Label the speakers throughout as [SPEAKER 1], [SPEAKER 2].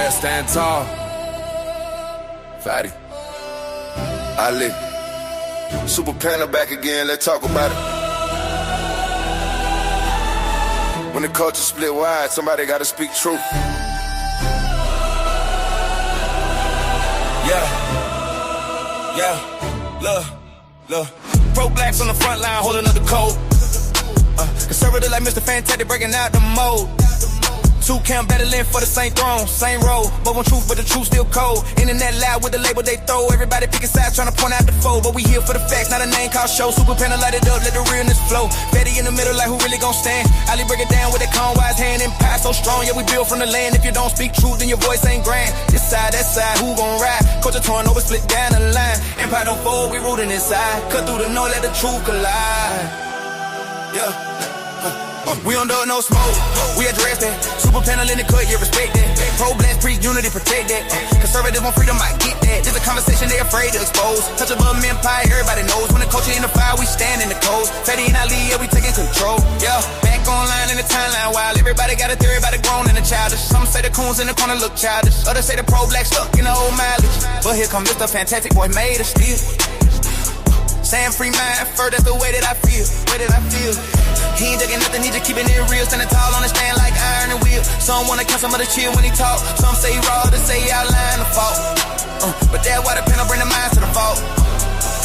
[SPEAKER 1] Fire stand tall. Fatty. Ali. Super Panda back again, let's talk about it. When the culture split wide, somebody gotta speak truth. Look. Pro-blacks on the front line holding up the code. Conservative like Mr. Fantastic breaking out the mold. Two camp battling for the same throne, same role. But one truth, but the truth still cold. Internet loud with the label they throw. Everybody picking sides trying to point out the foe. But we here for the facts, not a name called show. Super Panda light it up, let the realness flow. Betty in the middle like who really gon' stand. Ali break it down with that con-wise hand and pie so strong. Yeah, we build from the land. If you don't speak truth, then your voice ain't grand. This side, that side, who gon' ride? Culture torn over, split down the line. Empire don't fold, we rootin' inside. Cut through the north, let the truth collide. Yeah. We don't do no smoke, we address that. Super panel in the cut, yeah, respect that. Pro-blacks, preach unity, protect that. Conservatives want freedom, I get that. This a conversation they afraid to expose. Touchable empire, everybody knows. When the culture in the fire, we stand in the coast. Fatty and Ali, yeah, we taking control. Yeah, back online in the timeline while everybody got a theory about the grown and the childish. Some say the coons in the corner look childish. Others say the pro-black stuck in the old mileage. But here come Mr. Fantastic Boy, made us steal. Saying free mind, first that's the way that I feel. He ain't ducking nothing, he just keeping it real. Standing tall on the stand like iron and wheel. Some wanna count, some other chill when he talk. Some say raw, to say outline the fault. But that's why the panel bring the minds to the fault.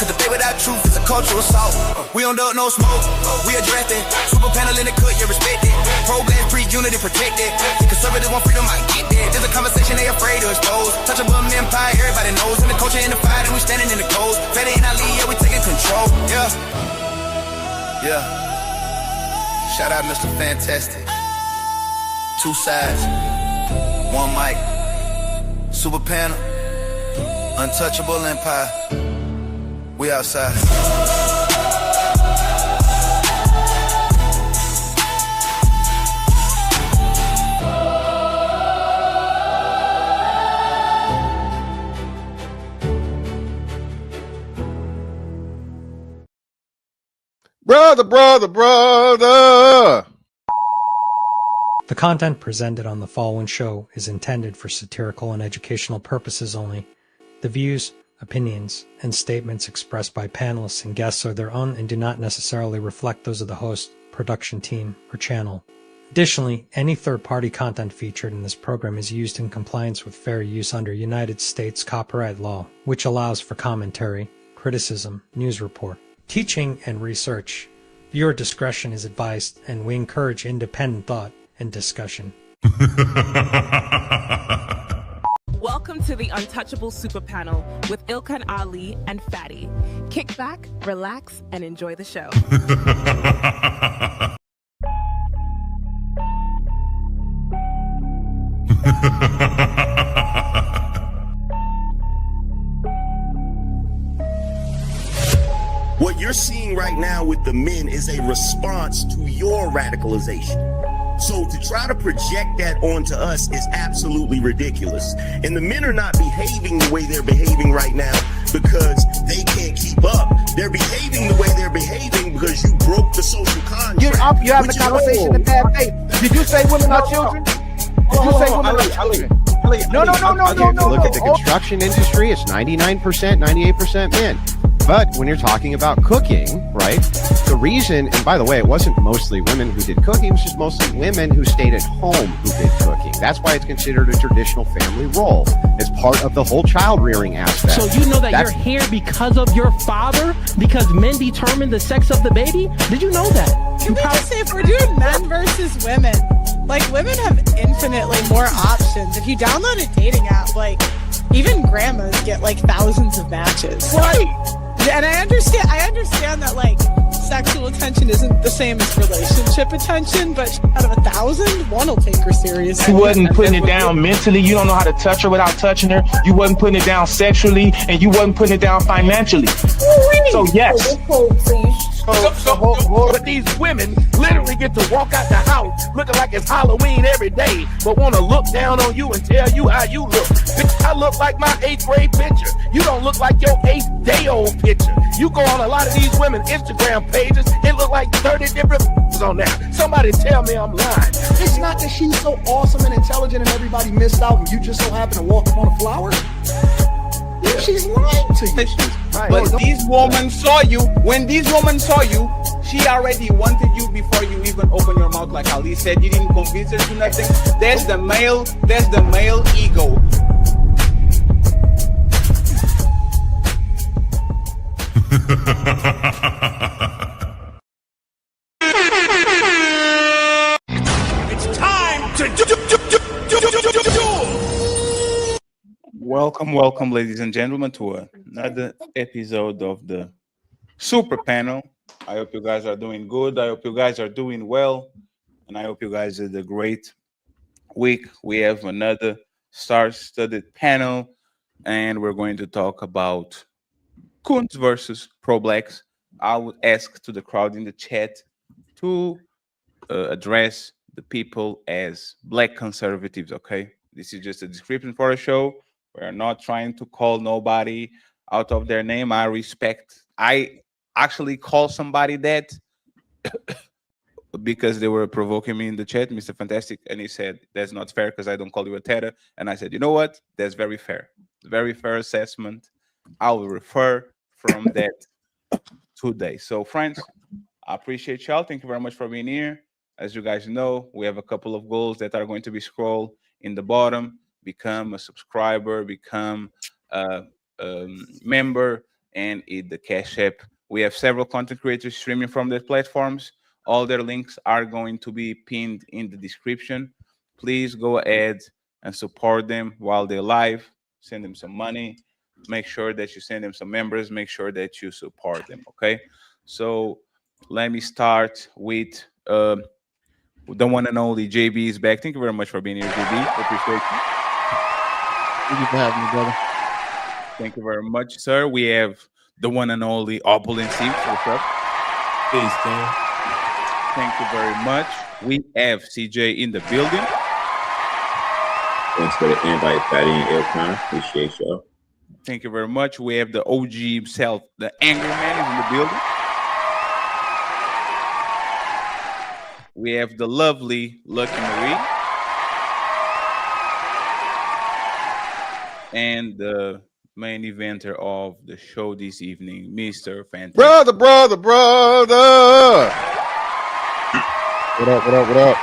[SPEAKER 1] Cause the debate without truth is a cultural assault. We don't duck no smoke, we address it. Super panel in the cut, yeah, respect it. Pro-blacks, preach unity, protect it. Conservatives want freedom, I get that. There's a conversation they afraid to expose. Touchable empire, everybody knows. When the culture in the fight and we standing in the coast. Fatty and Ali, yeah, we taking control. Yeah. Shout out Mr. Fantastic. Two sides, one mic. Super Panel, Untouchable Empire. We outside.
[SPEAKER 2] Brother.
[SPEAKER 3] The content presented on the following show is intended for satirical and educational purposes only. The views, opinions, and statements expressed by panelists and guests are their own and do not necessarily reflect those of the host, production team, or channel. Additionally, any third-party content featured in this program is used in compliance with fair use under United States copyright law, which allows for commentary, criticism, news report, teaching, and research. Viewer discretion is advised, and we encourage independent thought and discussion.
[SPEAKER 4] Welcome to the Untouchable Super Panel with Ilkan Ali and Fatty. Kick back, relax, and enjoy the show.
[SPEAKER 5] What you're seeing right now with the men is a response to your radicalization. So to try to project that onto us is absolutely ridiculous. And the men are not behaving the way they're behaving right now because they can't keep up. They're behaving the way they're behaving because you broke the social contract.
[SPEAKER 6] You're having a conversation in bad faith. Did you say women are children? Did you say women are children? No.
[SPEAKER 2] Look at the construction industry. It's 99%, 98% men. But when you're talking about cooking, right, the reason, and by the way, it wasn't mostly women who did cooking, it was just mostly women who stayed at home who did cooking. That's why it's considered a traditional family role. It's part of the whole child rearing aspect.
[SPEAKER 7] So you know that you're here because of your father? Because men determine the sex of the baby? Did you know that?
[SPEAKER 8] Can we just say, if we're doing men versus women, like, women have infinitely more options. If you download a dating app, like, even grandmas get, like, thousands of matches.
[SPEAKER 7] Right.
[SPEAKER 8] And I understand that, like, sexual attention isn't the same as relationship attention, but out of 1,000, one will take her seriously.
[SPEAKER 9] You wasn't putting it down mentally. You don't know how to touch her without touching her. You wasn't putting it down sexually, and you wasn't putting it down financially. So yes.
[SPEAKER 6] But these women literally get to walk out the house looking like it's Halloween every day, but want to look down on you and tell you how you look. Bitch, I look like my 8th grade picture. You don't look like your 8th day old picture. You go on a lot of these women's Instagram pages, it look like 30 different on there. Somebody tell me I'm lying.
[SPEAKER 10] It's not that she's so awesome and intelligent and everybody missed out and you just so happen to walk up on a flower. Yeah. She's lying to you.
[SPEAKER 6] Right.
[SPEAKER 11] But these women saw you. When these women saw you, she already wanted you before you even open your mouth. Like Ali said, you didn't convince her to nothing. There's the male ego.
[SPEAKER 1] It's time to
[SPEAKER 11] Welcome, ladies and gentlemen, to another episode of the Super Panel. I hope you guys are doing good. I hope you guys are doing well. And I hope you guys had a great week. We have another star-studded panel. And we're going to talk about Coons versus pro-blacks. I would ask to the crowd in the chat to address the people as black conservatives, okay? This is just a description for a show. We're not trying to call nobody out of their name. I actually call somebody that because they were provoking me in the chat, Mr. Fantastic, and he said, that's not fair because I don't call you a terror. And I said, you know what? That's very fair. Very fair assessment. I will refer from that today. So, friends, I appreciate y'all. Thank you very much for being here. As you guys know, we have a couple of goals that are going to be scrolled in the bottom. Become a subscriber, become a member, and eat the Cash App. We have several content creators streaming from their platforms. All their links are going to be pinned in the description. Please go ahead and support them while they're live. Send them some money. Make sure that you send them some members. Make sure that you support them, okay? So let me start with the one and only JB is back. Thank you very much for being here, JB. Appreciate you.
[SPEAKER 12] Thank you for having me, brother.
[SPEAKER 11] Thank you very much, sir. We have the one and only Opulent Seems. What's up?
[SPEAKER 13] Peace, team.
[SPEAKER 11] Thank you very much. We have CJ in the building.
[SPEAKER 14] Thanks for the invite, Fatty and Ilkon. Appreciate y'all.
[SPEAKER 11] Thank you very much. We have the OG himself, the Angryman, is in the building. We have the lovely Lucky Marie. And the main eventer of the show this evening, Mr. Fantastic.
[SPEAKER 12] Brother. What up?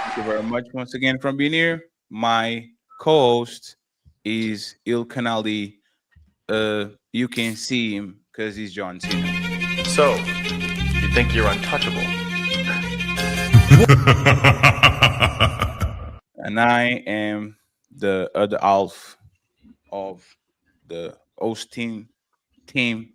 [SPEAKER 11] Thank you very much once again for being here. My co-host is Ilkan Ali. You can see him because he's John Cena.
[SPEAKER 13] So, you think you're untouchable?
[SPEAKER 11] And I am the other half of the Austin team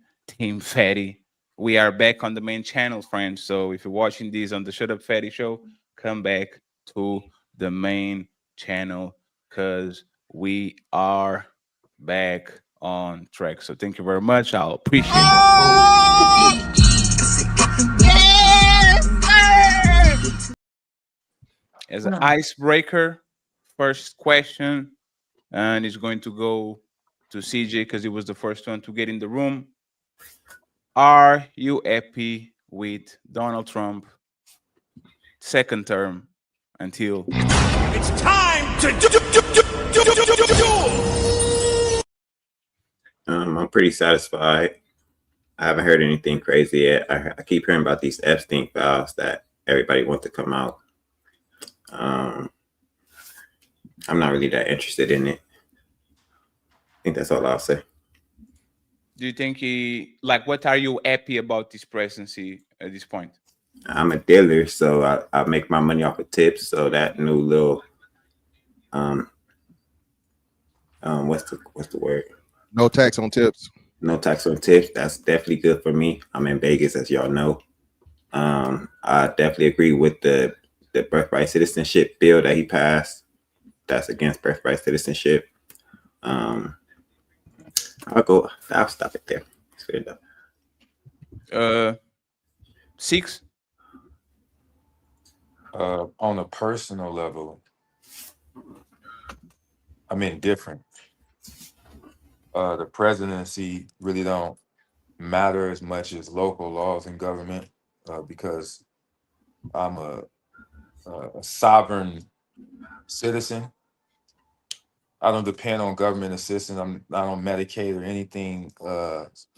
[SPEAKER 11] Fatty. We are back on the main channel, friends. So if you're watching this on the Shut Up Fatty show, come back to the main channel because we are back on track. So thank you very much. I'll appreciate it. As an icebreaker, first question, and it's going to go to CJ because he was the first one to get in the room. Are you happy with Donald Trump second term until
[SPEAKER 1] It's time to
[SPEAKER 14] I'm pretty satisfied. I haven't heard anything crazy yet. I keep hearing about these Epstein files that everybody wants to come out. I'm not really that interested in it. I think that's all I'll say.
[SPEAKER 11] Do you think what are you happy about this presidency at this point?
[SPEAKER 14] I'm a dealer, so I make my money off of tips. So that new little, what's the word?
[SPEAKER 12] No tax on tips.
[SPEAKER 14] No tax on tips. That's definitely good for me. I'm in Vegas, as y'all know. I definitely agree with the birthright citizenship bill that he passed. That's against birthright citizenship. I'll stop it there.
[SPEAKER 1] 6.
[SPEAKER 13] On a personal level, I'm indifferent. The presidency really don't matter as much as local laws and government because I'm a sovereign citizen. I don't depend on government assistance. I'm not on Medicaid or anything.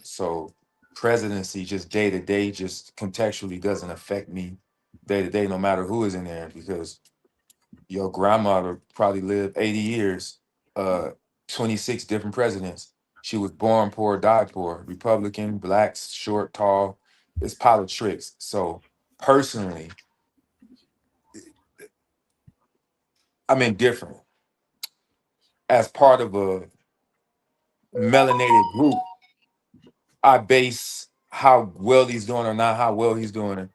[SPEAKER 13] So presidency just day to day, just contextually doesn't affect me day to day, no matter who is in there, because your grandmother probably lived 80 years, 26 different presidents. She was born poor, died poor, Republican, black, short, tall. It's politics. So personally, I'm indifferent. As part of a melanated group, I base how well he's doing or not how well he's doing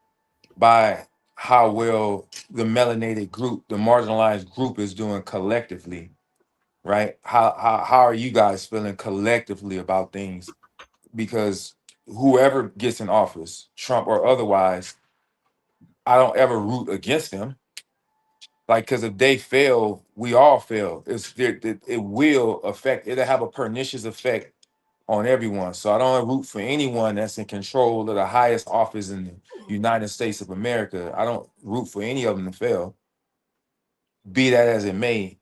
[SPEAKER 13] by how well the melanated group, the marginalized group, is doing collectively, right? How are you guys feeling collectively about things? Because whoever gets in office, Trump or otherwise, I don't ever root against them. Like, because if they fail, we all fail. It will affect. It'll have a pernicious effect on everyone. So I don't root for anyone that's in control of the highest office in the United States of America. I don't root for any of them to fail. Be that as it may,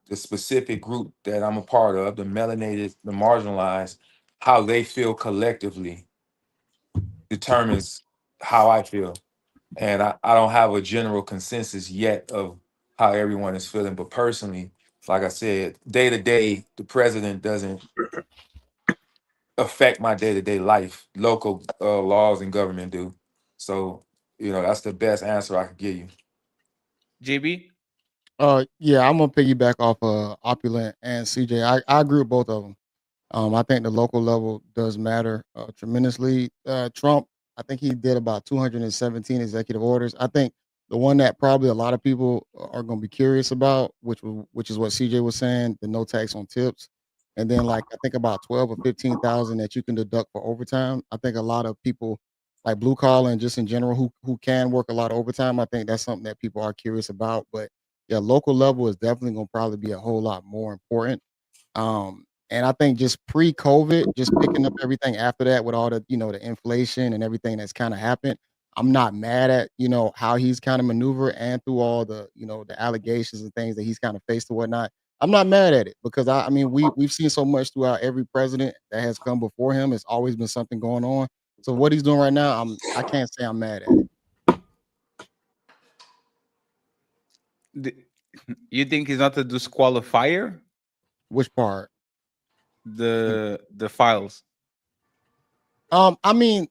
[SPEAKER 13] the specific group that I'm a part of, the melanated, the marginalized, how they feel collectively determines how I feel. And I don't have a general consensus yet of how everyone is feeling. But personally, like I said, day to day, the president doesn't affect my day-to-day life. Local laws and government do. So, that's the best answer I could give you.
[SPEAKER 1] JB?
[SPEAKER 12] Yeah, I'm gonna piggyback off Opulent and CJ. I agree with both of them. I think the local level does matter tremendously. Trump, I think he did about 217 executive orders. I think the one that probably a lot of people are going to be curious about, which is what CJ was saying, the no tax on tips, and then like I think about 12 or 15,000 that you can deduct for overtime. I think a lot of people, like blue collar and just in general, who can work a lot of overtime. I think that's something that people are curious about. But yeah, local level is definitely going to probably be a whole lot more important. And I think just pre-COVID, just picking up everything after that with all the, the inflation and everything that's kind of happened. I'm not mad at, how he's kind of maneuvered and through all the, the allegations and things that he's kind of faced or whatnot. I'm not mad at it because I mean, we've seen so much throughout every president that has come before him. It's always been something going on. So what he's doing right now, I can't say I'm mad at it.
[SPEAKER 11] You think he's not a disqualifier?
[SPEAKER 12] Which part?
[SPEAKER 11] The files.
[SPEAKER 12] I mean,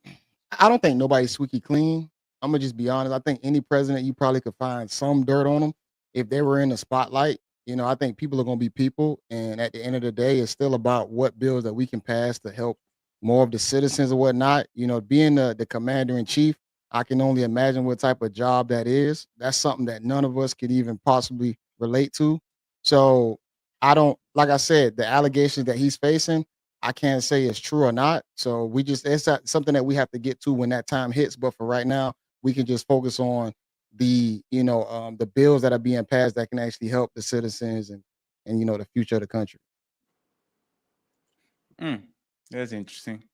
[SPEAKER 12] I don't think nobody's squeaky clean. I'm gonna just be honest. I think any president you probably could find some dirt on them if they were in the spotlight. I think people are gonna be people, and at the end of the day, it's still about what bills that we can pass to help more of the citizens or whatnot. Being the commander in chief, I can only imagine what type of job that is. That's something that none of us could even possibly relate to. So I don't, like I said, the allegations that he's facing, I can't say it's true or not. So it's something that we have to get to when that time hits. But for right now, we can just focus on the bills that are being passed that can actually help the citizens and the future of the country.
[SPEAKER 11] That's interesting.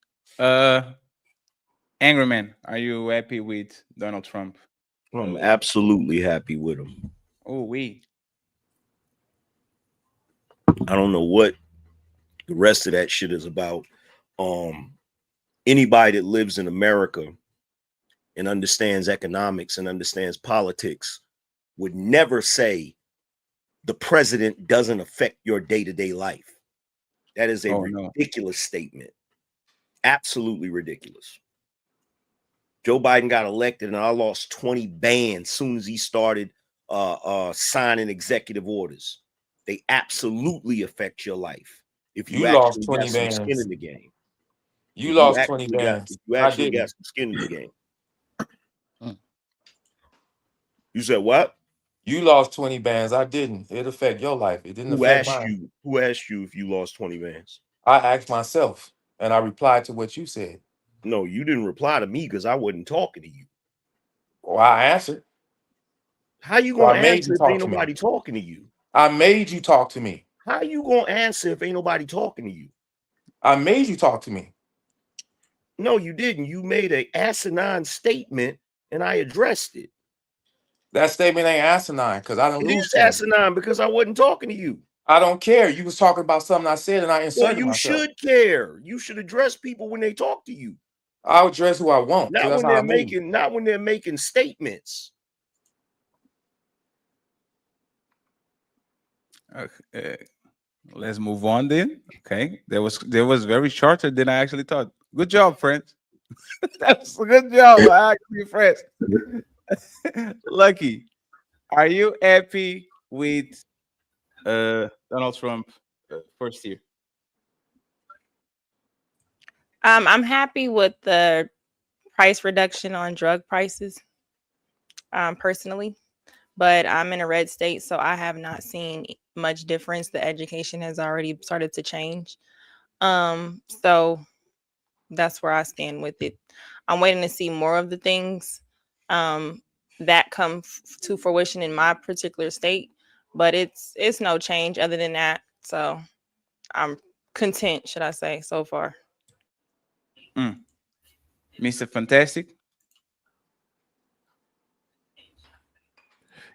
[SPEAKER 11] Angryman, are you happy with Donald Trump?
[SPEAKER 5] I'm absolutely happy with him.
[SPEAKER 11] Oh,
[SPEAKER 5] I don't know what the rest of that shit is about. Anybody that lives in America and understands economics and understands politics would never say the president doesn't affect your day-to-day life. That is a ridiculous statement. Absolutely ridiculous. Joe Biden got elected and I lost 20 bands soon as he started signing executive orders. They absolutely affect your life. If you
[SPEAKER 13] lost
[SPEAKER 5] actually
[SPEAKER 13] 20
[SPEAKER 5] got some
[SPEAKER 13] bands.
[SPEAKER 5] skin in the game.
[SPEAKER 13] You lost 20 bands.
[SPEAKER 5] If you actually got some skin in the game. You said what?
[SPEAKER 13] You lost 20 bands. I didn't. It affect your life. It didn't affect mine.
[SPEAKER 5] Who asked you if you lost 20 bands?
[SPEAKER 13] I asked myself, and I replied to what you said.
[SPEAKER 5] No, you didn't reply to me because I wasn't talking to you.
[SPEAKER 13] Well, I answered.
[SPEAKER 5] How you
[SPEAKER 13] Well,
[SPEAKER 5] gonna
[SPEAKER 13] I made
[SPEAKER 5] answer
[SPEAKER 13] you
[SPEAKER 5] if
[SPEAKER 13] talk
[SPEAKER 5] ain't
[SPEAKER 13] to me.
[SPEAKER 5] nobody talking to you?
[SPEAKER 13] I made you talk to me.
[SPEAKER 5] How you gonna answer if ain't nobody talking to you?
[SPEAKER 13] I made you talk to me.
[SPEAKER 5] No, you didn't. You made an asinine statement and I addressed it.
[SPEAKER 13] That statement ain't asinine because I don't
[SPEAKER 5] It
[SPEAKER 13] lose
[SPEAKER 5] is
[SPEAKER 13] to him.
[SPEAKER 5] asinine because I wasn't talking to you.
[SPEAKER 13] I don't care. You was talking about something I said and I
[SPEAKER 5] Well,
[SPEAKER 13] inserted
[SPEAKER 5] you
[SPEAKER 13] myself.
[SPEAKER 5] should care. You should address people when they talk to you.
[SPEAKER 13] I'll address who I want.
[SPEAKER 5] Not
[SPEAKER 13] That's
[SPEAKER 5] when
[SPEAKER 13] how I
[SPEAKER 5] they're
[SPEAKER 13] move.
[SPEAKER 5] making statements.
[SPEAKER 11] Let's move on then. Okay, there was very shorter than I actually thought. Good job, friends. That's a good job, actually, friends. Lucky, are you happy with Donald Trump first year?
[SPEAKER 15] I'm happy with the price reduction on drug prices, personally, but I'm in a red state, so I have not seen much difference. The education has already started to change. So that's where I stand with it. I'm waiting to see more of the things that come to fruition in my particular state, but it's no change other than that. So I'm content, should I say, so far.
[SPEAKER 11] Mr. Fantastic.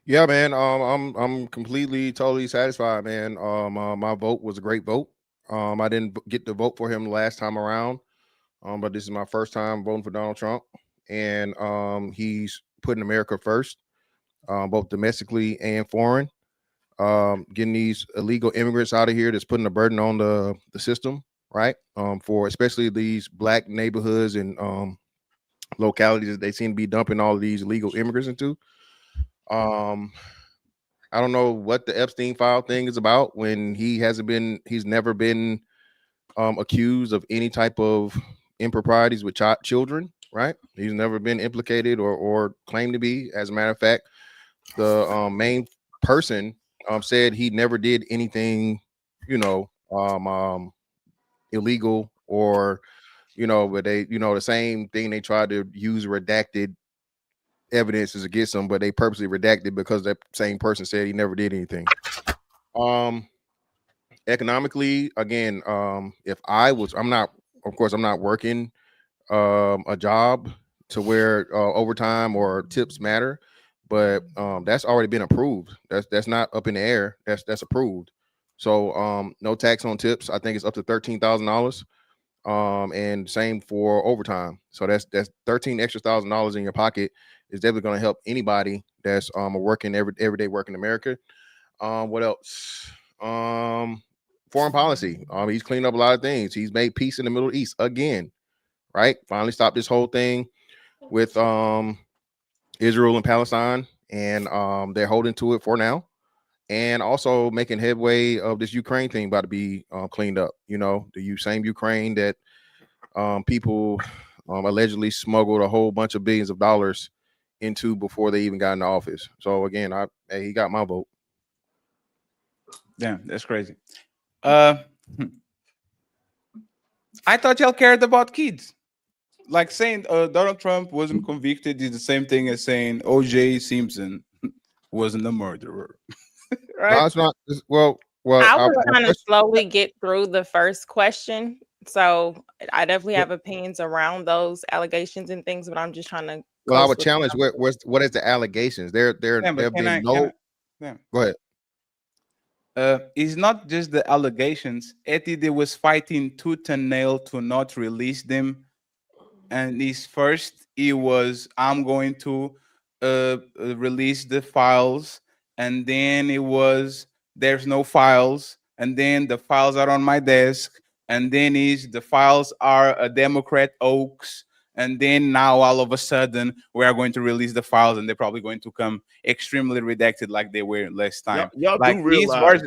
[SPEAKER 6] Yeah, man. I'm completely, totally satisfied, man. My vote was a great vote. I didn't get to vote for him last time around, but this is my first time voting for Donald Trump, and he's putting America first, both domestically and foreign. Getting these illegal immigrants out of here that's putting a burden on the system, right? For especially these black neighborhoods and localities that they seem to be dumping all of these illegal immigrants into. I don't know what the Epstein file thing is about when he's never been accused of any type of improprieties with children, right? He's never been implicated or claimed to be. As a matter of fact, the main person said he never did anything, illegal or, but they, the same thing they tried to use redacted evidences against him, but they purposely redacted because that same person said he never did anything. Economically, again, if I'm not working a job to where overtime or tips matter, but that's already been approved. That's not up in the air. That's approved. So no tax on tips. I think it's up to $13,000. And same for overtime. So that's $13,000 extra in your pocket is definitely going to help anybody that's working everyday work in America. What else? Foreign policy. He's cleaned up a lot of things. He's made peace in the Middle East again, right? Finally stopped this whole thing with Israel and Palestine, and they're holding to it for now. And also making headway of this Ukraine thing about to be cleaned up. The same Ukraine that people allegedly smuggled a whole bunch of billions of dollars into before they even got into office. So again, he got my vote.
[SPEAKER 11] Damn, that's crazy. I thought y'all cared about kids. Like saying Donald Trump wasn't convicted is the same thing as saying O.J. Simpson wasn't a murderer. Right?
[SPEAKER 6] No, it's not. Well,
[SPEAKER 15] I was trying to slowly get through the first question, so I definitely have opinions around those allegations and things, but I'm just trying to.
[SPEAKER 6] Well, I would challenge what is the allegations? There have been no. Go ahead.
[SPEAKER 11] It's not just the allegations. Etty was fighting tooth and nail to not release them. And he was, I'm going to release the files. And then it was, there's no files. And then the files are on my desk. And then the files are a Democrat Oaks. And then now all of a sudden we are going to release the files, and they're probably going to come extremely redacted like they were last time.
[SPEAKER 5] Y'all
[SPEAKER 11] like
[SPEAKER 5] do realize,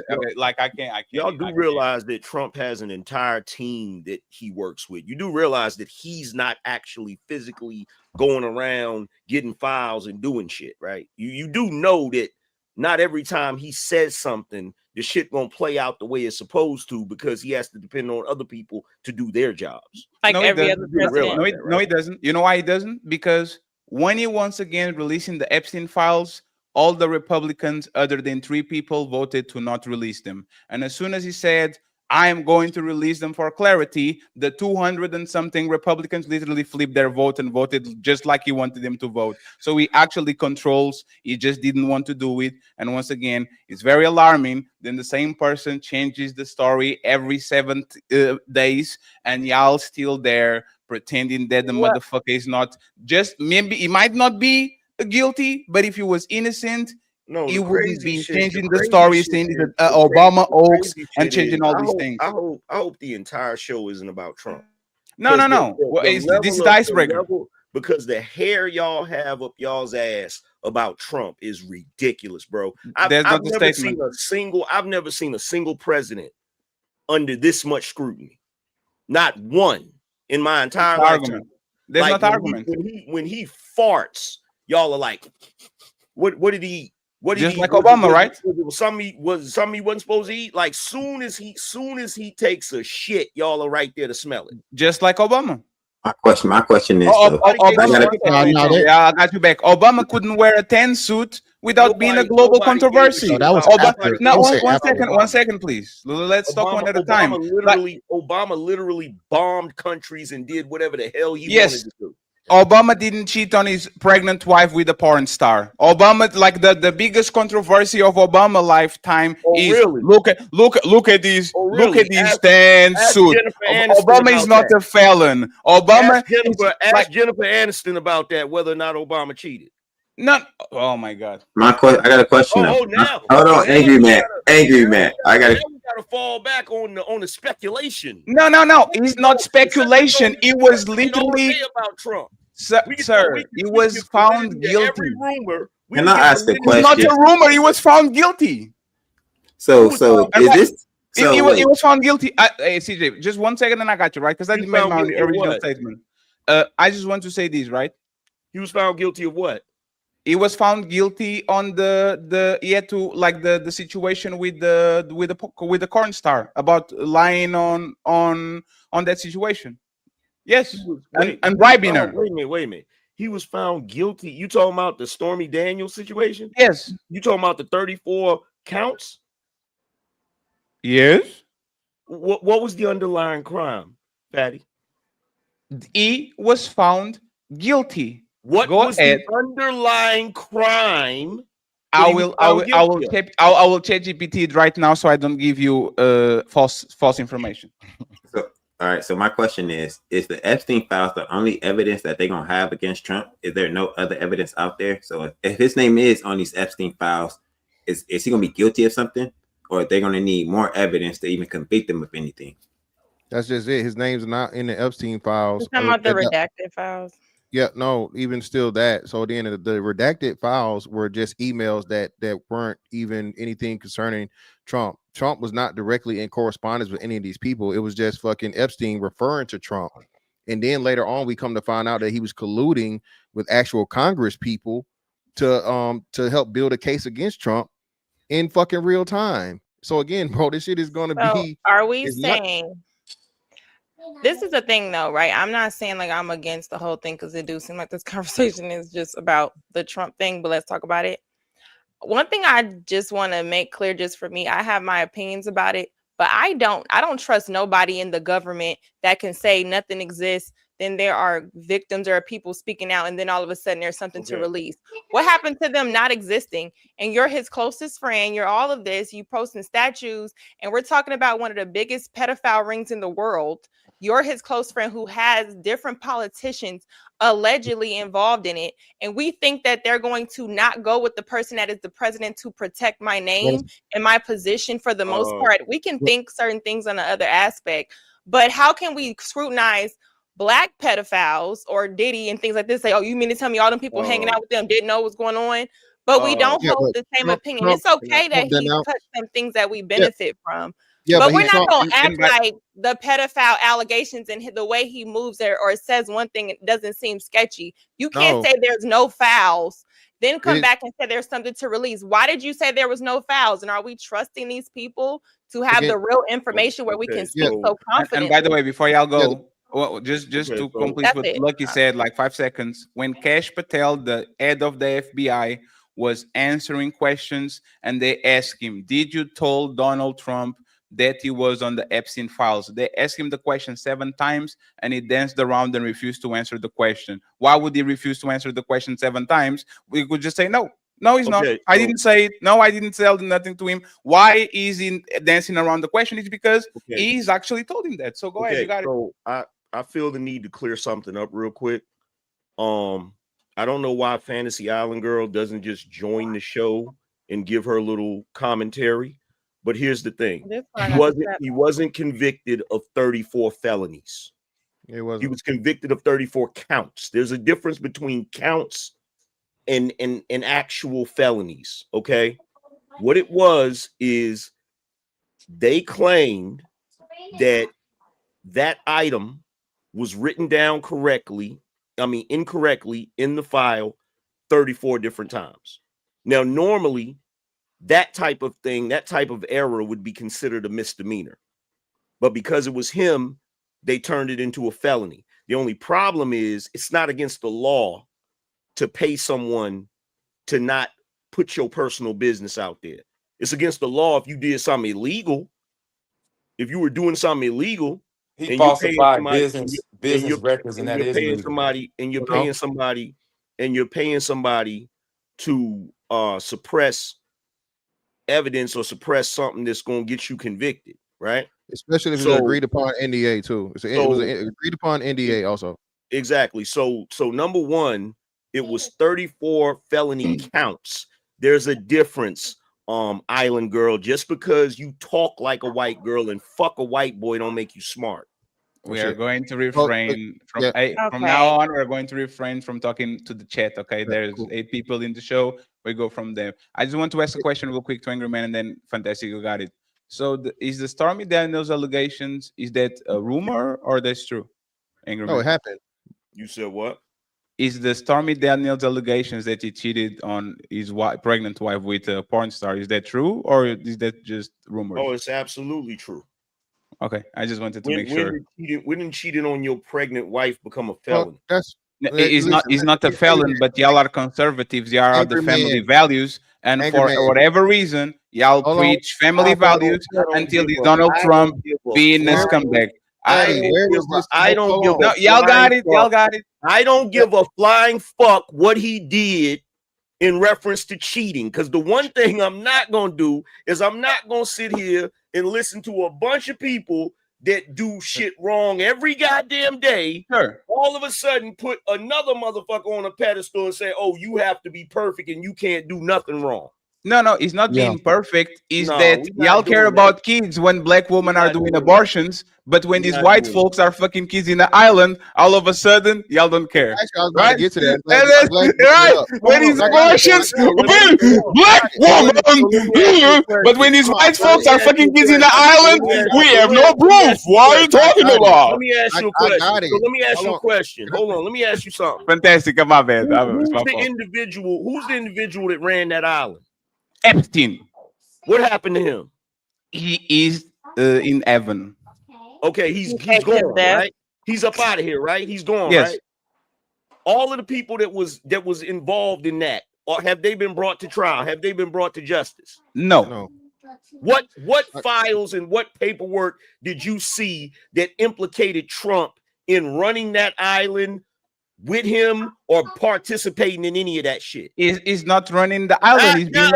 [SPEAKER 11] y'all
[SPEAKER 5] do realize that Trump has an entire team that he works with. You do realize that he's not actually physically going around getting files and doing shit, right? You do know that not every time he says something the shit gonna play out the way it's supposed to because he has to depend on other people to do their jobs.
[SPEAKER 15] Like
[SPEAKER 11] No, it
[SPEAKER 15] every
[SPEAKER 11] doesn't.
[SPEAKER 15] other president.
[SPEAKER 11] No, it doesn't. You know why it doesn't? Because when he once again releasing the Epstein files, all the Republicans, other than 3 people, voted to not release them. And as soon as he said, I am going to release them for clarity, the 200 and something Republicans literally flipped their vote and voted just like he wanted them to vote. So he actually controls. He just didn't want to do it. And once again, it's very alarming. Then the same person changes the story every 7 days, and y'all still there pretending that the motherfucker is not just, maybe he might not be guilty, but if he was innocent,
[SPEAKER 5] no,
[SPEAKER 11] he wouldn't be changing the
[SPEAKER 5] crazy
[SPEAKER 11] story,
[SPEAKER 5] shit
[SPEAKER 11] saying
[SPEAKER 5] is-
[SPEAKER 11] that
[SPEAKER 5] the
[SPEAKER 11] Obama
[SPEAKER 5] crazy
[SPEAKER 11] hoax and
[SPEAKER 5] shit
[SPEAKER 11] changing
[SPEAKER 5] is,
[SPEAKER 11] all
[SPEAKER 5] I
[SPEAKER 11] these
[SPEAKER 5] hope-
[SPEAKER 11] things.
[SPEAKER 5] I hope the entire show isn't about Trump.
[SPEAKER 11] No. Well,
[SPEAKER 5] The
[SPEAKER 11] this
[SPEAKER 5] level
[SPEAKER 11] is
[SPEAKER 5] of-
[SPEAKER 11] the icebreaker.
[SPEAKER 5] because the hair y'all have up y'all's ass about Trump is ridiculous, bro. I've
[SPEAKER 11] not the
[SPEAKER 5] never
[SPEAKER 11] statement.
[SPEAKER 5] I've never seen a single president under this much scrutiny. Not one in my entire
[SPEAKER 11] It's
[SPEAKER 5] lifetime.
[SPEAKER 11] argument. There's
[SPEAKER 5] Like,
[SPEAKER 11] not argument.
[SPEAKER 5] When he farts, y'all are like, what did he eat? What did
[SPEAKER 11] Just
[SPEAKER 5] he
[SPEAKER 11] like
[SPEAKER 5] was
[SPEAKER 11] Obama, right?
[SPEAKER 5] Was something he wasn't supposed to eat? Like soon as he takes a shit, y'all are right there to smell it.
[SPEAKER 11] Just like Obama.
[SPEAKER 14] My question is,
[SPEAKER 11] Obama, yeah, I got you back. Obama couldn't wear a tan suit without being a global controversy.
[SPEAKER 12] that was
[SPEAKER 11] Obama,
[SPEAKER 12] after-
[SPEAKER 11] no,
[SPEAKER 12] don't say
[SPEAKER 11] one
[SPEAKER 12] after
[SPEAKER 11] second, please. Let's talk one at a time.
[SPEAKER 5] Obama literally bombed countries and did whatever the hell he
[SPEAKER 11] Yes.
[SPEAKER 5] wanted to do.
[SPEAKER 11] Obama didn't cheat on his pregnant wife with a porn star. Obama, like the biggest controversy of Obama lifetime is
[SPEAKER 5] really?
[SPEAKER 11] look at these look at these tan
[SPEAKER 5] Ask
[SPEAKER 11] suits.
[SPEAKER 5] Jennifer Aniston
[SPEAKER 11] Obama is
[SPEAKER 5] about
[SPEAKER 11] not
[SPEAKER 5] that.
[SPEAKER 11] a felon. Obama
[SPEAKER 5] Ask Jennifer Aniston about that, whether or not Obama cheated.
[SPEAKER 11] Not. Oh my God.
[SPEAKER 14] I got a question.
[SPEAKER 5] Oh,
[SPEAKER 14] now.
[SPEAKER 5] now.
[SPEAKER 14] Hold on, Angry Man. Angry Man. I got
[SPEAKER 5] Now we gotta fall back on the speculation.
[SPEAKER 11] No. It's not speculation. It was literally
[SPEAKER 5] about Trump.
[SPEAKER 11] Sir, he was found guilty.
[SPEAKER 5] Every rumor.
[SPEAKER 14] Can I ask a
[SPEAKER 11] It's not
[SPEAKER 14] question?
[SPEAKER 11] a rumor. He was found guilty.
[SPEAKER 14] So is this? So
[SPEAKER 11] He
[SPEAKER 14] wait.
[SPEAKER 11] was found guilty. Hey, CJ, just 1 second, and I got you right because I didn't make
[SPEAKER 5] found
[SPEAKER 11] my
[SPEAKER 5] guilty of
[SPEAKER 11] original
[SPEAKER 5] what?
[SPEAKER 11] statement. I just want to say this, right?
[SPEAKER 5] He was found guilty of what?
[SPEAKER 11] He was found guilty on the situation with the corn star about lying on that situation. Yes, and bribing her.
[SPEAKER 5] Wait a minute. He was found guilty. You talking about the Stormy Daniels situation?
[SPEAKER 11] Yes.
[SPEAKER 5] You talking about the 34 counts?
[SPEAKER 11] Yes.
[SPEAKER 5] What was the underlying crime, Patty?
[SPEAKER 11] He was found guilty.
[SPEAKER 5] What
[SPEAKER 11] Go
[SPEAKER 5] was
[SPEAKER 11] ahead.
[SPEAKER 5] the underlying crime?
[SPEAKER 11] I will check GPT it right now so I don't give you false information.
[SPEAKER 14] All right. So my question is the Epstein files the only evidence that they're gonna have against Trump? Is there no other evidence out there? So if his name is on these Epstein files, is he gonna be guilty of something, or are they gonna need more evidence to even convict him of anything?
[SPEAKER 16] That's just it. His name's not in the Epstein files.
[SPEAKER 15] Talking about the redacted files.
[SPEAKER 16] Yeah, no, even still that. So then the redacted files were just emails that weren't even anything concerning Trump. Trump was not directly in correspondence with any of these people. It was just fucking Epstein referring to Trump. And then later on, we come to find out that he was colluding with actual Congress people to help build a case against Trump in fucking real time. So again, bro, this shit is gonna be.
[SPEAKER 15] Are we
[SPEAKER 16] it's not-
[SPEAKER 15] saying? This is the thing, though, right? I'm not saying like I'm against the whole thing because it do seem like this conversation is just about the Trump thing, but let's talk about it. One thing I just want to make clear, just for me, I have my opinions about it, but I don't trust nobody in the government that can say nothing exists. Then there are victims, there are people speaking out, and then all of a sudden there's something to release. What happened to them not existing? And you're his closest friend, you're all of this, you posting statues, and we're talking about one of the biggest pedophile rings in the world. You're his close friend who has different politicians allegedly involved in it. And we think that they're going to not go with the person that is the president to protect my name and my position for the most part. We can think certain things on the other aspect, but how can we scrutinize Black pedophiles or Diddy and things like this? Say, oh, you mean to tell me all them people hanging out with them didn't know what's going on? But we don't hold the same opinion. It's okay that he touched some things that we benefit from. But we're not going to act like the pedophile allegations and the way he moves there or says one thing, it doesn't seem sketchy. You can't say there's no fouls then come back and say there's something to release. Why did you say there was no files? And are we trusting these people to have the real information where we can speak so confidently?
[SPEAKER 11] And by the way, before y'all go, well, just to complete what Lucky said, like 5 seconds, when Kash Patel, the head of the FBI, was answering questions, and they asked him, "Did you told Donald Trump that he was on the Epstein files?" They asked him the question 7 times, and he danced around and refused to answer the question. Why would he refuse to answer the question 7 times? We could just say no. No, he's not. I didn't say it. No, I didn't tell nothing to him. Why is he dancing around the question? It's because he's actually told him that. So go ahead. You got it.
[SPEAKER 5] I feel the need to clear something up real quick. I don't know why Fantasy Island Girl doesn't just join the show and give her little commentary. But here's the thing: he wasn't convicted of 34 felonies. He was convicted of 34 counts. There's a difference between counts and actual felonies. Okay, what it was is they claimed that item was written down incorrectly in the file 34 different times. Now, normally, that type of thing, that type of error would be considered a misdemeanor. But because it was him, they turned it into a felony. The only problem is it's not against the law to pay someone to not put your personal business out there. It's against the law if you did something illegal. If you were doing something illegal,
[SPEAKER 13] he falsified business records, and that is
[SPEAKER 5] you're paying somebody to suppress evidence or suppress something that's going to get you convicted, right?
[SPEAKER 16] Especially if it's an agreed upon NDA too. It was an agreed upon NDA also.
[SPEAKER 5] Exactly. So number one, it was 34 felony counts. There's a difference, Island Girl. Just because you talk like a white girl and fuck a white boy don't make you smart.
[SPEAKER 11] We are going to refrain from now on. We're going to refrain from talking to the chat. Okay, there's 8 people in the show. We go from there. I just want to ask a question real quick to Angryman, and then Fantastic, you got it. So, is the Stormy Daniels allegations, is that a rumor or that's true? Angryman?
[SPEAKER 16] No, it happened.
[SPEAKER 5] You said what?
[SPEAKER 11] Is the Stormy Daniels allegations that he cheated on his pregnant wife with a porn star, is that true or is that just rumors?
[SPEAKER 5] Oh, it's absolutely true.
[SPEAKER 11] Okay, I just wanted to make sure.
[SPEAKER 5] When cheating on your pregnant wife become a felon?
[SPEAKER 11] He's not a felon, but y'all are conservatives. Y'all are the family values, and for whatever reason, y'all preach family values until the Donald Trump being a scumbag.
[SPEAKER 5] I don't give.
[SPEAKER 11] Y'all got it. Y'all got it.
[SPEAKER 5] I don't give a flying fuck what he did in reference to cheating, because the one thing I'm not gonna do is I'm not gonna sit here and listen to a bunch of people that do shit wrong every goddamn day.
[SPEAKER 11] Sure.
[SPEAKER 5] All of a sudden put another motherfucker on a pedestal and say, "Oh, you have to be perfect and you can't do nothing wrong."
[SPEAKER 11] No, it's not being perfect. Is that y'all care about kids when black women are doing abortions, but when these white folks are fucking kids in the island, all of a sudden y'all don't care.
[SPEAKER 16] Actually, I was about to get to that.
[SPEAKER 11] Right? When these abortions, black woman, but when these white folks are fucking kids in the island, we have no proof. What are you talking about?
[SPEAKER 5] Let me ask you a question. Let me ask you a question. Hold on. Let me ask you something.
[SPEAKER 11] Fantastic. My bad.
[SPEAKER 5] Who's the individual that ran that island?
[SPEAKER 11] Epstein.
[SPEAKER 5] What happened to him?
[SPEAKER 11] He is in heaven.
[SPEAKER 5] Okay, he's gone, right? He's up out of here, right? He's gone, right? All of the people that was involved in that, or have they been brought to trial? Have they been brought to justice?
[SPEAKER 11] No.
[SPEAKER 5] What files and what paperwork did you see that implicated Trump in running that island with him or participating in any of that shit?
[SPEAKER 11] He's not running the island. No.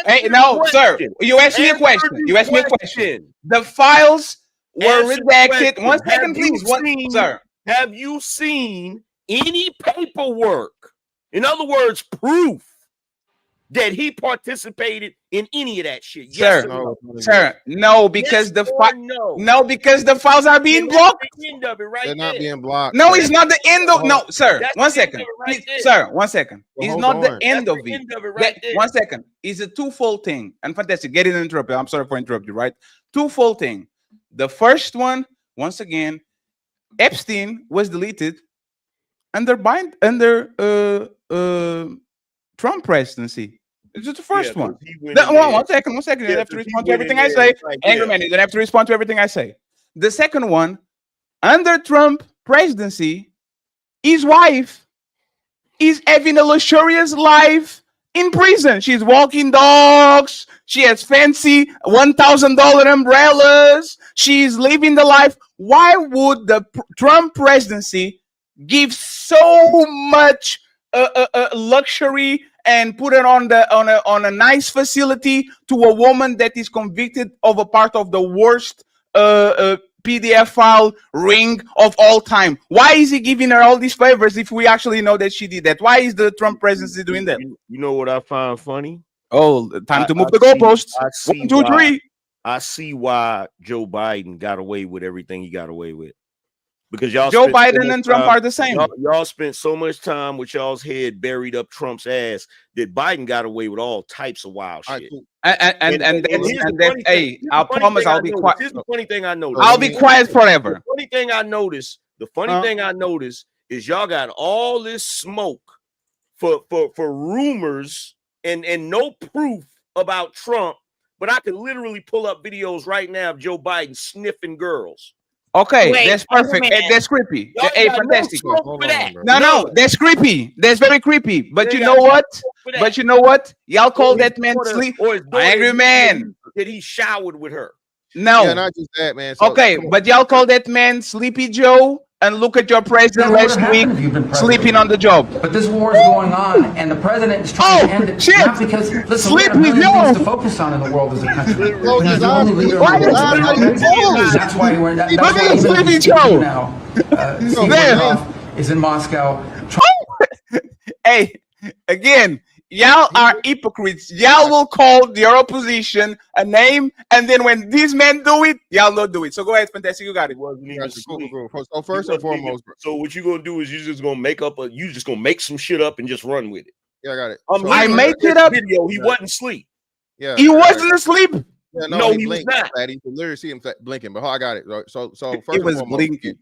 [SPEAKER 11] Hey, no, sir. You asked me a question. The files were redacted. 1 second, please. Sir.
[SPEAKER 5] Have you seen any paperwork? In other words, proof that he participated in any of that shit?
[SPEAKER 11] Yes, sir. No, because because the files are being blocked.
[SPEAKER 16] They're not being blocked.
[SPEAKER 11] No, it's not the end of. No, sir. 1 second, sir. 1 second. It's not the end of it. 1 second. It's a twofold thing. And Fantastic, get it interrupted. I'm sorry for interrupting you. Right? Twofold thing. The first one, once again, Epstein was deleted under Trump presidency. This is the first one. One second. You don't have to respond to everything I say. Angryman, you don't have to respond to everything I say. The second one, under Trump presidency, his wife is having a luxurious life in prison. She's walking dogs. She has fancy $1,000 umbrellas. She's living the life. Why would the Trump presidency give so much luxury and put it on a nice facility to a woman that is convicted of a part of the worst PDF file ring of all time? Why is he giving her all these favors if we actually know that she did that? Why is the Trump presidency doing that?
[SPEAKER 17] You know what I find funny?
[SPEAKER 11] Oh, time to move the goalposts. 1, 2, 3.
[SPEAKER 17] I see why Joe Biden got away with everything he got away with. Because y'all
[SPEAKER 11] Joe Biden and Trump are the same.
[SPEAKER 17] Y'all spent so much time with y'all's head buried up Trump's ass that Biden got away with all types of wild shit.
[SPEAKER 11] Hey, I promise I'll be quiet.
[SPEAKER 17] Here's the funny thing I noticed.
[SPEAKER 11] I'll be quiet forever.
[SPEAKER 17] The funny thing I noticed is y'all got all this smoke for rumors and no proof about Trump, but I could literally pull up videos right now of Joe Biden sniffing girls.
[SPEAKER 11] Okay, that's perfect. That's creepy. Hey, fantastic. No, that's creepy. That's very creepy. But you know what? Y'all call that man sleep. Angry man.
[SPEAKER 17] That he showered with her.
[SPEAKER 11] No.
[SPEAKER 16] Yeah, not just that, man.
[SPEAKER 11] Okay, but y'all call that man Sleepy Joe, and look at your president last week sleeping on the job.
[SPEAKER 18] But this war is going on, and the president is trying to end it.
[SPEAKER 11] Shit.
[SPEAKER 18] Not because listen, we have a million things to focus on in the world as a country. Because the only leader in the world, that's why we're that's why
[SPEAKER 11] Sleepy Joe
[SPEAKER 18] now is in Moscow.
[SPEAKER 11] Hey, again. Y'all are hypocrites. Y'all will call your opposition a name, and then when these men do it, y'all don't do it. So go ahead, fantastic. You got it.
[SPEAKER 16] So first and foremost,
[SPEAKER 17] so what you gonna do is you just gonna make some shit up and just run with it.
[SPEAKER 16] Yeah, I got it.
[SPEAKER 11] I made it up.
[SPEAKER 17] Video, he wasn't asleep.
[SPEAKER 16] Yeah,
[SPEAKER 11] he wasn't asleep.
[SPEAKER 16] Yeah,
[SPEAKER 17] no, he
[SPEAKER 16] blinked.
[SPEAKER 17] was not.
[SPEAKER 16] You can literally see him blinking. But I got it. So first
[SPEAKER 11] he was
[SPEAKER 16] and foremost,
[SPEAKER 11] blinking.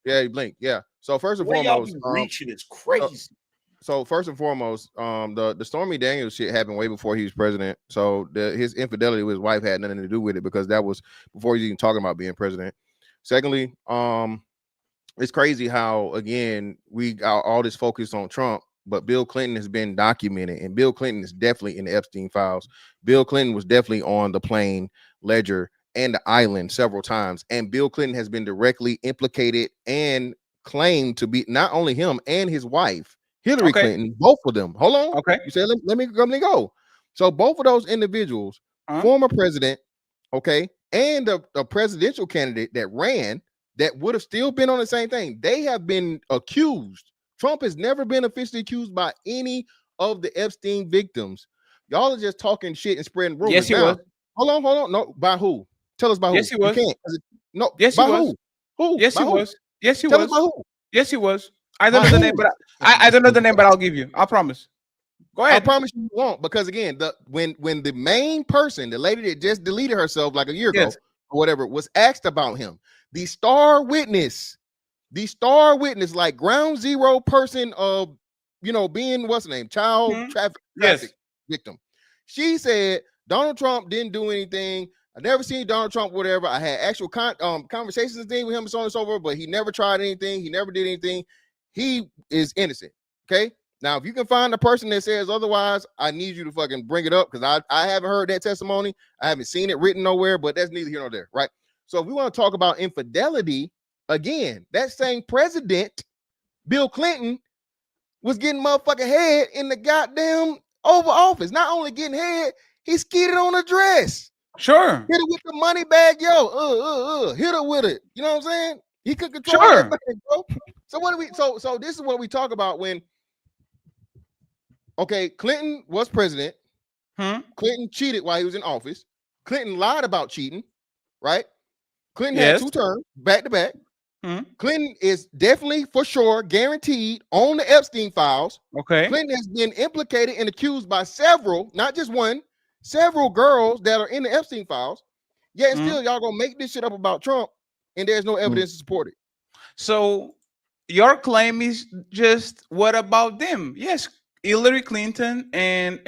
[SPEAKER 16] Yeah, he blinked. Yeah. So first and foremost,
[SPEAKER 17] reaching is crazy.
[SPEAKER 16] So first and foremost, the Stormy Daniels shit happened way before he was president. So his infidelity with his wife had nothing to do with it because that was before he's even talking about being president. Secondly, it's crazy how again we got all this focus on Trump, but Bill Clinton has been documented, and Bill Clinton is definitely in the Epstein files. Bill Clinton was definitely on the plane, Ledger, and the island several times, and Bill Clinton has been directly implicated and claimed to be not only him and his wife. Hillary Clinton, both of them. Hold on.
[SPEAKER 11] Okay.
[SPEAKER 16] You said let me go. So both of those individuals, former president, and a presidential candidate that ran that would have still been on the same thing. They have been accused. Trump has never been officially accused by any of the Epstein victims. Y'all are just talking shit and spreading rumors.
[SPEAKER 11] Yes, he was.
[SPEAKER 16] Hold on. No, by who? Tell us by who.
[SPEAKER 11] Yes, he was.
[SPEAKER 16] No,
[SPEAKER 11] yes,
[SPEAKER 16] by
[SPEAKER 11] he was.
[SPEAKER 16] Who?
[SPEAKER 11] Yes, he was. Yes, he
[SPEAKER 16] Tell
[SPEAKER 11] was.
[SPEAKER 16] us by who?
[SPEAKER 11] Yes, he was. I don't know the name, but I don't know the name, but I'll give you. I promise. Go ahead.
[SPEAKER 16] I promise you won't, because again, when the main person, the lady that just deleted herself like a year ago or whatever, was asked about him, the star witness, like ground zero person of being what's the name, child traffic victim. She said Donald Trump didn't do anything. I never seen Donald Trump, whatever. I had actual conversations and things with him and so on and so forth, but he never tried anything. He never did anything. He is innocent. Okay. Now, if you can find a person that says otherwise, I need you to fucking bring it up, because I haven't heard that testimony. I haven't seen it written nowhere, but that's neither here nor there, right? So if we want to talk about infidelity, again, that same president, Bill Clinton, was getting motherfucking head in the goddamn Oval Office. Not only getting head, he skidded on a dress.
[SPEAKER 11] Sure.
[SPEAKER 16] Hit it with the money bag, yo. Hit her with it. You know what I'm saying? He could control everything, bro. So what do we? So this is what we talk about when. Okay, Clinton was president. Clinton cheated while he was in office. Clinton lied about cheating, right? Clinton had 2 terms back to back. Clinton is definitely, for sure, guaranteed on the Epstein files.
[SPEAKER 11] Okay.
[SPEAKER 16] Clinton has been implicated and accused by several, not just one, several girls that are in the Epstein files. Yet and still, y'all gonna make this shit up about Trump, and there's no evidence to support it.
[SPEAKER 11] So your claim is just what about them? Yes, Hillary Clinton and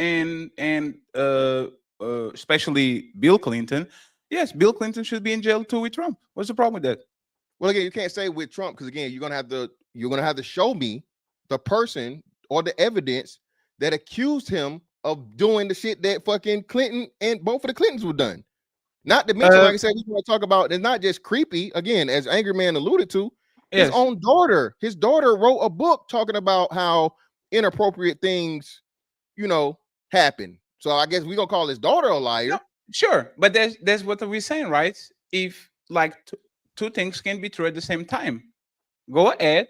[SPEAKER 11] especially Bill Clinton. Yes, Bill Clinton should be in jail too with Trump. What's the problem with that?
[SPEAKER 16] Well, again, you can't say with Trump because again, you're gonna have to show me the person or the evidence that accused him of doing the shit that fucking Clinton and both of the Clintons were done. Not to mention, like I said, we want to talk about it's not just creepy. Again, as Angryman alluded to, his own daughter. His daughter wrote a book talking about how inappropriate things, happen. So I guess we're gonna call his daughter a liar.
[SPEAKER 11] No, sure, but there's what we're saying, right? If like two things can be true at the same time, go ahead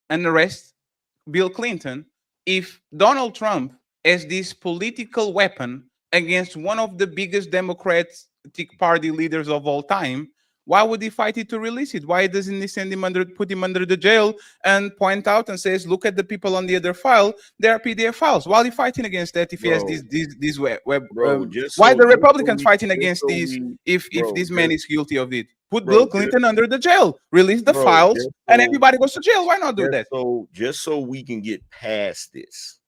[SPEAKER 11] and arrest Bill Clinton. If Donald Trump has this political weapon against one of the biggest Democratic Party leaders of all time, why would he fight it to release it? Why doesn't he put him under the jail and point out and says, look at the people on the other file, they are PDF files? Why are he fighting against that if he has this web? Why the Republicans fighting against these if this man is guilty of it? Put Bill Clinton under the jail, release the files, and everybody goes to jail. Why not do that?
[SPEAKER 17] So just so we can get past this,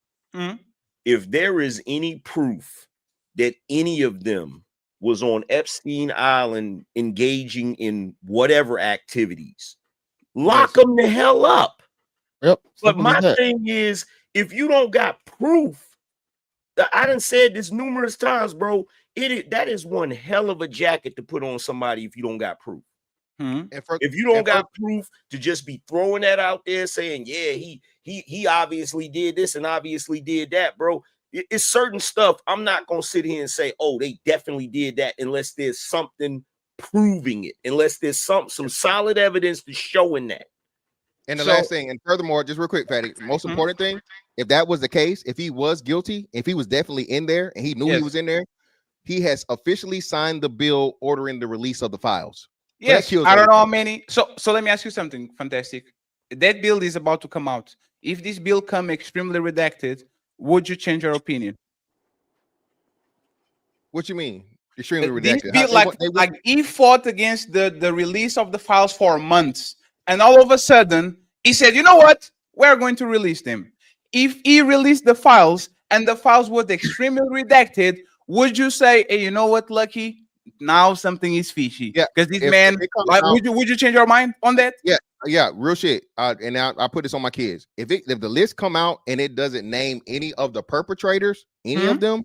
[SPEAKER 17] if there is any proof that any of them was on Epstein Island engaging in whatever activities, lock them the hell up.
[SPEAKER 12] Yep.
[SPEAKER 17] But my thing is, if you don't got proof, I done said this numerous times, bro. That is one hell of a jacket to put on somebody if you don't got proof. If you don't got proof to just be throwing that out there saying, yeah, he obviously did this and obviously did that, bro. It's certain stuff. I'm not gonna sit here and say, oh, they definitely did that unless there's something proving it, unless there's some solid evidence to showing that.
[SPEAKER 16] And the last thing, and furthermore, just real quick, Patty, the most important thing, if that was the case, if he was guilty, if he was definitely in there and he knew he was in there, he has officially signed the bill ordering the release of the files.
[SPEAKER 11] Yes, I don't know how many. So let me ask you something fantastic. That bill is about to come out. If this bill come extremely redacted, would you change your opinion?
[SPEAKER 16] What you mean? Extremely redacted.
[SPEAKER 11] Bill, like he fought against the release of the files for months, and all of a sudden he said, "You know what? We're going to release them." If he released the files and the files were extremely redacted, would you say, "Hey, you know what, Lucky? Now something is fishy"? Yeah, because this man. Like, would you change your mind on that?
[SPEAKER 16] Yeah, real shit. And now I put this on my kids. If the list come out and it doesn't name any of the perpetrators, any of them,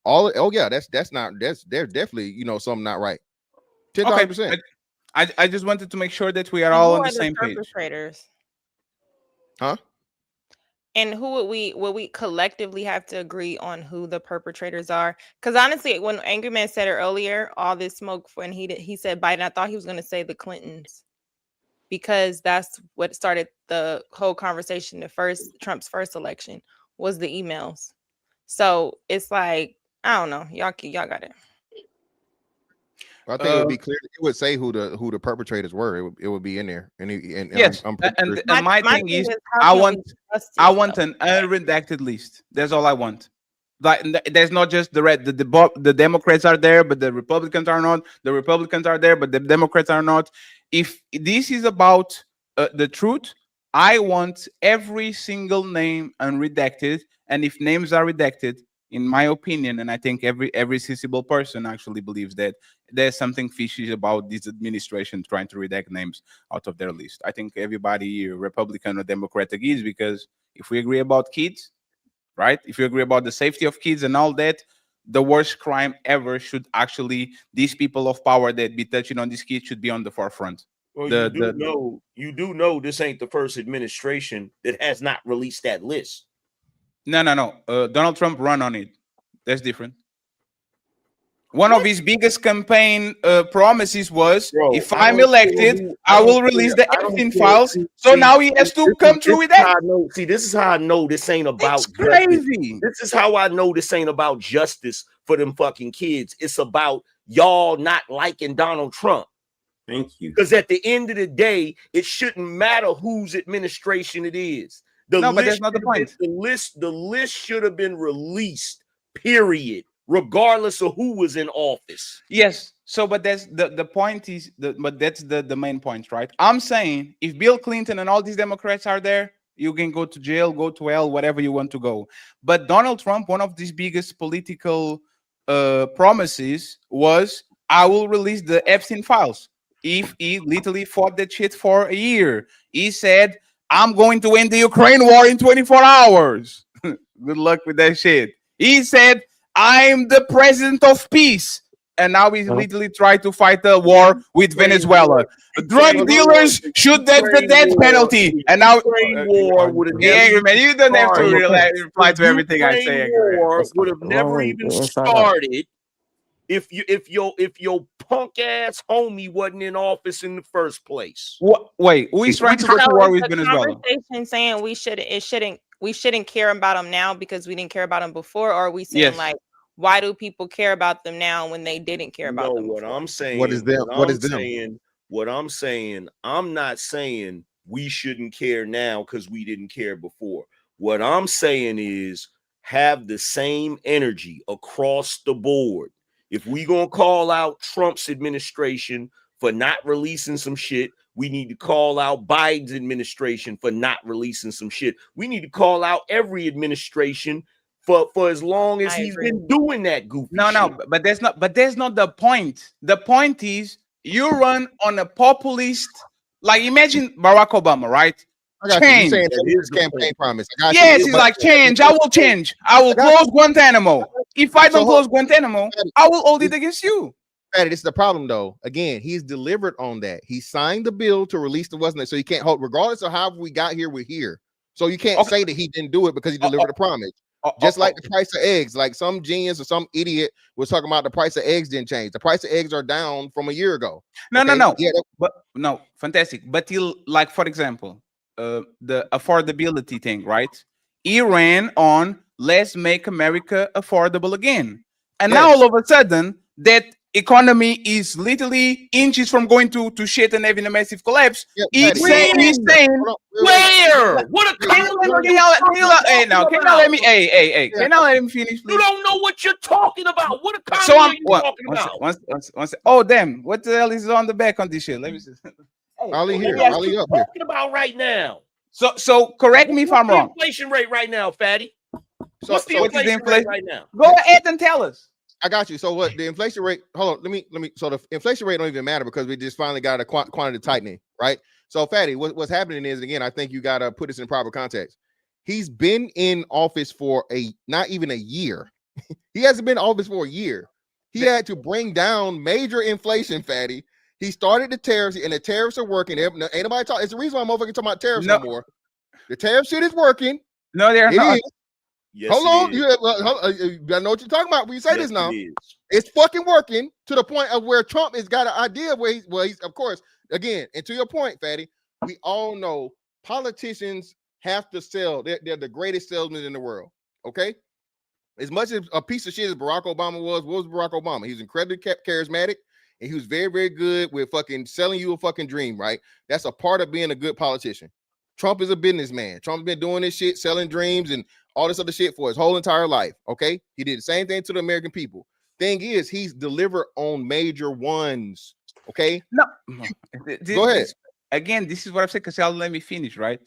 [SPEAKER 16] there's definitely something not right. 10,000%.
[SPEAKER 11] I just wanted to make sure that we are all on the same page.
[SPEAKER 15] Perpetrators?
[SPEAKER 16] Huh?
[SPEAKER 15] And who would we collectively have to agree on who the perpetrators are? Because honestly, when Angryman said it earlier, all this smoke when he said Biden, I thought he was going to say the Clintons, because that's what started the whole conversation. Trump's first election was the emails. So it's like, I don't know, y'all got it.
[SPEAKER 16] I think it would be clear. It would say who the perpetrators were. It would be in there. And
[SPEAKER 11] yes, and my thing is, I want an unredacted list. That's all I want. Like, there's not just the Democrats are there, but the Republicans are not. The Republicans are there, but the Democrats are not. If this is about the truth, I want every single name unredacted. And if names are redacted, in my opinion, and I think every sensible person actually believes that there's something fishy about this administration trying to redact names out of their list. I think everybody, Republican or Democratic, is, because if we agree about kids, right? If you agree about the safety of kids and all that, the worst crime ever should actually, these people of power that be touching on these kids should be on the forefront.
[SPEAKER 17] Well, you do know this ain't the first administration that has not released that list.
[SPEAKER 11] No. Donald Trump run on it. That's different. One of his biggest campaign promises was, if I'm elected, I will release the Epstein files. So now he has to come through with that.
[SPEAKER 17] See, this is how I know this ain't about
[SPEAKER 11] crazy.
[SPEAKER 17] This is how I know this ain't about justice for them fucking kids. It's about y'all not liking Donald Trump.
[SPEAKER 14] Thank you.
[SPEAKER 17] Because at the end of the day, it shouldn't matter whose administration it is.
[SPEAKER 11] But that's not the point.
[SPEAKER 17] The list should have been released, period. regardless of who was in office.
[SPEAKER 11] Yes. So, but that's the point is, but that's the main point, right? I'm saying if Bill Clinton and all these Democrats are there, you can go to jail, go to hell, whatever you want to go. But Donald Trump, one of these biggest political promises was, I will release the Epstein files. If he literally fought that shit for a year, he said, I'm going to end the Ukraine war in 24 hours. Good luck with that shit. He said, I'm the president of peace. And now we literally try to fight a war with Venezuela. Drug dealers should get the death penalty. And now,
[SPEAKER 17] war would have
[SPEAKER 11] Angry Man, you don't have to reply to everything I say.
[SPEAKER 17] War would have never even started if your punk ass homie wasn't in office in the first place.
[SPEAKER 11] What? Wait, who is trying to go to war with Venezuela?
[SPEAKER 15] Conversation saying we shouldn't care about them now because we didn't care about them before, or are we saying like, why do people care about them now when they didn't care about them before?
[SPEAKER 17] What I'm saying,
[SPEAKER 2] what is them?
[SPEAKER 17] What I'm saying, I'm not saying we shouldn't care now because we didn't care before. What I'm saying is have the same energy across the board. If we gonna call out Trump's administration for not releasing some shit, we need to call out Biden's administration for not releasing some shit. We need to call out every administration for as long as he's been doing that goofy shit.
[SPEAKER 11] But that's not the point. The point is you run on a populist, like imagine Barack Obama, right?
[SPEAKER 16] Change. You saying that his campaign promise.
[SPEAKER 11] Yes, he's like, change. I will change. I will close Guantanamo. If I don't close Guantanamo, I will hold it against you.
[SPEAKER 16] This is the problem, though. Again, he's delivered on that. He signed the bill to release the wasn't it, so he can't hold, regardless of how we got here. We're here, so you can't say that he didn't do it because he delivered a promise. Just like the price of eggs, like some genius or some idiot was talking about the price of eggs didn't change. The price of eggs are down from a year ago.
[SPEAKER 11] No. Yeah, but no, fantastic. But he'll, like, for example, the affordability thing, right? He ran on let's make America affordable again. And now all of a sudden that economy is literally inches from going to shit and having a massive collapse. He's saying
[SPEAKER 17] where? What a
[SPEAKER 11] can you let me finish, please?
[SPEAKER 17] You don't know what you're talking about. What economy are you talking about?
[SPEAKER 11] Oh damn, what the hell is on the back on this shit? Let me see.
[SPEAKER 16] Ali here. Ali up here.
[SPEAKER 17] Talking about right now.
[SPEAKER 11] So correct me if I'm wrong.
[SPEAKER 17] Inflation rate right now, fatty.
[SPEAKER 11] What's the inflation rate
[SPEAKER 17] right now?
[SPEAKER 11] Go ahead and tell us.
[SPEAKER 16] I got you. So what the inflation rate? Hold on. Let me. So the inflation rate don't even matter because we just finally got a quantity tightening, right? So Fatty, what's happening is, again, I think you got to put this in proper context. He's been in office for not even a year. He hasn't been in office for a year. He had to bring down major inflation, Fatty. He started the tariffs, and the tariffs are working. Ain't nobody talking. It's the reason why I'm motherfucking talking about tariffs no more. The tariff shit is working.
[SPEAKER 11] No, they're not.
[SPEAKER 16] Yes, hold on, you gotta know what you're talking about when you say this now. It's fucking working to the point of where Trump has got an idea where he's of course, again, and to your point, Fatty, we all know politicians have to sell. They're the greatest salesmen in the world. Okay, as much as a piece of shit as Barack Obama was, what was Barack Obama? He was incredibly charismatic, and he was very, very good with fucking selling you a fucking dream. Right? That's a part of being a good politician. Trump is a businessman. Trump's been doing this shit, selling dreams and all this other shit for his whole entire life. Okay, he did the same thing to the American people. Thing is, he's delivered on major ones. Okay,
[SPEAKER 11] Go ahead. Again, this is what I'm saying because y'all let me finish. Right,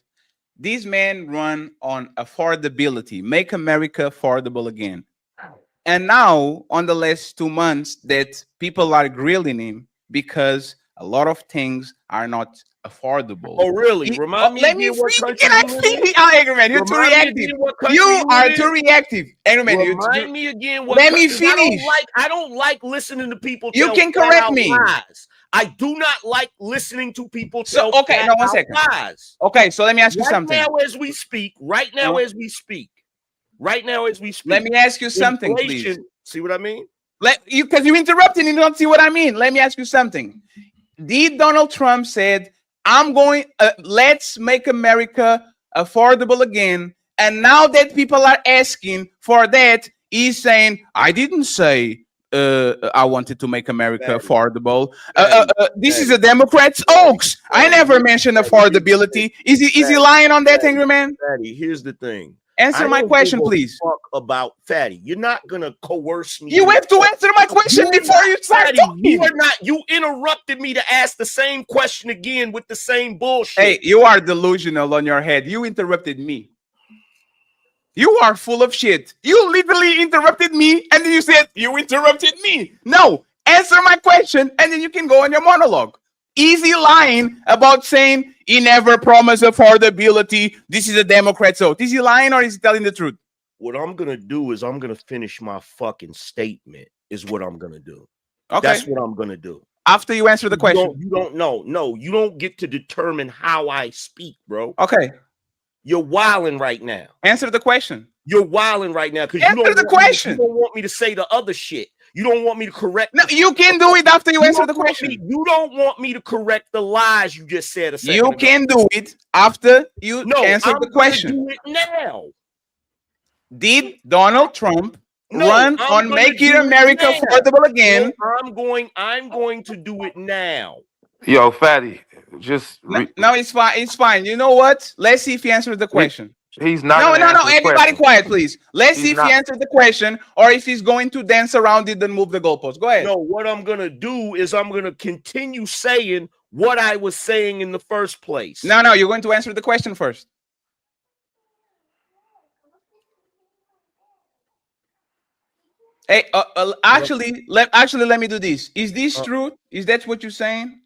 [SPEAKER 11] these men run on affordability, make America affordable again. And now, on the last 2 months, that people are grilling him because a lot of things are not affordable.
[SPEAKER 17] Oh, really? Remind me.
[SPEAKER 11] Let me finish. Can I finish? Angryman, you're too reactive. You are too reactive. Angryman,
[SPEAKER 17] remind me again.
[SPEAKER 11] Let me finish.
[SPEAKER 17] I don't like listening to people.
[SPEAKER 11] You can correct me.
[SPEAKER 17] Lies. I do not like listening to people tell.
[SPEAKER 11] Okay, no, 1 second.
[SPEAKER 17] Lies.
[SPEAKER 11] Okay, so let me ask you something.
[SPEAKER 17] Right now, as we speak. Right now, as we speak. Let
[SPEAKER 11] me ask you something, please.
[SPEAKER 17] See what I mean?
[SPEAKER 11] Because you interrupted and you don't see what I mean. Let me ask you something. Did Donald Trump said, let's make America affordable again. And now that people are asking for that, he's saying, I didn't say I wanted to make America affordable. This is a Democrat's hoax. I never mentioned affordability. Is he lying on that, Angryman?
[SPEAKER 17] Here's the thing.
[SPEAKER 11] Answer my question, please.
[SPEAKER 17] Fuck about Fatty. You're not gonna coerce me.
[SPEAKER 11] You have to answer my question before you start talking.
[SPEAKER 17] You are not. You interrupted me to ask the same question again with the same bullshit.
[SPEAKER 11] Hey, you are delusional on your head. You interrupted me. You are full of shit. You literally interrupted me, and then you said you interrupted me. No, answer my question, and then you can go on your monologue. Easy line about saying he never promised affordability. This is a Democrat vote. Is he lying or is he telling the truth?
[SPEAKER 17] What I'm gonna do is I'm gonna finish my fucking statement. Is what I'm gonna do.
[SPEAKER 11] Okay,
[SPEAKER 17] that's what I'm gonna do.
[SPEAKER 11] After you answer the question,
[SPEAKER 17] you don't know. No, you don't get to determine how I speak, bro.
[SPEAKER 11] Okay,
[SPEAKER 17] you're wilding right now.
[SPEAKER 11] Answer the question.
[SPEAKER 17] You're wilding right now because
[SPEAKER 11] answer the question.
[SPEAKER 17] You don't want me to say the other shit. You don't want me to correct.
[SPEAKER 11] No, you can do it after you answer the question.
[SPEAKER 17] You don't want me to correct the lies you just said a second ago.
[SPEAKER 11] You can do it after you answer the question.
[SPEAKER 17] Do it now.
[SPEAKER 11] Did Donald Trump run on Making America Affordable Again?
[SPEAKER 17] No, I'm going to do it now.
[SPEAKER 13] Yo, Fatty, just
[SPEAKER 11] no, it's fine. It's fine. You know what? Let's see if he answers the question.
[SPEAKER 13] He's not.
[SPEAKER 11] No. Everybody quiet, please. Let's see if he answers the question or if he's going to dance around it and move the goalpost. Go ahead.
[SPEAKER 17] No, what I'm gonna do is I'm gonna continue saying what I was saying in the first place.
[SPEAKER 11] No, you're going to answer the question first. Hey, actually, let me do this. Is this true? Is that what you're saying?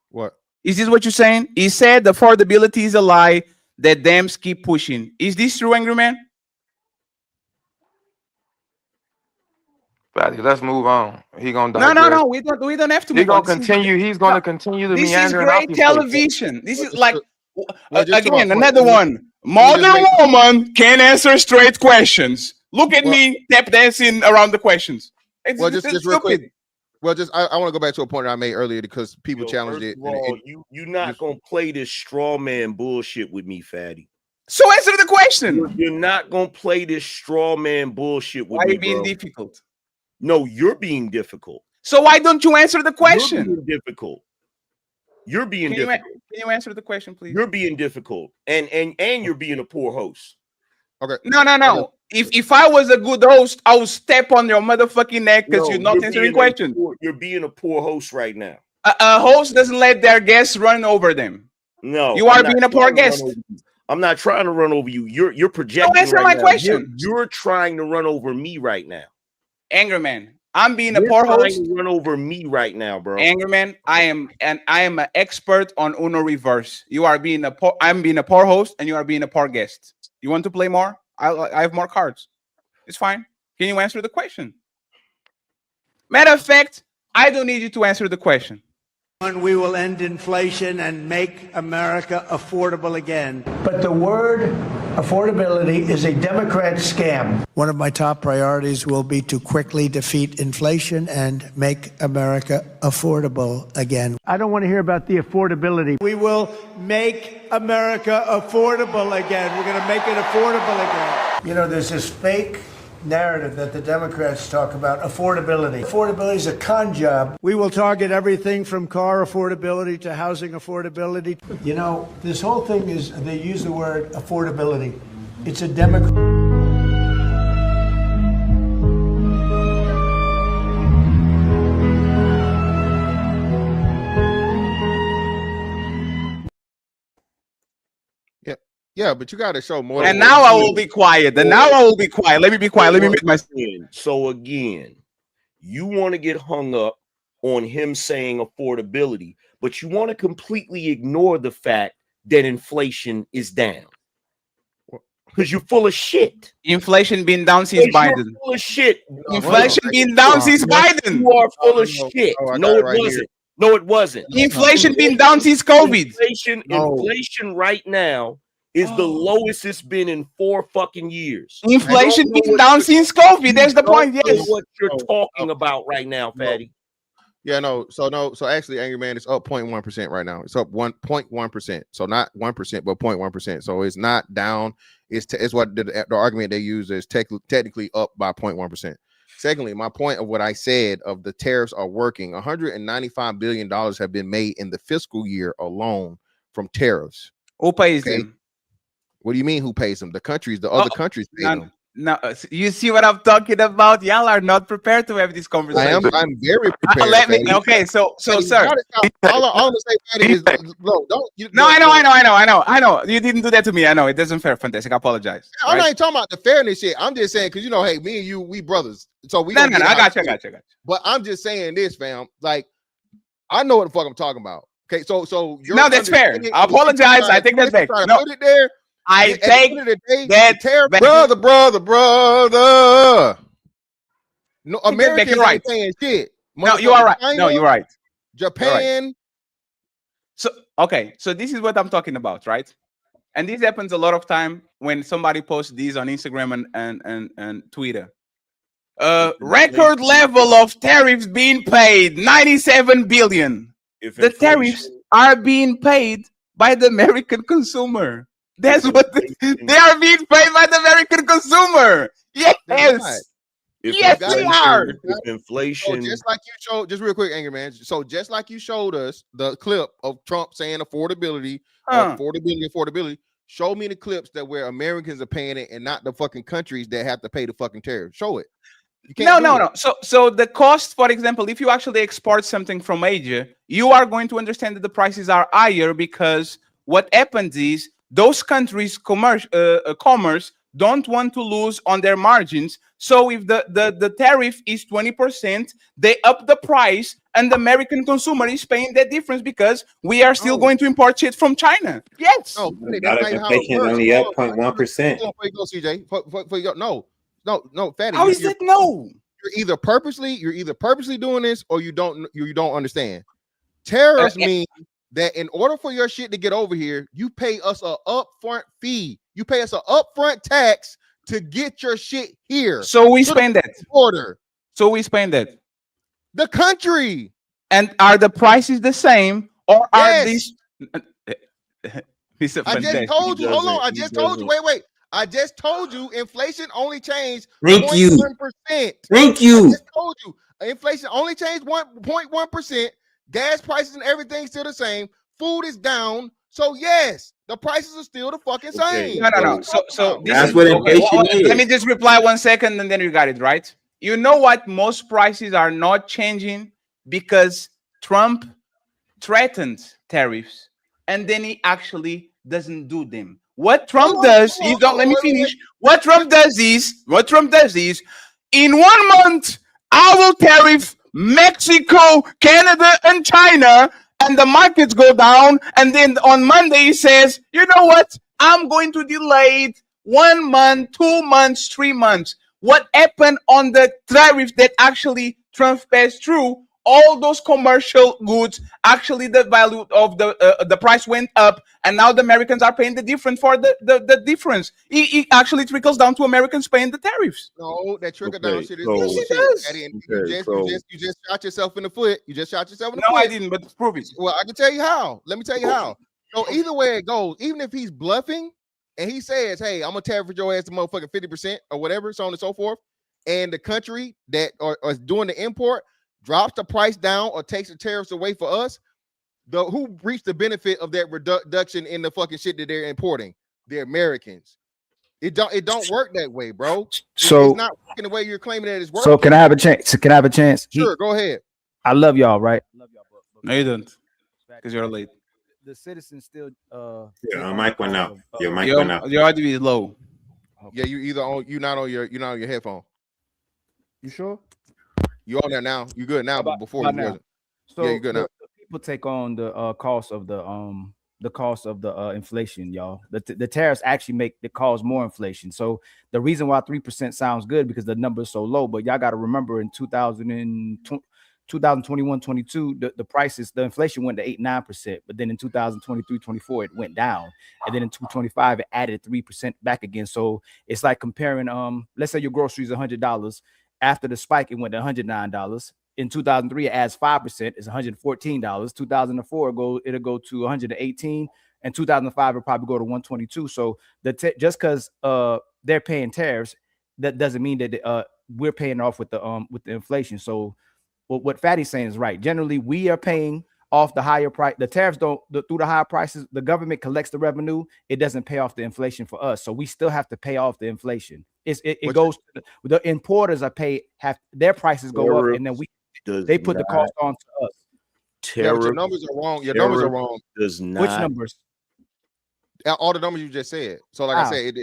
[SPEAKER 16] What?
[SPEAKER 11] Is this what you're saying? He said affordability is a lie that Dems keep pushing. Is this true, Angryman?
[SPEAKER 13] Fatty, let's move on. He gonna digress.
[SPEAKER 11] No. We don't have to.
[SPEAKER 13] He's gonna continue. He's gonna continue to meander.
[SPEAKER 11] This is great television. This is like again another one. Modern woman can answer straight questions. Look at me tap dancing around the questions.
[SPEAKER 16] Just real quick. Well, I want to go back to a point I made earlier because people challenged it.
[SPEAKER 17] You're not gonna play this straw man bullshit with me, Fatty.
[SPEAKER 11] So answer the question.
[SPEAKER 17] You're not gonna play this straw man bullshit with me.
[SPEAKER 11] Why are you being difficult?
[SPEAKER 17] No, you're being difficult.
[SPEAKER 11] So why don't you answer the question?
[SPEAKER 17] You're being difficult. You're being difficult.
[SPEAKER 11] Can you answer the question, please?
[SPEAKER 17] You're being difficult, and you're being a poor host.
[SPEAKER 16] Okay.
[SPEAKER 11] No. If I was a good host, I would step on your motherfucking neck because you're not answering questions.
[SPEAKER 17] You're being a poor host right now.
[SPEAKER 11] A host doesn't let their guests run over them.
[SPEAKER 17] No,
[SPEAKER 11] you are being a poor guest.
[SPEAKER 17] I'm not trying to run over you. You're projecting.
[SPEAKER 11] Don't answer my question.
[SPEAKER 17] You're trying to run over me right now.
[SPEAKER 11] Angryman, I'm being a poor host.
[SPEAKER 17] Trying to run over me right now, bro.
[SPEAKER 11] Angryman, I am an expert on Uno reverse. You are being a poor. I'm being a poor host, and you are being a poor guest. You want to play more? I have more cards. It's fine. Can you answer the question? Matter of fact, I don't need you to answer the question.
[SPEAKER 19] We will end inflation and make America affordable again. But the word affordability is a Democrat scam. One of my top priorities will be to quickly defeat inflation and make America affordable again. I don't want to hear about the affordability. We will make America affordable again. We're going to make it affordable again. You know, there's this fake narrative that the Democrats talk about, affordability. Affordability is a con job. We will target everything from car affordability to housing affordability. You know, this whole thing is, they use the word affordability. It's a Democrat.
[SPEAKER 16] Yeah, but you got to show more.
[SPEAKER 11] And now I will be quiet. And now I will be quiet. Let me be quiet. Let me make my.
[SPEAKER 17] So again, you want to get hung up on him saying affordability, but you want to completely ignore the fact that inflation is down. Because you're full of shit.
[SPEAKER 11] Inflation been down since Biden.
[SPEAKER 17] You're full of shit.
[SPEAKER 11] Inflation been down since Biden.
[SPEAKER 17] You are full of shit. No, it wasn't. No, it wasn't.
[SPEAKER 11] Inflation been down since COVID.
[SPEAKER 17] Inflation right now is the lowest it's been in 4 fucking years.
[SPEAKER 11] Inflation been down since COVID. That's the point. Yes.
[SPEAKER 17] What you're talking about right now, Fatty.
[SPEAKER 16] Yeah, no. So actually, Angryman is up 0.1% right now. It's up 1.1%. So not 1%, but 0.1%. So it's not down. It's what the argument they use is technically up by 0.1%. Secondly, my point of what I said of the tariffs are working. $195 billion have been made in the fiscal year alone from tariffs.
[SPEAKER 11] Who pays them?
[SPEAKER 16] What do you mean who pays them? The countries, the other countries pay them.
[SPEAKER 11] No, you see what I'm talking about? Y'all are not prepared to have this conversation.
[SPEAKER 16] I'm very prepared.
[SPEAKER 11] Let me.
[SPEAKER 16] Fatty.
[SPEAKER 11] Okay, so
[SPEAKER 16] Fatty,
[SPEAKER 11] sir.
[SPEAKER 16] All I'm gonna say, Fatty, is no, don't.
[SPEAKER 11] I know. You didn't do that to me. I know it doesn't fair. Fantastic. I apologize.
[SPEAKER 16] I'm not even talking about the fairness shit. I'm just saying because hey, me and you, we brothers. So we.
[SPEAKER 11] No. I got you.
[SPEAKER 16] But I'm just saying this, fam. Like, I know what the fuck I'm talking about. Okay, so
[SPEAKER 11] no, that's fair. I apologize. I take that back. No,
[SPEAKER 16] put it there.
[SPEAKER 11] I take that
[SPEAKER 16] brother. No, Americans ain't paying shit.
[SPEAKER 11] No, you are right. No, you're right.
[SPEAKER 16] Japan.
[SPEAKER 11] Right. So okay, so this is what I'm talking about, right? And this happens a lot of time when somebody posts these on Instagram and Twitter. Record level of tariffs being paid, 97 billion. The tariffs are being paid by the American consumer. That's what they are being paid by the American consumer. Yes. Yes, they are.
[SPEAKER 17] Inflation.
[SPEAKER 16] So just like you showed, just real quick, Angryman. So just like you showed us the clip of Trump saying affordability, show me the clips that where Americans are paying it and not the fucking countries that have to pay the fucking tariff. Show it.
[SPEAKER 11] No. So the cost, for example, if you actually export something from Asia, you are going to understand that the prices are higher because what happens is those countries' commerce don't want to lose on their margins. So if the tariff is 20%, they up the price, and the American consumer is paying that difference because we are still going to import shit from China. Yes.
[SPEAKER 14] No, inflation is only up
[SPEAKER 16] 0.1%. No, Fatty.
[SPEAKER 11] How is it no?
[SPEAKER 16] You're either purposely doing this or you don't understand. Tariffs mean that in order for your shit to get over here, you pay us a upfront fee. You pay us an upfront tax to get your shit here.
[SPEAKER 11] So we spend that.
[SPEAKER 16] Order.
[SPEAKER 11] So we spend that.
[SPEAKER 16] The country.
[SPEAKER 11] And are the prices the same, or are these?
[SPEAKER 16] I just told you. Hold on. I just told you. Wait. I just told you inflation only changed 0.1%.
[SPEAKER 14] Thank you.
[SPEAKER 16] I just told you inflation only changed 1.1%. Gas prices and everything still the same. Food is down. So yes, the prices are still the fucking same.
[SPEAKER 11] No. So
[SPEAKER 14] that's what inflation is.
[SPEAKER 11] Let me just reply 1 second and then you got it right. You know what? Most prices are not changing because Trump threatened tariffs and then he actually doesn't do them. What Trump does, let me finish. What Trump does is, in 1 month, I will tariff Mexico, Canada, and China, and the markets go down. And then on Monday, he says, you know what? I'm going to delay it 1 month, 2 months, 3 months. What happened on the tariff that actually Trump passed through? All those commercial goods, actually the value of the price went up, and now the Americans are paying the difference for the difference. It actually trickles down to Americans paying the tariffs.
[SPEAKER 16] No, that trickle down shit is
[SPEAKER 11] bullshit.
[SPEAKER 16] You just shot yourself in the foot. You just shot yourself in the foot.
[SPEAKER 11] No, I didn't, but prove it.
[SPEAKER 16] Well, I can tell you how. Let me tell you how. So either way it goes, even if he's bluffing and he says, hey, I'm gonna tariff your ass to motherfucking 50% or whatever, so on and so forth, and the country that is doing the import drops the price down or takes the tariffs away for us, who reached the benefit of that reduction in the fucking shit that they're importing? The Americans. It don't work that way, bro.
[SPEAKER 20] So
[SPEAKER 16] it's not working the way you're claiming that it's working.
[SPEAKER 20] So can I have a chance?
[SPEAKER 16] Sure, go ahead.
[SPEAKER 20] I love y'all, right?
[SPEAKER 11] No, you don't, because you're late.
[SPEAKER 20] The citizens still
[SPEAKER 14] your mic went out. Your mic went out.
[SPEAKER 11] Your audio is low.
[SPEAKER 16] Yeah, you're not on your headphone.
[SPEAKER 20] You sure?
[SPEAKER 16] You on there now? You good now? But before you wasn't.
[SPEAKER 20] So
[SPEAKER 16] yeah, you good now.
[SPEAKER 20] The people take on the cost of the inflation, y'all. The tariffs actually cause more inflation. So the reason why 3% sounds good because the number is so low, but y'all got to remember in 2021-22, the prices, the inflation went to 8-9%, but then in 2023-24 it went down, and then in 2025 it added 3% back again. So it's like comparing let's say your groceries $100. After the spike, it went to $109. In 2003, it adds 5%. It's $114. 2004, it'll go to $118, and 2005 it'll probably go to $122. So just because they're paying tariffs, that doesn't mean that we're paying off with the inflation. So what Fatty's saying is right. Generally, we are paying off the higher price. The tariffs through the higher prices, the government collects the revenue. It doesn't pay off the inflation for us. So we still have to pay off the inflation. It goes to the importers have their prices go up, and then they put the cost on to us.
[SPEAKER 16] Yeah, but your numbers are wrong. Your numbers are wrong.
[SPEAKER 17] Does not.
[SPEAKER 20] Which numbers?
[SPEAKER 16] All the numbers you just said. So like I said,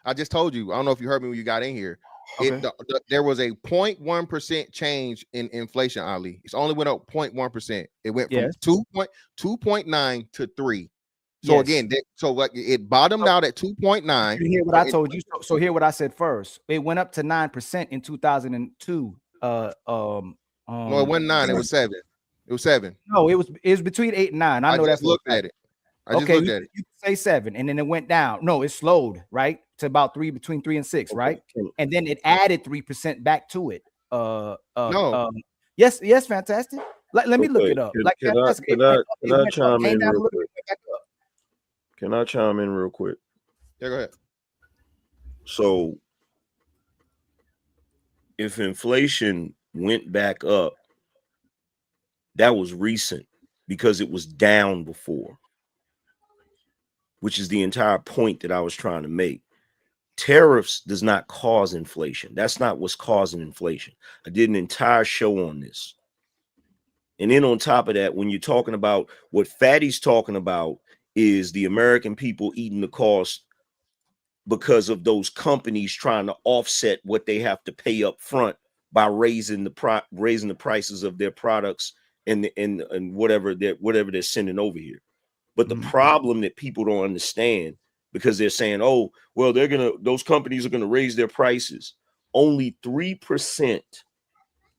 [SPEAKER 16] I just told you. I don't know if you heard me when you got in here.
[SPEAKER 20] Okay.
[SPEAKER 16] There was a 0.1% change in inflation, Ali. It's only went up 0.1%. It went from 2.9 to 3. So again, so like it bottomed out at 2.9.
[SPEAKER 20] You hear what I told you? So hear what I said first. It went up to 9% in 2002.
[SPEAKER 16] No, it wasn't 9. It was 7. It was 7.
[SPEAKER 20] No, it was between 8 and 9. I know
[SPEAKER 16] just looked at it. I just looked at it.
[SPEAKER 20] You can say 7, and then it went down. No, it slowed right to about 3, between 3 and 6, right? And then it added 3% back to it.
[SPEAKER 16] No.
[SPEAKER 20] Yes, fantastic. Let me look it up.
[SPEAKER 21] Can I chime in real quick? Can I chime in real quick?
[SPEAKER 16] Yeah, go ahead.
[SPEAKER 17] So if inflation went back up, that was recent because it was down before, which is the entire point that I was trying to make. Tariffs does not cause inflation. That's not what's causing inflation. I did an entire show on this. And then on top of that, when you're talking about what Fatty's talking about is the American people eating the cost because of those companies trying to offset what they have to pay up front by raising the prices of their products and whatever they're sending over here. But the problem that people don't understand, because they're saying, oh, well, those companies are gonna raise their prices. Only 3%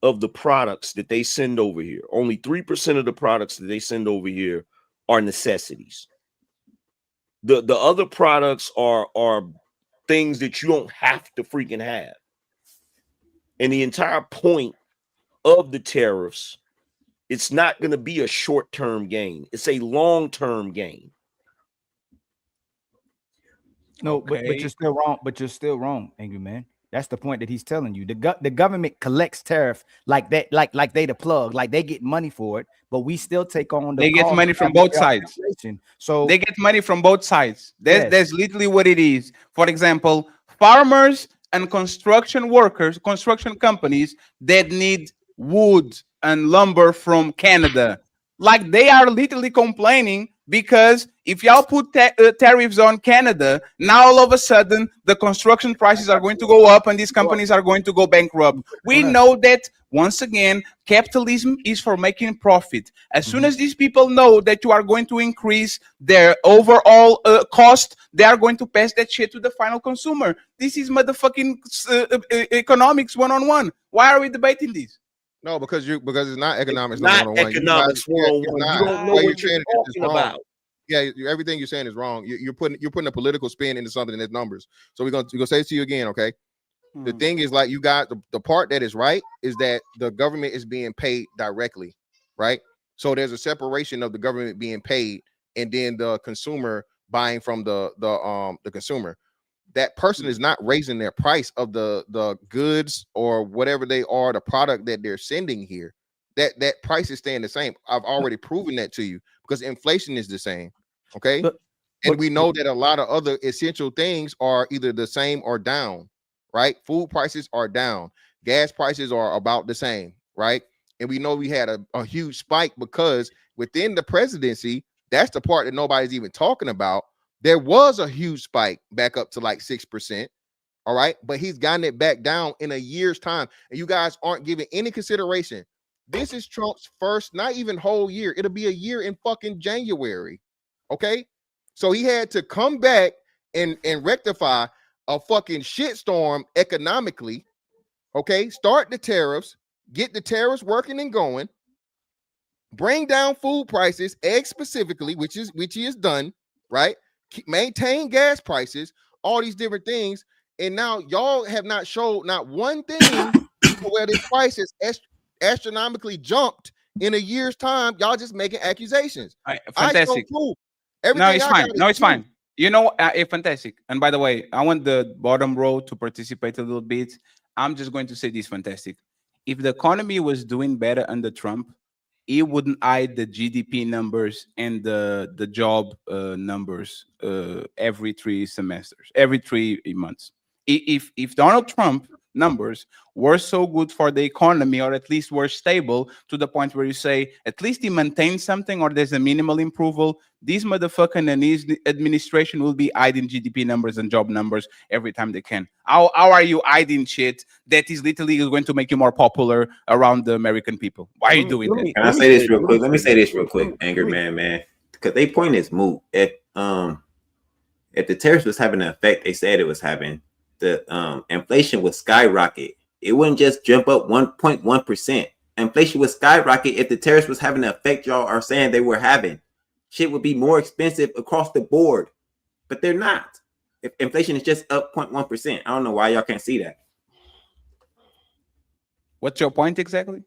[SPEAKER 17] of the products that they send over here, only 3% of the products that they send over here are necessities. The other products are things that you don't have to freaking have. And the entire point of the tariffs, it's not going to be a short-term gain. It's a long-term gain.
[SPEAKER 20] No, but you're still wrong. But you're still wrong, Angryman. That's the point that he's telling you. The government collects tariff like that, like they the plug, like they get money for it, but we still take on the.
[SPEAKER 11] They get money from both sides.
[SPEAKER 20] So
[SPEAKER 11] they get money from both sides. That's literally what it is. For example, farmers and construction workers, construction companies that need wood and lumber from Canada, like they are literally complaining because if y'all put tariffs on Canada, now all of a sudden the construction prices are going to go up and these companies are going to go bankrupt. We know that, once again, capitalism is for making profit. As soon as these people know that you are going to increase their overall cost, they are going to pass that shit to the final consumer. This is motherfucking economics 101. Why are we debating this?
[SPEAKER 16] No, because it's not economics.
[SPEAKER 17] Not economics 101. You don't know what you're talking about.
[SPEAKER 16] Yeah, everything you're saying is wrong. You're putting a political spin into something that's numbers. So we're gonna say it to you again, okay? The thing is, like, you got the part that is right is that the government is being paid directly, right? So there's a separation of the government being paid and then the consumer buying from the consumer. That person is not raising their price of the goods or whatever they are, the product that they're sending here. That price is staying the same. I've already proven that to you because inflation is the same. Okay. And we know that a lot of other essential things are either the same or down, right? Food prices are down. Gas prices are about the same, right? And we know we had a huge spike because within the presidency, that's the part that nobody's even talking about. There was a huge spike back up to like 6%. All right. But he's gotten it back down in a year's time. And you guys aren't giving any consideration. This is Trump's first, not even whole year. It'll be a year in fucking January. Okay. So he had to come back and rectify a fucking shitstorm economically. Okay. Start the tariffs, get the tariffs working and going, bring down food prices, eggs specifically, which he has done, right? Maintain gas prices, all these different things. And now y'all have not showed not one thing where this price has astronomically jumped in a year's time. Y'all just making accusations.
[SPEAKER 11] Fantastic. No, it's fine. No, it's fine. You know, fantastic. And by the way, I want the bottom row to participate a little bit. I'm just going to say this, fantastic. If the economy was doing better under Trump, it wouldn't hide the GDP numbers and the job numbers every 3 semesters, every 3 months. If Donald Trump numbers were so good for the economy, or at least were stable to the point where you say at least he maintains something or there's a minimal improvement, this motherfucker and his administration will be hiding GDP numbers and job numbers every time they can. How are you hiding shit that is literally going to make you more popular around the American people? Why are you doing that?
[SPEAKER 14] Can I say this real quick? Let me say this real quick, Angryman, man, because they point is moot. If the tariffs was having the effect they said it was having, the inflation would skyrocket. It wouldn't just jump up 1.1%. Inflation would skyrocket if the tariffs was having the effect y'all are saying they were having. Shit would be more expensive across the board, but they're not. If inflation is just up 0.1%, I don't know why y'all can't see that.
[SPEAKER 11] What's your point exactly?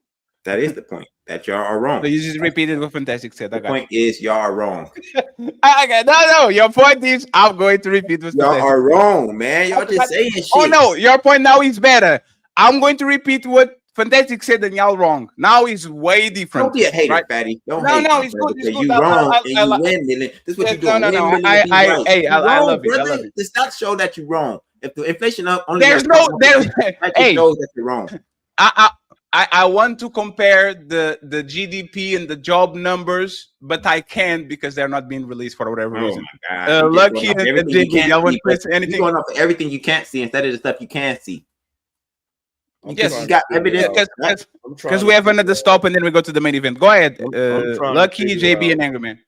[SPEAKER 14] That is the point, that y'all are wrong.
[SPEAKER 11] So you just repeated what Fantastic said.
[SPEAKER 14] The point is y'all are wrong.
[SPEAKER 11] No. Your point is I'm going to repeat what
[SPEAKER 14] y'all are wrong, man. Y'all just saying shit.
[SPEAKER 11] Oh no, your point now is better. I'm going to repeat what Fantastic said, and y'all wrong. Now is way different.
[SPEAKER 14] Don't be a hater,
[SPEAKER 11] right?
[SPEAKER 14] Fatty.
[SPEAKER 11] No,
[SPEAKER 14] it's good. It's good. You wrong and you win, Millie. This is what you do.
[SPEAKER 11] No. I love it. I love it.
[SPEAKER 14] The stats show that you're wrong. If the inflation up, only
[SPEAKER 11] there's
[SPEAKER 14] shows that you're wrong.
[SPEAKER 11] I want to compare the GDP and the job numbers, but I can't because they're not being released for whatever reason. Lucky and Diggy, y'all want to say anything?
[SPEAKER 14] You're going off of everything you can't see instead of the stuff you can see.
[SPEAKER 11] Yes,
[SPEAKER 14] you got evidence.
[SPEAKER 11] Because we have another stop and then we go to the main event. Go ahead, Lucky, JB, and Angryman.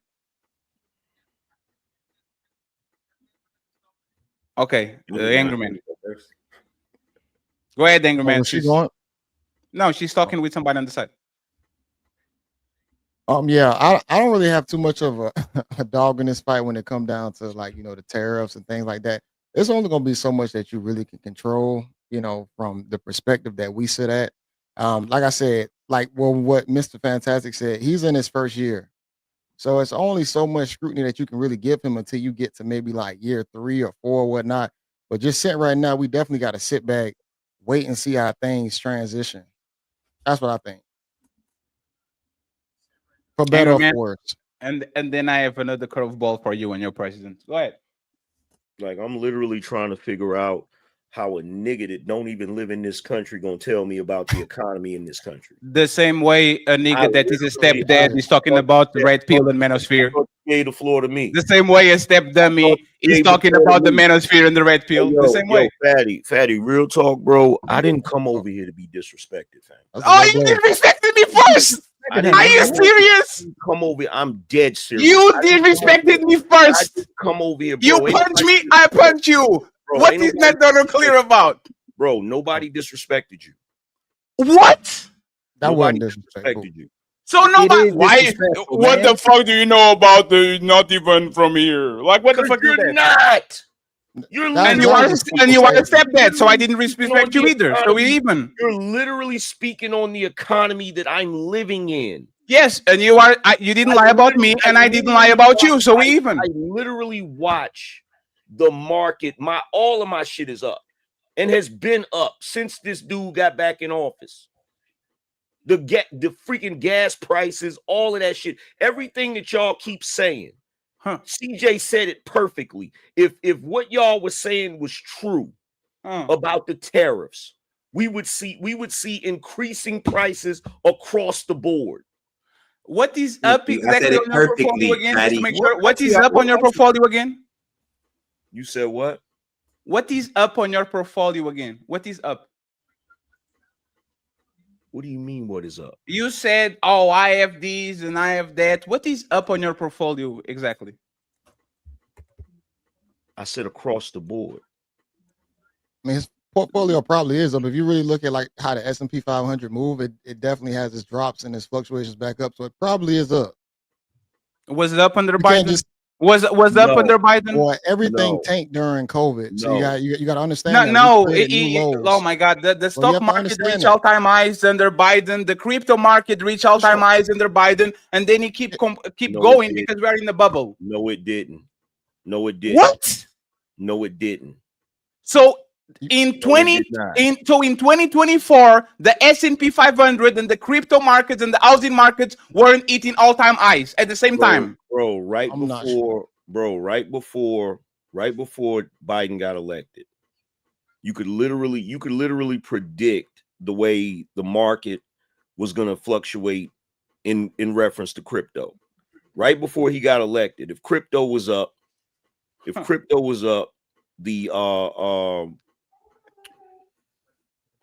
[SPEAKER 11] Okay, Angryman. Go ahead, Angryman.
[SPEAKER 12] She's going.
[SPEAKER 11] No, she's talking with somebody on the side.
[SPEAKER 12] Yeah, I don't really have too much of a dog in this fight when it comes down to, like, the tariffs and things like that. There's only going to be so much that you really can control, from the perspective that we sit at. Like I said, what Mr. Fantastic said, he's in his first year. So it's only so much scrutiny that you can really give him until you get to maybe like year 3 or 4 or whatnot. But just sitting right now, we definitely got to sit back, wait and see how things transition. That's what I think. For better or for worse.
[SPEAKER 11] And then I have another curveball for you and your president. Go ahead.
[SPEAKER 17] Like, I'm literally trying to figure out how a nigga that don't even live in this country gonna tell me about the economy in this country.
[SPEAKER 11] The same way a nigga that is a stepdad is talking about the red pill and manosphere.
[SPEAKER 17] Gave the floor to me.
[SPEAKER 11] The same way a step dummy is talking about the manosphere and the red pill. The same way.
[SPEAKER 17] Fatty, real talk, bro. I didn't come over here to be disrespected, fam.
[SPEAKER 11] Oh, you disrespected me first. Are you serious?
[SPEAKER 17] Come over here. I'm dead serious.
[SPEAKER 11] You disrespected me first.
[SPEAKER 17] Come over here, bro.
[SPEAKER 11] You punch me, I punch you.
[SPEAKER 17] Bro,
[SPEAKER 11] what is that Donor clear about?
[SPEAKER 17] Bro, nobody disrespected you.
[SPEAKER 11] What?
[SPEAKER 12] That wasn't disrespected
[SPEAKER 17] you.
[SPEAKER 11] So nobody. Why? What the fuck do you know about the not even from here? Like, what the fuck?
[SPEAKER 17] You're not. You're
[SPEAKER 11] and you are a stepdad, so I didn't respect you either. So we even.
[SPEAKER 17] You're literally speaking on the economy that I'm living in.
[SPEAKER 11] Yes, and you are. You didn't lie about me, and I didn't lie about you. So we even.
[SPEAKER 17] I literally watch the market. All of my shit is up, and has been up since this dude got back in office. The freaking gas prices, all of that shit, everything that y'all keep saying. CJ said it perfectly. If what y'all was saying was true about the tariffs, we would see increasing prices across the board.
[SPEAKER 11] What is up exactly on your portfolio again? Just to make sure. What is up on your portfolio again?
[SPEAKER 17] You said what?
[SPEAKER 11] What is up on your portfolio again? What is up?
[SPEAKER 17] What do you mean, what is up?
[SPEAKER 11] You said, oh, I have these and I have that. What is up on your portfolio exactly?
[SPEAKER 17] I said across the board.
[SPEAKER 12] I mean, his portfolio probably is up. If you really look at like how the S&P 500 move, it definitely has its drops and its fluctuations back up. So it probably is up.
[SPEAKER 11] Was it up under Biden? Was up under Biden?
[SPEAKER 12] Boy, everything tanked during COVID. So you got to understand.
[SPEAKER 11] Oh my God, the stock market reached all-time highs under Biden. The crypto market reached all-time highs under Biden, and then he keep going because we're in a bubble.
[SPEAKER 17] No, it didn't. No, it didn't.
[SPEAKER 11] What?
[SPEAKER 17] No, it didn't.
[SPEAKER 11] So In 2024, the S&P 500 and the crypto markets and the housing markets weren't hitting all-time highs at the same time.
[SPEAKER 17] Bro, right before Biden got elected, you could literally predict the way the market was going to fluctuate in reference to crypto. Right before he got elected, if crypto was up, the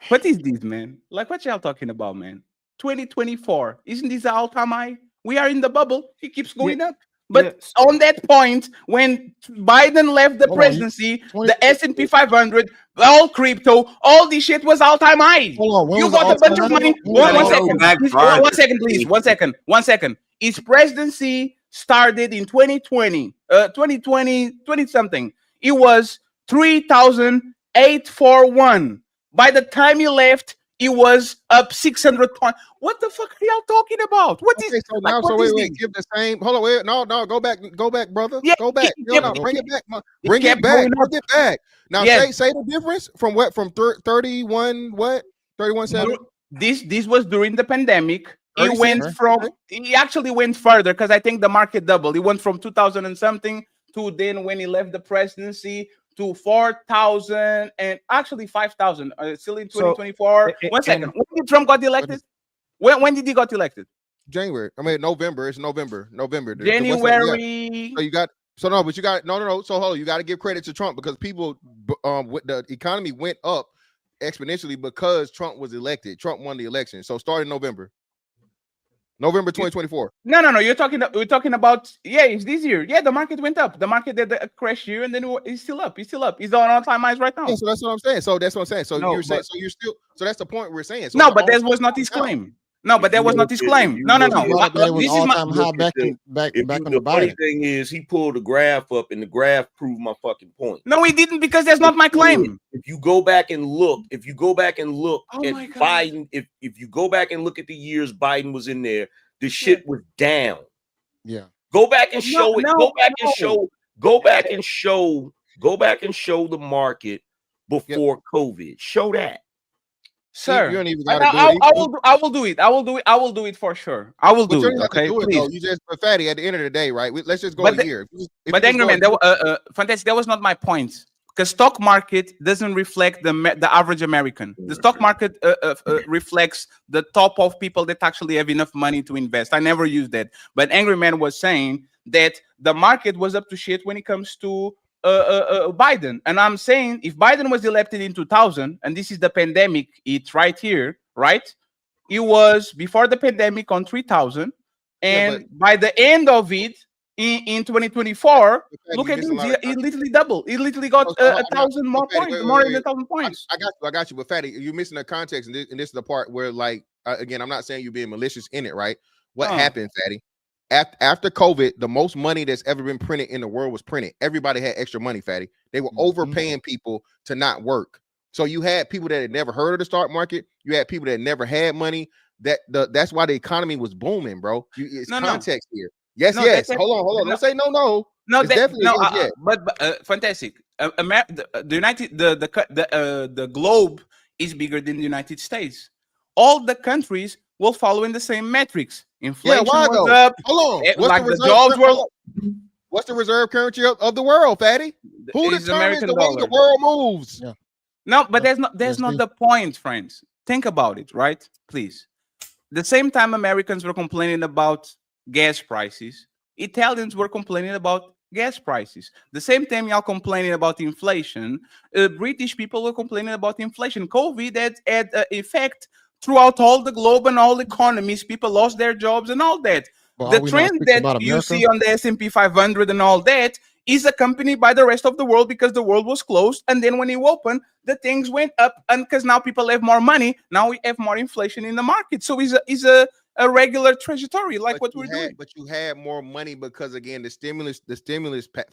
[SPEAKER 11] What is this, man? Like, what y'all talking about, man? 2024, isn't this an all-time high? We are in the bubble. It keeps going up. But on that point, when Biden left the presidency, the S&P 500, all crypto, all this shit was all-time high. You got a bunch of money. One second, please. One second. His presidency started in 2020, 20 something. It was 3,841. By the time he left, it was up 600 points. What the fuck are y'all talking about? What is
[SPEAKER 16] so now? So wait, give the same. Hold on, wait, no, go back, brother.
[SPEAKER 11] Yeah,
[SPEAKER 16] go back. Bring it back. Bring it back. Now say the difference from 31 what 31.7.
[SPEAKER 11] This was during the pandemic. It went from. He actually went further because I think the market doubled. It went from 2,000 and something to then when he left the presidency to 4,000 and actually 5,000. Still in 2024. One second. When did Trump got elected? When did he got elected?
[SPEAKER 16] January. I mean November. It's November.
[SPEAKER 11] January.
[SPEAKER 16] So you got. So no, but you got no. So hold on. You got to give credit to Trump because people, the economy went up exponentially because Trump was elected. Trump won the election. So starting November 2024.
[SPEAKER 11] No. We're talking about it's this year. Yeah, the market went up. The market did a crash year, and then it's still up. It's on all-time highs right now.
[SPEAKER 16] Yeah, so that's what I'm saying. So that's what I'm saying. So you're saying. So you're still. So that's the point we're saying. So
[SPEAKER 11] no, but that was not his claim. No, but that was not his claim. No.
[SPEAKER 12] This is my back on the
[SPEAKER 17] funny thing is he pulled the graph up and the graph proved my fucking point.
[SPEAKER 11] No, he didn't because that's not my claim.
[SPEAKER 17] If you go back and look, at Biden, if you go back and look at the years Biden was in there, the shit was down.
[SPEAKER 12] Yeah.
[SPEAKER 17] Go back and show it. Go back and show the market before COVID. Show that.
[SPEAKER 11] Sir,
[SPEAKER 16] you don't even
[SPEAKER 11] I will do it. I will do it for sure. I will do it. Okay, please.
[SPEAKER 16] You just, but Fatty, at the end of the day, right? Let's just go here.
[SPEAKER 11] But Angryman, fantastic. That was not my point. Because stock market doesn't reflect the average American. The stock market reflects the top of people that actually have enough money to invest. I never used that. But Angryman was saying that the market was up to shit when it comes to Biden. And I'm saying if Biden was elected in 2000, and this is the pandemic, it's right here, right? It was before the pandemic on 3,000. And by the end of it, in 2024, look at this. It literally doubled. It literally got 1,000 more points, more than 1,000 points.
[SPEAKER 16] I got you. But Fatty, you're missing the context. And this is the part where, like, again, I'm not saying you're being malicious in it, right? What happened, Fatty? After COVID, the most money that's ever been printed in the world was printed. Everybody had extra money, Fatty. They were overpaying people to not work. So you had people that had never heard of the stock market. You had people that never had money. That's why the economy was booming, bro. It's context here. Yes. Hold on. Don't say no. No, definitely yes.
[SPEAKER 11] But fantastic. The globe is bigger than the United States. All the countries will follow in the same metrics. Inflation was up.
[SPEAKER 16] Hold on. What's the reserve currency of the world, Fatty? Who determines the way the world moves?
[SPEAKER 11] Yeah. No, but that's not the point, friends. Think about it, right? Please. The same time Americans were complaining about gas prices, Italians were complaining about gas prices. The same time y'all complaining about inflation, British people were complaining about inflation. COVID had effect throughout all the globe and all economies. People lost their jobs and all that. Well, the trend that you see on the S&P 500 and all that is accompanied by the rest of the world because the world was closed. And then when you open, the things went up. And because now people have more money, now we have more inflation in the market. So it's a regular trajectory like what we're doing.
[SPEAKER 16] But you had more money because, again, the stimulus,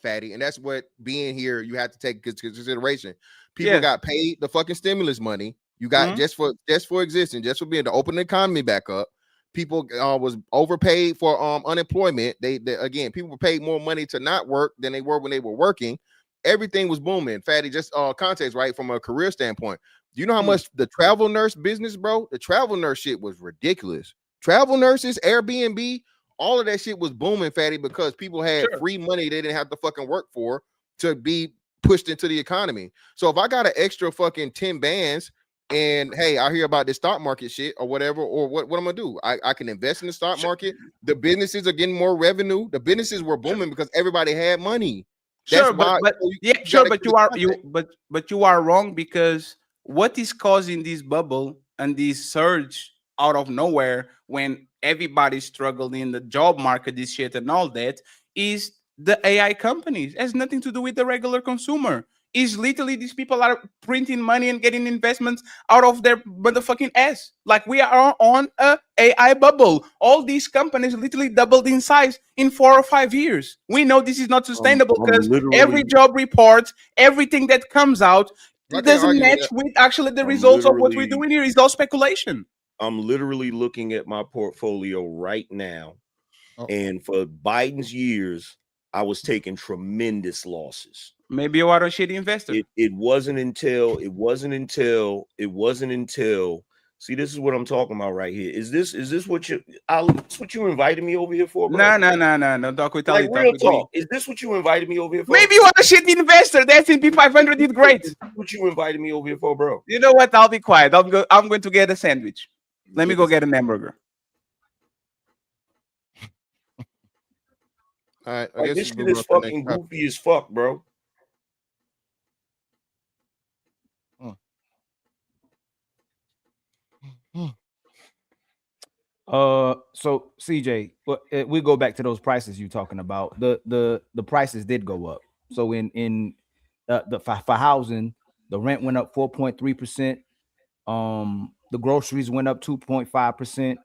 [SPEAKER 16] Fatty, and that's what being here you have to take into consideration. People got paid the fucking stimulus money. You got just for existing, just for being to open the economy back up. People was overpaid for unemployment. They again, people were paid more money to not work than they were when they were working. everything was booming. Fatty, just context, right? From a career standpoint. Do you know how
[SPEAKER 17] Hmm.
[SPEAKER 16] much the travel nurse business, bro? The travel nurse shit was ridiculous. Travel nurses, Airbnb, all of that shit was booming, Fatty, because people had free money they didn't have to fucking work for to be pushed into the economy. So if I got an extra fucking 10 bands and hey, I hear about this stock market shit or whatever, or what I'm gonna do? I can invest in the stock market. The businesses are getting more revenue. The businesses were booming because everybody had money. That's
[SPEAKER 11] Sure,
[SPEAKER 16] why
[SPEAKER 11] but
[SPEAKER 16] so
[SPEAKER 11] yeah,
[SPEAKER 16] you
[SPEAKER 11] sure,
[SPEAKER 16] gotta
[SPEAKER 11] but
[SPEAKER 16] keep
[SPEAKER 11] you
[SPEAKER 16] it
[SPEAKER 11] are
[SPEAKER 16] context.
[SPEAKER 11] but you are wrong, because what is causing this bubble and this surge out of nowhere when everybody's struggling in the job market, this shit and all that, is the AI companies. It has nothing to do with the regular consumer. Is literally these people are printing money and getting investments out of their motherfucking ass. Like we are on a AI bubble. All these companies literally doubled in size in 4 or 5 years. We know this is not sustainable
[SPEAKER 17] I'm
[SPEAKER 11] because every
[SPEAKER 17] literally,
[SPEAKER 11] job report, everything that comes out,
[SPEAKER 16] I can't
[SPEAKER 11] doesn't
[SPEAKER 16] argue with
[SPEAKER 11] match
[SPEAKER 16] that.
[SPEAKER 11] with actually the
[SPEAKER 17] I'm
[SPEAKER 11] results of what we're
[SPEAKER 17] literally,
[SPEAKER 11] doing here. Is all speculation.
[SPEAKER 17] I'm literally looking at my portfolio right now, and for Biden's years, I was taking tremendous losses.
[SPEAKER 11] Maybe you are a shitty investor.
[SPEAKER 17] It wasn't until see, this is what I'm talking about right here. Is this what you invited me over here for, bro?
[SPEAKER 11] No. Talk with
[SPEAKER 17] Like
[SPEAKER 11] Ali. Talk
[SPEAKER 17] real
[SPEAKER 11] with me.
[SPEAKER 17] talk. Is this what you invited me over here for?
[SPEAKER 11] Maybe you are a shitty investor. The S&P 500 did great.
[SPEAKER 17] Is this what you invited me over here for, bro?
[SPEAKER 11] You know what? I'll be quiet. I'm going to get a sandwich. Let me go get an hamburger.
[SPEAKER 16] All right, I
[SPEAKER 17] Like,
[SPEAKER 16] guess
[SPEAKER 17] this
[SPEAKER 16] you
[SPEAKER 17] shit
[SPEAKER 16] move
[SPEAKER 17] is
[SPEAKER 16] on to the next
[SPEAKER 17] fucking
[SPEAKER 16] topic.
[SPEAKER 17] goofy as fuck, bro.
[SPEAKER 20] So CJ, we go back to those prices you talking about. The prices did go up. So in for housing, the rent went up 4.3%. The groceries went up 2.5%.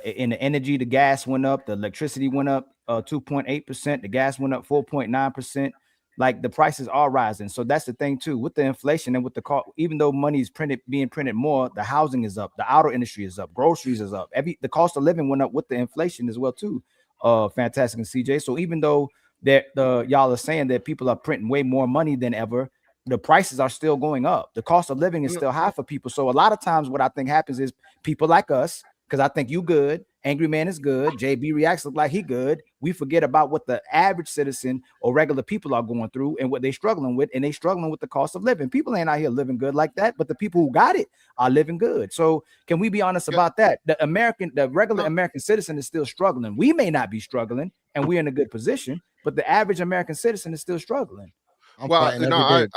[SPEAKER 20] In the energy, the gas went up, the electricity went up 2.8%, the gas went up 4.9%. Like the prices are rising. So that's the thing too, with the inflation and with the cost, even though money is being printed more, the housing is up, the auto industry is up, groceries is up, the cost of living went up with the inflation as well too. Fantastic and CJ. So even though y'all are saying that people are printing way more money than ever, the prices are still going up. The cost of living is still high for people. So a lot of times what I think happens is people like us, because I think you good, Angryman is good, JB reacts look like he good. We forget about what the average citizen or regular people are going through and what they struggling with, and they struggling with the cost of living. People ain't out here living good like that, but the people who got it are living good. So can we be honest about that? The regular American citizen is still struggling. We may not be struggling, and we're in a good position, but the average American citizen is still struggling.
[SPEAKER 16] Well, no,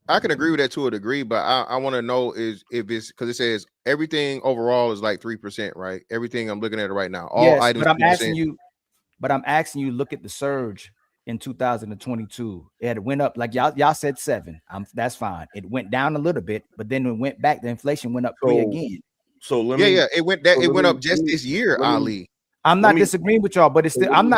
[SPEAKER 16] I can agree with that to a degree, but I want to know is if it's because it says everything overall is like 3%, right? Everything I'm looking at it right now, all
[SPEAKER 20] Yes,
[SPEAKER 16] items.
[SPEAKER 20] but I'm asking you, look at the surge in 2022. It went up like y'all said 7. That's fine. It went down a little bit, but then it went back. The inflation went up 3 again.
[SPEAKER 17] So let me.
[SPEAKER 16] It went up just this year, Ali.
[SPEAKER 20] I'm not disagreeing with y'all, but it's still, I'm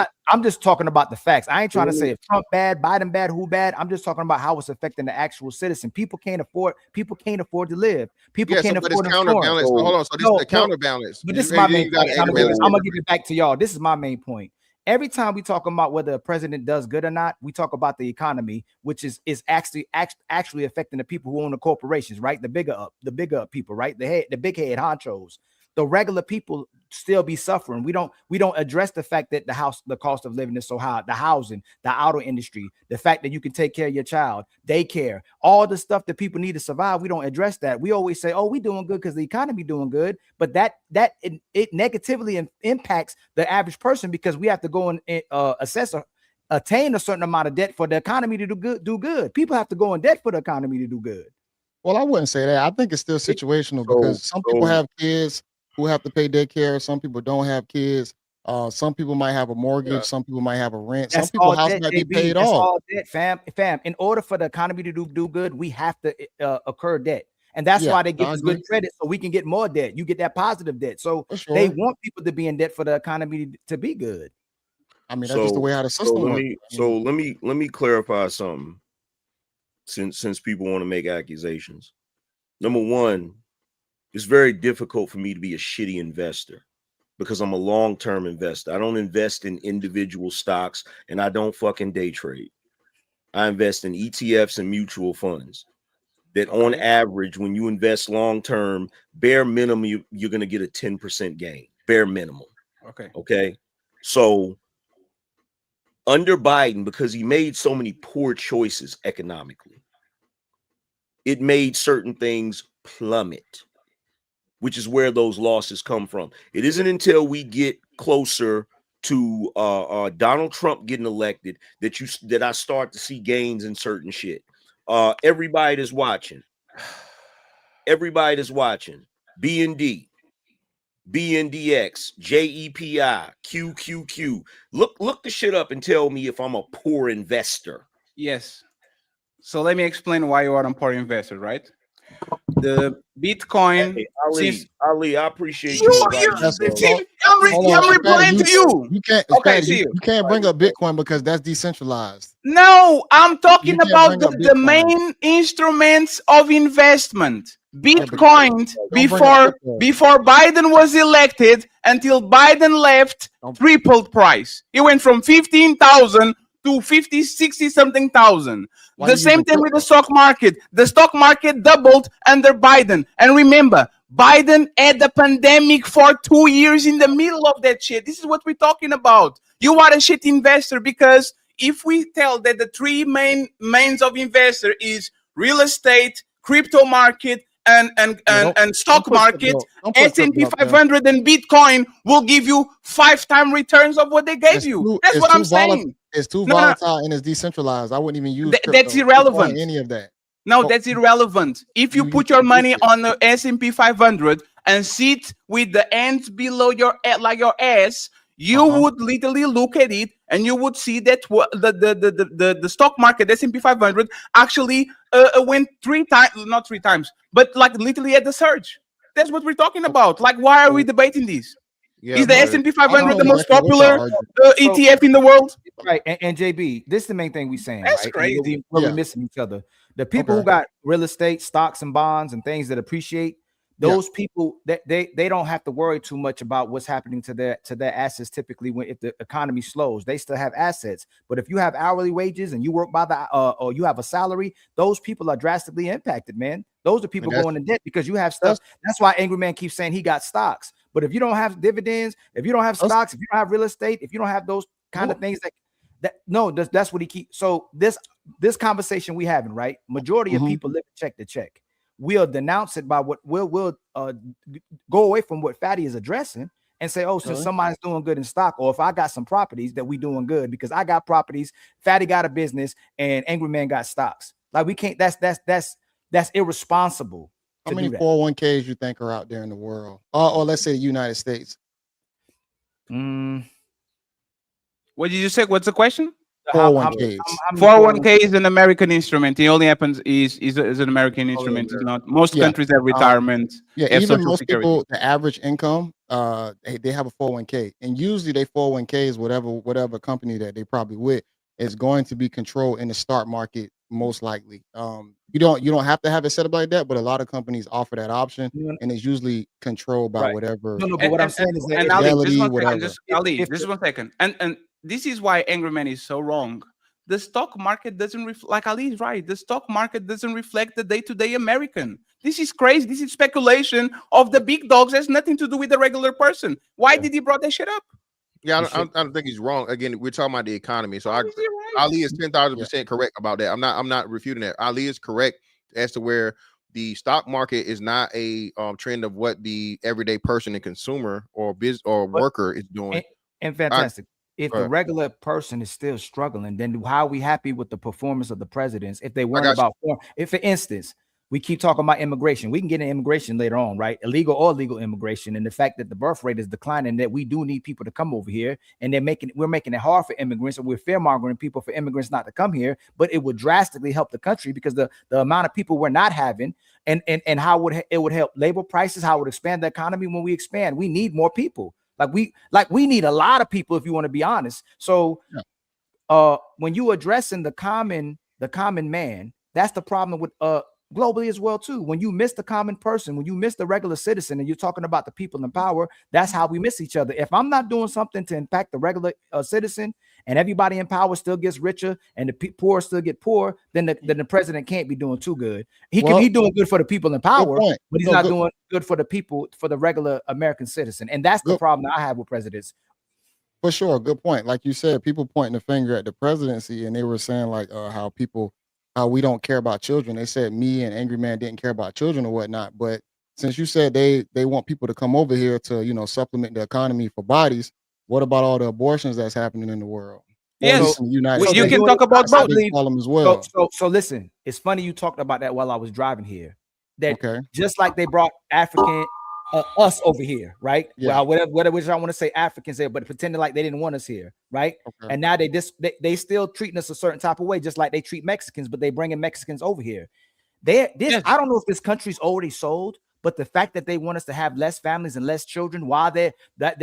[SPEAKER 20] just talking about the facts. I ain't trying to say if Trump bad, Biden bad, who bad. I'm just talking about how it's affecting the actual citizen. People can't afford to live. People can't afford
[SPEAKER 16] counterbalance. So, hold on. So this is the counterbalance.
[SPEAKER 20] But this is my main point. I'm gonna give it back to y'all. This is my main point. Every time we talk about whether a president does good or not, we talk about the economy, which is actually affecting the people who own the corporations, right? The bigger up people, right? The big head honchos. The regular people still be suffering. We don't address the fact that the cost of living is so high, the housing, the auto industry, the fact that you can take care of your child, daycare, all the stuff that people need to survive. We don't address that. We always say, oh, we doing good because the economy doing good, but it negatively impacts the average person because we have to go and attain a certain amount of debt for the economy to do good. People have to go in debt for the economy to do good.
[SPEAKER 12] Well, I wouldn't say that. I think it's still situational because some people have kids who have to pay daycare. Some people don't have kids. Some people might have a mortgage. Some people might have a rent. Some people's house might be paid off.
[SPEAKER 20] All debt, fam. In order for the economy to do good, we have to incur debt. And that's why they get this good credit so we can get more debt. You get that positive debt. So they want people to be in debt for the economy to be good.
[SPEAKER 12] I mean, that's just the way how the system works.
[SPEAKER 17] Let me clarify something since people want to make accusations. Number one, it's very difficult for me to be a shitty investor because I'm a long-term investor. I don't invest in individual stocks and I don't fucking day trade. I invest in ETFs and mutual funds. That on average, when you invest long term, bare minimum, you're going to get a 10% gain. Bare minimum.
[SPEAKER 11] Okay.
[SPEAKER 17] Okay. So under Biden, because he made so many poor choices economically, it made certain things plummet, which is where those losses come from. It isn't until we get closer to Donald Trump getting elected that I start to see gains in certain shit. Everybody that's watching, BND, BNDX, JEPI, QQQ. Look the shit up and tell me if I'm a poor investor.
[SPEAKER 11] Yes. So let me explain why you are a poor investor, right? The Bitcoin.
[SPEAKER 17] Hey, Ali, I appreciate
[SPEAKER 11] You,
[SPEAKER 17] you.
[SPEAKER 11] I'm replying to you.
[SPEAKER 12] You can't.
[SPEAKER 11] Okay, see
[SPEAKER 12] you can't bring up Bitcoin because that's decentralized.
[SPEAKER 11] No, I'm talking
[SPEAKER 12] can't
[SPEAKER 11] about
[SPEAKER 12] bring up
[SPEAKER 11] the main instruments of investment. Bitcoin before Biden was elected until Biden left tripled price. It went from 15,000 to 50, 60 something thousand. The same thing with the stock market. The stock market doubled under Biden. And remember, Biden had the pandemic for 2 years in the middle of that shit. This is what we're talking about. You are a shit investor because if we tell that the three mains of investor is real estate, crypto market, and stock market, S&P 500 and Bitcoin will give you 5-time returns of what they gave you. That's what I'm saying.
[SPEAKER 12] It's too volatile and it's decentralized. I wouldn't even use
[SPEAKER 11] that's irrelevant.
[SPEAKER 12] Any of that.
[SPEAKER 11] No, that's irrelevant. If you put your money on the S&P 500 and sit with the ends below your ass, you would literally look at it and you would see that the stock market S&P 500 actually went not three times, but like literally at the surge. That's what we're talking about. Like, why are we debating this?
[SPEAKER 16] Yeah,
[SPEAKER 11] is the S&P 500 the most popular ETF in the world?
[SPEAKER 20] Right, and JB, this is the main thing we're saying.
[SPEAKER 11] That's
[SPEAKER 20] right?
[SPEAKER 11] crazy.
[SPEAKER 20] We're missing each other. The people who got real estate, stocks, and bonds, and things that appreciate, those people that they don't have to worry too much about what's happening to their assets. Typically, if the economy slows, they still have assets. But if you have hourly wages and you work by the or you have a salary, those people are drastically impacted, man. Those are people going in debt because you have stuff. That's why Angryman keeps saying he got stocks. But if you don't have dividends, if you don't have stocks, if you don't have real estate, if you don't have those kind of things, that's what he keeps. So this conversation we having, right? Majority of people live check to check. We'll denounce it by what we'll go away from what Fatty is addressing and say, oh, since somebody's doing good in stock, or if I got some properties that we doing good because I got properties, Fatty got a business, and Angryman got stocks. Like we can't. That's irresponsible.
[SPEAKER 12] How many 401ks you think are out there in the world, or let's say the United States?
[SPEAKER 11] What did you say? What's the question?
[SPEAKER 12] 401ks.
[SPEAKER 11] 401k is an American instrument. It only happens is an American instrument. It's not. Most countries have retirement.
[SPEAKER 12] Even most people, the average income, they have a 401k, and usually they 401ks, whatever company that they probably with, is going to be controlled in the stock market most likely. You don't have to have it set up like that, but a lot of companies offer that option, and it's usually controlled by whatever.
[SPEAKER 20] No, but what I'm saying is that
[SPEAKER 11] just 1 second. And this is why Angryman is so wrong. The stock market doesn't reflect, like Ali is right. The stock market doesn't reflect the day-to-day American. This is crazy. This is speculation of the big dogs. It has nothing to do with the regular person. Why did he brought that shit up?
[SPEAKER 16] Yeah, I don't think he's wrong. Again, we're talking about the economy. So Ali is 10,000% correct about that. I'm not refuting that. Ali is correct as to where the stock market is not a trend of what the everyday person and consumer or worker is doing.
[SPEAKER 20] And fantastic. If the regular person is still struggling, then how are we happy with the performance of the presidents? If they weren't about, if for instance, we keep talking about immigration, we can get into immigration later on, right? Illegal or legal immigration, and the fact that the birth rate is declining, that we do need people to come over here, and we're making it hard for immigrants, and we're fear-mongering people for immigrants not to come here. But it would drastically help the country because the amount of people we're not having, and how it would help labor prices, how it would expand the economy. When we expand, we need more people. Like we need a lot of people, if you want to be honest. So when you addressing the common man, that's the problem with globally as well too. When you miss the common person, when you miss the regular citizen, and you're talking about the people in power, that's how we miss each other. If I'm not doing something to impact the regular citizen, and everybody in power still gets richer and the poor still get poor, then the president can't be doing too good. He's doing good for the people in power, but he's not doing good for the people, for the regular American citizen. And that's the problem that I have with presidents.
[SPEAKER 12] For sure, good point. Like you said, people pointing the finger at the presidency, and they were saying like how we don't care about children. They said me and Angryman didn't care about children or whatnot. But since you said they want people to come over here to supplement the economy for bodies, what about all the abortions that's happening in the world?
[SPEAKER 11] Yes,
[SPEAKER 20] you
[SPEAKER 11] can talk about both.
[SPEAKER 12] As well.
[SPEAKER 20] So listen, it's funny you talked about that while I was driving here. That just like they brought African us over here, right?
[SPEAKER 12] Yeah.
[SPEAKER 20] Well, whatever I want to say Africans there, but pretending like they didn't want us here, right? And now they still treating us a certain type of way, just like they treat Mexicans, but they bringing Mexicans over here. I don't know if this country's already sold, but the fact that they want us to have less families and less children while they're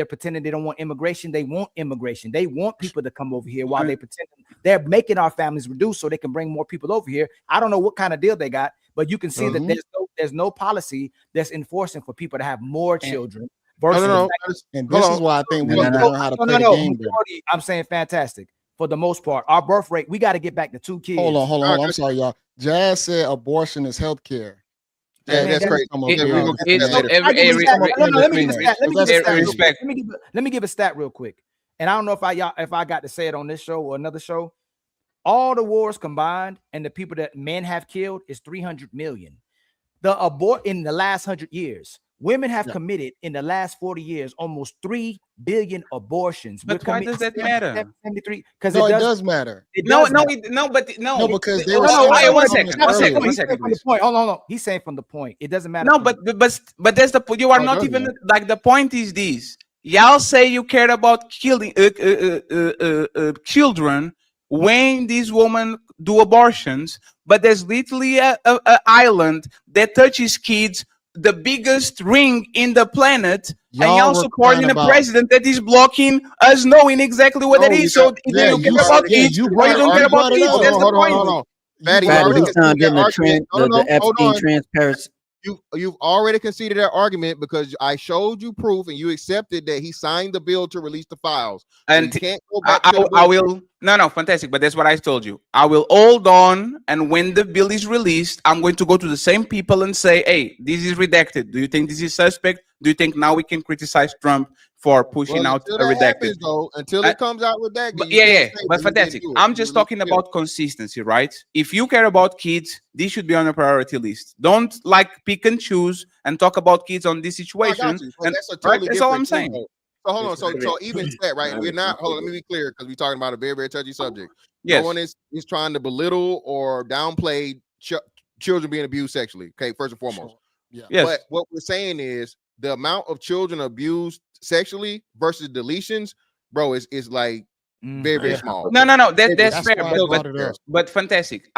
[SPEAKER 20] pretending they don't want immigration, they want immigration. They want people to come over here while they pretend they're making our families reduce so they can bring more people over here. I don't know what kind of deal they got, but you can see that there's no policy that's enforcing for people to have more children.
[SPEAKER 12] And this is why I think we need to learn how to play the game.
[SPEAKER 20] I'm saying fantastic. For the most part, our birth rate, we got to get back to 2 kids.
[SPEAKER 12] Hold on. I'm sorry, y'all. Jazz said abortion is health care.
[SPEAKER 11] Yeah, that's great.
[SPEAKER 20] Let me give a stat real quick. And I don't know if I got to say it on this show or another show. All the wars combined and the people that men have killed is 300 million. In the last 100 years, women have committed in the last 40 years almost 3 billion abortions.
[SPEAKER 11] But why does that matter?
[SPEAKER 20] 73
[SPEAKER 12] because it does matter.
[SPEAKER 11] No,
[SPEAKER 12] because they were.
[SPEAKER 11] One second.
[SPEAKER 20] Hold on. He's saying from the point. It doesn't matter.
[SPEAKER 11] No, but that's the point. You are not even like the point is this. Y'all say you care about killing children when these women do abortions, but there's literally a island that touches kids, the biggest ring in the planet, and y'all supporting a president that is blocking us knowing exactly what that is. So you care about kids, or you don't care about kids. That's the point.
[SPEAKER 21] Hold on. The Epstein transparency. You've already conceded that argument because I showed you proof and you accepted that he signed the bill to release the files.
[SPEAKER 11] And you can't go back I will. No, fantastic. But that's what I told you. I will hold on, and when the bill is released, I'm going to go to the same people and say, "Hey, this is redacted. Do you think this is suspect? Do you think now we can criticize Trump for pushing out a redacted?"
[SPEAKER 21] Until it comes out redacted.
[SPEAKER 11] But fantastic. I'm just talking about consistency, right? If you care about kids, this should be on a priority list. Don't pick and choose and talk about kids on this situation. That's all I'm saying.
[SPEAKER 21] So hold on. So even that, right? We're not. Hold on. Let me be clear because we're talking about a very, very touchy subject.
[SPEAKER 11] Yes.
[SPEAKER 21] No one is trying to belittle or downplay children being abused sexually. Okay, first and foremost.
[SPEAKER 12] Yeah.
[SPEAKER 21] Yes. But what we're saying is the amount of children abused sexually versus deletions, bro, is like very, very small.
[SPEAKER 11] No. That's fair. But fantastic.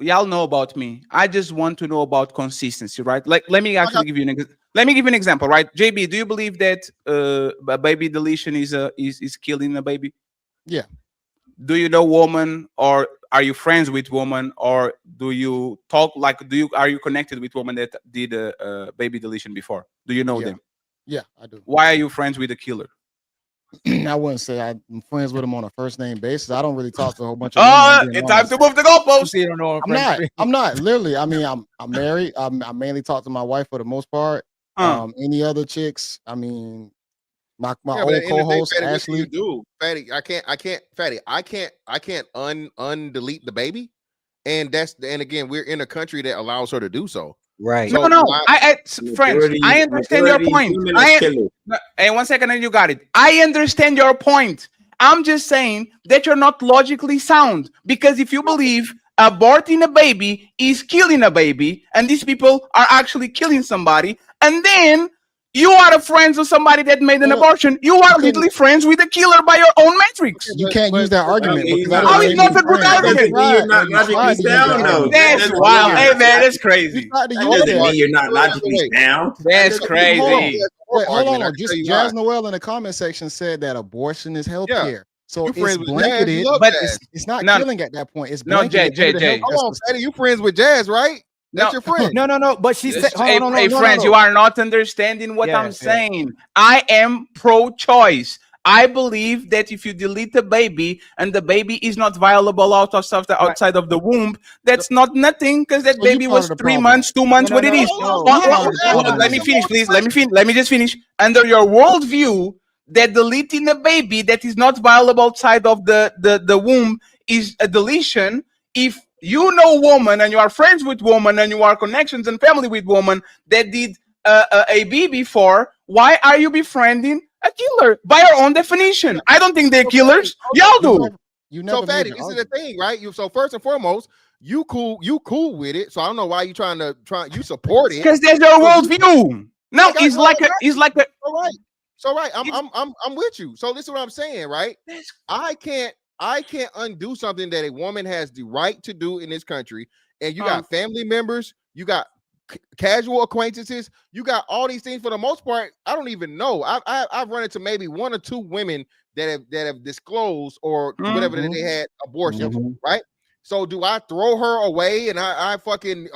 [SPEAKER 11] Y'all know about me. I just want to know about consistency, right? Like, let me actually give you an example, right? JB, do you believe that a baby deletion is killing a baby?
[SPEAKER 12] Yeah.
[SPEAKER 11] Do you know woman, or are you friends with woman, or do you talk are you connected with woman that did a baby deletion before? Do you know them?
[SPEAKER 12] Yeah, I do.
[SPEAKER 11] Why are you friends with the killer?
[SPEAKER 12] I wouldn't say I'm friends with him on a first name basis. I don't really talk to a whole bunch
[SPEAKER 11] of it's time to move the goalpost.
[SPEAKER 12] I'm not literally. I mean, I'm married. I mainly talk to my wife for the most part. Any other chicks? I mean, my old co-host Ashley.
[SPEAKER 21] You do, Fatty. I can't undelete the baby, and again, we're in a country that allows her to do so.
[SPEAKER 14] Right.
[SPEAKER 11] So friends, I understand your point. Hey, 1 second, and you got it. I understand your point. I'm just saying that you're not logically sound, because if you believe aborting a baby is killing a baby, and these people are actually killing somebody, and then you are friends with somebody that made an abortion, you are literally friends with the killer by your own metrics.
[SPEAKER 12] You can't use that argument.
[SPEAKER 11] How is not a good argument?
[SPEAKER 14] You're not logically sound, though.
[SPEAKER 11] That's wild. Hey, man, that's crazy.
[SPEAKER 14] That doesn't mean you're not logically sound.
[SPEAKER 11] That's crazy.
[SPEAKER 12] Wait, hold on. Just Jazz Noel in the comment section said that abortion is health care. So it's blanketed, but it's not killing at that point. It's blanketed.
[SPEAKER 21] Jay. Hold on, Fatty, you friends with Jazz, right? That's your friend.
[SPEAKER 20] No. But she said,
[SPEAKER 11] friends, you are not understanding what I'm saying. I am pro-choice. I believe that if you delete the baby and the baby is not viable outside of the womb, that's not nothing because that baby was 3 months, 2 months, what it is. Let me finish, please. Let me just finish. Under your worldview, that deleting a baby that is not viable outside of the womb is a deletion. If you know woman and you are friends with woman and you are connections and family with woman that did a baby before, why are you befriending a killer? By your own definition, I don't think they're killers. Y'all do.
[SPEAKER 21] So Fatty, this is the thing, right? So first and foremost, you cool with it. So I don't know why you you support it
[SPEAKER 11] because there's your worldview. No, it's like a.
[SPEAKER 21] All right. So right, I'm with you. So this is what I'm saying, right? I can't undo something that a woman has the right to do in this country. And you got family members, you got casual acquaintances, you got all these things. For the most part, I don't even know. I've run into maybe 1 or 2 women that have disclosed or whatever that they had abortions, right? So do I throw her away and I fucking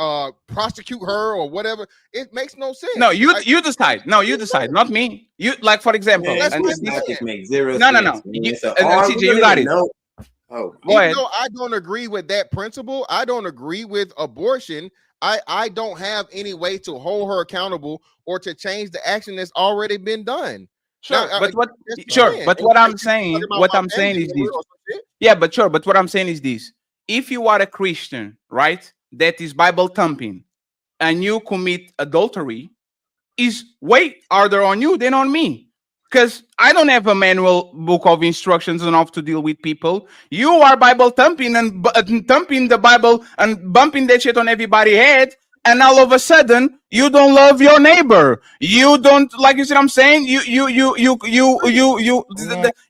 [SPEAKER 21] prosecute her or whatever? It makes no sense.
[SPEAKER 11] No, you decide. No, you decide, not me. You, like, for example,
[SPEAKER 14] Man,
[SPEAKER 11] and
[SPEAKER 14] this logic makes zero
[SPEAKER 11] no.
[SPEAKER 14] sense.
[SPEAKER 11] CJ, you got it.
[SPEAKER 21] Oh,
[SPEAKER 11] go ahead.
[SPEAKER 21] Though I don't agree with that principle, I don't agree with abortion. I don't have any way to hold her accountable or to change the action that's already been done.
[SPEAKER 11] Sure,
[SPEAKER 21] Now,
[SPEAKER 11] but what?
[SPEAKER 21] that's
[SPEAKER 11] Sure,
[SPEAKER 21] saying.
[SPEAKER 11] but what I'm saying, what I'm saying is this. Yeah, but sure, but what I'm saying is this. If you are a Christian, right, that is Bible thumping, and you commit adultery, is way harder on you than on me. Because I don't have a manual book of instructions enough to deal with people. You are Bible thumping and thumping the Bible and bumping that shit on everybody's head. And all of a sudden, you don't love your neighbor. You don't, like you see what I'm saying?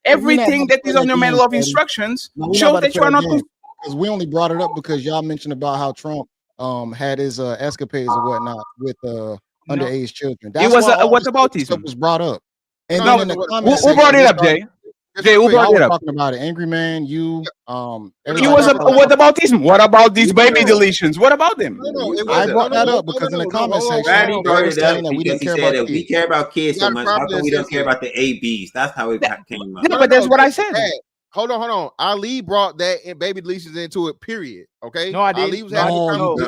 [SPEAKER 11] Everything that is on your manual of instructions shows that you are not.
[SPEAKER 12] Because we only brought it up because y'all mentioned about how Trump had his escapades or whatnot with underage children. That's
[SPEAKER 11] it was
[SPEAKER 12] why
[SPEAKER 11] what about this?
[SPEAKER 12] Stuff was brought up. And
[SPEAKER 11] no,
[SPEAKER 12] then in the comments,
[SPEAKER 11] who brought it up, Jay? Jay, who brought it up?
[SPEAKER 12] Talking about it, Angryman, you.
[SPEAKER 11] It was what about this? What about these baby deletions? What about them?
[SPEAKER 12] I brought that up because in the comment section,
[SPEAKER 14] brought it up
[SPEAKER 12] that we
[SPEAKER 14] because
[SPEAKER 12] didn't
[SPEAKER 14] he
[SPEAKER 12] care
[SPEAKER 14] said
[SPEAKER 12] about
[SPEAKER 14] that we care about kids so much. How come we don't care about the ABs? That's how it came up.
[SPEAKER 11] Yeah, but that's what I said.
[SPEAKER 21] Hold on. Ali brought that in baby deletions into it. Period. Okay.
[SPEAKER 20] No, I didn't.
[SPEAKER 21] Ali was having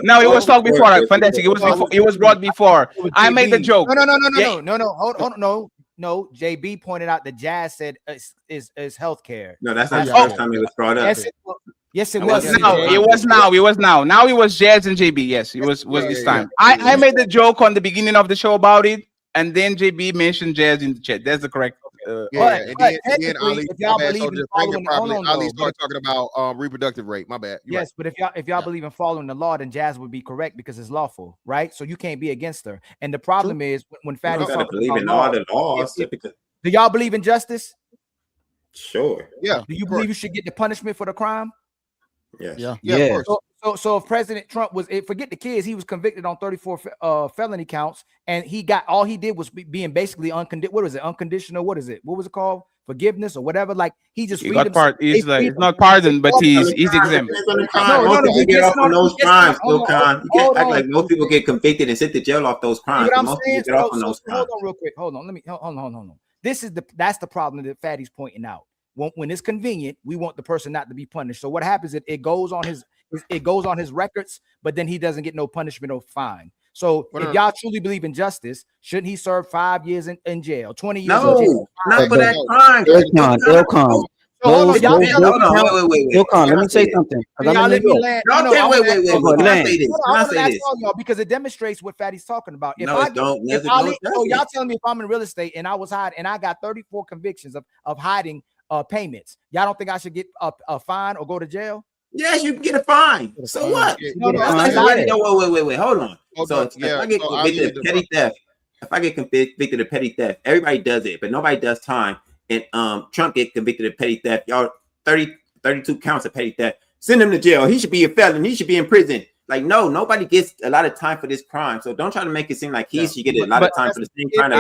[SPEAKER 11] no, it was talked before. Fantastic. It was before. It was brought before. I made the joke.
[SPEAKER 20] No. Hold on. No. JB pointed out that Jazz said is healthcare.
[SPEAKER 14] No, that's not the first time it was brought up.
[SPEAKER 20] Yes, it was.
[SPEAKER 11] No, it was now. It was now. Now it was Jazz and JB. Yes, it was this time. I made the joke on the beginning of the show about it, and then JB mentioned Jazz in the chat. That's the correct.
[SPEAKER 21] Then Ali, if y'all believe in following, Ali started talking about reproductive rate. My bad.
[SPEAKER 20] Yes, but if y'all believe in following the law, then Jazz would be correct because it's lawful, right? So you can't be against her. And the problem is when Fatty's talking
[SPEAKER 14] believe in all the laws.
[SPEAKER 20] Do y'all believe in justice?
[SPEAKER 14] Sure.
[SPEAKER 21] Yeah.
[SPEAKER 20] Do you believe you should get the punishment for the crime?
[SPEAKER 14] Yes.
[SPEAKER 21] Yeah. Of course.
[SPEAKER 20] So if President Trump forget the kids, he was convicted on 34 felony counts, and he got all he did was being basically unconditional. What is it? What was it called? Forgiveness or whatever. Like he just
[SPEAKER 11] it's not pardoned, but he's exempt.
[SPEAKER 14] Most people get off on those crimes, Bill Khan. You can't act like most people get convicted and sent to jail off those crimes. Most people get off on those crimes.
[SPEAKER 20] Hold on, real quick. Hold on. That's the problem that Fatty's pointing out. When it's convenient, we want the person not to be punished. So what happens is it goes on his records, but then he doesn't get no punishment or fine. So if y'all truly believe in justice, shouldn't he serve 5 years in jail, 20 years in jail?
[SPEAKER 14] Not for that crime.
[SPEAKER 3] Ilkan. Ilkan, let me say something.
[SPEAKER 14] Wait. Can I say this?
[SPEAKER 20] Because it demonstrates what Fatty's talking about.
[SPEAKER 14] Y'all
[SPEAKER 20] telling me if I'm in real estate and I was hiding and I got 34 convictions of hiding payments, y'all don't think I should get a fine or go to jail?
[SPEAKER 14] Yes, you can get a fine. So what? Wait. Hold on. So if I get convicted of petty theft, if I get convicted of petty theft, everybody does it, but nobody does time. And Trump get convicted of petty theft. Y'all 32 counts of petty theft. Send him to jail. He should be a felon. He should be in prison. Like, no, nobody gets a lot of time for this crime. So don't try to make it seem like he should get a lot of time for the same crime.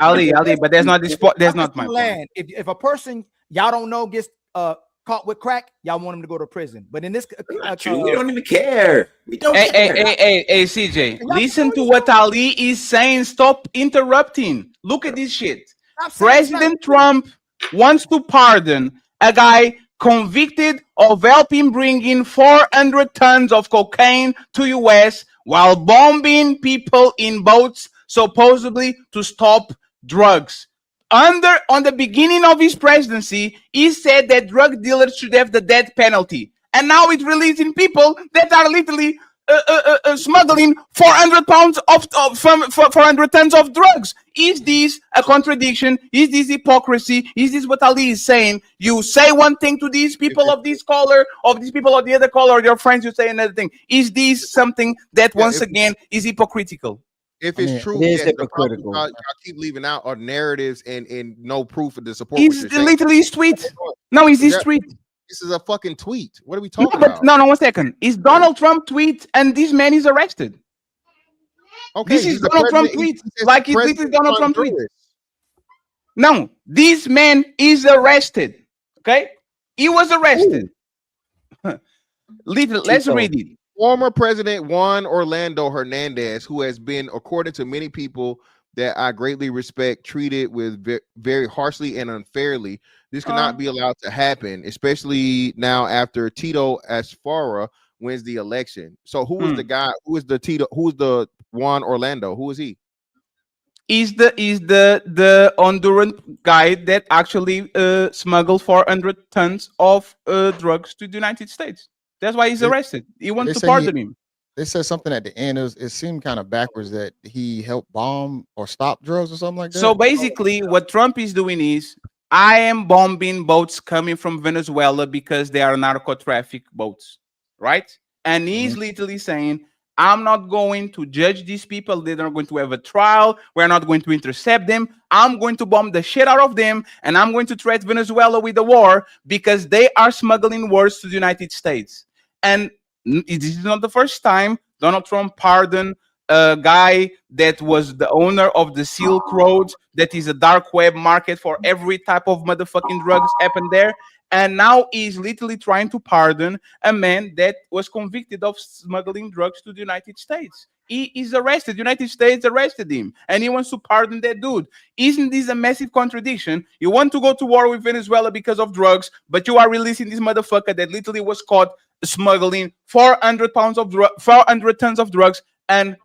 [SPEAKER 11] Ali, but there's not this. There's not my
[SPEAKER 20] land. If a person y'all don't know gets caught with crack, y'all want him to go to prison. But in this,
[SPEAKER 14] we don't even care. We don't care.
[SPEAKER 11] Hey, CJ, listen to what Ali is saying. Stop interrupting. Look at this shit. President Trump
[SPEAKER 9] wants to pardon a guy convicted of helping bring in 400 tons of cocaine to US while bombing people in boats supposedly to stop drugs. On the beginning of his presidency, he said that drug dealers should have the death penalty. And now it's releasing people that are literally smuggling 400 pounds from 400 tons of drugs. Is this a contradiction? Is this hypocrisy? Is this what Ali is saying? You say one thing to these people of this color, of these people of the other color, your friends, you say another thing. Is this something that once again is hypocritical?
[SPEAKER 21] If it's true, yes, the problem y'all keep leaving out are narratives and no proof of the support.
[SPEAKER 9] He's literally his tweet. No, is his tweet.
[SPEAKER 21] This is a fucking tweet. What are we talking
[SPEAKER 9] but
[SPEAKER 21] about?
[SPEAKER 9] No, 1 second. Is Donald Trump tweet and this man is arrested?
[SPEAKER 21] Okay,
[SPEAKER 9] this is Donald Trump tweet. Like this is Donald Trump tweet. No, this man is arrested. Okay, he was arrested. Let's read it.
[SPEAKER 21] Former President Juan Orlando Hernandez, who has been, according to many people that I greatly respect, treated with very harshly and unfairly. This cannot be allowed to happen, especially now after Tito Asfara wins the election. So who is the guy? Who is the Tito? Who is the Juan Orlando? Who is he?
[SPEAKER 9] Is the Honduran guy that actually smuggled 400 tons of drugs to the United States. That's why he's arrested. He wants to pardon him.
[SPEAKER 12] They said something at the end. It seemed kind of backwards that he helped bomb or stop drugs or something like that.
[SPEAKER 9] So basically, what Trump is doing is, I am bombing boats coming from Venezuela because they are narco traffic boats, right? And he's literally saying, I'm not going to judge these people. They're not going to have a trial. We're not going to intercept them. I'm going to bomb the shit out of them, and I'm going to threaten Venezuela with a war because they are smuggling wars to the United States. And this is not the first time Donald Trump pardoned a guy that was the owner of the Silk Road, that is a dark web market for every type of motherfucking drugs happened there. And now he's literally trying to pardon a man that was convicted of smuggling drugs to the United States. He is arrested. The United States arrested him, and he wants to pardon that dude. Isn't this a massive contradiction? You want to go to war with Venezuela because of drugs, but you are releasing this motherfucker that literally was caught smuggling 400 tons of drugs. And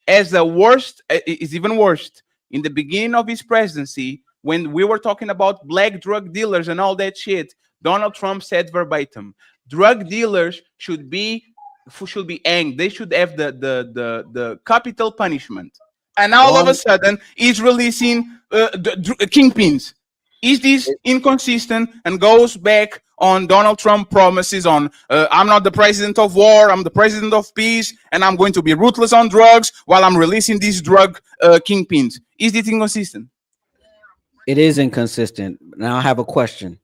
[SPEAKER 9] as the worst, is even worse. In the beginning of his presidency, when we were talking about black drug dealers and all that shit, Donald Trump said verbatim, drug dealers should be hanged. They should have the capital punishment. And now all of a sudden, he's releasing kingpins. Is this inconsistent and goes back on Donald Trump promises on I'm not the president of war, I'm the president of peace, and I'm going to be ruthless on drugs while I'm releasing these drug kingpins? Is this inconsistent?
[SPEAKER 3] It is inconsistent. Now I have a question.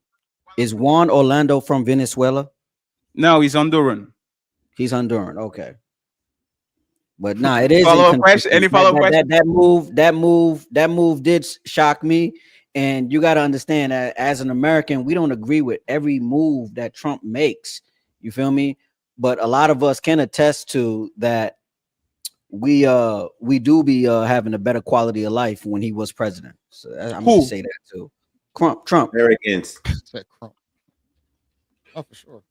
[SPEAKER 3] Is Juan Orlando from Venezuela?
[SPEAKER 9] No, he's Honduran.
[SPEAKER 3] He's Honduran. Okay. But nah, it is
[SPEAKER 9] follow-up question. Any follow-up question?
[SPEAKER 3] That move did shock me. And you got to understand that as an American, we don't agree with every move that Trump makes. You feel me? But a lot of us can attest to that. We do be having a better quality of life when he was president. So I'm going to say that too. Trump.
[SPEAKER 14] Arrogance.
[SPEAKER 12] Oh, for sure.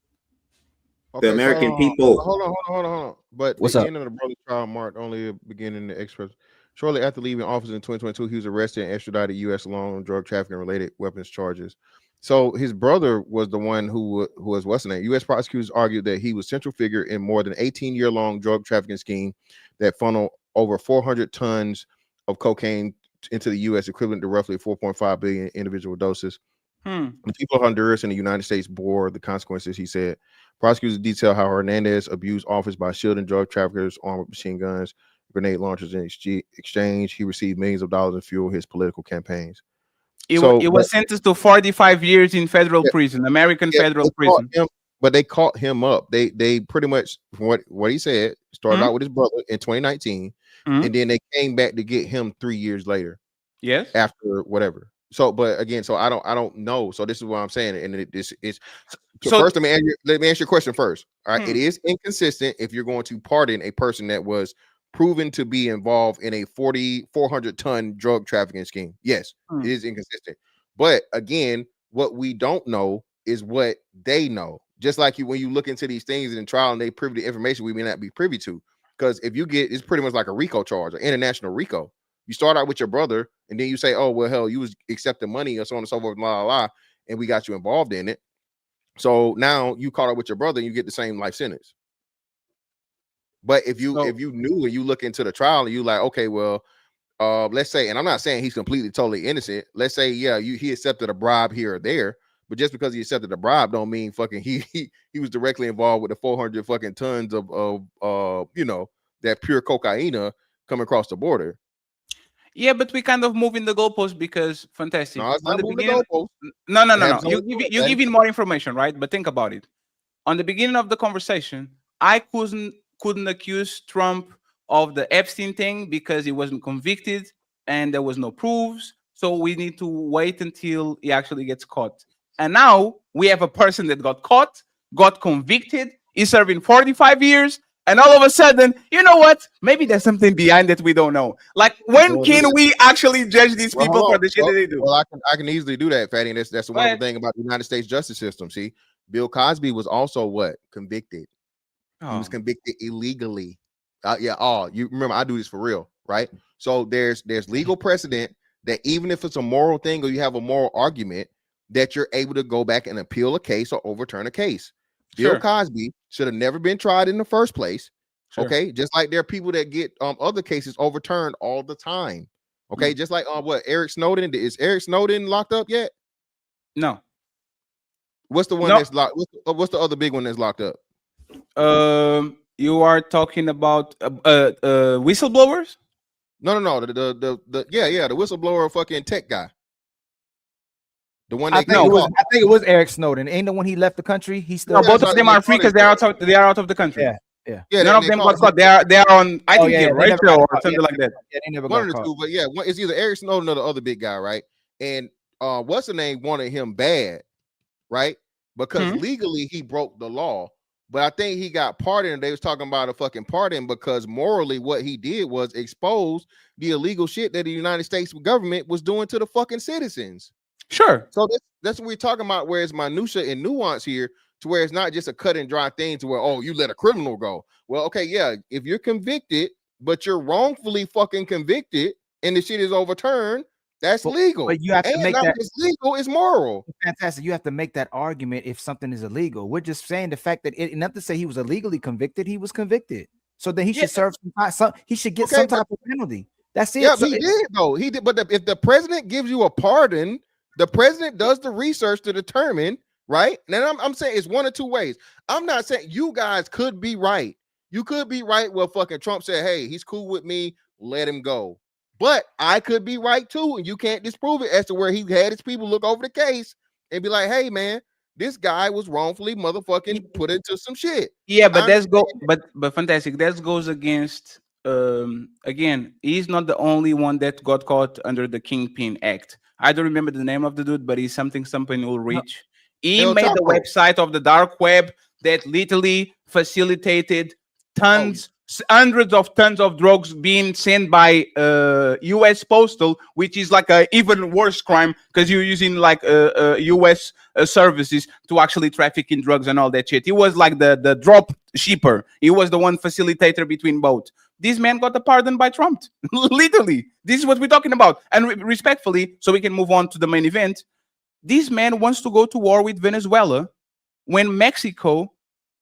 [SPEAKER 14] The American people.
[SPEAKER 21] Hold on. But
[SPEAKER 3] what's
[SPEAKER 21] the
[SPEAKER 3] up?
[SPEAKER 21] end of the brother trial marked only beginning the express. Shortly after leaving office in 2022, he was arrested and extradited U.S. along drug trafficking related weapons charges. So his brother was the one who was what's the name? U.S. prosecutors argued that he was central figure in more than 18-year-long drug trafficking scheme that funneled over 400 tons of cocaine into the U.S., equivalent to roughly 4.5 billion individual doses. The people of Honduras and the United States bore the consequences, he said. Prosecutors detail how Hernandez abused office by shielding drug traffickers armed with machine guns, grenade launchers in exchange. He received millions of dollars to fuel his political campaigns.
[SPEAKER 9] It was sentenced to 45 years in federal prison, American federal prison.
[SPEAKER 21] But they caught him up. They pretty much, from what he said, started out with his brother in 2019, and then they came back to get him 3 years later.
[SPEAKER 9] Yes.
[SPEAKER 21] After whatever. So, but again, so I don't know. So this is what I'm saying, and this is. So first, let me answer your question first. All right, it is inconsistent if you're going to pardon a person that was proven to be involved in a 400 ton drug trafficking scheme. Yes, it is inconsistent. But again, what we don't know is what they know. Just like when you look into these things in trial and they privy to information we may not be privy to. Because if you get, it's pretty much like a RICO charge, an international RICO. You start out with your brother, and then you say, "Oh well, hell, you was accepting money or so on and so forth, blah blah blah," and we got you involved in it. So now you caught up with your brother, and you get the same life sentence. But if you knew and you look into the trial and you like, okay, well, let's say, and I'm not saying he's completely totally innocent. Let's say, yeah, he accepted a bribe here or there, but just because he accepted a bribe don't mean fucking he was directly involved with the 400 fucking tons of that pure cocaine coming across the border.
[SPEAKER 9] Yeah, but we kind of moving the goalpost because fantastic.
[SPEAKER 21] No, it's not moving the
[SPEAKER 9] beginning,
[SPEAKER 21] goalpost.
[SPEAKER 9] No. You giving more information, right? But think about it. On the beginning of the conversation, I couldn't accuse Trump of the Epstein thing because he wasn't convicted and there was no proofs. So we need to wait until he actually gets caught. And now we have a person that got caught, got convicted, is serving 45 years. And all of a sudden, you know what? Maybe there's something behind that we don't know. Like, when can we actually judge these people for the shit that they do?
[SPEAKER 21] Well, I can easily do that, Fatty. And that's the wonderful thing about the United States justice system. See, Bill Cosby was also what? Convicted. He was convicted illegally. You remember I do this for real, right? So there's legal precedent that even if it's a moral thing or you have a moral argument, that you're able to go back and appeal a case or overturn a case. Bill Cosby should have never been tried in the first place. Okay, just like there are people that get other cases overturned all the time. Okay, just like what Eric Snowden, is Eric Snowden locked up yet?
[SPEAKER 9] No.
[SPEAKER 21] What's the one that's locked? What's the other big one that's locked up?
[SPEAKER 9] You are talking about whistleblowers?
[SPEAKER 21] No. The whistleblower fucking tech guy. The one
[SPEAKER 20] I think it was Eric Snowden. Ain't the one he left the country? He's still.
[SPEAKER 9] No, both of them are free because they are out of the country.
[SPEAKER 20] Yeah.
[SPEAKER 9] None of them got caught. They are on. I think Rachel or something like that.
[SPEAKER 20] Yeah, they never
[SPEAKER 21] one
[SPEAKER 20] got
[SPEAKER 21] of the
[SPEAKER 20] caught.
[SPEAKER 21] two, but yeah, it's either Eric Snowden or the other big guy, right? And what's the name wanted him bad, right? Because legally he broke the law, but I think he got pardoned. They was talking about a fucking pardon because morally what he did was expose the illegal shit that the United States government was doing to the fucking citizens.
[SPEAKER 9] Sure.
[SPEAKER 21] So that's what we're talking about, where it's minutia and nuance here, to where it's not just a cut and dry thing to where, oh, you let a criminal go. Well, okay, yeah, if you're convicted, but you're wrongfully fucking convicted and the shit is overturned, that's legal.
[SPEAKER 20] But you have to make that
[SPEAKER 21] it's legal, it's moral.
[SPEAKER 20] Fantastic. You have to make that argument if something is illegal. We're just saying the fact that not to say he was illegally convicted, he was convicted. So then he should serve he should get some type of penalty. That's it.
[SPEAKER 21] Yeah, he did though. He did, but if the president gives you a pardon, the president does the research to determine, right? And I'm saying it's one of two ways. I'm not saying you guys could be right. You could be right. Well, fucking Trump said, hey, he's cool with me, let him go. But I could be right too, and you can't disprove it as to where he had his people look over the case and be like, hey man, this guy was wrongfully motherfucking put into some shit.
[SPEAKER 9] Yeah, but but fantastic. That goes against again, he's not the only one that got caught under the Kingpin Act. I don't remember the name of the dude, but he's something will reach. He made the website of the dark web that literally facilitated hundreds of tons of drugs being sent by U.S. Postal, which is like a even worse crime because you're using like U.S. Services to actually traffic in drugs and all that shit. He was like the drop shipper. He was the one facilitator between both. This man got a pardon by Trump. Literally, this is what we're talking about. And respectfully, so we can move on to the main event. This man wants to go to war with Venezuela when Mexico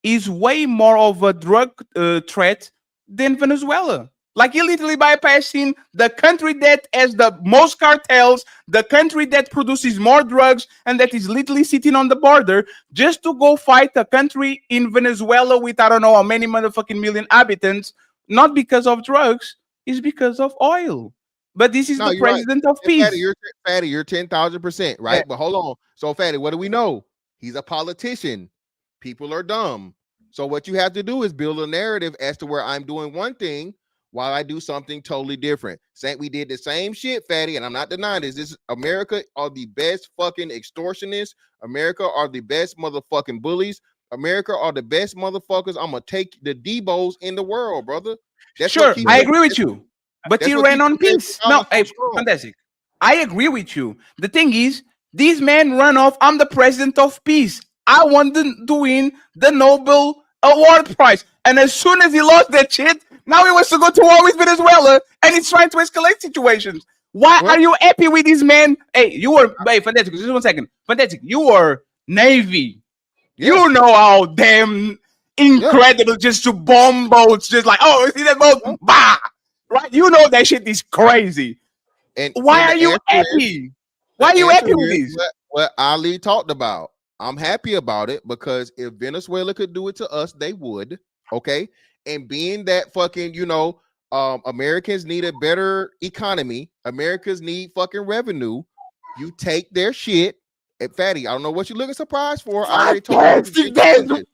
[SPEAKER 9] is way more of a drug threat than Venezuela. Like, he literally bypassing the country that has the most cartels, the country that produces more drugs, and that is literally sitting on the border just to go fight a country in Venezuela with I don't know how many motherfucking million inhabitants, not because of drugs, it's because of oil. But this is the president of peace.
[SPEAKER 21] Fatty, you're 10,000%, right? Yeah. But hold on. So, Fatty, what do we know? He's a politician. People are dumb. So what you have to do is build a narrative as to where I'm doing one thing while I do something totally different. Saying we did the same shit, Fatty, and I'm not denying this. This is America are the best fucking extortionists. America are the best motherfucking bullies. America are the best motherfuckers. I'm gonna take the Debos in the world, brother.
[SPEAKER 9] That's sure, I agree with you. But he ran on peace. No, hey, fantastic. I agree with you. The thing is, These men run off. I'm the president of peace. I want to win the Nobel Award Prize. And as soon as he lost that shit, now he wants to go to war with Venezuela and he's trying to escalate situations. Why are you happy with these men? Hey, Fantastic, just 1 second. Fantastic, you were Navy. You know how damn incredible just to bomb boats, just like, oh, see that boat? Bah! Right? You know that shit is crazy.
[SPEAKER 21] And
[SPEAKER 9] why are you happy? Why are you happy with these?
[SPEAKER 21] What Ali talked about. I'm happy about it because if Venezuela could do it to us, they would. Okay. And being that fucking, Americans need a better economy, Americans need fucking revenue. You take their shit. And Fatty, I don't know what you're looking surprised for. I already told you.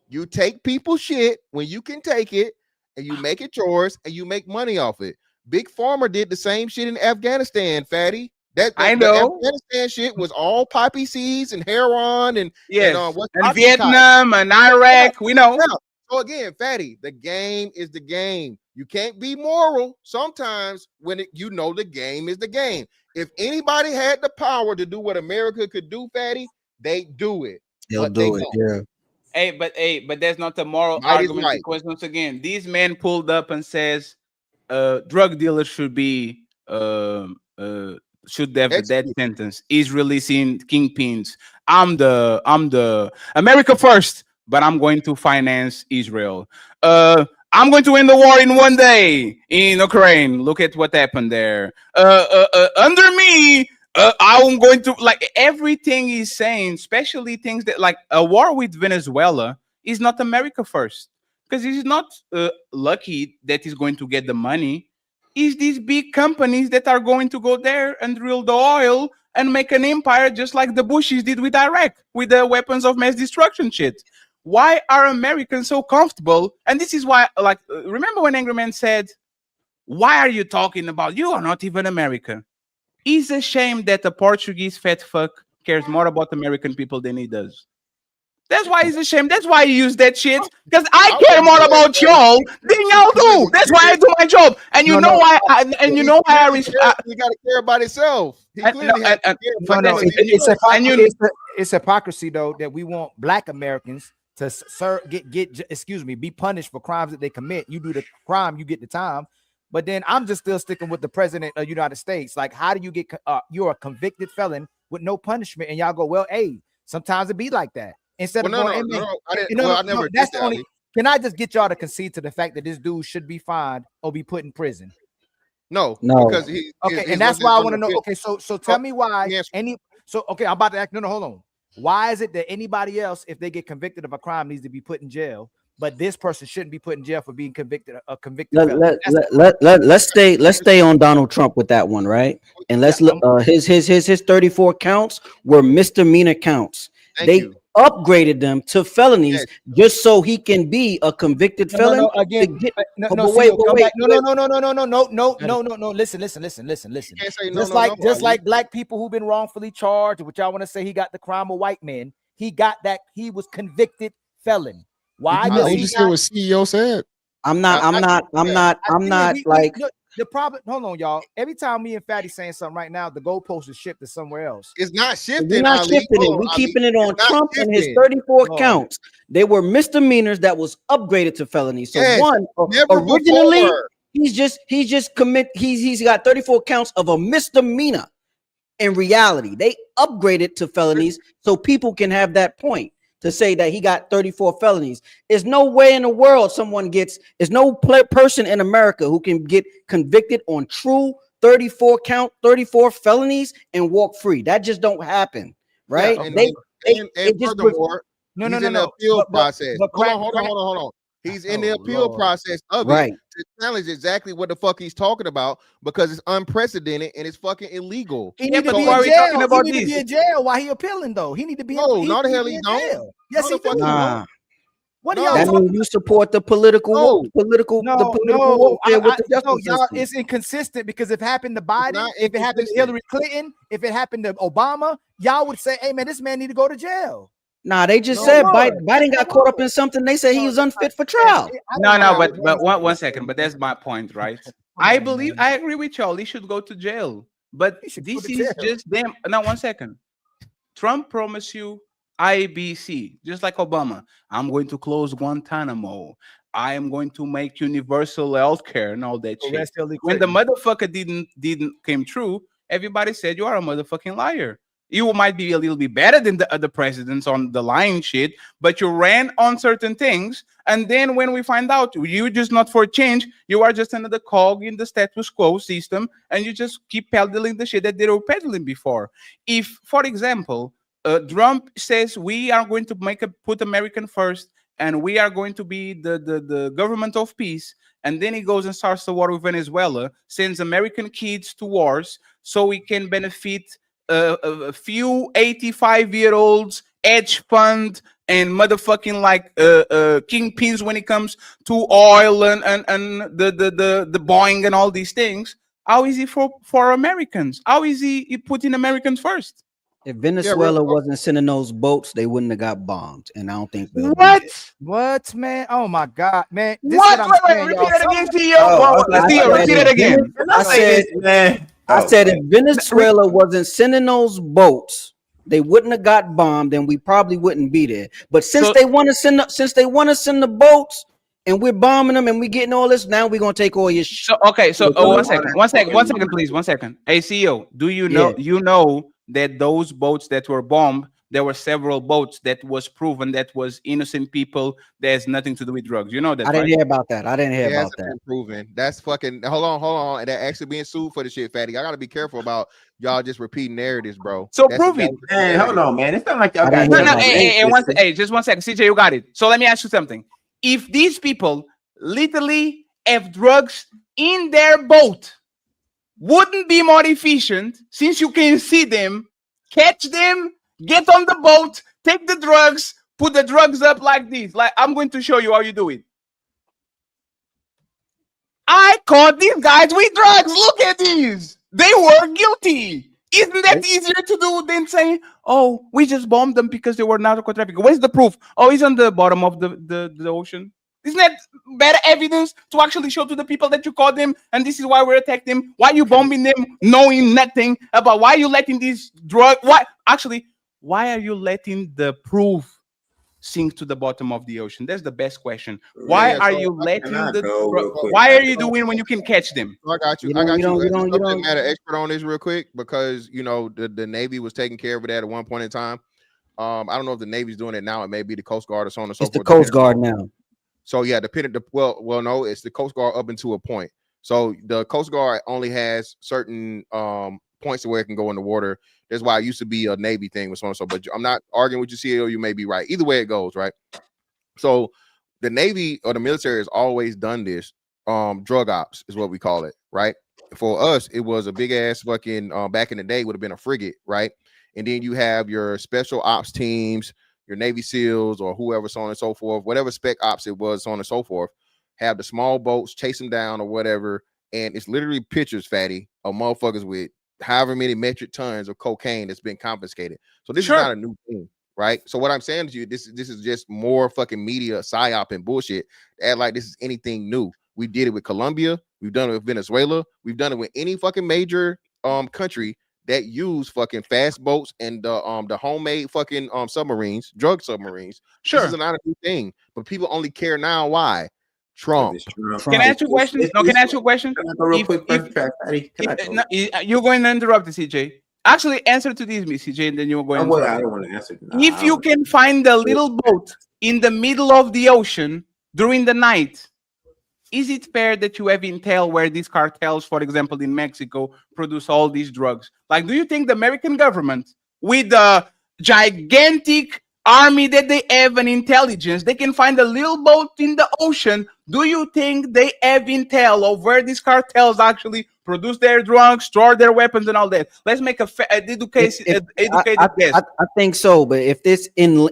[SPEAKER 21] You take people's shit when you can take it, and you make it yours, and you make money off it. Big Pharma did the same shit in Afghanistan, Fatty. I know. Afghanistan shit was all poppy seeds and heroin and
[SPEAKER 9] Vietnam and Iraq. We know.
[SPEAKER 21] Yeah. So again, Fatty, the game is the game. You can't be moral sometimes when the game is the game. If anybody had the power to do what America could do, Fatty, they do it.
[SPEAKER 3] They'll do it. Yeah.
[SPEAKER 9] But that's not the moral argument.
[SPEAKER 21] Right.
[SPEAKER 9] Because once again, these men pulled up and says, drug dealers should be should have the death sentence. Is releasing kingpins. I'm the America first, but I'm going to finance Israel. I'm going to win the war in 1 day in Ukraine. Look at what happened there. Under me, I'm going to everything he's saying, especially things that like a war with Venezuela is not America first, because he's not lucky that he's going to get the money. Is these big companies that are going to go there and drill the oil and make an empire just like the Bushes did with Iraq, with the weapons of mass destruction shit. Why are Americans so comfortable? And this is why, remember when Angryman said, why are you talking about, you are not even American? It's a shame that a Portuguese fat fuck cares more about American people than he does. That's why he's ashamed. That's why he used that shit. Because I care more about y'all than y'all do. That's why I do my job. And you know why? You know why I respect.
[SPEAKER 21] You got to care about itself.
[SPEAKER 20] It's hypocrisy though that we want Black Americans to be punished for crimes that they commit. You do the crime, you get the time. But then I'm just still sticking with the president of the United States. Like, how do you get? You're a convicted felon with no punishment, and y'all go, well, hey, sometimes it be like that. Instead of going, that's the only. Can I just get y'all to concede to the fact that this dude should be fined or be put in prison?
[SPEAKER 21] No,
[SPEAKER 20] because and that's why I want to know. Okay, so tell me why I'm about to ask. No, hold on. Why is it that anybody else, if they get convicted of a crime, needs to be put in jail, but this person shouldn't be put in jail for being convicted?
[SPEAKER 3] Let's stay on Donald Trump with that one, right? And let's look. His 34 counts were misdemeanor counts. They upgraded them to felonies just so he can be a convicted felon.
[SPEAKER 20] Listen. Just like Black people who've been wrongfully charged, which I want to say he got the crime of white men. He got that. He was convicted felon. Why?
[SPEAKER 12] Did you see what CEO said?
[SPEAKER 3] I'm not like.
[SPEAKER 20] The problem, hold on, y'all. Every time me and Fatty saying something right now, the goalpost is shifted somewhere else.
[SPEAKER 21] It's not shifting.
[SPEAKER 3] We're not shifting it. We're keeping it on Trump and his 34 counts. They were misdemeanors that was upgraded to felonies. So originally he's got 34 counts of a misdemeanor. In reality, they upgraded to felonies so people can have that point to say that he got 34 felonies. There's no way in the world there's no person in America who can get convicted on true 34 felonies and walk free. That just don't happen, right?
[SPEAKER 21] Furthermore, appeal process. Hold on. He's in the appeal process of it to challenge exactly what the fuck he's talking about because it's unprecedented and it's fucking illegal.
[SPEAKER 20] He need to be in jail. He need to be in jail while he appealing though. He need to be.
[SPEAKER 21] No, the hell he don't.
[SPEAKER 20] Yes, he do.
[SPEAKER 3] What do y'all? That means you support the political warfare with the justice system.
[SPEAKER 20] It's inconsistent because if it happened to Biden, if it happened to Hillary Clinton, if it happened to Obama, y'all would say, "Hey man, this man need to go to jail."
[SPEAKER 3] Nah, they just said Biden got caught up in something. They said he was unfit for trial.
[SPEAKER 9] But one second. But that's my point, right? I agree with y'all. He should go to jail. But this is just them. Now, 1 second. Trump promised you IBC, just like Obama. I'm going to close Guantanamo. I am going to make universal health care and all that shit. When the motherfucker didn't came true, everybody said you are a motherfucking liar. You might be a little bit better than the other presidents on the lying shit, but you ran on certain things. And then when we find out you're just not for change, you are just another cog in the status quo system, and you just keep peddling the shit that they were peddling before. If, for example, Trump says we are going to put American first, and we are going to be the government of peace, and then he goes and starts the war with Venezuela, sends American kids to wars so we can benefit a few 85-year-olds, hedge fund, and motherfucking like kingpins when it comes to oil and the Boeing and all these things. How is he for Americans? How is he putting Americans first?
[SPEAKER 3] If Venezuela wasn't sending those boats, they wouldn't have got bombed. And I don't think they'll
[SPEAKER 20] What, man? Oh my God, man! This
[SPEAKER 9] What?
[SPEAKER 20] Is what I'm saying,
[SPEAKER 9] Repeat
[SPEAKER 20] y'all.
[SPEAKER 9] that again, CEO. Repeat it again.
[SPEAKER 3] I said if Venezuela wasn't sending those boats, they wouldn't have got bombed, and we probably wouldn't be there. But since they want to send the boats, and we're bombing them, and we're getting all this, now we're gonna take all your shit.
[SPEAKER 9] So okay, so 1 second, please, 1 second. Hey, CEO, do you know you know that those boats that were bombed, there were several boats that was proven that was innocent people. There's nothing to do with drugs. You know that?
[SPEAKER 3] I didn't hear about that. I didn't hear about that.
[SPEAKER 21] Proven. That's fucking. Hold on. And that actually being sued for the shit, fatty. I gotta be careful about y'all just repeating narratives, bro.
[SPEAKER 9] So prove it.
[SPEAKER 14] Man, hold on, man. It's not like y'all got.
[SPEAKER 9] Just 1 second, CJ, you got it. So let me ask you something. If these people literally have drugs in their boat, wouldn't be more efficient, since you can see them, catch them, get on the boat, take the drugs, put the drugs up like this. Like, I'm going to show you how you do it. I caught these guys with drugs. Look at these. They were guilty. Isn't that easier to do than saying, oh, we just bombed them because they were narco traffickers? Where's the proof? Oh, it's on the bottom of the ocean. Isn't that better evidence to actually show to the people that you caught them and this is why we attacked them? Why you bombing them knowing nothing about why you letting these drugs? Why are you letting the proof sink to the bottom of the ocean? That's the best question. Why are you letting why are you doing when you can catch them?
[SPEAKER 21] I got you. I got you. Subject matter expert on this real quick because you know the Navy was taking care of it at one point in time. I don't know if the Navy's doing it now. It may be the Coast Guard or so on and so forth.
[SPEAKER 3] It's the Coast Guard now.
[SPEAKER 21] So yeah, well, no, it's the Coast Guard up until a point. So the Coast Guard only has certain points to where it can go in the water. That's why it used to be a Navy thing with so and so. But I'm not arguing with you, CEO. You may be right. Either way it goes, right? So the Navy or the military has always done this. Drug ops is what we call it, right? For us, it was a big ass fucking back in the day would have been a frigate, right? And then you have your special ops teams, your Navy SEALs or whoever, so on and so forth, whatever spec ops it was, so on and so forth, have the small boats chase them down or whatever. And it's literally pictures, fatty, of motherfuckers with however many metric tons of cocaine that's been confiscated. So this is not a new thing, right? So what I'm saying to you, this is just more fucking media psyop and bullshit. Act like this is anything new. We did it with Colombia. We've done it with Venezuela. We've done it with any fucking major country that use fucking fast boats and the homemade fucking submarines, drug submarines. This is not a new thing, but people only care now. Why? Trump.
[SPEAKER 9] Can I ask you a question? No, can I ask you a question? You're going to interrupt the CJ. Actually, answer to this, Miss CJ, and then you're going.
[SPEAKER 14] I don't want to answer.
[SPEAKER 9] If you can find a little boat in the middle of the ocean during the night, is it fair that you have intel where these cartels, for example, in Mexico, produce all these drugs? Like, do you think the American government, with the gigantic army that they have and intelligence, they can find a little boat in the ocean? Do you think they have intel of where these cartels actually produce their drugs, store their weapons, and all that? Let's make a educated guess.
[SPEAKER 3] I think so, but if it's in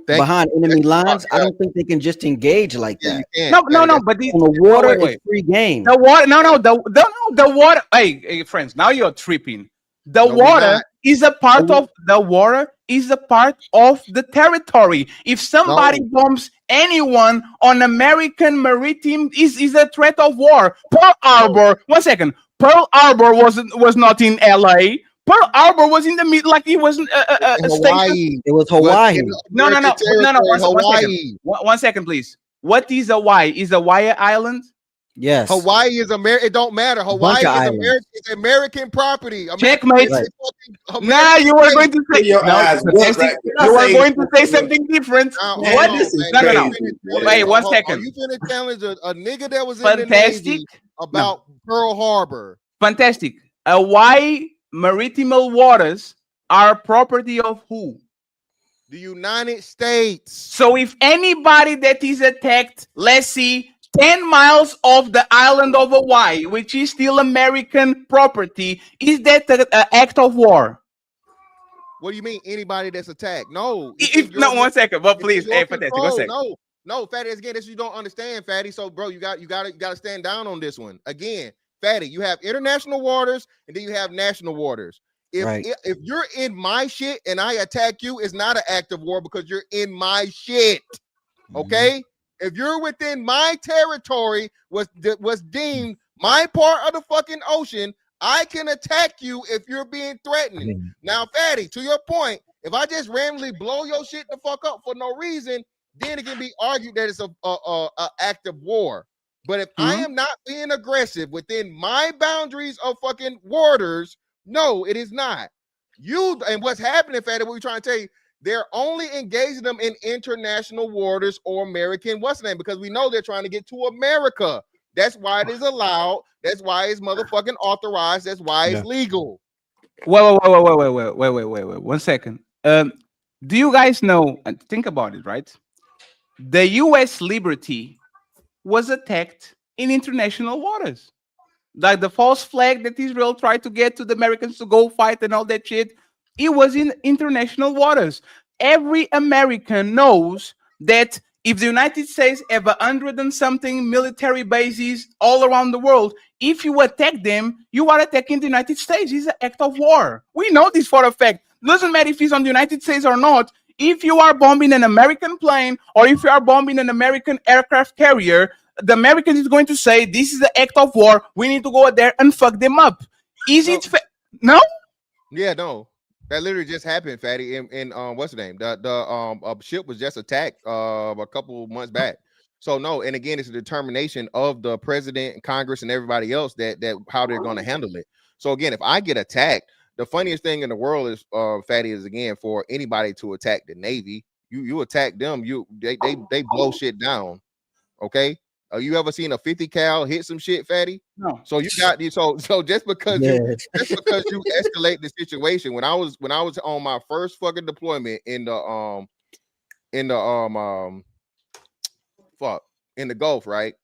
[SPEAKER 3] behind enemy lines, I don't think they can just engage like that.
[SPEAKER 9] No, but
[SPEAKER 3] on the water is free game.
[SPEAKER 9] The water, the water. Hey, friends, now you're tripping. The water is a part of the water is a part of the territory. If somebody bombs anyone on American maritime, is a threat of war. Pearl Harbor. 1 second. Pearl Harbor was not in LA. Pearl Harbor was in the mid, like it wasn't a
[SPEAKER 21] Hawaii.
[SPEAKER 9] station.
[SPEAKER 3] It was
[SPEAKER 21] But
[SPEAKER 3] Hawaii.
[SPEAKER 21] in
[SPEAKER 9] No.
[SPEAKER 21] American territory, Hawaii.
[SPEAKER 9] One second, please. What is Hawaii? Is Hawaii island?
[SPEAKER 3] Yes.
[SPEAKER 21] Hawaii is American. It don't matter. Hawaii is American. It's American property.
[SPEAKER 9] Checkmate. Nah, you were going to say fantastic. You were going to say something different. What? No. Wait, 1 second.
[SPEAKER 21] Are you finna challenge a nigga that was in
[SPEAKER 9] Fantastic.
[SPEAKER 21] the Navy about Pearl Harbor?
[SPEAKER 9] Fantastic. Hawaii maritime waters are property of who?
[SPEAKER 21] The United States.
[SPEAKER 9] So if anybody that is attacked, let's see, 10 miles off the island of Hawaii, which is still American property, is that an act of war?
[SPEAKER 21] What do you mean? Anybody that's attacked? No.
[SPEAKER 9] No, 1 second, but please, hey, Fantastic, 1 second.
[SPEAKER 21] No, Fatty. Again, this you don't understand, Fatty. So, bro, you got to stand down on this one. Again, Fatty, you have international waters and then you have national waters. If you're in my shit and I attack you, it's not an act of war because you're in my shit. Okay. If you're within my territory, was deemed my part of the fucking ocean, I can attack you if you're being threatened. Now, Fatty, to your point, if I just randomly blow your shit the fuck up for no reason, then it can be argued that it's a act of war. But if I am not being aggressive within my boundaries of fucking waters, no, it is not. And what's happening, Fatty, what we're trying to tell you, they're only engaging them in international waters or American, what's the name? Because we know they're trying to get to America. That's why it is allowed. That's why it's motherfucking authorized. That's why it's legal.
[SPEAKER 9] Wait. 1 second. Do you guys know, and think about it, right? The U.S. Liberty was attacked in international waters. Like the false flag that Israel tried to get to the Americans to go fight and all that shit, it was in international waters. Every American knows that if the United States have 100 and something military bases all around the world, if you attack them, you are attacking the United States. It's an act of war. We know this for a fact. Doesn't matter if it's on the United States or not. If you are bombing an American plane or if you are bombing an American aircraft carrier, the American is going to say, this is an act of war. We need to go there and fuck them up. Is it fair? No?
[SPEAKER 21] Yeah, no. That literally just happened, Fatty. In what's the name? The ship was just attacked a couple months back. So no, and again, it's a determination of the president and Congress and everybody else that how they're going to handle it. So again, if I get attacked, the funniest thing in the world is Fatty is again for anybody to attack the Navy. You attack them, they blow shit down. Okay. You ever seen a 50 cal hit some shit, Fatty?
[SPEAKER 9] No.
[SPEAKER 21] So you got so just because you escalate the situation. When I was on my first fucking deployment in the Gulf, right?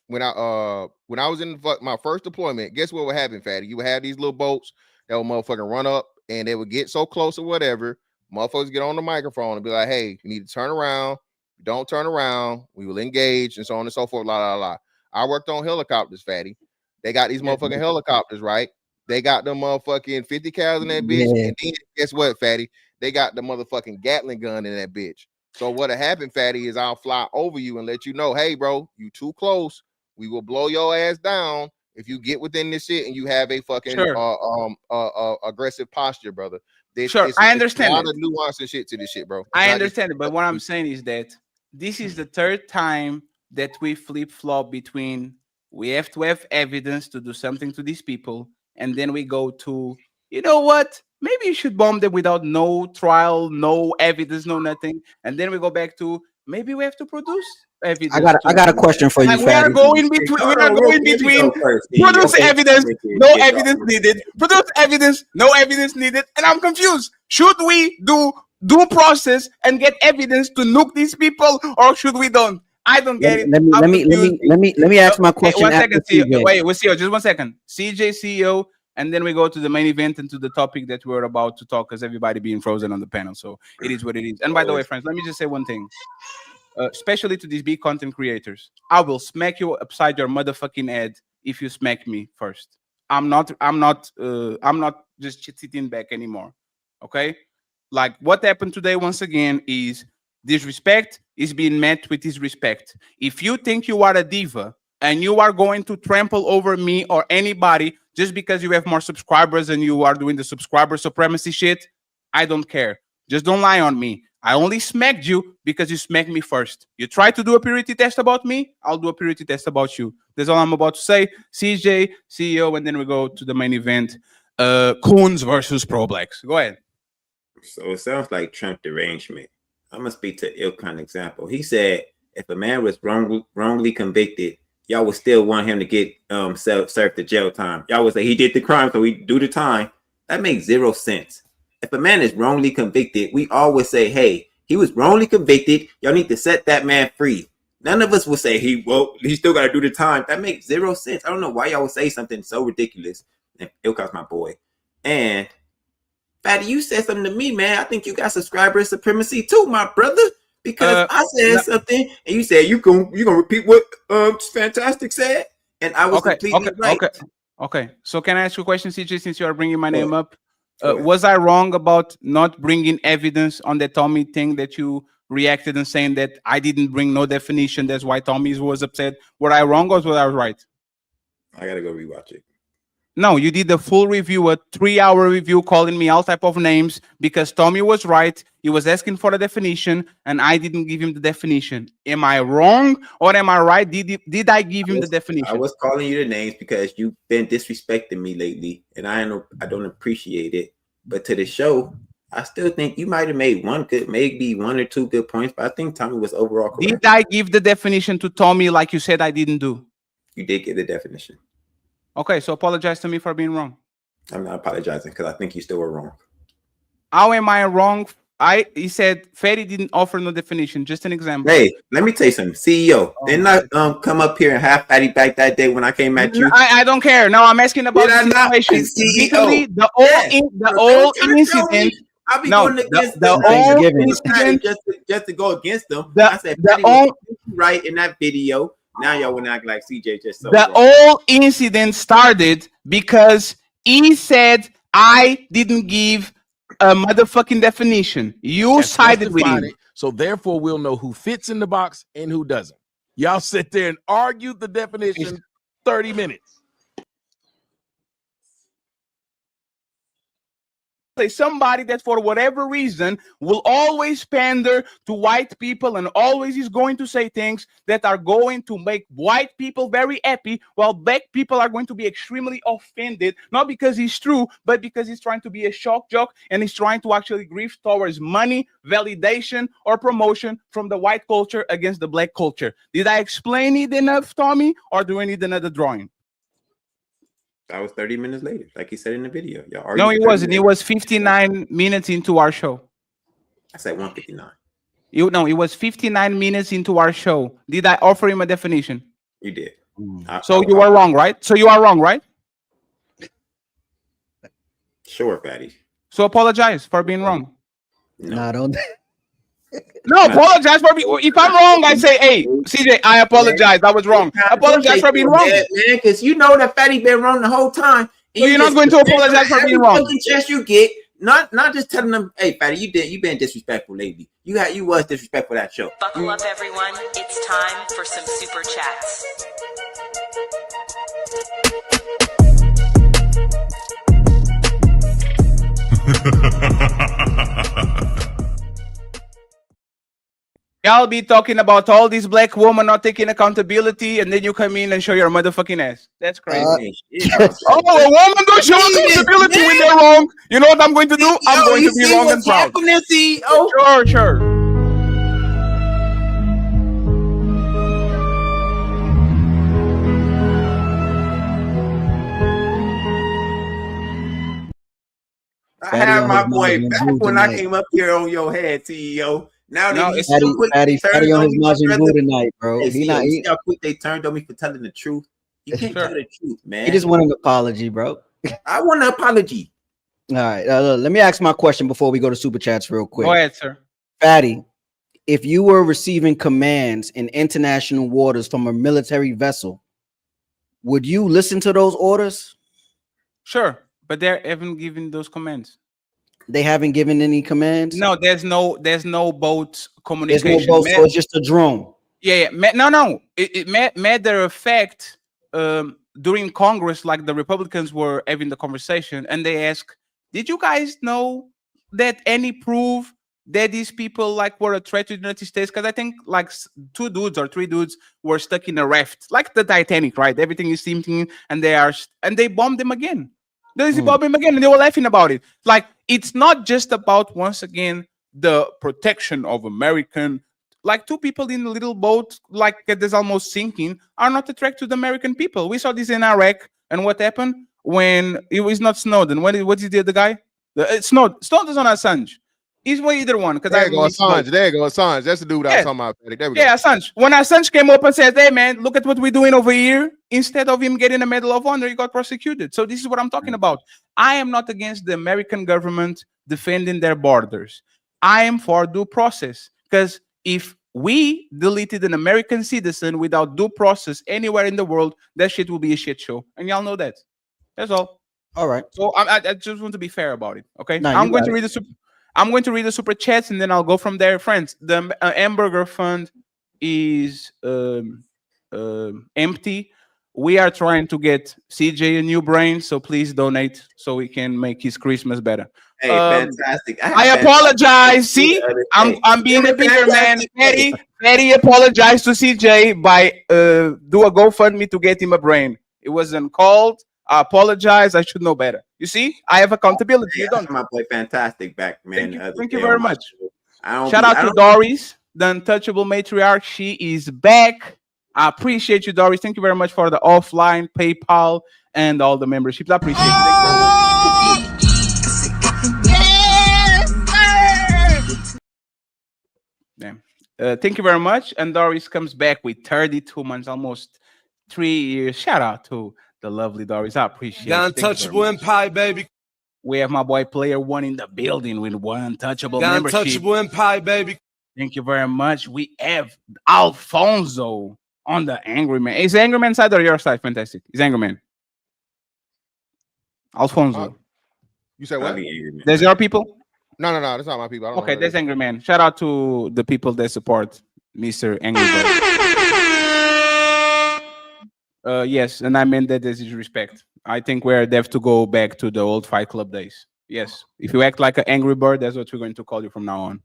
[SPEAKER 21] When I was in my first deployment, guess what would happen, Fatty? You would have these little boats that would motherfucking run up and they would get so close or whatever. Motherfuckers get on the microphone and be like, hey, you need to turn around. Don't turn around. We will engage and so on and so forth. I worked on helicopters, Fatty. They got these motherfucking helicopters, right? They got them motherfucking 50 cals in that bitch. And then guess what, Fatty? They got the motherfucking Gatling gun in that bitch. So what'll happen, Fatty, is I'll fly over you and let you know, hey, bro, you too close. We will blow your ass down if you get within this shit and you have a fucking aggressive posture, brother.
[SPEAKER 9] I understand.
[SPEAKER 21] A lot of nuance and shit to this shit, bro.
[SPEAKER 9] I understand it, but what I'm saying is that this is the third time that we flip-flop between we have to have evidence to do something to these people, and then we go to, you know what? Maybe you should bomb them without no trial, no evidence, no nothing. And then we go back to maybe we have to produce evidence.
[SPEAKER 3] I got a question for you.
[SPEAKER 9] Like we are going between produce evidence, no evidence needed. Produce evidence, no evidence needed. And I'm confused. Should we do due process and get evidence to nuke these people, or should we don't? I don't get it.
[SPEAKER 3] Let me ask my question.
[SPEAKER 9] One second, CEO. Wait, we'll see you. Just 1 second. CJ, CEO, and then we go to the main event and to the topic that we're about to talk, because everybody being frozen on the panel. So it is what it is. And by the way, friends, let me just say one thing. Especially to these big content creators, I will smack you upside your motherfucking head if you smack me first. I'm not just sitting back anymore. Okay? Like what happened today once again is disrespect is being met with disrespect. If you think you are a diva and you are going to trample over me or anybody just because you have more subscribers and you are doing the subscriber supremacy shit, I don't care. Just don't lie on me. I only smacked you because you smacked me first. You try to do a purity test about me, I'll do a purity test about you. That's all I'm about to say. CJ, CEO, and then we go to the main event. Coons versus Pro Blacks. Go ahead.
[SPEAKER 14] So it sounds like Trump derangement. I'm gonna speak to Ilkan example. He said if a man was wrongly convicted, y'all would still want him to get served the jail time. Y'all would say he did the crime, so we do the time. That makes 0 sense. If a man is wrongly convicted, we always say, hey, he was wrongly convicted. Y'all need to set that man free. None of us will say he still got to do the time. That makes 0 sense. I don't know why y'all would say something so ridiculous. And Ilkan's my boy. And Fatty, you said something to me, man. I think you got subscriber supremacy too, my brother. Because I said something and you said you gonna repeat what Fantastic said, and I was completely right.
[SPEAKER 9] Okay. So can I ask you a question, CJ, since you are bringing my name up? Was I wrong about not bringing evidence on the Tommy thing that you reacted and saying that I didn't bring no definition? That's why Tommy was upset. Were I wrong or was I right?
[SPEAKER 14] I gotta go rewatch it.
[SPEAKER 9] No, you did a full review, a 3-hour review, calling me all type of names because Tommy was right. He was asking for the definition, and I didn't give him the definition. Am I wrong or am I right? Did I give him the definition?
[SPEAKER 14] I was calling you the names because you've been disrespecting me lately, and I don't appreciate it. But to the show, I still think you might have made maybe 1 or 2 good points, but I think Tommy was overall correct.
[SPEAKER 9] Did I give the definition to Tommy like you said I didn't do?
[SPEAKER 14] You did give the definition.
[SPEAKER 9] Okay, so apologize to me for being wrong.
[SPEAKER 14] I'm not apologizing because I think you still were wrong.
[SPEAKER 9] How am I wrong? He said Fatty didn't offer no definition. Just an example.
[SPEAKER 14] Hey, let me tell you something. CEO, didn't I come up here and have Fatty back that day when I came at you?
[SPEAKER 9] I don't care. No, I'm asking about the situation.
[SPEAKER 14] CEO?
[SPEAKER 9] The old incident.
[SPEAKER 14] I'll be going against just to go against them. I said Fatty was right in that video. Now y'all want to act like CJ just so
[SPEAKER 9] the whole incident started because he said I didn't give a motherfucking definition. You sided with him.
[SPEAKER 6] So therefore we'll know who fits in the box and who doesn't. Y'all sit there and argue the definition 30 minutes.
[SPEAKER 9] Somebody that for whatever reason will always pander to white people and always is going to say things that are going to make white people very happy, while black people are going to be extremely offended, not because he's true, but because he's trying to be a shock jock and he's trying to actually grieve towards money, validation, or promotion from the white culture against the black culture. Did I explain it enough, Tommy, or do I need another drawing?
[SPEAKER 14] That was 30 minutes later, like he said in the video.
[SPEAKER 9] No, it wasn't. It was 59 minutes into our show.
[SPEAKER 14] I said 159.
[SPEAKER 9] It was 59 minutes into our show. Did I offer him a definition?
[SPEAKER 14] You did.
[SPEAKER 9] So you were wrong, right? So you are wrong, right?
[SPEAKER 14] Sure, Fatty.
[SPEAKER 9] So apologize for being wrong.
[SPEAKER 3] No, don't.
[SPEAKER 9] No, apologize for being. If I'm wrong, I say, "Hey, CJ, I apologize. I was wrong. Apologize for being wrong,
[SPEAKER 14] man. Because you know that Fatty been wrong the whole time.
[SPEAKER 9] So you're not going to apologize for being wrong.
[SPEAKER 14] Chance you get, not just telling them, "Hey, Fatty, you been disrespectful lately. You was disrespectful that show."
[SPEAKER 4] Buckle up, everyone. It's time for some super chats.
[SPEAKER 9] Y'all be talking about all these black women not taking accountability, and then you come in and show your motherfucking ass. That's crazy. Oh, a woman don't show accountability when they're wrong. You know what I'm going to do? I'm going to be wrong and proud. Sure.
[SPEAKER 14] I had my boy back when I came up here on your head, CEO. Now that he's so quick,
[SPEAKER 3] Fatty on his Majin Buu tonight, bro.
[SPEAKER 14] Hey, see how quick they turned on me for telling the truth. You can't tell the truth, man.
[SPEAKER 3] He just want an apology, bro.
[SPEAKER 14] I want an apology.
[SPEAKER 3] All right, let me ask my question before we go to super chats real quick.
[SPEAKER 9] Go ahead, sir.
[SPEAKER 3] Fatty, if you were receiving commands in international waters from a military vessel, would you listen to those orders?
[SPEAKER 9] Sure, but they haven't given those commands.
[SPEAKER 3] They haven't given any commands?
[SPEAKER 9] No, there's no boat communication.
[SPEAKER 3] There's no boat, so it's just a drone.
[SPEAKER 9] Yeah. No. It matter of fact, during Congress, like the Republicans were having the conversation, and they asked, "Did you guys know that any proof that these people like were a threat to the United States?" Because I think like 2 dudes or 3 dudes were stuck in a raft, like the Titanic, right? Everything is sinking, and they bombed them again. They bombed them again, and they were laughing about it. Like it's not just about, once again, the protection of American. Like 2 people in a little boat, like that is almost sinking, are not a threat to the American people. We saw this in Iraq, and what happened when it was not Snowden? What is the other guy? Snowden's on Assange. He's either one, because
[SPEAKER 21] There you go, Assange. There you go, Assange. That's the dude I was talking about. There we go.
[SPEAKER 9] Yeah, Assange. When Assange came up and said, "Hey man, look at what we're doing over here," instead of him getting a Medal of Honor, he got prosecuted. So this is what I'm talking about. I am not against the American government defending their borders. I am for due process, because if we deleted an American citizen without due process anywhere in the world, that shit will be a shit show, and y'all know that. That's all.
[SPEAKER 3] All right.
[SPEAKER 9] So I just want to be fair about it. Okay.
[SPEAKER 3] No,
[SPEAKER 9] I'm going to read the super chats, and then I'll go from there. Friends, the hamburger fund is empty. We are trying to get CJ a new brain, so please donate so we can make his Christmas better.
[SPEAKER 14] Hey, fantastic.
[SPEAKER 9] I apologize. See, I'm being a bigger man. Petty apologize to CJ by do a GoFundMe to get him a brain. It wasn't called. I apologize. I should know better. You see, I have accountability. You don't.
[SPEAKER 14] My boy, fantastic back, man.
[SPEAKER 9] Thank you very much. Shout out to Doris, the Untouchable matriarch. She is back. I appreciate you, Doris. Thank you very much for the offline PayPal and all the memberships. I appreciate it. Damn. Thank you very much. And Doris comes back with 32 months, almost 3 years. Shout out to the lovely Doris. I appreciate it.
[SPEAKER 7] The Untouchable Empire, baby.
[SPEAKER 9] We have my boy Player One in the building with one Untouchable
[SPEAKER 7] The
[SPEAKER 9] membership.
[SPEAKER 7] Untouchable Empire, baby.
[SPEAKER 9] Thank you very much. We have Alfonso on the Angryman. Is the Angryman side or your side? Fantastic. Is Angryman. Alfonso.
[SPEAKER 21] You said what?
[SPEAKER 9] There's your people?
[SPEAKER 21] No, that's not my people. I don't
[SPEAKER 9] Okay,
[SPEAKER 21] know
[SPEAKER 9] there's Angryman. Shout out to the people that support Mr. Angry Bird. Yes, and I meant that as disrespect. I think we're have to go back to the old Fight Club days. Yes, if you act like an Angry Bird, that's what we're going to call you from now on.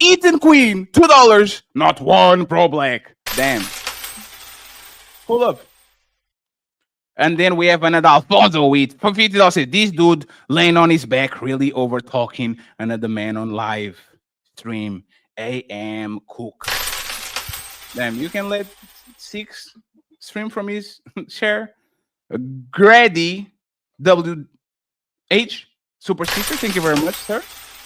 [SPEAKER 9] Ethan Queen, $2, not one pro black. Damn. Pull up. And then we have another Alfonso with for $50. Says, this dude laying on his back, really over talking another man on live stream. AM Cook. Damn, you can let 6 stream from his share. Grady WH super sticker. Thank you very much, sir.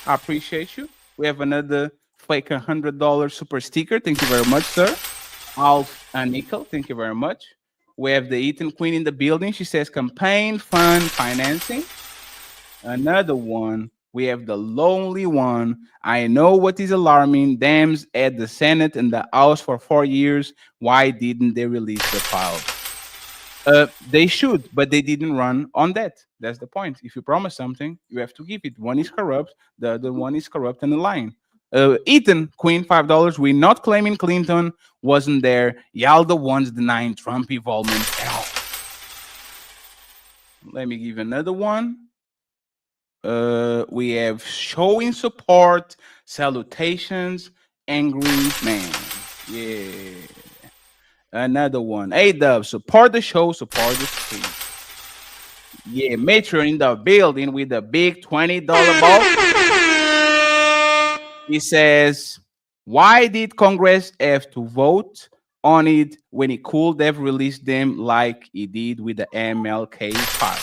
[SPEAKER 9] I appreciate you. We have another fake $100 super sticker. Thank you very much, sir. Alf and Nickel. Thank you very much. We have the Ethan Queen in the building. She says campaign fund financing. Another one. We have the lonely one. I know what is alarming. Dems at the Senate and the House for 4 years. Why didn't they release the file? They should, but they didn't run on that. That's the point. If you promise something, you have to give it. One is corrupt, the other one is corrupt and lying. Ethan Queen, $5. We're not claiming Clinton wasn't there. Y'all the ones denying Trump involvement at all. Let me give another one. We have showing support, salutations, angry man. Yeah. Another one. Hey, Dub, support the show, support the stream. Yeah, Matron in the building with a big $20 ball. He says, why did Congress have to vote on it when it could have released them like it did with the MLK file?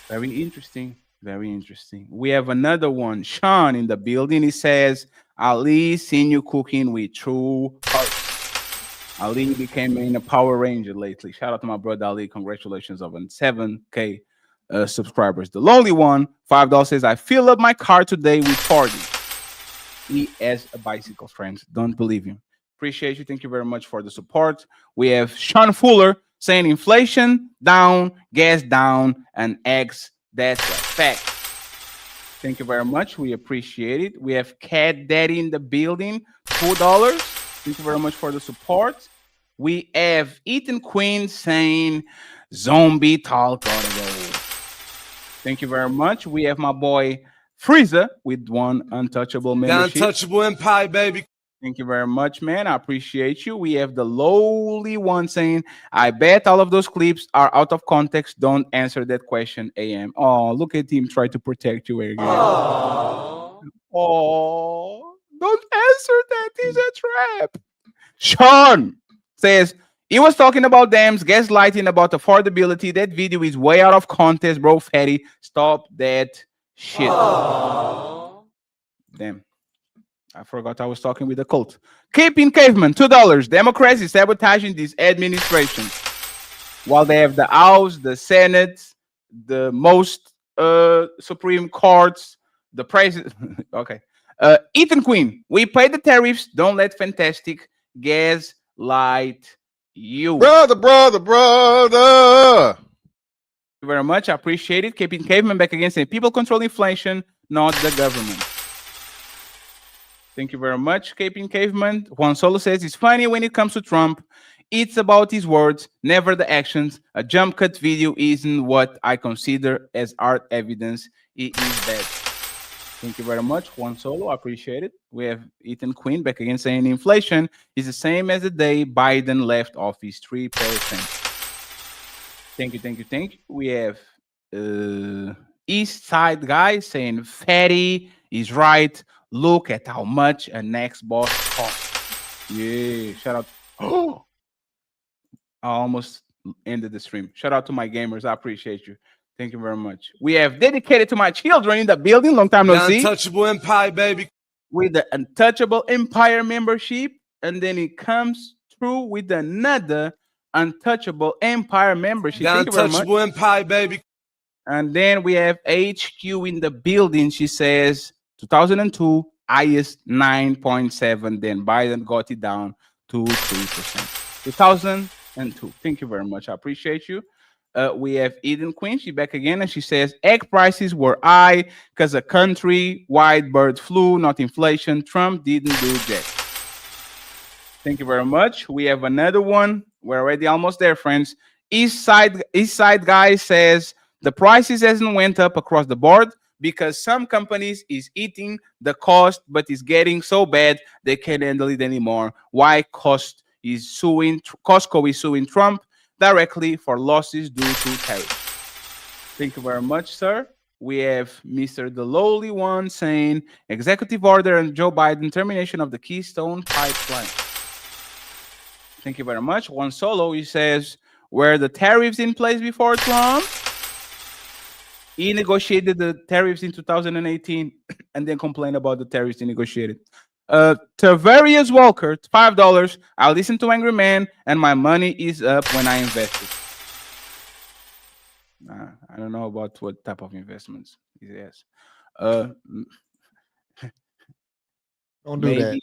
[SPEAKER 9] Very interesting. Very interesting. We have another one. Sean in the building. He says, Ali seen you cooking with true heart. Ali became in a Power Ranger lately. Shout out to my brother Ali. Congratulations on 7K subscribers. The lonely one, $5 says, I fill up my car today with 40. He has a bicycle, friends. Don't believe him. Appreciate you. Thank you very much for the support. We have Sean Fuller saying inflation down, gas down, and eggs. That's a fact. Thank you very much. We appreciate it. We have Cat Daddy in the building. $2. Thank you very much for the support. We have Ethan Queen saying zombie talk gotta go. Thank you very much. We have my boy Frieza with 1 untouchable
[SPEAKER 7] The
[SPEAKER 9] membership.
[SPEAKER 7] Untouchable Empire, baby.
[SPEAKER 9] Thank you very much, man. I appreciate you. We have the lowly one saying, I bet all of those clips are out of context. Don't answer that question, AM. Oh, look at him try to protect you again. Oh, don't answer that. He's a trap. Sean says, he was talking about dams, gaslighting about affordability. That video is way out of context, bro. Fatty, stop that shit. Damn. I forgot I was talking with the cult. Keeping Caveman, $2. Democrats is sabotaging this administration. While they have the House, the Senate, the most Supreme Courts, the president. Okay. Ethan Queen, we pay the tariffs. Don't let Fantastic gaslight you.
[SPEAKER 21] Brother.
[SPEAKER 9] Thank you very much. I appreciate it. Keeping Caveman back again saying people control inflation, not the government. Thank you very much, Caping Caveman. Juan Solo says it's funny when it comes to Trump. It's about his words, never the actions. A jump cut video isn't what I consider as art evidence. It is bad. Thank you very much, Juan Solo. I appreciate it. We have Ethan Quinn back again saying inflation is the same as the day Biden left office, 3%. Thank you. We have East Side guy saying Fatty is right. Look at how much an Xbox costs. Yeah, shout out. Oh, I almost ended the stream. Shout out to my gamers. I appreciate you. Thank you very much. We have dedicated to my children in the building. Long time no see.
[SPEAKER 7] Untouchable Empire, baby.
[SPEAKER 9] With the Untouchable Empire membership. And then it comes through with another Untouchable Empire membership.
[SPEAKER 7] The Untouchable Empire, baby.
[SPEAKER 9] And then we have HQ in the building. She says 2002, highest 9.7. Then Biden got it down to 3%. 2002. Thank you very much. I appreciate you. We have Eden Queen. She's back again, and she says egg prices were high because of country-wide bird flu, not inflation. Trump didn't do jack. Thank you very much. We have another one. We're already almost there, friends. East Side guy says the prices hasn't went up across the board because some companies is eating the cost, but it's getting so bad they can't handle it anymore. Why Costco is suing Trump directly for losses due to tariffs. Thank you very much, sir. We have Mr. The Lowly One saying executive order and Joe Biden termination of the Keystone Pipeline. Thank you very much. One Solo, he says, were the tariffs in place before Trump? He negotiated the tariffs in 2018 and then complained about the tariffs he negotiated. Tavarius Walker, $5. I listen to Angryman and my money is up when I invested. I don't know about what type of investments he has.
[SPEAKER 21] Don't do that.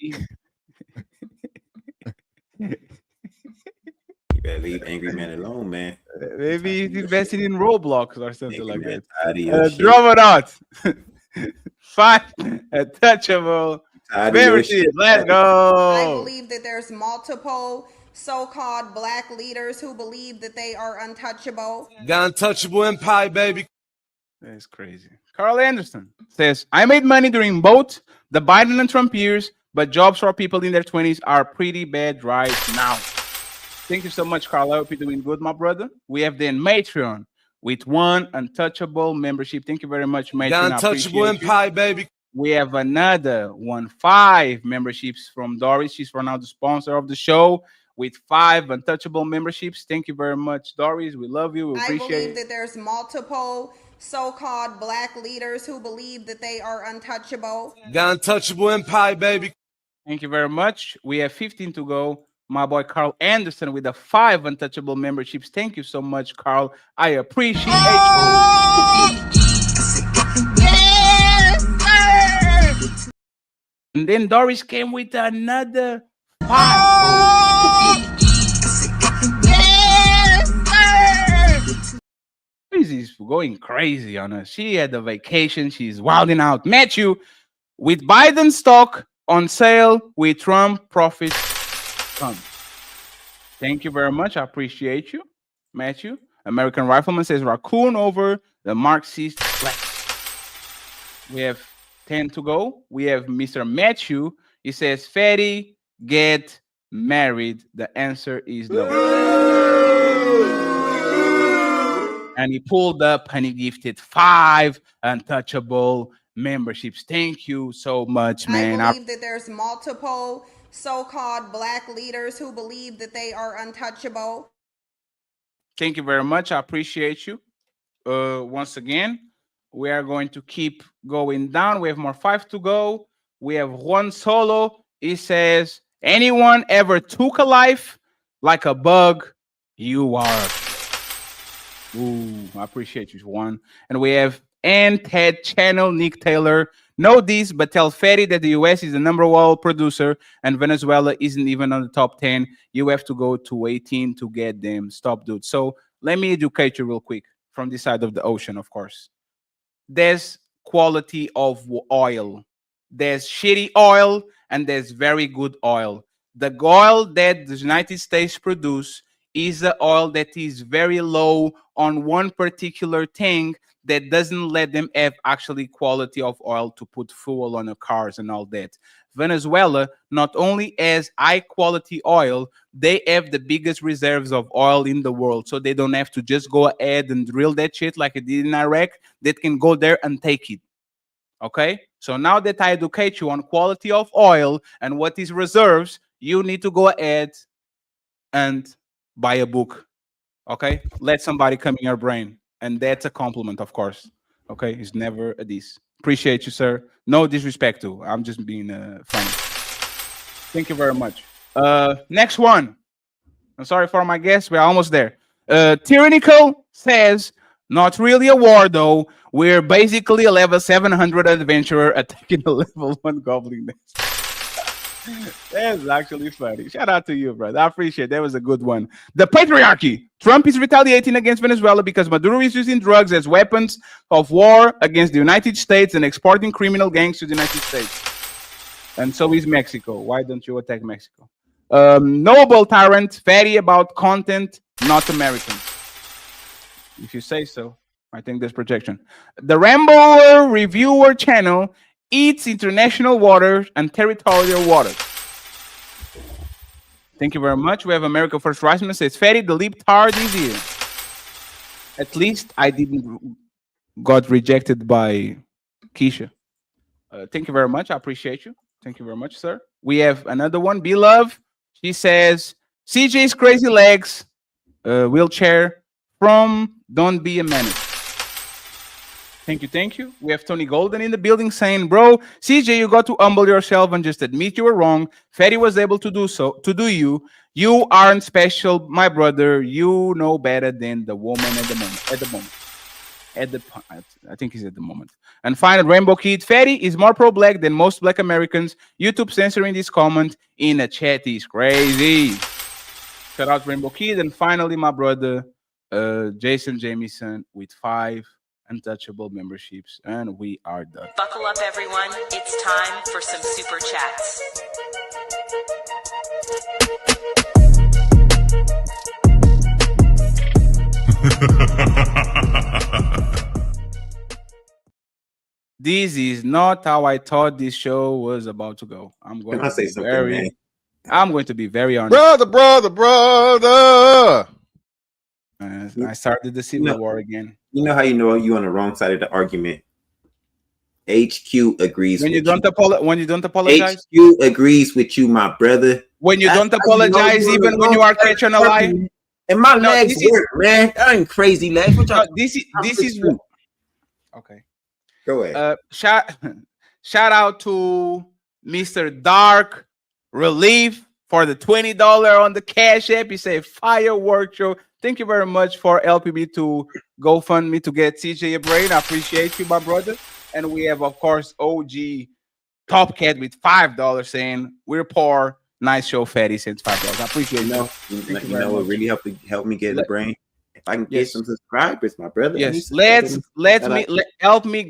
[SPEAKER 14] You better leave Angryman alone, man.
[SPEAKER 9] Maybe he's investing in Roblox or something like that.
[SPEAKER 14] Shit.
[SPEAKER 9] Drop it out. 5 Untouchable. Let's go.
[SPEAKER 8] I believe that there's multiple so-called black leaders who believe that they are untouchable.
[SPEAKER 7] The Untouchable Empire, baby.
[SPEAKER 9] That's crazy. Carl Anderson says, I made money during both the Biden and Trump years, but jobs for people in their 20s are pretty bad right now. Thank you so much, Carl. I hope you're doing good, my brother. We have then Matreon with 1 Untouchable membership. Thank you very much, Matreon.
[SPEAKER 7] The Untouchable Empire, baby.
[SPEAKER 9] We have another 5 memberships from Doris. She's for now the sponsor of the show with 5 Untouchable memberships. Thank you very much, Doris. We love you. We appreciate it.
[SPEAKER 8] I believe that there's multiple so-called black leaders who believe that they are untouchable.
[SPEAKER 7] The Untouchable Empire, baby.
[SPEAKER 9] Thank you very much. We have 15 to go. My boy Carl Anderson with the 5 Untouchable memberships. Thank you so much, Carl. I appreciate you. And then Doris came with another 5. She's going crazy on us. She had a vacation. She's wilding out. Matthew, with Biden stock on sale with Trump profits come. Thank you very much. I appreciate you, Matthew. American Rifleman says Raccoon over the Marxist flex. We have 10 to go. We have Mr. Matthew. He says, Fatty, get married. The answer is no. And he pulled up and he gifted 5 Untouchable memberships. Thank you so much, man.
[SPEAKER 8] I believe that there's multiple so-called black leaders who believe that they are untouchable.
[SPEAKER 9] Thank you very much. I appreciate you. Once again, we are going to keep going down. We have more 5 to go. We have Juan Solo. He says, anyone ever took a life like a bug? You are. Ooh, I appreciate you, Juan. And we have Ted Channel, Nick Taylor. Know this, but tell Fetty that the US is the #1 producer and Venezuela isn't even on the top 10. You have to go to 18 to get them. Stop, dude. So let me educate you real quick from this side of the ocean, of course. There's quality of oil. There's shitty oil and there's very good oil. The oil that the United States produce is the oil that is very low on one particular thing that doesn't let them have actually quality of oil to put fuel on the cars and all that. Venezuela not only has high quality oil, they have the biggest reserves of oil in the world. So they don't have to just go ahead and drill that shit like it did in Iraq. They can go there and take it. Okay? So now that I educate you on quality of oil and what is reserves, you need to go ahead and buy a book. Okay? Let somebody come in your brain. And that's a compliment, of course. Okay? It's never a diss. Appreciate you, sir. No disrespect to. I'm just being funny. Thank you very much. Next one. I'm sorry for my guess. We're almost there. Tyrannical says, not really a war, though. We're basically a level 700 adventurer attacking a level 1 goblin nest. That's actually funny. Shout out to you, brother. I appreciate it. That was a good one. The patriarchy. Trump is retaliating against Venezuela because Maduro is using drugs as weapons of war against the United States and exporting criminal gangs to the United States. And so is Mexico. Why don't you attack Mexico? Noble tyrant, fatty about content, not Americans. If you say so. I think there's projection. The Rambo Reviewer channel eats international waters and territorial waters. Thank you very much. We have America First Risman says, Fatty, the libtard is here. At least I didn't got rejected by Keisha. Thank you very much. I appreciate you. Thank you very much, sir. We have another one, Beloved. She says, CJ's crazy legs, wheelchair from Don't Be a Menace. Thank you, thank you. We have Tony Golden in the building saying, bro, CJ, you got to humble yourself and just admit you were wrong. Fatty was able to do so, to do you. You aren't special, my brother. You know better than the woman at the moment. I think he's at the moment. And finally, Rainbow Kid, Fatty is more pro-black than most black Americans. YouTube censoring this comment in a chat is crazy. Shout out Rainbow Kid. And finally, my brother, Jason Jamieson with 5 Untouchable memberships, and we are done.
[SPEAKER 4] Buckle up, everyone. It's time for some super chats.
[SPEAKER 9] This is not how I thought this show was about to go. I'm going to say something, man. I'm going to be very honest.
[SPEAKER 21] Brother.
[SPEAKER 9] I started the Civil War again.
[SPEAKER 14] You know how you know you're on the wrong side of the argument? HQ agrees
[SPEAKER 9] when
[SPEAKER 14] with
[SPEAKER 9] you don't apologize.
[SPEAKER 14] HQ agrees with you, my brother.
[SPEAKER 9] When you don't apologize, even when you are catching a lie.
[SPEAKER 14] And my legs work, man. I ain't crazy legs.
[SPEAKER 9] This is okay.
[SPEAKER 14] Go ahead.
[SPEAKER 9] Shout out to Mr. Dark Relief for the $20 on the Cash App. He said firework show. Thank you very much for helping me to GoFundMe to get CJ a brain. I appreciate you, my brother. And we have, of course, OG Top Cat with $5 saying we're poor. Nice show, Fatty, since $5. I appreciate it.
[SPEAKER 14] You know what really help me get the brain? If I can get some subscribers, my brother.
[SPEAKER 9] Yes, help me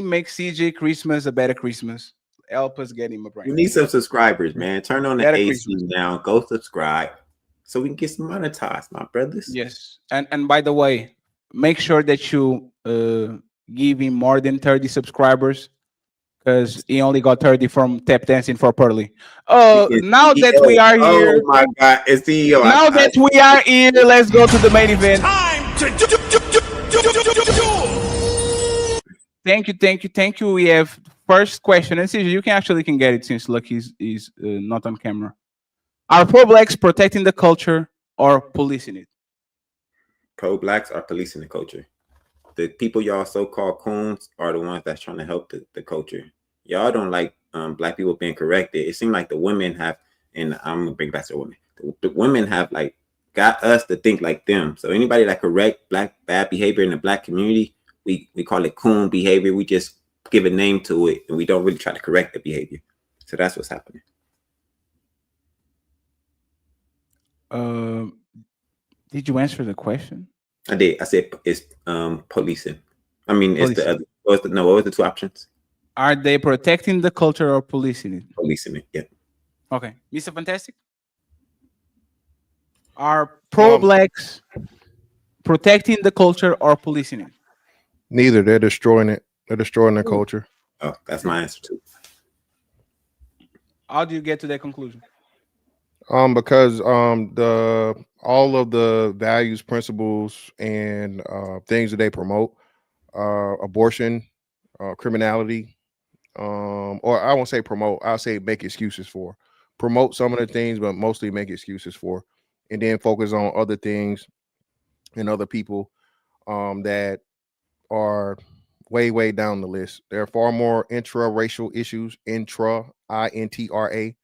[SPEAKER 9] make CJ Christmas a better Christmas. help us get him a
[SPEAKER 14] We
[SPEAKER 9] brain.
[SPEAKER 14] need some subscribers, man. Turn on the
[SPEAKER 9] That
[SPEAKER 14] AC
[SPEAKER 9] appreciate.
[SPEAKER 14] now. Go subscribe so we can get some monetized, my brothers.
[SPEAKER 9] Yes, and by the way, make sure that you give him more than 30 subscribers because he only got 30 from tap dancing for Pearly.
[SPEAKER 14] It's
[SPEAKER 9] Now that
[SPEAKER 14] CEO.
[SPEAKER 9] we are here,
[SPEAKER 14] Oh my God, it's CEO.
[SPEAKER 9] now that we are here, let's go to the main event. Thank you. We have first question, and CJ, you can get it since Lucky is not on camera. Are pro-blacks protecting the culture or policing it?
[SPEAKER 14] Pro-blacks are policing the culture. The people y'all so-called coons are the ones that's trying to help the culture. Y'all don't like black people being corrected. It seems like the women have, and I'm gonna bring it back to the women. The women have like got us to think like them. So anybody that correct bad behavior in the black community, we call it coon behavior. We just give a name to it, and we don't really try to correct the behavior. So that's what's happening.
[SPEAKER 9] Did you answer the question?
[SPEAKER 14] I did. I said it's policing. I mean, it's the other. What was the two options?
[SPEAKER 9] Are they protecting the culture or policing it?
[SPEAKER 14] Policing it, yeah.
[SPEAKER 9] Okay. Mr. Fantastic? Are pro-blacks protecting the culture or policing it?
[SPEAKER 21] Neither. They're destroying it. They're destroying their culture.
[SPEAKER 14] Oh, that's my answer too.
[SPEAKER 9] How do you get to that conclusion?
[SPEAKER 21] Because all of the values, principles, and things that they promote, abortion, criminality, or I won't say promote, I'll say make excuses for. Promote some of the things, but mostly make excuses for, and then focus on other things and other people that are way down the list. There are far more intra-racial issues, INTRA,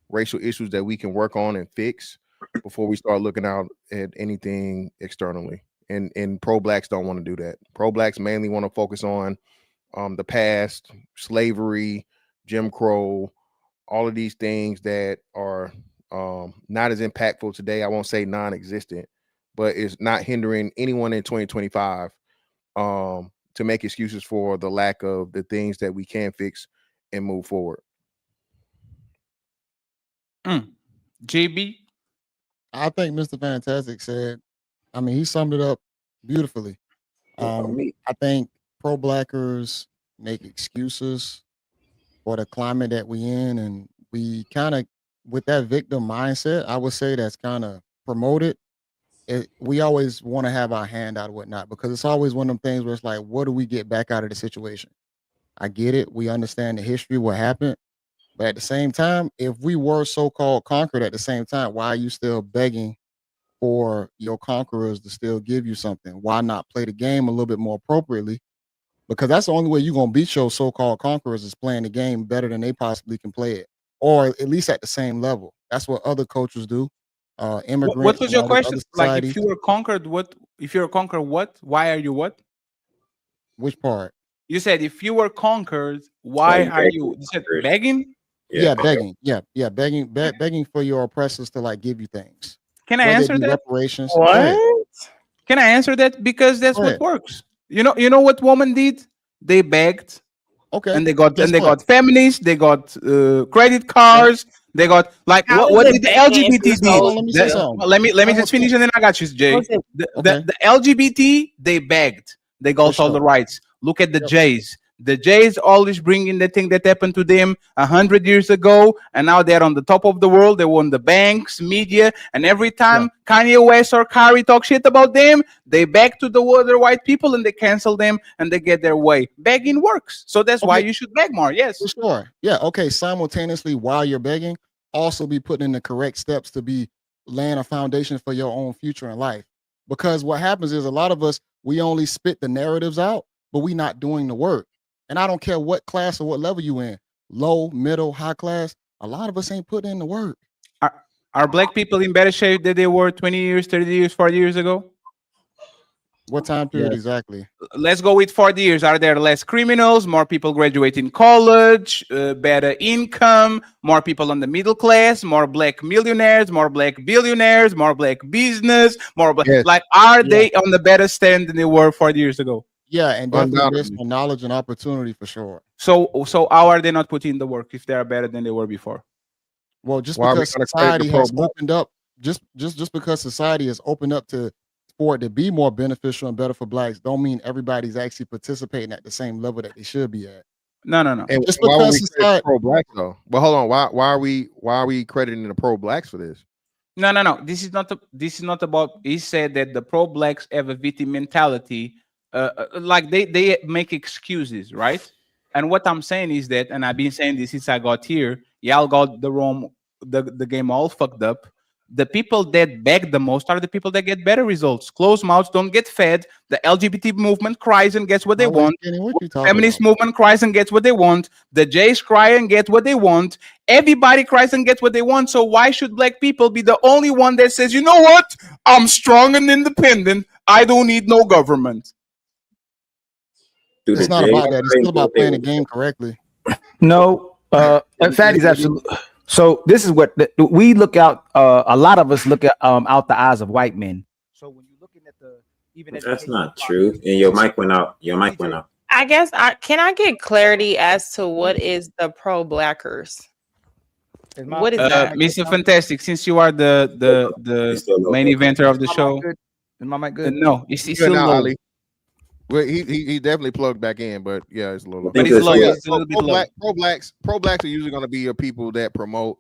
[SPEAKER 21] racial issues that we can work on and fix before we start looking out at anything externally. And pro-blacks don't want to do that. Pro-blacks mainly want to focus on the past, slavery, Jim Crow, all of these things that are not as impactful today. I won't say non-existent, but it's not hindering anyone in 2025 to make excuses for the lack of the things that we can fix and move forward.
[SPEAKER 9] JB?
[SPEAKER 12] I think Mr. Fantastic said, I mean, he summed it up beautifully. I think pro-blackers make excuses for the climate that we in, and we kind of, with that victim mindset, I would say that's kind of promoted. We always want to have our hand out or whatnot, because it's always one of them things where it's like, what do we get back out of the situation? I get it. We understand the history, what happened. But at the same time, if we were so-called conquered at the same time, why are you still begging for your conquerors to still give you something? Why not play the game a little bit more appropriately? Because that's the only way you're going to beat your so-called conquerors is playing the game better than they possibly can play it, or at least at the same level. That's what other cultures do. Immigrants.
[SPEAKER 9] What was your question? Like, if
[SPEAKER 12] societies.
[SPEAKER 9] you were conquered, what? If you're conquered, what? Why are you what?
[SPEAKER 12] Which part?
[SPEAKER 9] You said if you were conquered, why are you? You said begging?
[SPEAKER 12] Yeah, begging. Yeah, begging for your oppressors to like give you things.
[SPEAKER 9] Can I
[SPEAKER 12] Whether it
[SPEAKER 9] answer
[SPEAKER 12] be
[SPEAKER 9] that?
[SPEAKER 12] reparations. Go ahead.
[SPEAKER 9] Can I answer that? Because that's
[SPEAKER 12] Go
[SPEAKER 9] what
[SPEAKER 12] ahead.
[SPEAKER 9] works. You know what women did? They begged.
[SPEAKER 12] Okay.
[SPEAKER 9] And they got
[SPEAKER 12] Guess what?
[SPEAKER 9] feminists, they got credit cards, they got like
[SPEAKER 15] How
[SPEAKER 9] what
[SPEAKER 15] is
[SPEAKER 9] did
[SPEAKER 15] it
[SPEAKER 9] the
[SPEAKER 15] begging if
[SPEAKER 9] LGBT
[SPEAKER 15] you're
[SPEAKER 9] did?
[SPEAKER 15] told-
[SPEAKER 12] Let me say something.
[SPEAKER 9] Let me just finish and then I got you, Jay. The LGBT, they begged. They got all the rights. Look at the Jays. The Jays always bring in the thing that happened to them 100 years ago, and now they're on the top of the world. They won the banks, media, and every time Kanye West or Kyrie talk shit about them, they beg to the other white people and they cancel them and they get their way. Begging works, so that's why you should beg more. Yes,
[SPEAKER 12] for sure. Yeah. Okay. Simultaneously, while you're begging, also be putting in the correct steps to be laying a foundation for your own future in life. Because what happens is a lot of us, we only spit the narratives out, but we not doing the work. And I don't care what class or what level you in, low, middle, high class, a lot of us ain't putting in the work.
[SPEAKER 9] Are black people in better shape than they were 20 years, 30 years, 40 years ago?
[SPEAKER 12] What time period exactly?
[SPEAKER 9] Let's go with 40 years. Are there less criminals, more people graduating college, better income, more people on the middle class, more black millionaires, more black billionaires, more black business, more black, like, are they on the better stand than they were 40 years ago?
[SPEAKER 12] Yeah, and definitely based
[SPEAKER 21] Undoubtedly.
[SPEAKER 12] on knowledge and opportunity for sure.
[SPEAKER 9] So how are they not putting the work if they are better than they were before?
[SPEAKER 12] Well, just
[SPEAKER 21] Why are we
[SPEAKER 12] because
[SPEAKER 21] gonna credit the
[SPEAKER 12] society has
[SPEAKER 21] pro-black?
[SPEAKER 12] opened up, just because society has opened up for it to be more beneficial and better for blacks, don't mean everybody's actually participating at the same level that they should be at.
[SPEAKER 9] No.
[SPEAKER 21] And
[SPEAKER 12] Just
[SPEAKER 21] why would
[SPEAKER 12] because
[SPEAKER 21] we credit the
[SPEAKER 12] society,
[SPEAKER 21] pro-blacks though? But hold on, why are we crediting the pro-blacks for this?
[SPEAKER 9] No. This is not about. He said that the pro-blacks have a victim mentality, like they make excuses, right? And what I'm saying is that, and I've been saying this since I got here, y'all got the game all fucked up. The people that beg the most are the people that get better results. Closed mouths don't get fed. The LGBT movement cries and gets what they want.
[SPEAKER 12] what you talking
[SPEAKER 9] Feminist
[SPEAKER 12] about?
[SPEAKER 9] movement cries and gets what they want. The Jays cry and get what they want. Everybody cries and gets what they want. So why should black people be the only one that says, you know what? I'm strong and independent. I don't need no government.
[SPEAKER 12] It's not about that. It's still about playing the game correctly.
[SPEAKER 20] No, Fatty's absolutely. So this is what we look out. A lot of us look at out the eyes of white men. So when you're looking at
[SPEAKER 14] That's not true. And your mic went out. Your mic went out.
[SPEAKER 15] I guess can I get clarity as to what is the pro-blackers? What is that?
[SPEAKER 9] Mr. Fantastic, since you are the main eventer of the show.
[SPEAKER 20] Is my mic good?
[SPEAKER 9] No, it's
[SPEAKER 21] Good
[SPEAKER 9] still
[SPEAKER 21] now,
[SPEAKER 9] low.
[SPEAKER 21] Ali. Well, he definitely plugged back in, but yeah, it's a little low.
[SPEAKER 9] But it's low. It's a little bit low.
[SPEAKER 21] Pro-blacks are usually going to be your people that promote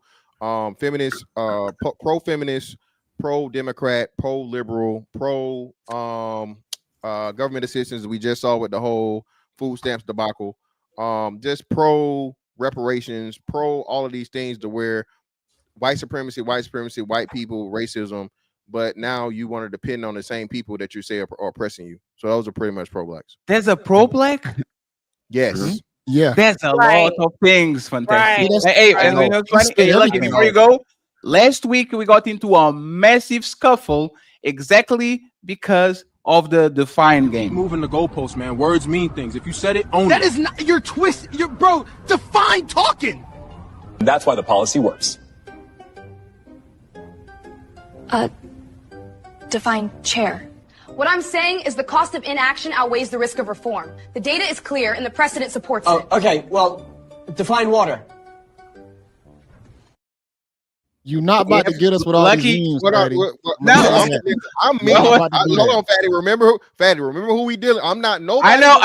[SPEAKER 21] feminist, pro-feminist, pro-democrat, pro-liberal, government assistance. We just saw with the whole food stamps debacle. Just pro-reparations, pro all of these things to where white supremacy, white people, racism. But now you want to depend on the same people that you say are oppressing you. So those are pretty much pro-blacks.
[SPEAKER 9] There's a pro-black?
[SPEAKER 21] Yes.
[SPEAKER 12] Mm-hmm. Yeah.
[SPEAKER 9] There's a lot of things, Fantastic.
[SPEAKER 12] Right.
[SPEAKER 9] Hey, and you know, funny, hey, lucky, before you go, last week we got into a massive scuffle exactly because of the define game.
[SPEAKER 6] Moving the goalpost, man. Words mean things. If you said it, own
[SPEAKER 10] That
[SPEAKER 6] it.
[SPEAKER 10] is not your twist. Your bro, define talking.
[SPEAKER 22] That's why the policy works.
[SPEAKER 23] Define chair. What I'm saying is the cost of inaction outweighs the risk of reform. The data is clear and the precedent supports it.
[SPEAKER 22] Okay, well, define water.
[SPEAKER 12] You're not about to get us with all
[SPEAKER 9] Lucky.
[SPEAKER 12] these memes,
[SPEAKER 21] What
[SPEAKER 12] Fatty.
[SPEAKER 21] I'm mean. Hold on, Fatty. Remember who we dealing. I'm not nobody.
[SPEAKER 9] I know.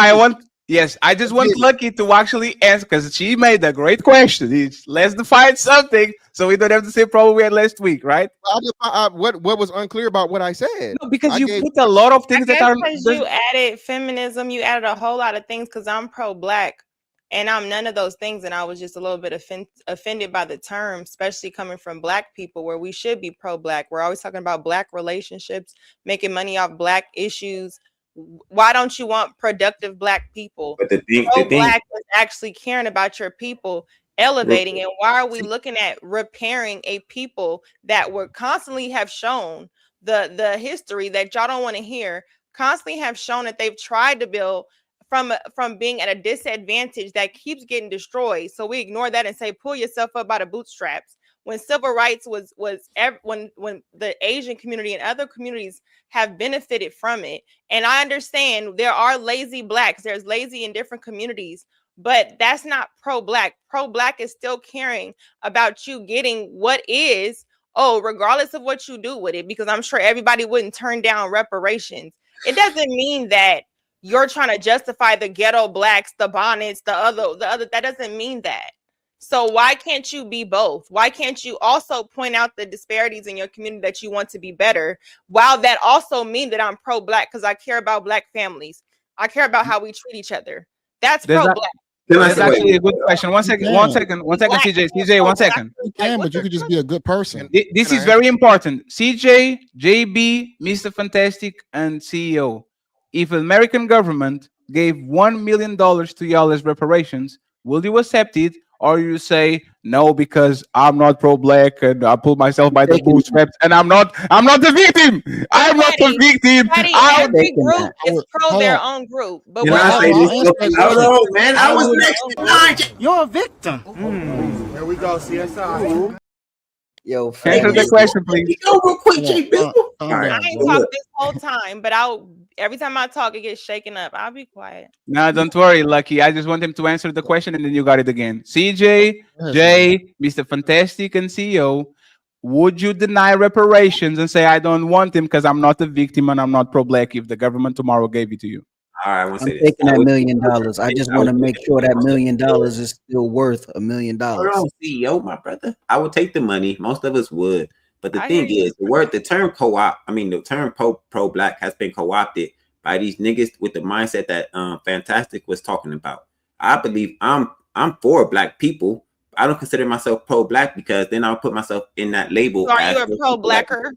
[SPEAKER 9] I just want Lucky to actually answer because she made a great question. Let's define something so we don't have to say probably we had last week, right?
[SPEAKER 21] What was unclear about what I said?
[SPEAKER 9] No, because you put a lot of things that are.
[SPEAKER 15] Because you added feminism, you added a whole lot of things. Because I'm pro-black, and I'm none of those things, and I was just a little bit offended by the term, especially coming from black people, where we should be pro-black. We're always talking about black relationships, making money off black issues. Why don't you want productive black people?
[SPEAKER 14] But the thing
[SPEAKER 15] Black is actually caring about your people, elevating it. Why are we looking at repairing a people that were constantly have shown the history that y'all don't want to hear? Constantly have shown that they've tried to build from being at a disadvantage that keeps getting destroyed. So we ignore that and say, pull yourself up by the bootstraps. When civil rights when the Asian community and other communities have benefited from it. And I understand there are lazy blacks, there's lazy in different communities, but that's not pro-black. Pro-black is still caring about you getting what is, regardless of what you do with it, because I'm sure everybody wouldn't turn down reparations. It doesn't mean that you're trying to justify the ghetto blacks, the bonnets, the other, that doesn't mean that. So why can't you be both? Why can't you also point out the disparities in your community that you want to be better, while that also mean that I'm pro-black because I care about black families. I care about how we treat each other. That's pro-black.
[SPEAKER 9] That's actually a good question. One second, CJ, 1 second.
[SPEAKER 12] You can, but you could just be a good person.
[SPEAKER 9] This is very important. CJ, JB, Mr. Fantastic, and CEO. If American government gave $1 million to y'all as reparations, will you accept it? Or you say no because I'm not pro-black and I pull myself by the bootstraps and I'm not the victim. I'm not the victim.
[SPEAKER 15] Every group is pro their own group. But
[SPEAKER 14] I don't know, man. I was next in line.
[SPEAKER 10] You're a victim.
[SPEAKER 17] Here we go, CSI.
[SPEAKER 3] Yo,
[SPEAKER 9] answer the question, please.
[SPEAKER 14] Go real quick, JB.
[SPEAKER 15] I ain't talked this whole time, but every time I talk, it gets shaken up. I'll be quiet.
[SPEAKER 9] No, don't worry, Lucky. I just want him to answer the question and then you got it again. CJ, Jay, Mr. Fantastic, and CEO, would you deny reparations and say, I don't want him because I'm not a victim and I'm not pro-black if the government tomorrow gave it to you?
[SPEAKER 14] All right, I want to
[SPEAKER 3] I'm
[SPEAKER 14] say this.
[SPEAKER 3] taking that $1 million. I just want to make sure that $1 million is still worth $1 million.
[SPEAKER 14] Hold on, CEO, my brother. I would take the money. Most of us would. But the thing is, the term co-op, the term pro-black has been co-opted by these niggas with the mindset that Fantastic was talking about. I believe I'm for black people. I don't consider myself pro-black because then I'll put myself in that label.
[SPEAKER 15] So are you a pro-blacker?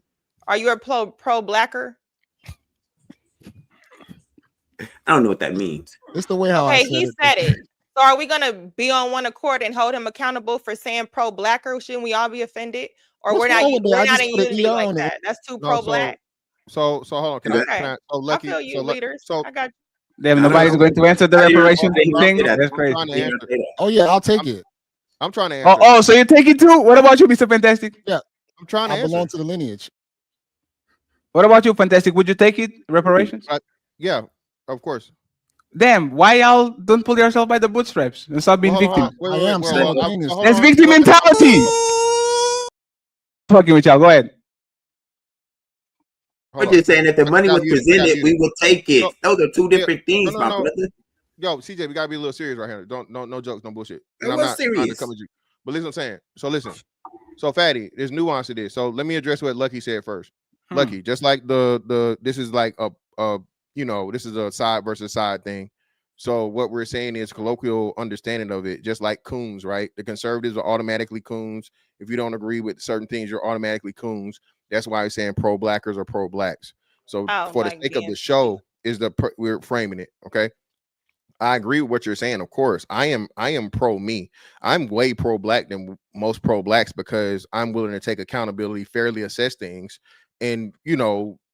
[SPEAKER 15] Are you a pro-blacker?
[SPEAKER 14] I don't know what that means.
[SPEAKER 12] It's the way how
[SPEAKER 15] Okay, he said it. So are we gonna be on one accord and hold him accountable for saying pro-blacker? Shouldn't we all be offended? Or we're not in unity like that? That's too pro-black.
[SPEAKER 21] So hold on. Can I Lucky,
[SPEAKER 15] I feel you, leaders. I got you.
[SPEAKER 9] Damn, nobody's going to answer the reparations thing. That's crazy.
[SPEAKER 12] Oh yeah, I'll take it.
[SPEAKER 21] I'm trying to answer.
[SPEAKER 9] Oh, so you take it too? What about you, Mr. Fantastic?
[SPEAKER 12] Yeah,
[SPEAKER 21] I'm trying to
[SPEAKER 12] I belong to the lineage.
[SPEAKER 9] What about you, Fantastic? Would you take it? Reparations?
[SPEAKER 21] Yeah, of course.
[SPEAKER 9] Damn, why y'all don't pull yourself by the bootstraps and stop being victim? That's victim mentality. Fucking with y'all. Go ahead.
[SPEAKER 14] We're just saying that the money was presented, we would take it. Those are two different things, my brother.
[SPEAKER 21] Yo, CJ, we gotta be a little serious right here. No jokes, no bullshit.
[SPEAKER 14] I'm not serious.
[SPEAKER 21] But listen, I'm saying. So listen. So Fatty, there's nuance to this. So let me address what Lucky said first. Lucky, just like the this is like a this is a side versus side thing. So what we're saying is colloquial understanding of it, just like coons, right? The conservatives are automatically coons. If you don't agree with certain things, you're automatically coons. That's why I'm saying pro-blackers or pro-blacks. So for the sake of the show, we're framing it, okay? I agree with what you're saying. Of course, I am pro me. I'm way pro-black than most pro-blacks because I'm willing to take accountability, fairly assess things, and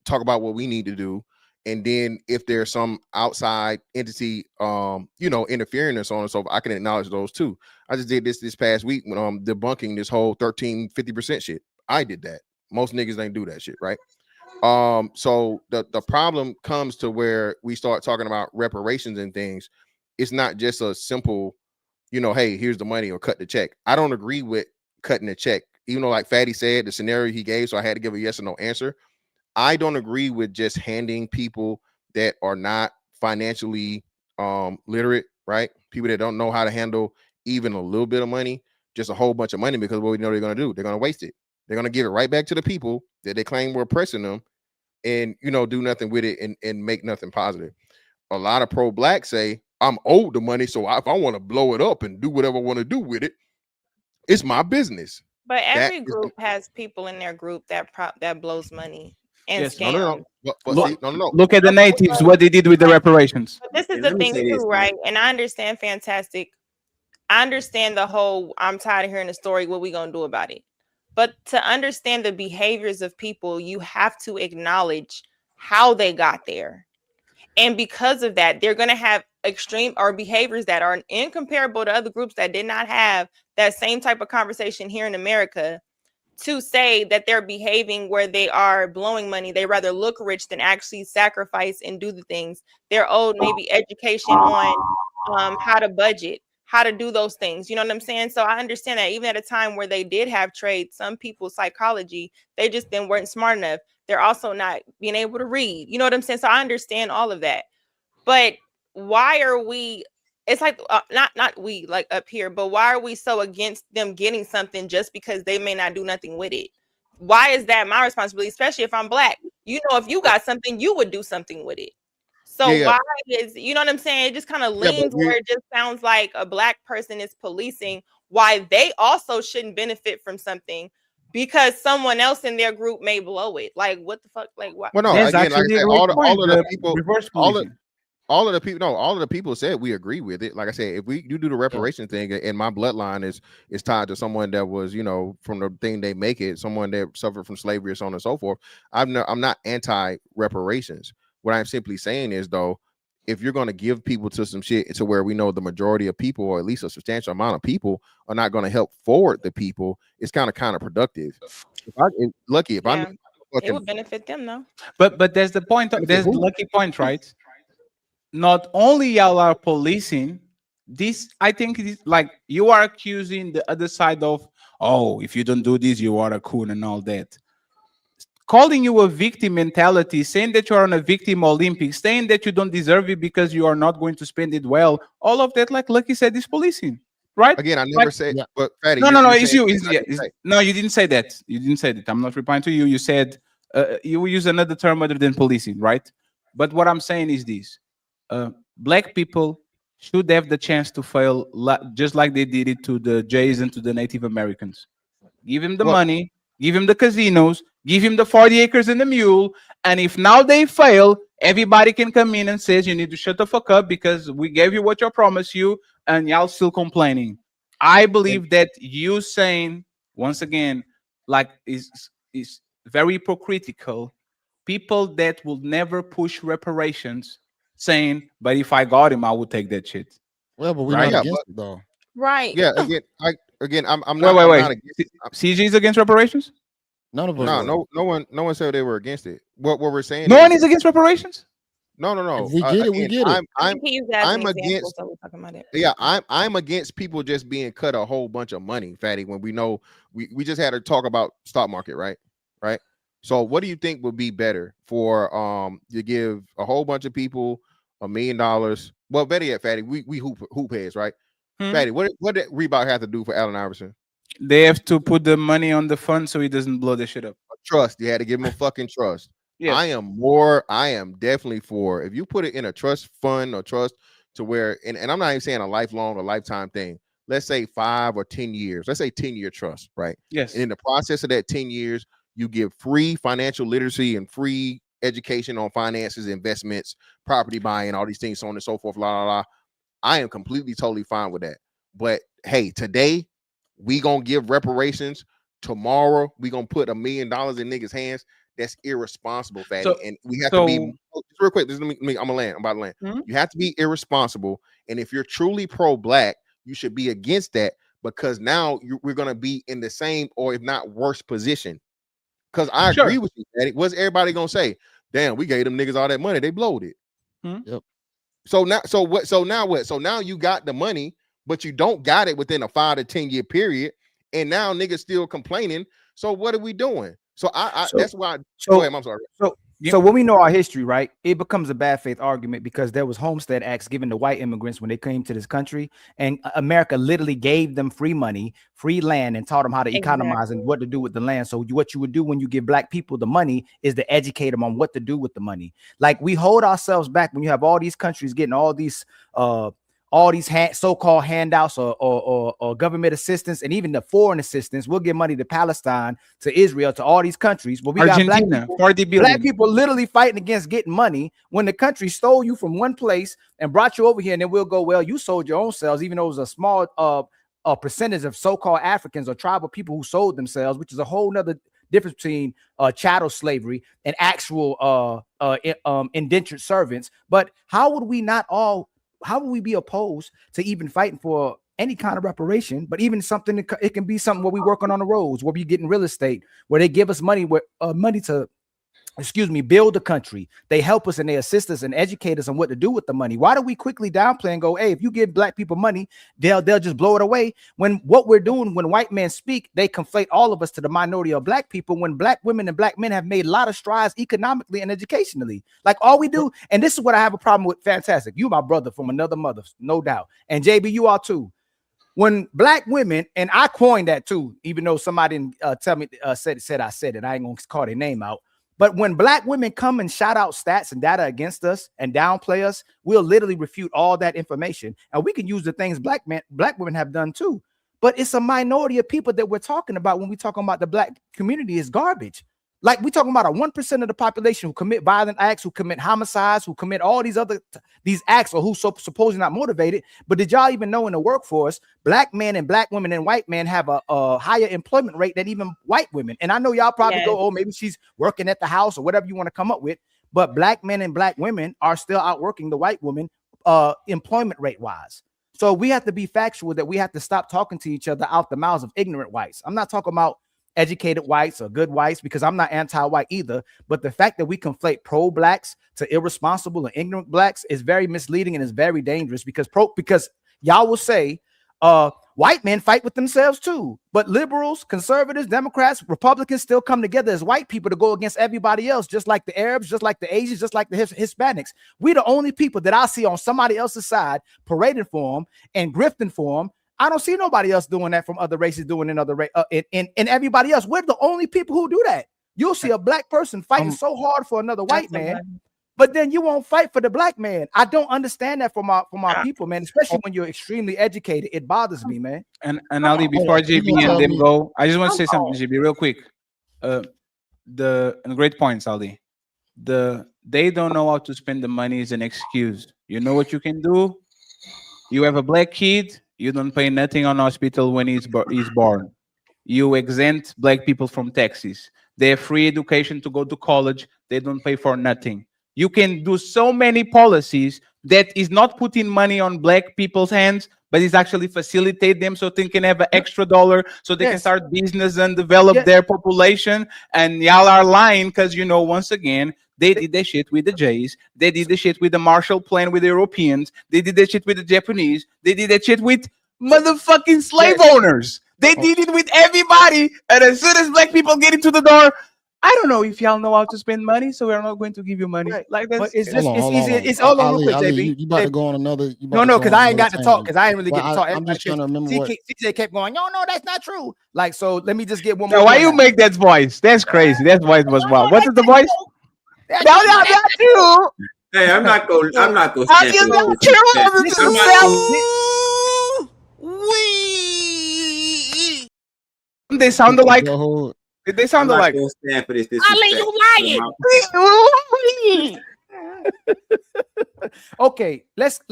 [SPEAKER 21] talk about what we need to do. And then if there's some outside entity, interfering and so on and so forth, I can acknowledge those too. I just did this past week when debunking this whole 13-50% shit. I did that. Most niggas ain't do that shit, right? So the problem comes to where we start talking about reparations and things. It's not just a simple, hey, here's the money or cut the check. I don't agree with cutting the check, even though, like Fatty said, the scenario he gave, so I had to give a yes or no answer. I don't agree with just handing people that are not financially literate, right? People that don't know how to handle even a little bit of money, just a whole bunch of money, because what we know they're going to do, they're going to waste it. They're going to give it right back to the people that they claim were oppressing them and, do nothing with it and make nothing positive. A lot of pro-blacks say, I'm owed the money, so if I want to blow it up and do whatever I want to do with it, it's my business.
[SPEAKER 15] But every group has people in their group that blows money. And scam.
[SPEAKER 21] No.
[SPEAKER 9] Look at the natives, what they did with the reparations.
[SPEAKER 15] But this is the thing too, right? And I understand Fantastic. I understand the whole, I'm tired of hearing the story, what we gonna do about it? But to understand the behaviors of people, you have to acknowledge how they got there. And because of that, they're gonna have extreme or behaviors that are incomparable to other groups that did not have that same type of conversation here in America. To say that they're behaving where they are blowing money, they rather look rich than actually sacrifice and do the things. They're owed maybe education on how to budget, how to do those things. You know what I'm saying? So I understand that even at a time where they did have trade, some people's psychology, they just then weren't smart enough. They're also not being able to read. You know what I'm saying? So I understand all of that. But why are we... It's like not we like up here, but why are we so against them getting something just because they may not do nothing with it? Why is that my responsibility, especially if I'm black? If you got something, you would do something with it. So why is, you know what I'm saying? It just kind of leans where it just sounds like a black person is policing why they also shouldn't benefit from something because someone else in their group may blow it. Like what the fuck? Like what?
[SPEAKER 21] Well, no, again, like I said, all of the people, all of the people said we agree with it. Like I said, if you do the reparation thing, and my bloodline is tied to someone that was, from the thing they make it, someone that suffered from slavery or so on and so forth. I'm not anti-reparations. What I'm simply saying is, though, if you're going to give people to some shit to where we know the majority of people, or at least a substantial amount of people, are not going to help forward the people, it's kind of counterproductive. If
[SPEAKER 15] It would benefit them though.
[SPEAKER 9] But there's the point. There's the lucky point, right? Not only y'all are policing this. I think it is like you are accusing the other side of, oh, if you don't do this, you are a coon and all that. Calling you a victim mentality, saying that you are on a victim Olympics, saying that you don't deserve it because you are not going to spend it well. All of that, like Lucky said, is policing, right?
[SPEAKER 21] Again, I never
[SPEAKER 9] Like,
[SPEAKER 21] said, but Fatty,
[SPEAKER 9] no, it's you.
[SPEAKER 21] say.
[SPEAKER 9] No, you didn't say that. You didn't say that. I'm not replying to you. You said you use another term other than policing, right? But what I'm saying is this: black people should have the chance to fail, just like they did it to the Jays and to the Native Americans. Give him the money, give him the casinos, give him the 40 acres and the mule, and if now they fail, everybody can come in and says you need to shut the fuck up because we gave you what you promised you, and y'all still complaining. I believe that you saying once again, like is very hypocritical. People that will never push reparations, saying, "But if I got him, I would take that shit."
[SPEAKER 12] Well, but we're
[SPEAKER 9] Right?
[SPEAKER 12] not against it though.
[SPEAKER 15] Right.
[SPEAKER 21] Yeah, again, I'm
[SPEAKER 9] Wait,
[SPEAKER 21] not.
[SPEAKER 9] wait,
[SPEAKER 21] I'm
[SPEAKER 9] wait.
[SPEAKER 21] not against,
[SPEAKER 9] CG's against reparations?
[SPEAKER 12] None of us.
[SPEAKER 21] no one said they were against it. What we're saying?
[SPEAKER 9] No one is against reparations.
[SPEAKER 21] No.
[SPEAKER 12] If we get it, we get it.
[SPEAKER 21] I'm against. Yeah, I'm against people just being cut a whole bunch of money, Fatty. When we know we just had to talk about stock market, right? Right. So, what do you think would be better for to give a whole bunch of people $1 million? Well, better yet, Fatty, we hoop heads, right? Fatty, what did Reebok have to do for Allen Iverson?
[SPEAKER 9] They have to put the money on the fund so he doesn't blow the shit up.
[SPEAKER 21] Trust. You had to give him a fucking trust.
[SPEAKER 9] Yes.
[SPEAKER 21] I am definitely for if you put it in a trust fund or trust to where, and I'm not even saying a lifelong or lifetime thing. Let's say 5 or 10 years. Let's say 10-year trust, right?
[SPEAKER 9] Yes.
[SPEAKER 21] And in the process of that 10 years, you give free financial literacy and free education on finances, investments, property buying, all these things, so on and so forth, la la la. I am completely, totally fine with that. But hey, today we gonna give reparations. Tomorrow we gonna put $1 million in niggas' hands. That's irresponsible, Fatty.
[SPEAKER 9] So-
[SPEAKER 21] and we have
[SPEAKER 9] so-
[SPEAKER 21] to be real quick. This is me. I'm about to land. You have to be irresponsible. And if you're truly pro-black, you should be against that because now we're gonna be in the same or if not worse position. Because I agree with you, Fatty. What's everybody gonna say? Damn, we gave them niggas all that money. They blowed it.
[SPEAKER 12] Yep.
[SPEAKER 21] So now what? So now you got the money, but you don't got it within a 5 to 10 year period, and now niggas still complaining. So what are we doing? So that's why. Go ahead, I'm sorry.
[SPEAKER 20] So when we know our history, right, it becomes a bad faith argument because there was Homestead Acts given to white immigrants when they came to this country, and America literally gave them free money, free land, and taught them how to economize and what to do with the land. So what you would do when you give black people the money is to educate them on what to do with the money. Like we hold ourselves back when you have all these countries getting all these so-called handouts or government assistance, and even the foreign assistance. We'll give money to Palestine, to Israel, to all these countries. Well, we
[SPEAKER 9] Argentina,
[SPEAKER 20] got
[SPEAKER 9] 40 billion.
[SPEAKER 20] black people literally fighting against getting money when the country stole you from one place and brought you over here, and then we'll go, well, you sold your own selves, even though it was a small percentage of so-called Africans or tribal people who sold themselves, which is a whole nother difference between chattel slavery and actual indentured servants. But how would we be opposed to even fighting for any kind of reparation, but even something, it can be something where we working on the roads, where we getting real estate, where they give us money to, build the country. They help us and they assist us and educate us on what to do with the money. Why do we quickly downplay and go, hey, if you give black people money, they'll just blow it away? When what we're doing, when white men speak, they conflate all of us to the minority of black people, when black women and black men have made a lot of strides economically and educationally. Like all we do, and this is what I have a problem with. Fantastic. You my brother from another mother, no doubt. And JB, you are too. When black women, and I coined that too, even though somebody didn't tell me, said I said it, I ain't gonna call their name out. But when black women come and shout out stats and data against us and downplay us, we'll literally refute all that information. And we can use the things black women have done too. But it's a minority of people that we're talking about when we talking about the black community is garbage. Like we talking about a 1% of the population who commit violent acts, who commit homicides, who commit all these acts, or who supposedly not motivated. But did y'all even know in the workforce, black men and black women and white men have a higher employment rate than even white women? And I know y'all probably go, oh, maybe she's working at the house or whatever you want to come up with. But black men and black women are still outworking the white women employment rate wise. So we have to be factual that we have to stop talking to each other out the mouths of ignorant whites. I'm not talking about educated whites or good whites, because I'm not anti-white either. But the fact that we conflate pro-blacks to irresponsible and ignorant blacks is very misleading and is very dangerous, because y'all will say white men fight with themselves too, but liberals, conservatives, Democrats, Republicans still come together as white people to go against everybody else, just like the Arabs, just like the Asians, just like the Hispanics. We're the only people that I see on somebody else's side parading for them and grifting for them. I don't see nobody else doing that from other races, doing in other in everybody else. We're the only people who do that. You'll see a black person fighting so hard for another white man, but then you won't fight for the black man. I don't understand that from our people, man, especially when you're extremely educated. It bothers me, man.
[SPEAKER 9] And Ali, before JB and them go, I just want to say something, JB, real quick. And great points, Ali. They don't know how to spend the money is an excuse. You know what you can do? You have a black kid, you don't pay nothing on hospital when he's born. You exempt black people from taxes. They have free education to go to college. They don't pay for nothing. You can do so many policies that is not putting money on black people's hands, but is actually facilitate them so they can have an extra dollar, so they can start business and develop their population. And y'all are lying because, you know, once again, they did that shit with the Jays. They did the shit with the Marshall Plan with the Europeans. They did that shit with the Japanese. They did that shit with motherfucking slave owners. They did it with everybody. And as soon as black people get into the door, I don't know if y'all know how to spend money, so we're not going to give you money. Like that's
[SPEAKER 12] it's just it's all over quick, JB. You about to go on another?
[SPEAKER 20] No, because I ain't got to talk, because I ain't really get to talk.
[SPEAKER 12] I'm just trying to remember what
[SPEAKER 20] CJ kept going. No, that's not true. Like, so let me just get one
[SPEAKER 9] more.
[SPEAKER 20] So
[SPEAKER 9] why you make that voice? That's crazy. That voice was wild. What is the voice? No, not you.
[SPEAKER 14] Hey, I'm not going.
[SPEAKER 9] They sound alike. They sound alike.
[SPEAKER 14] Stand for this.
[SPEAKER 20] Ali, you lying. Okay, let's.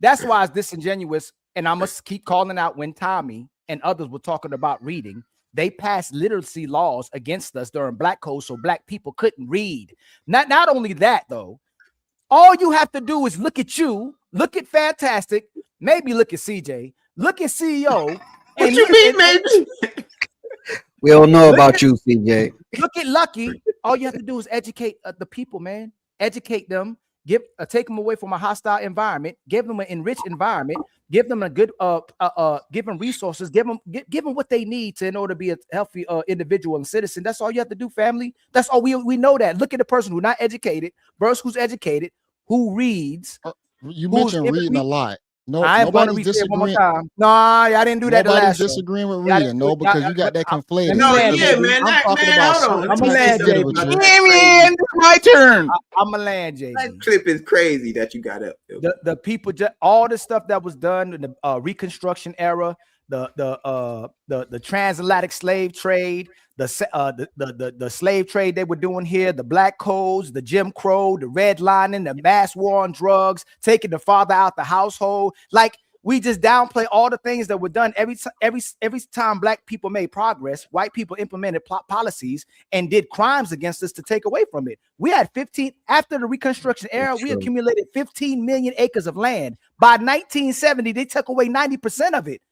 [SPEAKER 20] That's why it's disingenuous, and I must keep calling out when Tommy and others were talking about reading. They passed literacy laws against us during Black Code, so black people couldn't read. Not only that, though, all you have to do is look at you, look at Fantastic, maybe look at CJ, look at CEO.
[SPEAKER 14] What you mean, maybe?
[SPEAKER 3] We don't know about you, CJ.
[SPEAKER 20] Look at Lucky. All you have to do is educate the people, man. Educate them. Take them away from a hostile environment. Give them an enriched environment. Give them a good give them resources. Give them what they need in order to be a healthy individual and citizen. That's all you have to do, family. That's all we know. That look at the person who's not educated versus who's educated, who reads.
[SPEAKER 12] You mentioned reading a lot. No,
[SPEAKER 20] I'm going to read it one more time. No, I didn't do that.
[SPEAKER 12] Nobody's disagreeing with reading. No, because you got that conflated.
[SPEAKER 14] No, yeah, man.
[SPEAKER 12] I'm
[SPEAKER 20] a land, JB.
[SPEAKER 9] It's my turn.
[SPEAKER 20] I'm a land, JB.
[SPEAKER 14] That clip is crazy that you got up.
[SPEAKER 20] The people, all the stuff that was done in the Reconstruction era, the transatlantic slave trade, the slave trade they were doing here, the black codes, the Jim Crow, the redlining, the mass war on drugs, taking the father out the household. Like, we just downplay all the things that were done. Every time black people made progress, white people implemented policies and did crimes against us to take away from it. We had 15 after the Reconstruction era. We accumulated 15 million acres of land. By 1970, they took away 90% of it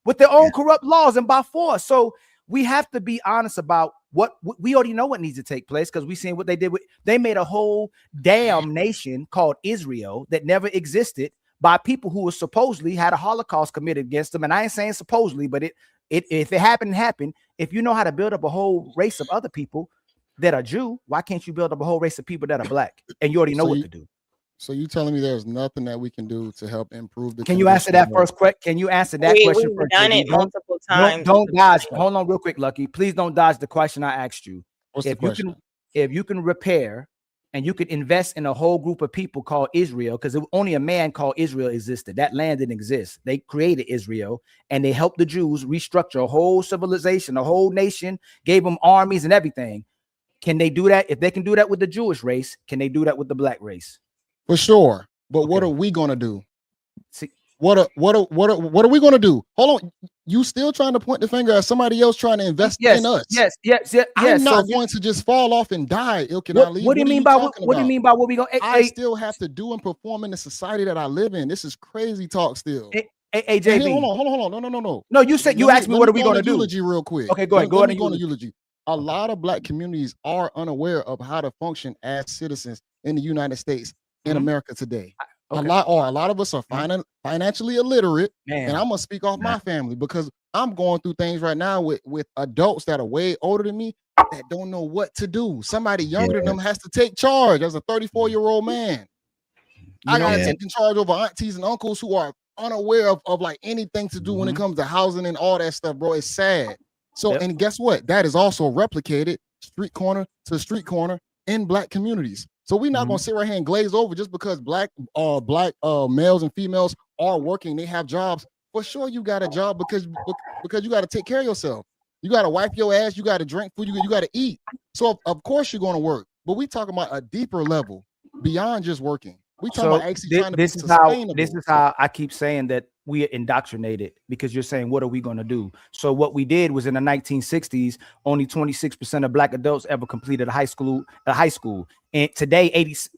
[SPEAKER 20] with their own corrupt laws and by force. So we have to be honest about what we already know what needs to take place, because we've seen what they did. They made a whole damn nation called Israel that never existed by people who were supposedly had a Holocaust committed against them. And I ain't saying supposedly, but if it happened, if you know how to build up a whole race of other people that are Jew, why can't you build up a whole race of people that are black? And you already know what to do.
[SPEAKER 12] So you telling me there's nothing that we can do to help improve the?
[SPEAKER 20] Can you answer that first question? Can you answer that question
[SPEAKER 15] We've
[SPEAKER 20] first?
[SPEAKER 15] done it multiple times.
[SPEAKER 20] Don't dodge. Hold on real quick, Lucky. Please don't dodge the question I asked you.
[SPEAKER 12] What's the question?
[SPEAKER 20] If you can repair and you could invest in a whole group of people called Israel, because only a man called Israel existed. That land didn't exist. They created Israel and they helped the Jews restructure a whole civilization, a whole nation, gave them armies and everything. Can they do that? If they can do that with the Jewish race, can they do that with the black race?
[SPEAKER 12] For sure. But what are we going to do? See, what are we going to do? Hold on. You still trying to point the finger at somebody else trying to invest in us?
[SPEAKER 20] Yes.
[SPEAKER 12] I'm not going to just fall off and die.
[SPEAKER 20] What do you mean by what do you mean by what we going?
[SPEAKER 12] I still have to do and perform in the society that I live in. This is crazy talk still.
[SPEAKER 20] Hey,
[SPEAKER 12] Hey,
[SPEAKER 20] JB.
[SPEAKER 12] hold on. No.
[SPEAKER 20] No, you said you asked me what are we going to do?
[SPEAKER 12] Eulogy real quick.
[SPEAKER 20] Okay, go ahead. Go
[SPEAKER 12] Let
[SPEAKER 20] ahead.
[SPEAKER 12] me go on a eulogy. A lot of black communities are unaware of how to function as citizens in the United States in America today.
[SPEAKER 20] Okay.
[SPEAKER 12] A lot of us are financially illiterate,
[SPEAKER 20] Man.
[SPEAKER 12] and I'm gonna speak off my family because I'm going through things right now with adults that are way older than me that don't know what to do. Somebody younger than them has to take charge as a 34-year-old man. I gotta take charge over aunties and uncles who are unaware of like anything to do when it comes to housing and all that stuff, bro. It's sad. So, and guess what? That is also replicated street corner to street corner in black communities. So we're not gonna sit right here and glaze over just because black males and females are working, they have jobs. For sure, you got a job because you got to take care of yourself. You got to wipe your ass. You got to drink food. You got to eat. So of course you're gonna work. But we talking about a deeper level beyond just working. We talking about actually trying to be sustainable.
[SPEAKER 20] This is how I keep saying that we are indoctrinated, because you're saying, what are we going to do? So what we did was in the 1960s, only 26% of black adults ever completed a high school. And today,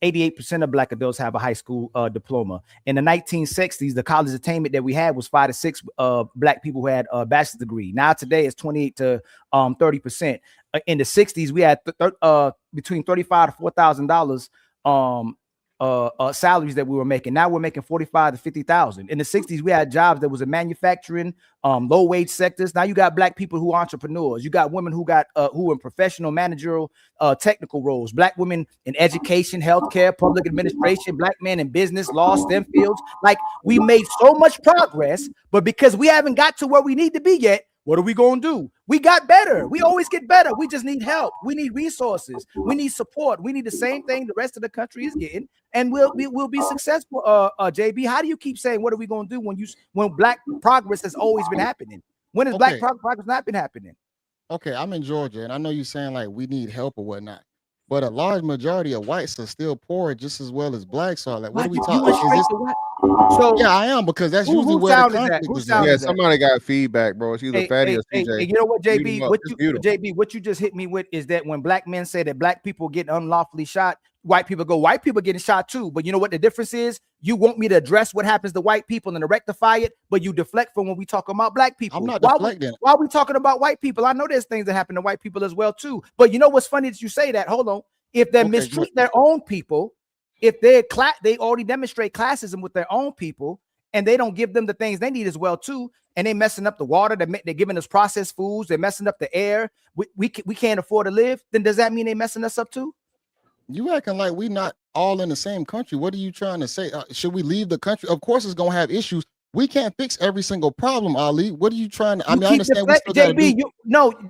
[SPEAKER 20] 88% of black adults have a high school diploma. In the 1960s, the college attainment that we had was 5 to 6 black people who had a bachelor's degree. Now today it's 28 to 30%. In the 60s, we had between $35,000 to $4,000 salaries that we were making. Now we're making 45 to 50,000. In the 60s, we had jobs that was in manufacturing, low wage sectors. Now you got black people who are entrepreneurs. You got women who who in professional, managerial, technical roles. Black women in education, healthcare, public administration. Black men in business, law, STEM fields. Like, we made so much progress, but because we haven't got to where we need to be yet, what are we going to do? We got better. We always get better. We just need help. We need resources. We need support. We need the same thing the rest of the country is getting, and we'll be successful. JB, how do you keep saying, what are we going to do when black progress has always been happening? When has black progress not been happening?
[SPEAKER 12] Okay, I'm in Georgia, and I know you're saying like we need help or whatnot, but a large majority of whites are still poor just as well as blacks are. Like, what are we talking about?
[SPEAKER 20] So
[SPEAKER 12] yeah, I am, because that's usually where the conflict is.
[SPEAKER 16] Yeah, somebody got feedback, bro. It's either Fatty or CJ.
[SPEAKER 20] You know what, JB? What you just hit me with is that when black men say that black people get unlawfully shot, white people go, white people getting shot too. But you know what the difference is? You want me to address what happens to white people and to rectify it, but you deflect from when we talk about black people.
[SPEAKER 12] I'm not deflecting.
[SPEAKER 20] Why are we talking about white people? I know there's things that happen to white people as well too. But you know what's funny that you say that? Hold on. If they mistreat their own people, if they already demonstrate classism with their own people, and they don't give them the things they need as well too, and they messing up the water, they're giving us processed foods, they're messing up the air, we can't afford to live, then does that mean they messing us up too?
[SPEAKER 12] You acting like we not all in the same country. What are you trying to say? Should we leave the country? Of course it's gonna have issues. We can't fix every single problem, Ali. What are you trying to? I understand.
[SPEAKER 20] JB,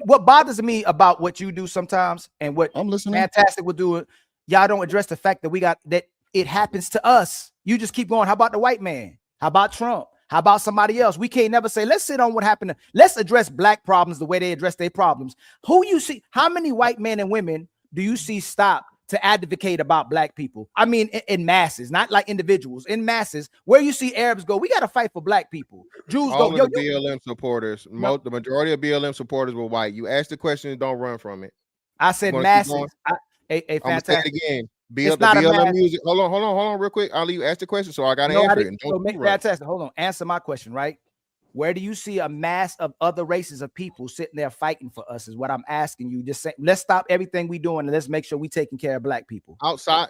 [SPEAKER 20] what bothers me about what you do sometimes, and what
[SPEAKER 12] I'm listening.
[SPEAKER 20] Fantastic will do, y'all don't address the fact that it happens to us. You just keep going. How about the white man? How about Trump? How about somebody else? We can't never say, let's sit on what happened. Let's address black problems the way they address their problems. Who you see? How many white men and women do you see stop to advocate about black people? I mean, in masses, not like individuals, in masses, where you see Arabs go, we got to fight for black people. Jews
[SPEAKER 16] All
[SPEAKER 20] go,
[SPEAKER 16] of the BLM supporters, the majority of BLM supporters were white. You ask the question, don't run from it.
[SPEAKER 20] I said masses.
[SPEAKER 16] Fantastic. I'm say it again.
[SPEAKER 20] It's not
[SPEAKER 16] BLM music. Hold on, real quick. Ali, you asked the question, so I got to answer it.
[SPEAKER 20] Fantastic. Hold on. Answer my question, right? Where do you see a mass of other races of people sitting there fighting for us? Is what I'm asking you. Just say, let's stop everything we doing and let's make sure we taking care of black people.
[SPEAKER 16] Outside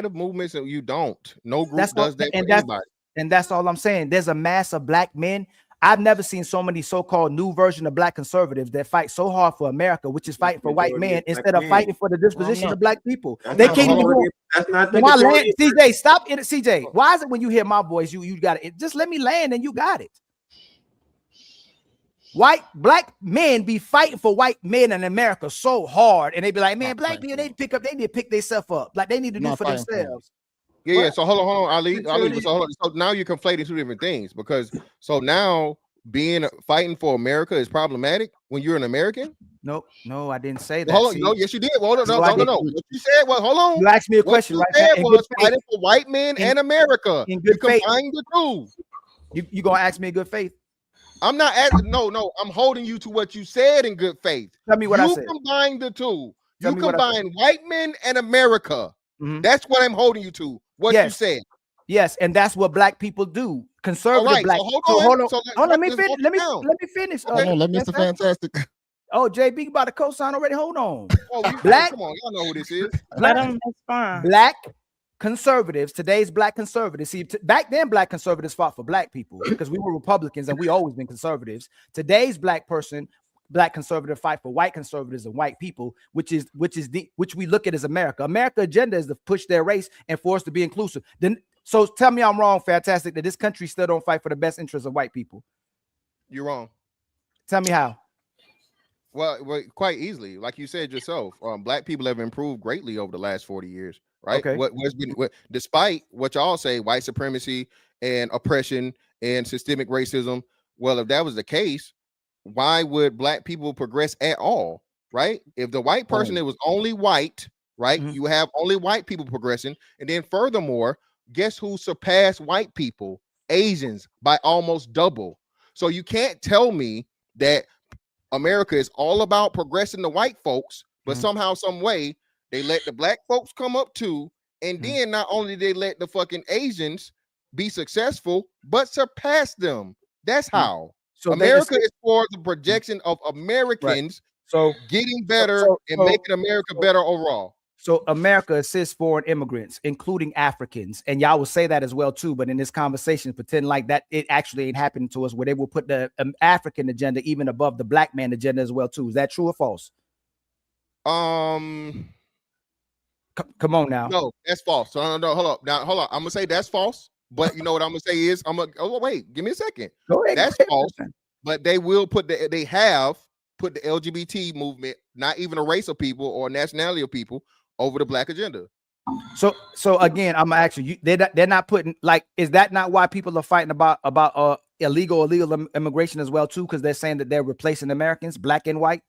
[SPEAKER 16] of movements, you don't. No group does that for anybody.
[SPEAKER 20] And that's all I'm saying. There's a mass of black men. I've never seen so many so-called new version of black conservatives that fight so hard for America, which is fighting for white men instead of fighting for the disposition of black people. They can't even do it.
[SPEAKER 14] That's not the
[SPEAKER 20] CJ, stop it. CJ, why is it when you hear my voice, you got it? Just let me land and you got it. Black men be fighting for white men in America so hard, and they be like, man, black people, they need to pick themselves up. Like they need to do for themselves.
[SPEAKER 16] Yeah. So hold on, Ali. So now you're conflating two different things, because so now fighting for America is problematic when you're an American.
[SPEAKER 20] No, I didn't say that.
[SPEAKER 16] Hold on, no, yes, you did. Hold on, no. What you said was, hold on.
[SPEAKER 20] You asked me a question, right?
[SPEAKER 16] Said was fighting for white men and America.
[SPEAKER 20] In good faith.
[SPEAKER 16] Combine the two.
[SPEAKER 20] You gonna ask me in good faith?
[SPEAKER 16] I'm not asking. No. I'm holding you to what you said in good faith.
[SPEAKER 20] Tell me what I said.
[SPEAKER 16] You combine the two. You combine white men and America. That's what I'm holding you to. What you said.
[SPEAKER 20] Yes, and that's what black people do. conservative
[SPEAKER 21] right,
[SPEAKER 20] black.
[SPEAKER 21] so hold
[SPEAKER 20] So
[SPEAKER 21] on.
[SPEAKER 20] hold on.
[SPEAKER 21] So
[SPEAKER 20] Oh, let me
[SPEAKER 21] let's
[SPEAKER 20] finish.
[SPEAKER 21] walk
[SPEAKER 20] Let me
[SPEAKER 21] down.
[SPEAKER 20] finish.
[SPEAKER 12] Hold on, let Mr.
[SPEAKER 20] Fantastic.
[SPEAKER 12] Fantastic.
[SPEAKER 20] Oh, JB about to co-sign already. Hold on.
[SPEAKER 21] Oh, you,
[SPEAKER 20] Black,
[SPEAKER 21] come on, y'all know who this is.
[SPEAKER 20] black conservatives, today's black conservatives. See, back then, black conservatives fought for black people because we were Republicans and we always been conservatives. Today's black conservative fight for white conservatives and white people, which we look at as America. America agenda is to push their race and for us to be inclusive. Then, so tell me I'm wrong, Fantastic, that this country still don't fight for the best interests of white people.
[SPEAKER 21] You're wrong.
[SPEAKER 20] Tell me how.
[SPEAKER 21] Well, quite easily, like you said yourself, black people have improved greatly over the last 40 years, right?
[SPEAKER 20] Okay.
[SPEAKER 21] Despite what y'all say, white supremacy and oppression and systemic racism. Well, if that was the case, why would black people progress at all, right? If the white person, it was only white, right? You have only white people progressing, and then furthermore, guess who surpassed white people? Asians by almost double. So you can't tell me that America is all about progressing the white folks, but somehow, some way, they let the black folks come up too, and then not only they let the fucking Asians be successful, but surpass them. That's how.
[SPEAKER 20] So
[SPEAKER 21] America is for the projection of Americans,
[SPEAKER 20] so
[SPEAKER 21] getting better and making America better overall.
[SPEAKER 20] So America assists foreign immigrants, including Africans, and y'all will say that as well too. But in this conversation, pretend like that it actually ain't happening to us, where they will put the African agenda even above the black man agenda as well too. Is that true or false?
[SPEAKER 21] Come
[SPEAKER 20] on now.
[SPEAKER 21] No, that's false. So no, hold on. I'm gonna say that's false. But you know what I'm gonna say is wait, give me a second.
[SPEAKER 20] Go ahead.
[SPEAKER 21] That's false. But they will they have put the LGBT movement, not even a race of people or nationality of people, over the black agenda.
[SPEAKER 20] So again, I'm actually they're not putting, like, is that not why people are fighting about illegal immigration as well too? Because they're saying that they're replacing Americans, black and white.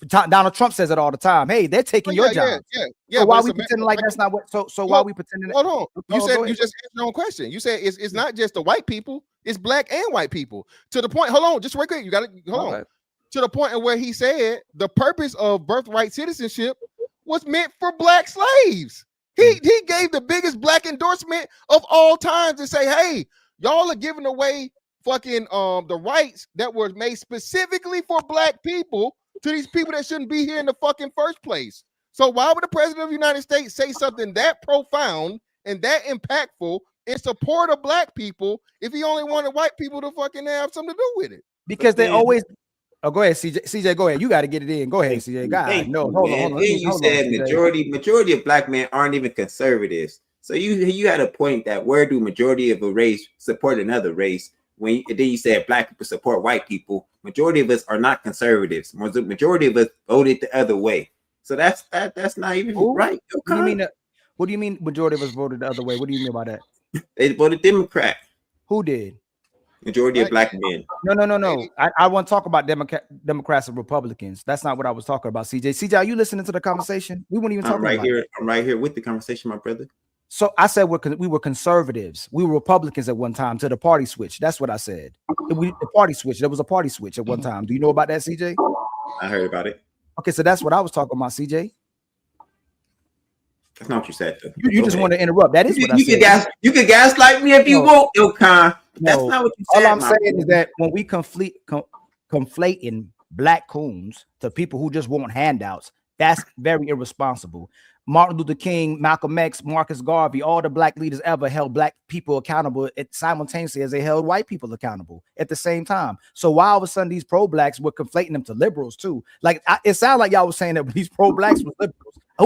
[SPEAKER 20] Donald Trump says it all the time. Hey, they're taking your job.
[SPEAKER 21] Yeah.
[SPEAKER 20] So why we pretending like that's not what? So why we pretending?
[SPEAKER 21] Hold on. You
[SPEAKER 20] go
[SPEAKER 21] said
[SPEAKER 20] ahead.
[SPEAKER 21] you just answered your own question. You said it's not just the white people, it's black and white people. To the point. Hold on, just real quick. You got to hold on. To the point of where he said the purpose of birthright citizenship was meant for black slaves. He gave the biggest black endorsement of all time to say, hey, y'all are giving away fucking the rights that were made specifically for black people to these people that shouldn't be here in the fucking first place. So why would the president of the United States say something that profound and that impactful in support of black people if he only wanted white people to fucking have something to do with it?
[SPEAKER 20] Because they always. Oh, go ahead, CJ. CJ, go ahead. You got to get it in. Go ahead, CJ. God, no, hold on.
[SPEAKER 14] Then you said majority of black men aren't even conservatives. So you had a point that where do majority of a race support another race? Then you said black people support white people. Majority of us are not conservatives. Majority of us voted the other way. So that's not even right.
[SPEAKER 20] What do you mean majority of us voted the other way? What do you mean by that?
[SPEAKER 14] They voted Democrat.
[SPEAKER 20] Who did?
[SPEAKER 14] Majority of black men.
[SPEAKER 20] No. I want to talk about Democrats and Republicans. That's not what I was talking about, CJ. CJ, are you listening to the conversation? We weren't even talking about it.
[SPEAKER 14] I'm right here with the conversation, my brother.
[SPEAKER 20] So I said we were conservatives. We were Republicans at one time to the party switch. That's what I said. The party switch. There was a party switch at one time. Do you know about that, CJ?
[SPEAKER 14] I heard about it.
[SPEAKER 20] Okay, so that's what I was talking about, CJ.
[SPEAKER 14] That's not what you said, though.
[SPEAKER 20] You just want to interrupt. That is what I said.
[SPEAKER 14] You could gaslight me if you want, Ilkan. That's not what you said.
[SPEAKER 20] All I'm saying is that when we conflating black coons to people who just want handouts, that's very irresponsible. Martin Luther King, Malcolm X, Marcus Garvey, all the black leaders ever held black people accountable simultaneously as they held white people accountable at the same time. So why all of a sudden these pro-blacks were conflating them to liberals too? Like it sounded like y'all was saying that these pro-blacks were liberals. I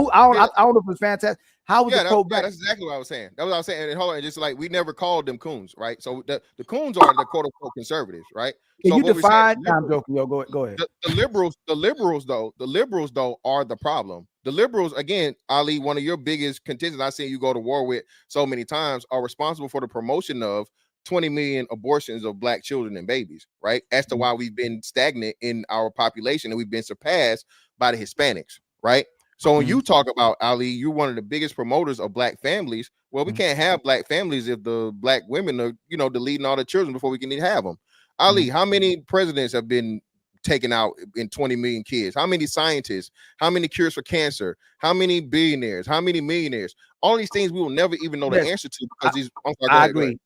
[SPEAKER 20] don't know if it was fantastic. How was the pro-black?
[SPEAKER 21] That's exactly what I was saying. That was what I was saying. And hold on, just like we never called them coons, right? So the coons are the quote unquote conservatives, right?
[SPEAKER 20] Can
[SPEAKER 21] so
[SPEAKER 20] you define? I'm joking, yo. Go ahead.
[SPEAKER 21] The liberals though are the problem. The liberals, again, Ali, one of your biggest contenders I seen you go to war with so many times, are responsible for the promotion of 20 million abortions of black children and babies, right? As to why we've been stagnant in our population and we've been surpassed by the Hispanics, right? So when you talk about, Ali, you're one of the biggest promoters of black families. Well, we can't have black families if the black women are, deleting all the children before we can even have them. Ali, how many presidents have been taken out in 20 million kids? How many scientists? How many cures for cancer? How many billionaires? How many millionaires? all these things we will never even know the answer to because these.
[SPEAKER 20] I agree,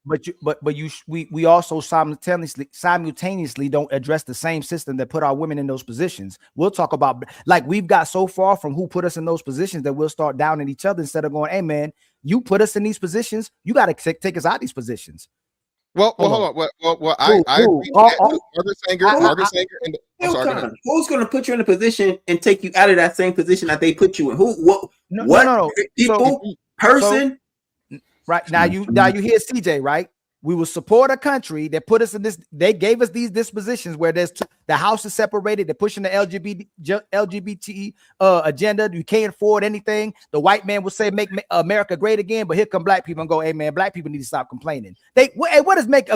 [SPEAKER 20] we also simultaneously don't address the same system that put our women in those positions. We'll talk about like we've got so far from who put us in those positions that we'll start downing each other instead of going, hey man, you put us in these positions, you got to take us out of these positions.
[SPEAKER 21] Well, hold on. Well, I agree to Margaret Sanger, and
[SPEAKER 1] who's going to put you in a position and take you out of that same position that they put you in? What people, person?
[SPEAKER 20] Right now, you hear CJ, right? We will support a country that put us in this. They gave us these dispositions where the house is separated. They're pushing the LGBT agenda. You can't afford anything. The white man will say, make America great again. But here come black people and go, hey, man, black people need to stop complaining. What does make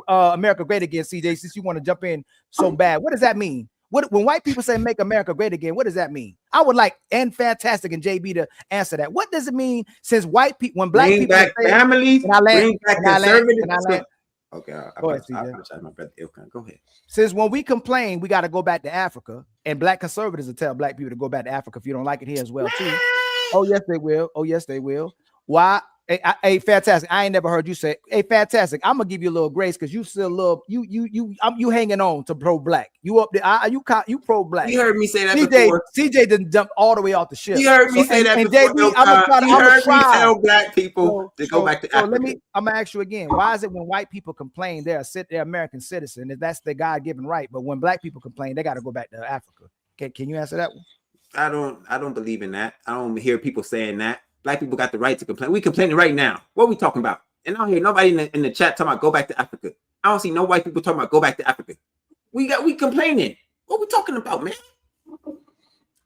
[SPEAKER 20] America great again, CJ, since you want to jump in so bad? What does that mean? When white people say make America great again, what does that mean? I would like Fantastic and JB to answer that. What does it mean since white people, when black
[SPEAKER 1] bring
[SPEAKER 20] people
[SPEAKER 1] back
[SPEAKER 20] say,
[SPEAKER 1] families, bring back conservative?
[SPEAKER 20] Okay,
[SPEAKER 1] go ahead, my brother. Go ahead.
[SPEAKER 20] Since when we complain, we got to go back to Africa, and black conservatives will tell black people to go back to Africa if you don't like it here as well too. Oh yes, they will. Oh yes, they will. Why? Hey, Fantastic. I ain't never heard you say, hey, Fantastic, I'm gonna give you a little grace because you still love you hanging on to pro-black. You up there, you pro-black.
[SPEAKER 1] You heard me say that before.
[SPEAKER 20] CJ didn't jump all the way off the ship.
[SPEAKER 1] You heard me say that before.
[SPEAKER 20] JB, I'm gonna
[SPEAKER 1] tell black people to go back to Africa.
[SPEAKER 20] I'm gonna ask you again. Why is it when white people complain they're American citizen, and that's their God-given right, but when black people complain, they got to go back to Africa? Can you answer that one?
[SPEAKER 1] I don't believe in that. I don't hear people saying that. Black people got the right to complain. We complaining right now. What are we talking about? And I don't hear nobody in the chat talking about go back to Africa. I don't see no white people talking about go back to Africa. We complaining. What we talking about, man?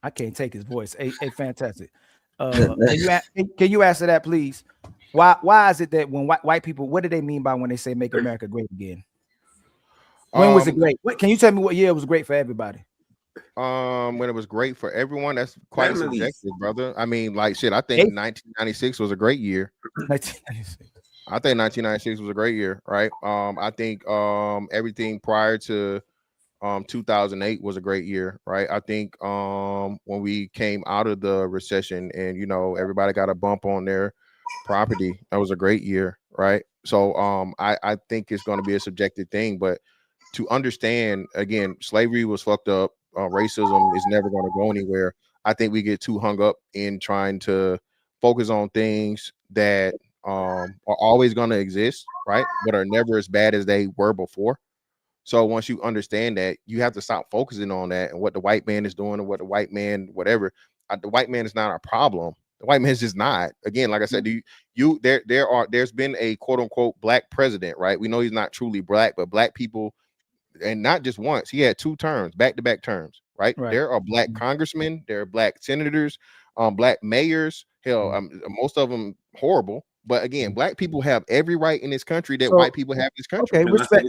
[SPEAKER 20] I can't take his voice. Hey, Fantastic. Can you answer that, please? Why is it that when white people, what do they mean by when they say make America great again? When was it great? Can you tell me what year it was great for everybody?
[SPEAKER 21] When it was great for everyone, that's quite subjective, brother. I mean, like shit, I think 1996 was a great year.
[SPEAKER 20] 1996.
[SPEAKER 21] I think 1996 was a great year, right? I think everything prior to 2008 was a great year, right? I think when we came out of the recession and everybody got a bump on their property, that was a great year, right? So I think it's going to be a subjective thing, but to understand, again, slavery was fucked up. Racism is never going to go anywhere. I think we get too hung up in trying to focus on things that are always going to exist, right? But are never as bad as they were before. So once you understand that, you have to stop focusing on that and what the white man is doing or what the white man, whatever. The white man is not our problem. The white man is just not. Again, like I said, there's been a quote unquote black president, right? We know he's not truly black, but black people, and not just once, he had 2 terms, back-to-back terms, right? There are black congressmen, there are black senators, black mayors, hell, most of them horrible. But again, black people have every right in this country that white people have in this country.
[SPEAKER 20] Okay, respect.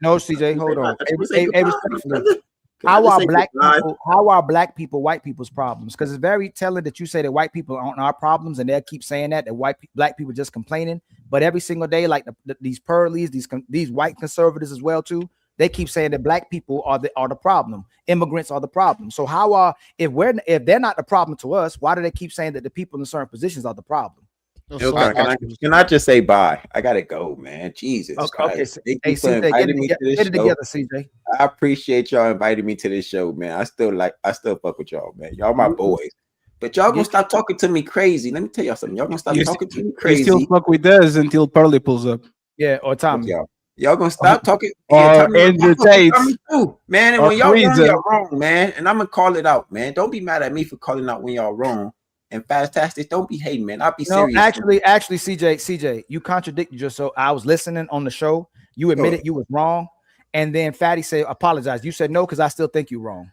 [SPEAKER 20] No, CJ, hold on. Respectfully. How are black people white people's problems? Because it's very telling that you say that white people aren't our problems, and they'll keep saying that black people just complaining. But every single day, like these pearlies, these white conservatives as well too, they keep saying that black people are the problem. Immigrants are the problem. So if they're not the problem to us, why do they keep saying that the people in certain positions are the problem?
[SPEAKER 1] Can I just say bye? I gotta go, man. Jesus Christ.
[SPEAKER 20] Get it together, CJ.
[SPEAKER 1] I appreciate y'all inviting me to this show, man. I still fuck with y'all, man. Y'all my boys. But y'all gonna stop talking to me crazy. Let me tell y'all something. Y'all gonna stop talking to me crazy.
[SPEAKER 9] You still fuck with us until Pearly pulls up.
[SPEAKER 20] Yeah, or Tommy.
[SPEAKER 1] Y'all gonna stop talking.
[SPEAKER 9] Or Andrew Tate.
[SPEAKER 1] Man, and when y'all wrong, y'all wrong, man. And I'm gonna call it out, man. Don't be mad at me for calling out when y'all wrong. And Fantastic, don't be hating, man. I'll be serious.
[SPEAKER 20] Actually, CJ, you contradicted yourself. I was listening on the show. You admitted you was wrong. And then Fatty said, apologize. You said no, because I still think you're wrong.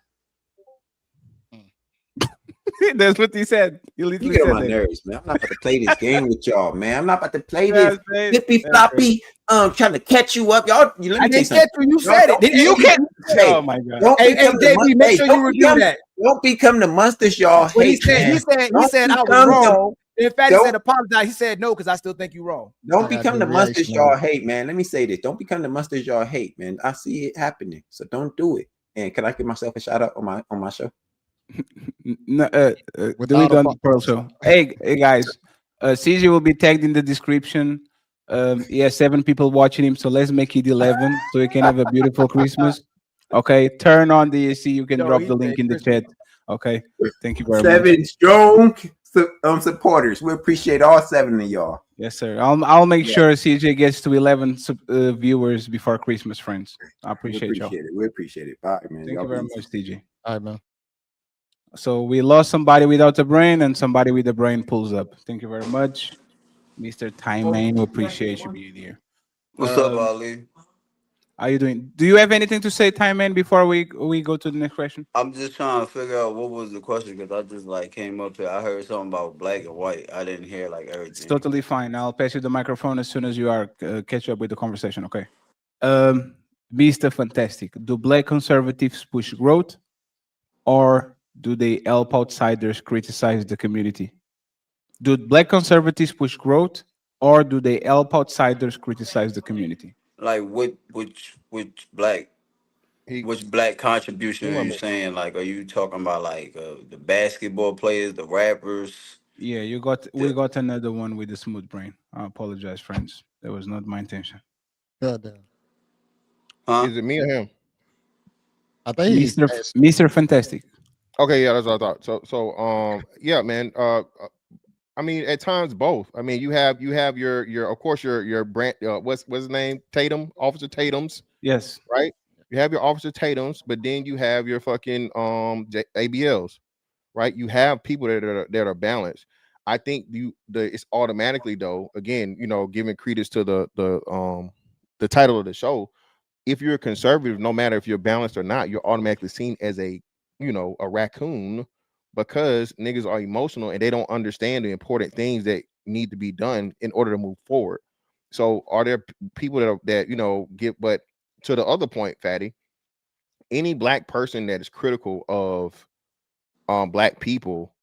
[SPEAKER 9] That's what he said.
[SPEAKER 1] You get on my nerves, man. I'm not about to play this game with y'all, man. I'm not about to play this flippy floppy, trying to catch you up. Y'all, let me tell you something.
[SPEAKER 20] You said it. You can't.
[SPEAKER 9] Oh my God.
[SPEAKER 20] Hey, JB, make sure you review that.
[SPEAKER 1] Don't become the monsters y'all hate.
[SPEAKER 20] He said I was wrong. In fact, he said apologize. He said no, because I still think you're wrong.
[SPEAKER 1] Don't become the monsters y'all hate, man. Let me say this. Don't become the monsters y'all hate, man. I see it happening. So don't do it. And can I give myself a shout out on my show?
[SPEAKER 9] No, do it
[SPEAKER 12] Without a
[SPEAKER 9] on the Pearl Show. Hey guys, CJ will be tagged in the description. He has 7 people watching him, so let's make it 11 so we can have a beautiful Christmas. Okay, turn on the AC. You can drop the link in the chat. Okay, thank you very much.
[SPEAKER 1] 7 strong supporters. We appreciate all 7 of y'all.
[SPEAKER 9] Yes, sir. I'll make sure CJ gets to 11 viewers before Christmas, friends. I appreciate y'all.
[SPEAKER 1] We appreciate it. Bye, man.
[SPEAKER 9] Thank you very much, CJ.
[SPEAKER 12] All right, man.
[SPEAKER 9] So we lost somebody without a brain, and somebody with a brain pulls up. Thank you very much, Mr. Time Man. We appreciate you being here.
[SPEAKER 2] What's up, Ali?
[SPEAKER 9] How you doing? Do you have anything to say, Time Man, before we go to the next question?
[SPEAKER 2] I'm just trying to figure out what was the question because I just like came up here. I heard something about black and white. I didn't hear like everything.
[SPEAKER 9] It's totally fine. I'll pass you the microphone as soon as you are catch up with the conversation. Okay. Mr. Fantastic. Do black conservatives push growth, or do they help outsiders criticize the community? Do black conservatives push growth, or do they help outsiders criticize the community?
[SPEAKER 2] Like which black contribution are you saying? Like, are you talking about like the basketball players, the rappers?
[SPEAKER 9] Yeah, we got another one with the smooth brain. I apologize, friends. That was not my intention.
[SPEAKER 12] God damn.
[SPEAKER 2] Huh?
[SPEAKER 21] Is it me or him?
[SPEAKER 12] I think he's
[SPEAKER 9] Mr. Fantastic.
[SPEAKER 21] Okay, yeah, that's what I thought. So yeah, man. I mean, at times both. I mean, you have your of course your brand. What's his name? Tatum, Officer Tatum's.
[SPEAKER 9] Yes.
[SPEAKER 21] Right. You have your Officer Tatum's, but then you have your fucking ABLs, right? You have people that are balanced. I think it's automatically though. Again, giving credence to the title of the show. If you're a conservative, no matter if you're balanced or not, you're automatically seen as a raccoon, because niggas are emotional and they don't understand the important things that need to be done in order to move forward. So are there people that get, but to the other point, Fatty, any black person that is critical of black people,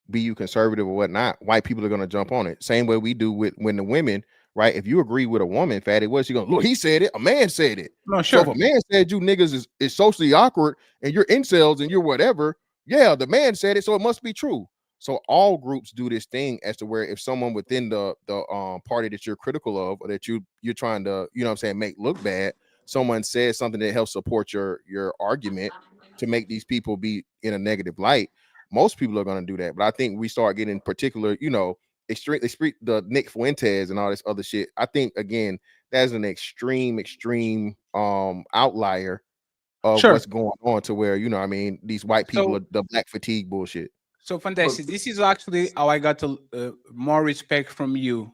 [SPEAKER 21] be you conservative or whatnot, white people are going to jump on it. Same way we do when the women, right? If you agree with a woman, Fatty, what's she going to look? He said it. A man said it.
[SPEAKER 9] No, sure.
[SPEAKER 21] So if a man said you niggas is socially awkward and you're incels and you're whatever, yeah, the man said it, so it must be true. So all groups do this thing as to where if someone within the party that you're critical of or that you're trying to, make look bad, someone says something that helps support your argument to make these people be in a negative light, most people are going to do that. But I think we start getting particular, extreme the Nick Fuentes and all this other shit. I think again that's an extreme outlier of what's going on, to where these white people are the black fatigue bullshit.
[SPEAKER 9] So Fantastic. This is actually how I got more respect from you,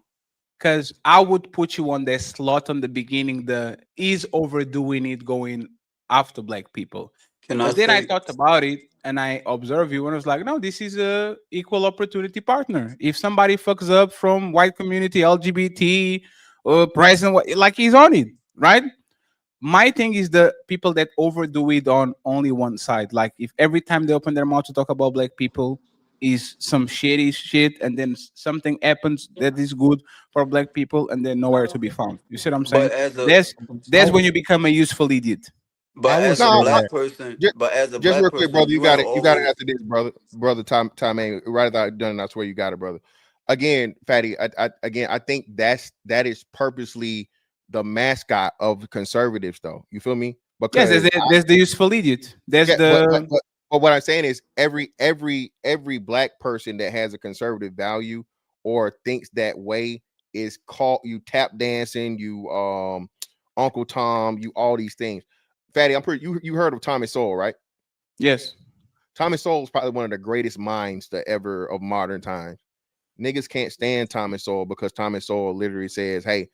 [SPEAKER 9] because I would put you on that slot on the beginning. The is overdoing it, going after black people. But then I thought about it and I observed you and I was like, no, this is a equal opportunity partner. If somebody fucks up from white community, LGBT, or president, like he's on it, right? My thing is the people that overdo it on only one side. Like if every time they open their mouth to talk about black people is some shitty shit, and then something happens that is good for black people, and then nowhere to be found. You see what I'm saying? That's when you become a useful idiot.
[SPEAKER 2] But as a black person,
[SPEAKER 21] just real quick, brother, you got it after this, brother. Time ain't right about done. I swear you got it, brother. Again, Fatty. I think that is purposely the mascot of conservatives, though. You feel me?
[SPEAKER 9] Because there's the useful idiot.
[SPEAKER 21] But what I'm saying is every black person that has a conservative value or thinks that way is called you tap dancing, you Uncle Tom, you all these things. Fatty, I'm pretty you heard of Thomas Sowell, right?
[SPEAKER 9] Yes.
[SPEAKER 21] Thomas Sowell is probably one of the greatest minds of modern times. Niggas can't stand Thomas Sowell because Thomas Sowell literally says, hey,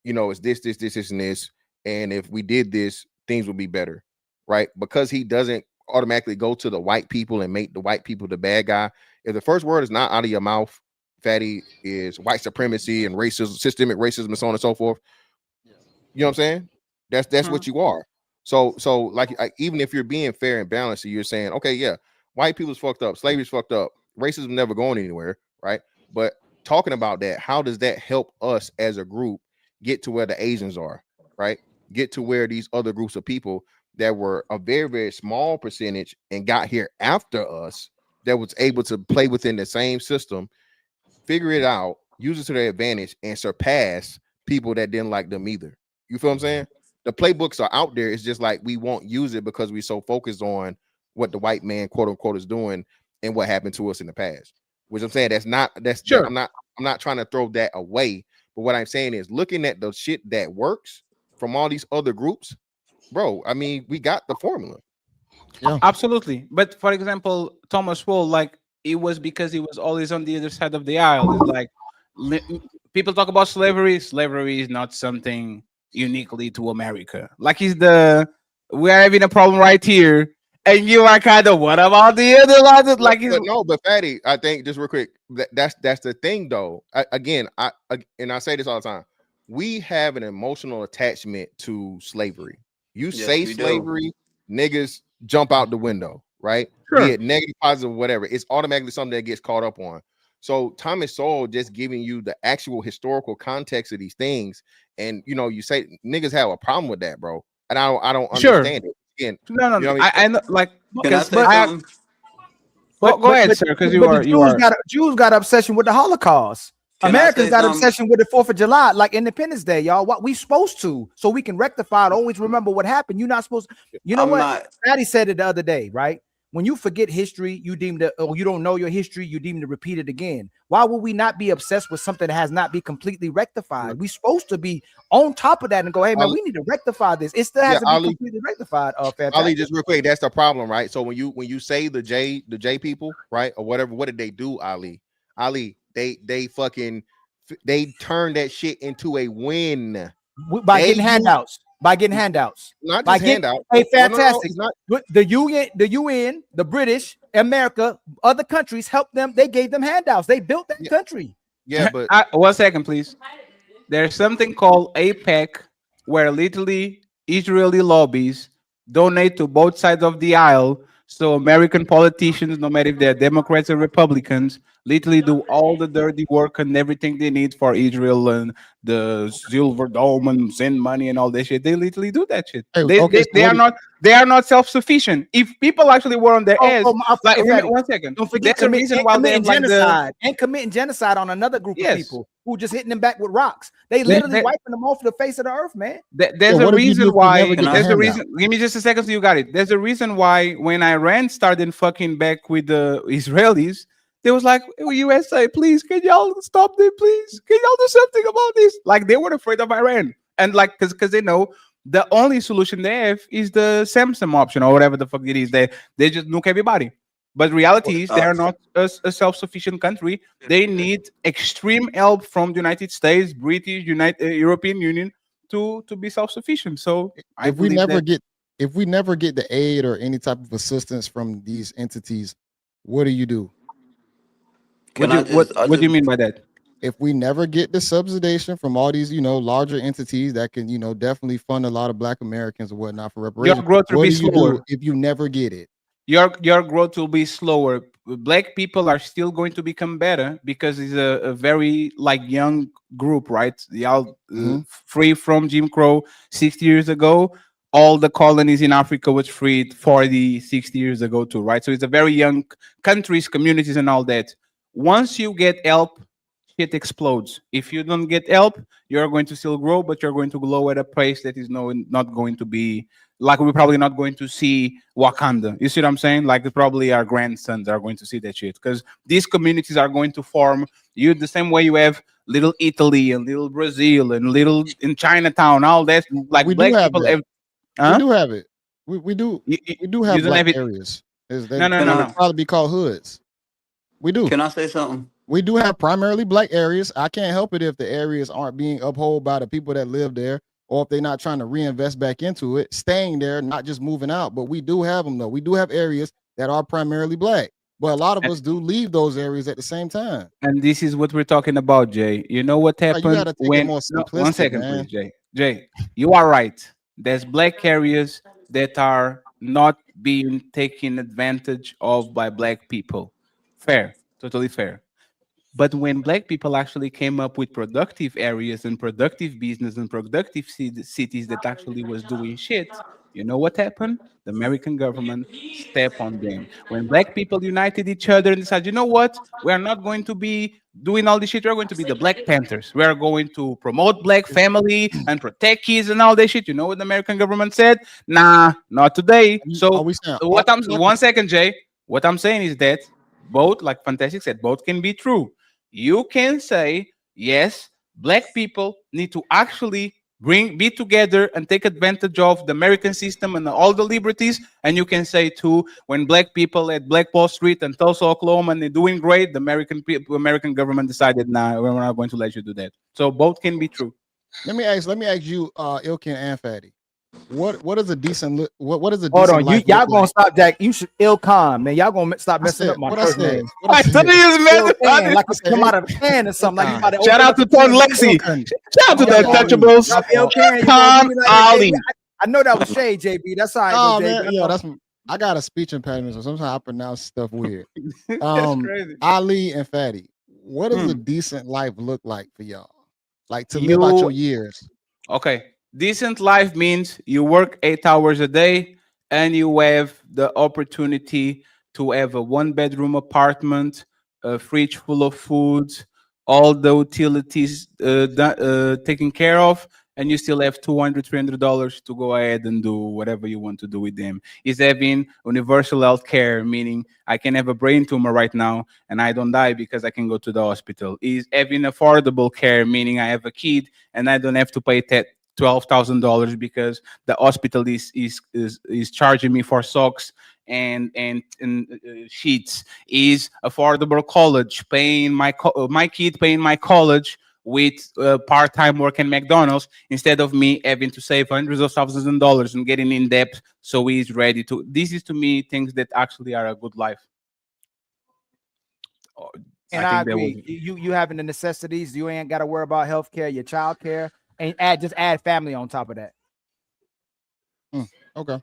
[SPEAKER 21] it's this, and this. And if we did this, things would be better, right? Because he doesn't automatically go to the white people and make the white people the bad guy. If the first word is not out of your mouth, Fatty, is white supremacy and racism, systemic racism, and so on and so forth. You know what I'm saying? That's what you are. So like even if you're being fair and balanced, you're saying, okay, yeah, white people's fucked up, slavery's fucked up, racism never going anywhere, right? But talking about that, how does that help us as a group get to where the Asians are, right? Get to where these other groups of people that were a very, very small percentage and got here after us that was able to play within the same system, figure it out, use it to their advantage, and surpass people that didn't like them either. You feel what I'm saying? The playbooks are out there. It's just like we won't use it because we're so focused on what the white man, quote unquote, is doing and what happened to us in the past. Which I'm saying that's
[SPEAKER 9] Sure.
[SPEAKER 21] I'm not trying to throw that away. But what I'm saying is looking at the shit that works from all these other groups, bro. I mean, we got the formula.
[SPEAKER 9] Absolutely. But for example, Thomas Wolfe, like it was because he was always on the other side of the aisle. It's like people talk about slavery. Slavery is not something uniquely to America. Like we're having a problem right here. And you are kind of, what about the other ones? Like
[SPEAKER 21] but Fatty, I think just real quick, that's the thing though. I say this all the time. We have an emotional attachment to slavery. You
[SPEAKER 2] Yes,
[SPEAKER 21] say
[SPEAKER 2] we do.
[SPEAKER 21] slavery, niggas jump out the window, right?
[SPEAKER 9] Sure.
[SPEAKER 21] Be it negative, positive, whatever. It's automatically something that gets caught up on. So Thomas Sowell just giving you the actual historical context of these things, and you say niggas have a problem with that, bro. And I don't
[SPEAKER 9] Sure.
[SPEAKER 21] understand it. Again,
[SPEAKER 9] No.
[SPEAKER 21] you know what I mean?
[SPEAKER 9] I know, like,
[SPEAKER 2] Can I say something?
[SPEAKER 9] Go ahead, sir, because you are.
[SPEAKER 20] The Jews got obsession with the Holocaust.
[SPEAKER 2] Can I
[SPEAKER 20] Americans
[SPEAKER 2] say
[SPEAKER 20] got
[SPEAKER 2] something?
[SPEAKER 20] obsession with the 4th of July, like Independence Day, y'all. What we supposed to, so we can rectify it. Always remember what happened. You're not supposed to. You know
[SPEAKER 2] I'm
[SPEAKER 20] what?
[SPEAKER 2] not-
[SPEAKER 20] Patty said it the other day, right? When you forget history, you deem to, or you don't know your history, you deem to repeat it again. Why would we not be obsessed with something that has not been completely rectified? We're supposed to be on top of that and go, hey man, we need to rectify this. It still hasn't been completely rectified.
[SPEAKER 21] Ali, just real quick, that's the problem, right? So when you say the J people, right, or whatever, what did they do, Ali? Ali, they fucking turned that shit into a win
[SPEAKER 20] by getting handouts. By getting handouts,
[SPEAKER 21] not
[SPEAKER 20] by
[SPEAKER 21] just handouts.
[SPEAKER 20] Hey,
[SPEAKER 21] Well, no,
[SPEAKER 20] fantastic!
[SPEAKER 21] it's not.
[SPEAKER 20] The UN, the British, America, other countries helped them. They gave them handouts. They built that country.
[SPEAKER 21] Yeah, but
[SPEAKER 9] 1 second, please. There's something called APEC, where literally Israeli lobbies donate to both sides of the aisle. So American politicians, no matter if they're Democrats or Republicans, literally do all the dirty work and everything they need for Israel and the Silver Dome and send money and all that shit. They literally do that shit.
[SPEAKER 12] Hey,
[SPEAKER 9] They are not self-sufficient. If people actually were on their ass, like
[SPEAKER 20] Fatty,
[SPEAKER 9] 1 second,
[SPEAKER 20] don't forget
[SPEAKER 9] that's the reason why they have like
[SPEAKER 20] genocide and committing genocide on another group of people who just hitting them back with rocks. They literally wiping them off the face of the earth, man.
[SPEAKER 9] There's a reason why. There's a reason. Give me just a second so you got it. There's a reason why when Iran started fucking back with the Israelis, they was like, USA, please, can y'all stop them, please? Can y'all do something about this? Like they were afraid of Iran, and like because they know the only solution they have is the Samsung option or whatever the fuck it is. They just nuke everybody. But reality is they are not a self-sufficient country. They need extreme help from the United States, British, European Union to be self-sufficient. So
[SPEAKER 12] if we never get the aid or any type of assistance from these entities, what do?
[SPEAKER 9] What do you mean by that?
[SPEAKER 12] If we never get the subsidization from all these, larger entities that can, definitely fund a lot of Black Americans or whatnot for reparations,
[SPEAKER 9] your growth will be slower
[SPEAKER 12] if you never get it?
[SPEAKER 9] Your growth will be slower. Black people are still going to become better because it's a very like young group, right? Y'all free from Jim Crow 60 years ago. All the colonies in Africa was freed 40, 60 years ago too, right? So it's a very young countries, communities, and all that. Once you get help, shit explodes. If you don't get help, you're going to still grow, but you're going to grow at a pace that is not going to be like we're probably not going to see Wakanda. You see what I'm saying? Like probably our grandsons are going to see that shit because these communities are going to form you the same way you have little Italy and little Brazil and little in Chinatown, all that. Like
[SPEAKER 12] we
[SPEAKER 9] Black
[SPEAKER 12] do have
[SPEAKER 9] people
[SPEAKER 12] that.
[SPEAKER 9] Huh?
[SPEAKER 12] We do have it. We do have
[SPEAKER 9] you don't
[SPEAKER 12] Black
[SPEAKER 9] have it?
[SPEAKER 12] areas.
[SPEAKER 9] No.
[SPEAKER 12] Probably be called hoods. We do.
[SPEAKER 2] Can I say something?
[SPEAKER 12] We do have primarily Black areas. I can't help it if the areas aren't being upheld by the people that live there, or if they're not trying to reinvest back into it, staying there, not just moving out. But we do have them though. We do have areas that are primarily Black, but a lot of us do leave those areas at the same time.
[SPEAKER 9] And this is what we're talking about, Jay. You know what happened
[SPEAKER 12] You gotta take it
[SPEAKER 9] when?
[SPEAKER 12] more
[SPEAKER 9] No, 1
[SPEAKER 12] simplistic,
[SPEAKER 9] second,
[SPEAKER 12] man.
[SPEAKER 9] please, Jay. Jay, you are right. There's Black areas that are not being taken advantage of by Black people. Fair, totally fair. But when Black people actually came up with productive areas and productive business and productive cities that actually was doing shit,
[SPEAKER 11] You know what happened? The American government stepped on them. When black people united each other and decided, you know what? We are not going to be doing all this shit. We're going to be the Black Panthers. We are going to promote black family and protect kids and all that shit. You know what the American government said? Nah, not today. So
[SPEAKER 12] we saying
[SPEAKER 11] what I'm 1 second, Jay. What I'm saying is that both, like Fantastic said, both can be true. You can say, yes, black people need to actually be together and take advantage of the American system and all the liberties. And you can say too, when black people at Black Wall Street and Tulsa, Oklahoma, and they're doing great, the American government decided, nah, we're not going to let you do that. So both can be true.
[SPEAKER 12] Let me ask you, Ilkin and Fatty. What is a decent what is a decent
[SPEAKER 20] Hold on,
[SPEAKER 12] life
[SPEAKER 20] y'all
[SPEAKER 12] look
[SPEAKER 20] gonna
[SPEAKER 12] like?
[SPEAKER 20] stop, Jack. You should Ilcon, man. Y'all gonna stop messing
[SPEAKER 12] said-
[SPEAKER 20] up my
[SPEAKER 12] what I
[SPEAKER 20] first
[SPEAKER 12] said?
[SPEAKER 20] name.
[SPEAKER 12] What I said?
[SPEAKER 20] Ilkan, like it's come out of a can or something. Like you about to
[SPEAKER 11] Shout
[SPEAKER 20] open
[SPEAKER 11] out
[SPEAKER 20] up
[SPEAKER 11] to
[SPEAKER 20] a
[SPEAKER 11] Todd
[SPEAKER 20] can.
[SPEAKER 11] Lexi.
[SPEAKER 12] Ilkan.
[SPEAKER 11] Shout out to the
[SPEAKER 12] My fault.
[SPEAKER 11] Untouchables.
[SPEAKER 12] My fault.
[SPEAKER 20] Ilkan, you gonna
[SPEAKER 11] Con
[SPEAKER 20] do me like
[SPEAKER 11] Ali.
[SPEAKER 20] that, JB? I know that was shade, JB. That's all right,
[SPEAKER 12] Oh
[SPEAKER 20] though, JB.
[SPEAKER 12] man, yo, that's I got a speech impediment, so sometimes I pronounce stuff weird.
[SPEAKER 11] That's crazy.
[SPEAKER 12] Ali and Fatty, what does a decent life look like for y'all? Like to live out your years.
[SPEAKER 11] Okay. Decent life means you work 8 hours a day and you have the opportunity to have a 1 bedroom apartment, a fridge full of food, all the utilities taken care of, and you still have $200, $300 to go ahead and do whatever you want to do with them. Is having universal health care, meaning I can have a brain tumor right now and I don't die because I can go to the hospital. Is having affordable care, meaning I have a kid and I don't have to pay $12,000 because the hospital is charging me for socks and sheets. Is affordable college, paying my kid paying my college with part-time work in McDonald's instead of me having to save hundreds of thousands of dollars and getting in debt. So he's ready to. This is to me things that actually are a good life.
[SPEAKER 20] And I agree. You having the necessities, you ain't got to worry about health care, your child care, and just add family on top of that.
[SPEAKER 12] Okay.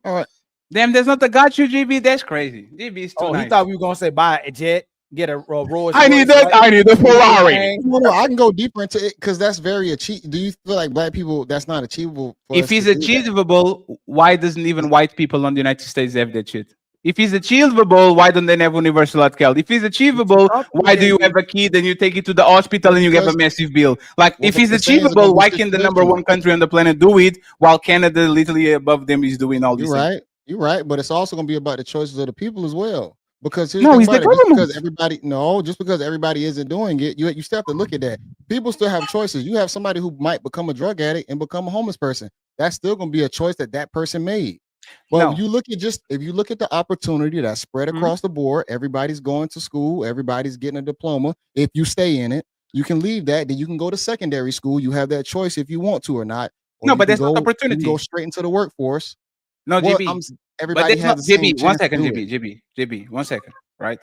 [SPEAKER 12] All right.
[SPEAKER 11] Damn, there's not a got you, GB. That's crazy. GB is too nice.
[SPEAKER 20] He thought we were gonna say buy a jet, get a Rolls.
[SPEAKER 11] I need that. I need a Ferrari.
[SPEAKER 12] No, I can go deeper into it because that's very achievable. Do you feel like black people that's not achievable? For
[SPEAKER 11] If
[SPEAKER 12] us
[SPEAKER 11] he's
[SPEAKER 12] to do that?
[SPEAKER 11] achievable, why doesn't even white people on the United States have that shit? If he's achievable, why don't they have universal health care? If he's achievable, why do you have a kid and you take it to the hospital and you get a massive bill? Like, if he's achievable, why can the number one country on the planet do it while Canada, literally above them, is doing all these
[SPEAKER 12] You're
[SPEAKER 11] things?
[SPEAKER 12] right. You're right, but it's also going to be about the choices of the people as well. Because here's
[SPEAKER 11] No,
[SPEAKER 12] the
[SPEAKER 11] it's
[SPEAKER 12] thing
[SPEAKER 11] the
[SPEAKER 12] about it, just
[SPEAKER 11] government.
[SPEAKER 12] because everybody just because everybody isn't doing it, you still have to look at that. People still have choices. You have somebody who might become a drug addict and become a homeless person. That's still going to be a choice that person made. But
[SPEAKER 11] No.
[SPEAKER 12] if you look at the opportunity that's spread across the board, everybody's going to school, everybody's getting a diploma. If you stay in it, you can leave that. Then you can go to secondary school. You have that choice if you want to or not. Or
[SPEAKER 11] No,
[SPEAKER 12] you
[SPEAKER 11] but
[SPEAKER 12] can
[SPEAKER 11] that's not
[SPEAKER 12] go-
[SPEAKER 11] opportunity.
[SPEAKER 12] You can go straight into the workforce.
[SPEAKER 11] No,
[SPEAKER 12] Well,
[SPEAKER 11] JB.
[SPEAKER 12] but
[SPEAKER 11] Everybody
[SPEAKER 12] everybody has the same
[SPEAKER 11] JB, 1
[SPEAKER 12] chance to
[SPEAKER 11] second,
[SPEAKER 12] do it.
[SPEAKER 11] JB, 1 second, right?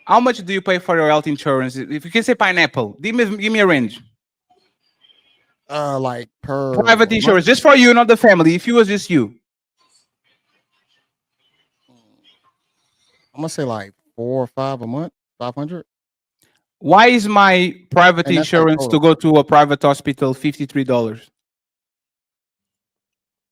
[SPEAKER 11] How much do you pay for your health insurance? If you can say pineapple, give me a range.
[SPEAKER 12] Like per
[SPEAKER 11] Private insurance, just for you, not the family. If it was just you.
[SPEAKER 12] I'm gonna say like 4 or 5 a month, 500.
[SPEAKER 11] Why is my private
[SPEAKER 12] And that's like
[SPEAKER 11] insurance to
[SPEAKER 12] total.
[SPEAKER 11] go to a private hospital $53?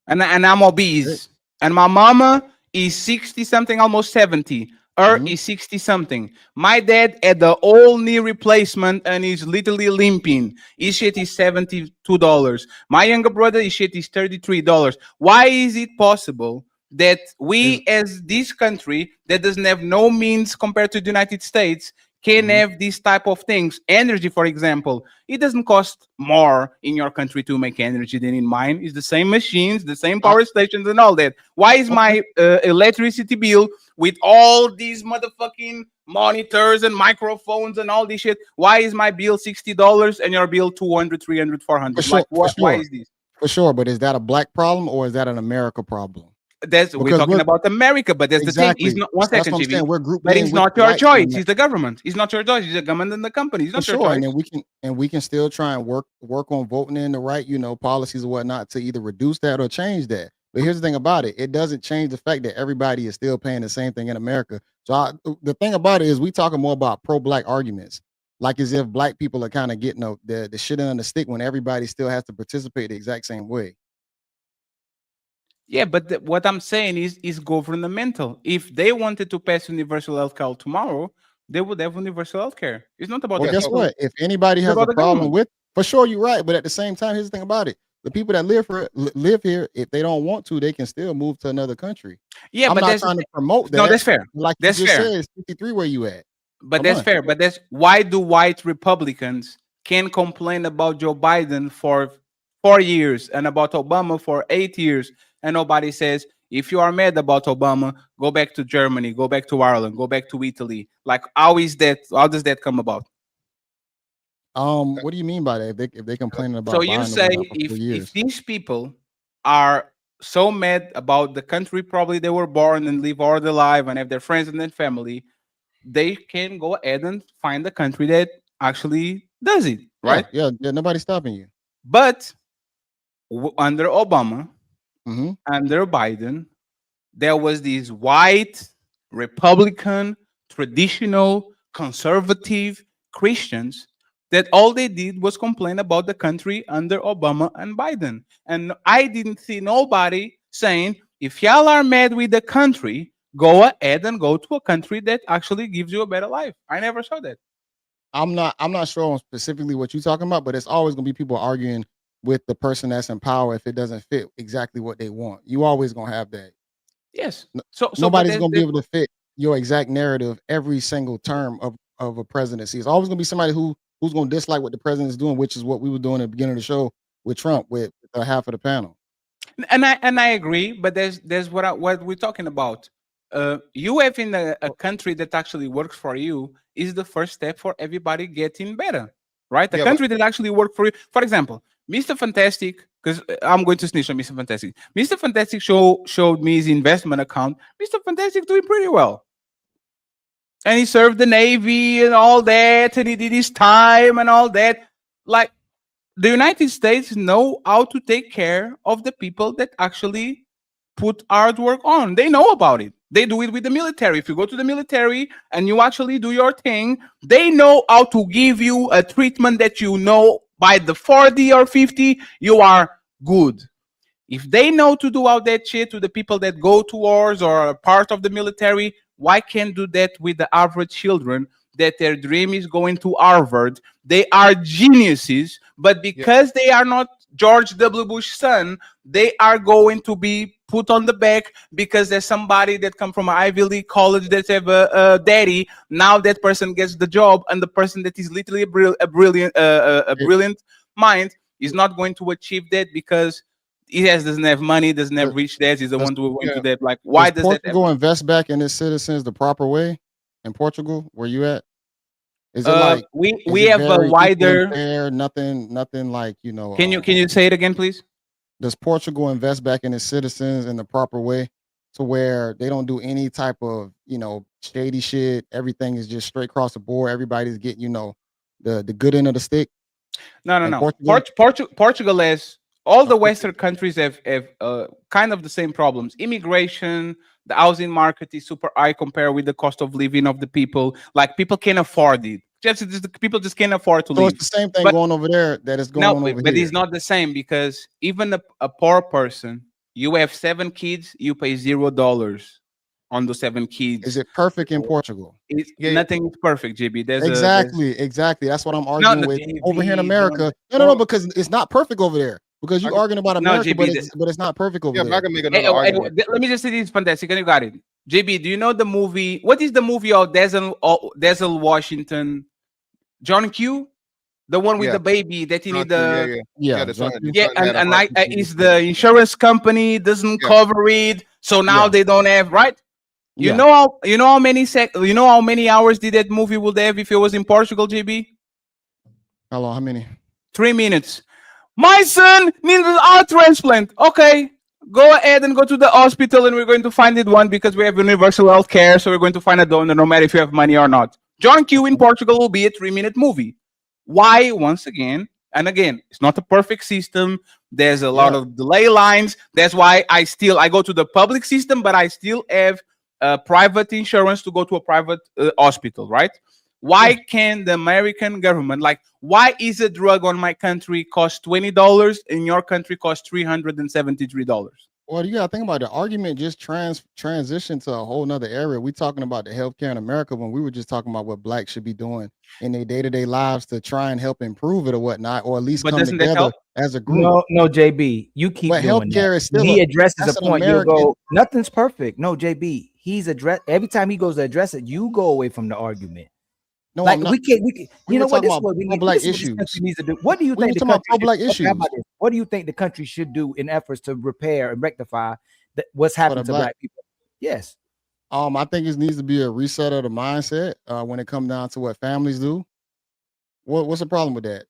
[SPEAKER 11] And I'm obese. And my mama is 60 something, almost 70. Her is 60 something. My dad had the whole knee replacement and is literally limping. His shit is $72. My younger brother, his shit is $33. Why is it possible that we, as this country that doesn't have no means compared to the United States, can have these type of things? Energy, for example, it doesn't cost more in your country to make energy than in mine. It's the same machines, the same power stations and all that. Why is my electricity bill with all these motherfucking monitors and microphones and all this shit, why is my bill $60 and your bill 200, 300, 400?
[SPEAKER 12] For sure,
[SPEAKER 11] Like,
[SPEAKER 12] for
[SPEAKER 11] why
[SPEAKER 12] sure.
[SPEAKER 11] is this?
[SPEAKER 12] For sure, but is that a black problem or is that an America problem?
[SPEAKER 11] We're
[SPEAKER 12] Because
[SPEAKER 11] talking about America, but that's the thing.
[SPEAKER 12] exactly.
[SPEAKER 11] It's not 1
[SPEAKER 12] That's
[SPEAKER 11] second,
[SPEAKER 12] what I'm
[SPEAKER 11] JB.
[SPEAKER 12] saying. We're grouped
[SPEAKER 11] But
[SPEAKER 12] in
[SPEAKER 11] it's
[SPEAKER 12] with
[SPEAKER 11] not your
[SPEAKER 12] whites
[SPEAKER 11] choice.
[SPEAKER 12] in that.
[SPEAKER 11] It's the government. It's not your choice. It's the government and the company. It's
[SPEAKER 12] For
[SPEAKER 11] not your
[SPEAKER 12] sure,
[SPEAKER 11] choice.
[SPEAKER 12] and then we can still try and work on voting in the right, policies or whatnot to either reduce that or change that. But here's the thing about it: it doesn't change the fact that everybody is still paying the same thing in America. So the thing about it is, we talking more about pro-black arguments, like as if black people are kind of getting the shit on the stick when everybody still has to participate the exact same way.
[SPEAKER 9] Yeah, but what I'm saying is governmental. If they wanted to pass universal health care tomorrow, they would have universal health care. It's not about
[SPEAKER 12] Well,
[SPEAKER 9] the
[SPEAKER 12] guess
[SPEAKER 9] people.
[SPEAKER 12] what? If anybody
[SPEAKER 9] It's
[SPEAKER 12] has
[SPEAKER 9] about
[SPEAKER 12] a
[SPEAKER 9] the
[SPEAKER 12] problem
[SPEAKER 9] government.
[SPEAKER 12] with, for sure, you're right. But at the same time, here's the thing about it: the people that live here, if they don't want to, they can still move to another country.
[SPEAKER 9] Yeah,
[SPEAKER 12] I'm
[SPEAKER 9] but
[SPEAKER 12] not
[SPEAKER 9] that's
[SPEAKER 12] trying to promote
[SPEAKER 9] no,
[SPEAKER 12] that.
[SPEAKER 9] that's fair.
[SPEAKER 12] Like
[SPEAKER 9] That's
[SPEAKER 12] you just
[SPEAKER 9] fair.
[SPEAKER 12] said, it's 53 where you at.
[SPEAKER 9] But
[SPEAKER 12] Come
[SPEAKER 9] that's
[SPEAKER 12] on.
[SPEAKER 9] fair. But that's why do white Republicans can complain about Joe Biden for 4 years and about Obama for 8 years, and nobody says if you are mad about Obama, go back to Germany, go back to Ireland, go back to Italy. Like, how is that? How does that come about?
[SPEAKER 12] What do you mean by that? If they complaining
[SPEAKER 9] So
[SPEAKER 12] about
[SPEAKER 9] you
[SPEAKER 12] Biden or
[SPEAKER 9] say
[SPEAKER 12] whatnot for 4
[SPEAKER 9] if
[SPEAKER 12] years,
[SPEAKER 9] these people are so mad about the country probably they were born and live all their life and have their friends and their family, they can go ahead and find a country that actually does it, right?
[SPEAKER 12] yeah, nobody's stopping you.
[SPEAKER 9] But under Obama,
[SPEAKER 12] Mm-hmm.
[SPEAKER 9] under Biden, there was these white, Republican, traditional, conservative Christians that all they did was complain about the country under Obama and Biden. And I didn't see nobody saying, if y'all are mad with the country, go ahead and go to a country that actually gives you a better life. I never saw that.
[SPEAKER 12] I'm not sure on specifically what you're talking about, but it's always gonna be people arguing with the person that's in power if it doesn't fit exactly what they want. You always gonna have that.
[SPEAKER 9] Yes. So but
[SPEAKER 12] Nobody's
[SPEAKER 9] there's,
[SPEAKER 12] gonna be
[SPEAKER 9] there's
[SPEAKER 12] able to fit your exact narrative every single term of a presidency. It's always gonna be somebody who's gonna dislike what the president is doing, which is what we were doing at the beginning of the show with Trump, with half of the panel.
[SPEAKER 9] and I agree, but there's what we're talking about. You having a country that actually works for you is the first step for everybody getting better, right? A
[SPEAKER 16] Yeah, but
[SPEAKER 9] country that actually works for you. For example, Mr. Fantastic, because I'm going to snitch on Mr. Fantastic. Mr. Fantastic showed me his investment account. Mr. Fantastic doing pretty well. And he served the Navy and all that, and he did his time and all that. Like, the United States know how to take care of the people that actually put hard work on. They know about it. They do it with the military. If you go to the military and you actually do your thing, they know how to give you a treatment that you know by the 40 or 50, you are good. If they know to do all that shit to the people that go to wars or are part of the military, why can't do that with the average children that their dream is going to Harvard? They are geniuses, but because they are not George W. Bush's son, they are going to be put on the back because there's somebody that come from an Ivy League college that have a daddy. Now that person gets the job, and the person that is literally a brilliant mind is not going to achieve that because doesn't have money, doesn't have rich dads. He's the one who went to that. Like, why does that
[SPEAKER 12] Portugal
[SPEAKER 9] happen?
[SPEAKER 12] invest back in its citizens the proper way? In Portugal, where you at? Is it like
[SPEAKER 9] we have a
[SPEAKER 12] very equal and
[SPEAKER 9] wider.
[SPEAKER 12] fair? Nothing like
[SPEAKER 9] Can you say it again, please?
[SPEAKER 12] Does Portugal invest back in its citizens in the proper way to where they don't do any type of shady shit? Everything is just straight across the board. Everybody's getting the good end of the stick.
[SPEAKER 9] No.
[SPEAKER 12] Portugal?
[SPEAKER 9] Portugal has all the Western countries have kind of the same problems. Immigration, the housing market is super high compared with the cost of living of the people. Like, people can't afford it. People just can't afford to
[SPEAKER 12] So
[SPEAKER 9] live.
[SPEAKER 12] it's the same thing
[SPEAKER 9] But-
[SPEAKER 12] going over there that is going
[SPEAKER 9] No,
[SPEAKER 12] on over
[SPEAKER 9] but
[SPEAKER 12] here.
[SPEAKER 9] it's not the same because even a poor person, you have 7 kids, you pay $0 on the 7 kids.
[SPEAKER 12] Is it perfect in Portugal?
[SPEAKER 9] Nothing is perfect, JB.
[SPEAKER 12] Exactly. That's what I'm arguing with over here in America. No, because it's not perfect over there. Because you're arguing about America,
[SPEAKER 9] JB,
[SPEAKER 12] but it's not perfect over there.
[SPEAKER 16] I can make another argument.
[SPEAKER 9] Let me just say this, fantastic, and you got it. JB, do you know the movie? What is the movie of Denzel Washington, John Q? The one with the baby that he need the is the insurance company doesn't cover it, so now they don't have, right? You know how many hours did that movie would have if it was in Portugal, JB?
[SPEAKER 12] How long? How many?
[SPEAKER 9] 3 minutes. My son needs an heart transplant. Okay, go ahead and go to the hospital, and we're going to find it one because we have universal health care, so we're going to find a donor no matter if you have money or not. John Q in Portugal will be a 3-minute movie. Why? Once again, and again, it's not a perfect system. There's a lot of delay lines. That's why I go to the public system, but I still have private insurance to go to a private hospital, right? Why can the American government, why is a drug on my country cost $20 and your country costs $373?
[SPEAKER 12] Well, you gotta think about the argument just transition to a whole nother area. We talking about the healthcare in America when we were just talking about what blacks should be doing in their day-to-day lives to try and help improve it or whatnot, or at least
[SPEAKER 9] But
[SPEAKER 12] come
[SPEAKER 9] doesn't that
[SPEAKER 12] together
[SPEAKER 9] help?
[SPEAKER 12] as a group.
[SPEAKER 20] No, JB, you keep
[SPEAKER 12] But
[SPEAKER 20] doing that.
[SPEAKER 12] healthcare is still
[SPEAKER 20] He addresses a
[SPEAKER 12] that's an
[SPEAKER 20] point. You'll
[SPEAKER 12] American.
[SPEAKER 20] go, nothing's perfect. No, JB, he's address every time he goes to address it, you go away from the argument.
[SPEAKER 12] No,
[SPEAKER 20] Like
[SPEAKER 12] I'm not.
[SPEAKER 20] we can.
[SPEAKER 12] We
[SPEAKER 20] You
[SPEAKER 12] were
[SPEAKER 20] know what?
[SPEAKER 12] talking
[SPEAKER 20] This is
[SPEAKER 12] about
[SPEAKER 20] what we need.
[SPEAKER 12] pro-black
[SPEAKER 20] This is what this
[SPEAKER 12] issues.
[SPEAKER 20] country needs to do. What do you
[SPEAKER 12] We
[SPEAKER 20] think
[SPEAKER 12] were
[SPEAKER 20] the
[SPEAKER 12] talking about
[SPEAKER 20] country
[SPEAKER 12] pro-black
[SPEAKER 20] should, okay, how
[SPEAKER 12] issues
[SPEAKER 20] about this? What do you think the country should do in efforts to repair and rectify what's
[SPEAKER 12] for the
[SPEAKER 20] happened to
[SPEAKER 12] black.
[SPEAKER 20] black people? Yes.
[SPEAKER 12] I think it needs to be a reset of the mindset when it comes down to what families do. What's the problem with that?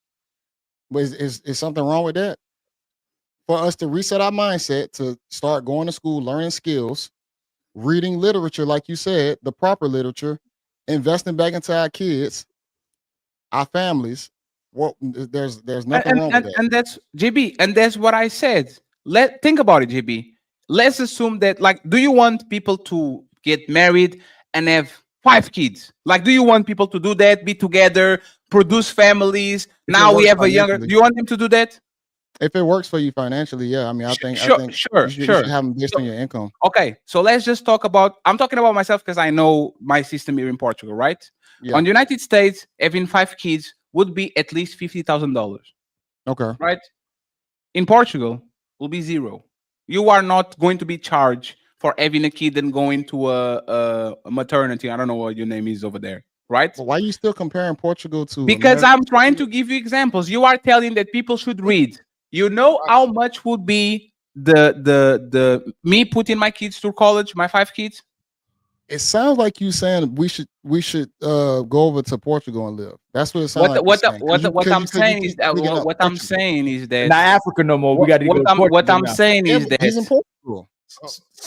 [SPEAKER 12] But is something wrong with that? For us to reset our mindset to start going to school, learning skills, reading literature, like you said, the proper literature, investing back into our kids, our families. Well, there's nothing wrong with that.
[SPEAKER 9] And that's JB, and that's what I said. Think about it, JB. Let's assume that, like, do you want people to get married and have 5 kids? Like, do you want people to do that, be together, produce families?
[SPEAKER 12] If it
[SPEAKER 9] Now we
[SPEAKER 12] works
[SPEAKER 9] have a younger.
[SPEAKER 12] financially.
[SPEAKER 9] Do you want them to do that?
[SPEAKER 12] If it works for you financially, yeah. I mean, I think
[SPEAKER 9] Sure.
[SPEAKER 12] you should
[SPEAKER 9] Sure.
[SPEAKER 12] have them based on your income.
[SPEAKER 9] Okay, so let's just talk about. I'm talking about myself because I know my system here in Portugal, right?
[SPEAKER 12] Yeah.
[SPEAKER 9] On the United States, having 5 kids would be at least $50,000.
[SPEAKER 12] Okay.
[SPEAKER 9] Right? In Portugal, will be 0. You are not going to be charged for having a kid and going to a maternity. I don't know what your name is over there, right?
[SPEAKER 12] Well, why are you still comparing Portugal to
[SPEAKER 9] Because
[SPEAKER 12] America?
[SPEAKER 9] I'm trying to give you examples. You are telling that people should read. You know how much would be the me putting my kids through college, my 5 kids?
[SPEAKER 12] It sounds like you saying we should go over to Portugal and live. That's what it sounds like.
[SPEAKER 9] What I'm saying is that what I'm saying is that
[SPEAKER 20] Not Africa no more. We got to go to Portugal
[SPEAKER 9] what I'm
[SPEAKER 20] now.
[SPEAKER 9] saying is that
[SPEAKER 12] he's in Portugal.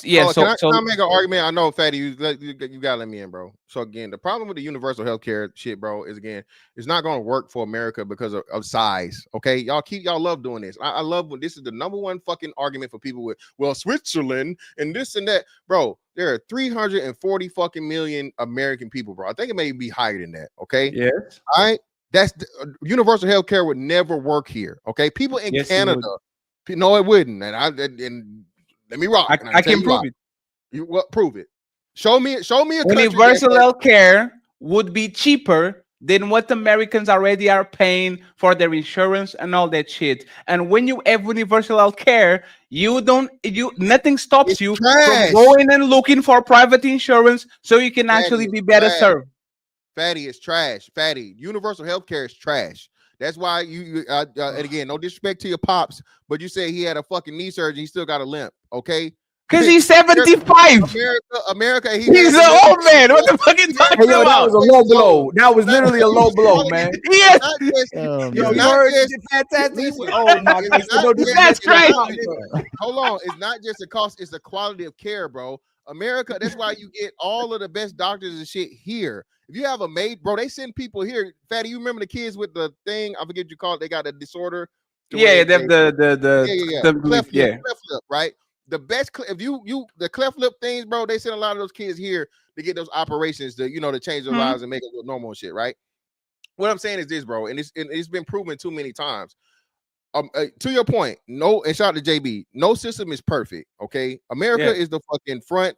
[SPEAKER 9] yeah.
[SPEAKER 21] Hold on,
[SPEAKER 9] So
[SPEAKER 21] can I make an argument? I know, Fatty, you gotta let me in, bro. So again, the problem with the universal healthcare shit, bro, is again, it's not gonna work for America because of size. Okay, y'all love doing this. I love when this is the number one fucking argument for people with, well, Switzerland and this and that, bro. There are 340 fucking million American people, bro. I think it may be higher than that. Okay,
[SPEAKER 9] yes.
[SPEAKER 21] All right, that's universal healthcare would never work here. Okay, people in
[SPEAKER 9] Yes, it
[SPEAKER 21] Canada, no, it wouldn't, and let me rock.
[SPEAKER 9] I can prove it.
[SPEAKER 21] You what? Prove it. Show me a country
[SPEAKER 9] Universal health care would be cheaper than what Americans already are paying for their insurance and all that shit. And when you have universal health care, nothing stops you from going and looking for private insurance so you can actually be better served.
[SPEAKER 21] Fatty is trash. Fatty, universal health care is trash. That's why and again, no disrespect to your pops, but you say he had a fucking knee surgery, he still got a limp, okay?
[SPEAKER 9] Because he's 75.
[SPEAKER 21] America,
[SPEAKER 9] he's an old man. What the fuck are you talking
[SPEAKER 20] Hey, yo,
[SPEAKER 9] about?
[SPEAKER 20] that was a low blow. That was literally a low blow, man.
[SPEAKER 9] Yes.
[SPEAKER 20] Yo, you heard fantastic. Oh my God.
[SPEAKER 21] That's crazy. Hold on, it's not just the cost, it's the quality of care, bro. America, that's why you get all of the best doctors and shit here. If you have a maid, bro, they send people here. Fatty, you remember the kids with the thing? I forget what you call it. They got a disorder.
[SPEAKER 9] Yeah, the
[SPEAKER 21] cleft lip, right? The best the cleft lip things, bro. They send a lot of those kids here to get those operations to to change their lives and make it look normal and shit, right? What I'm saying is this, bro, and it's been proven too many times. To your point, and shout out to JB. No system is perfect. Okay, America is the fucking front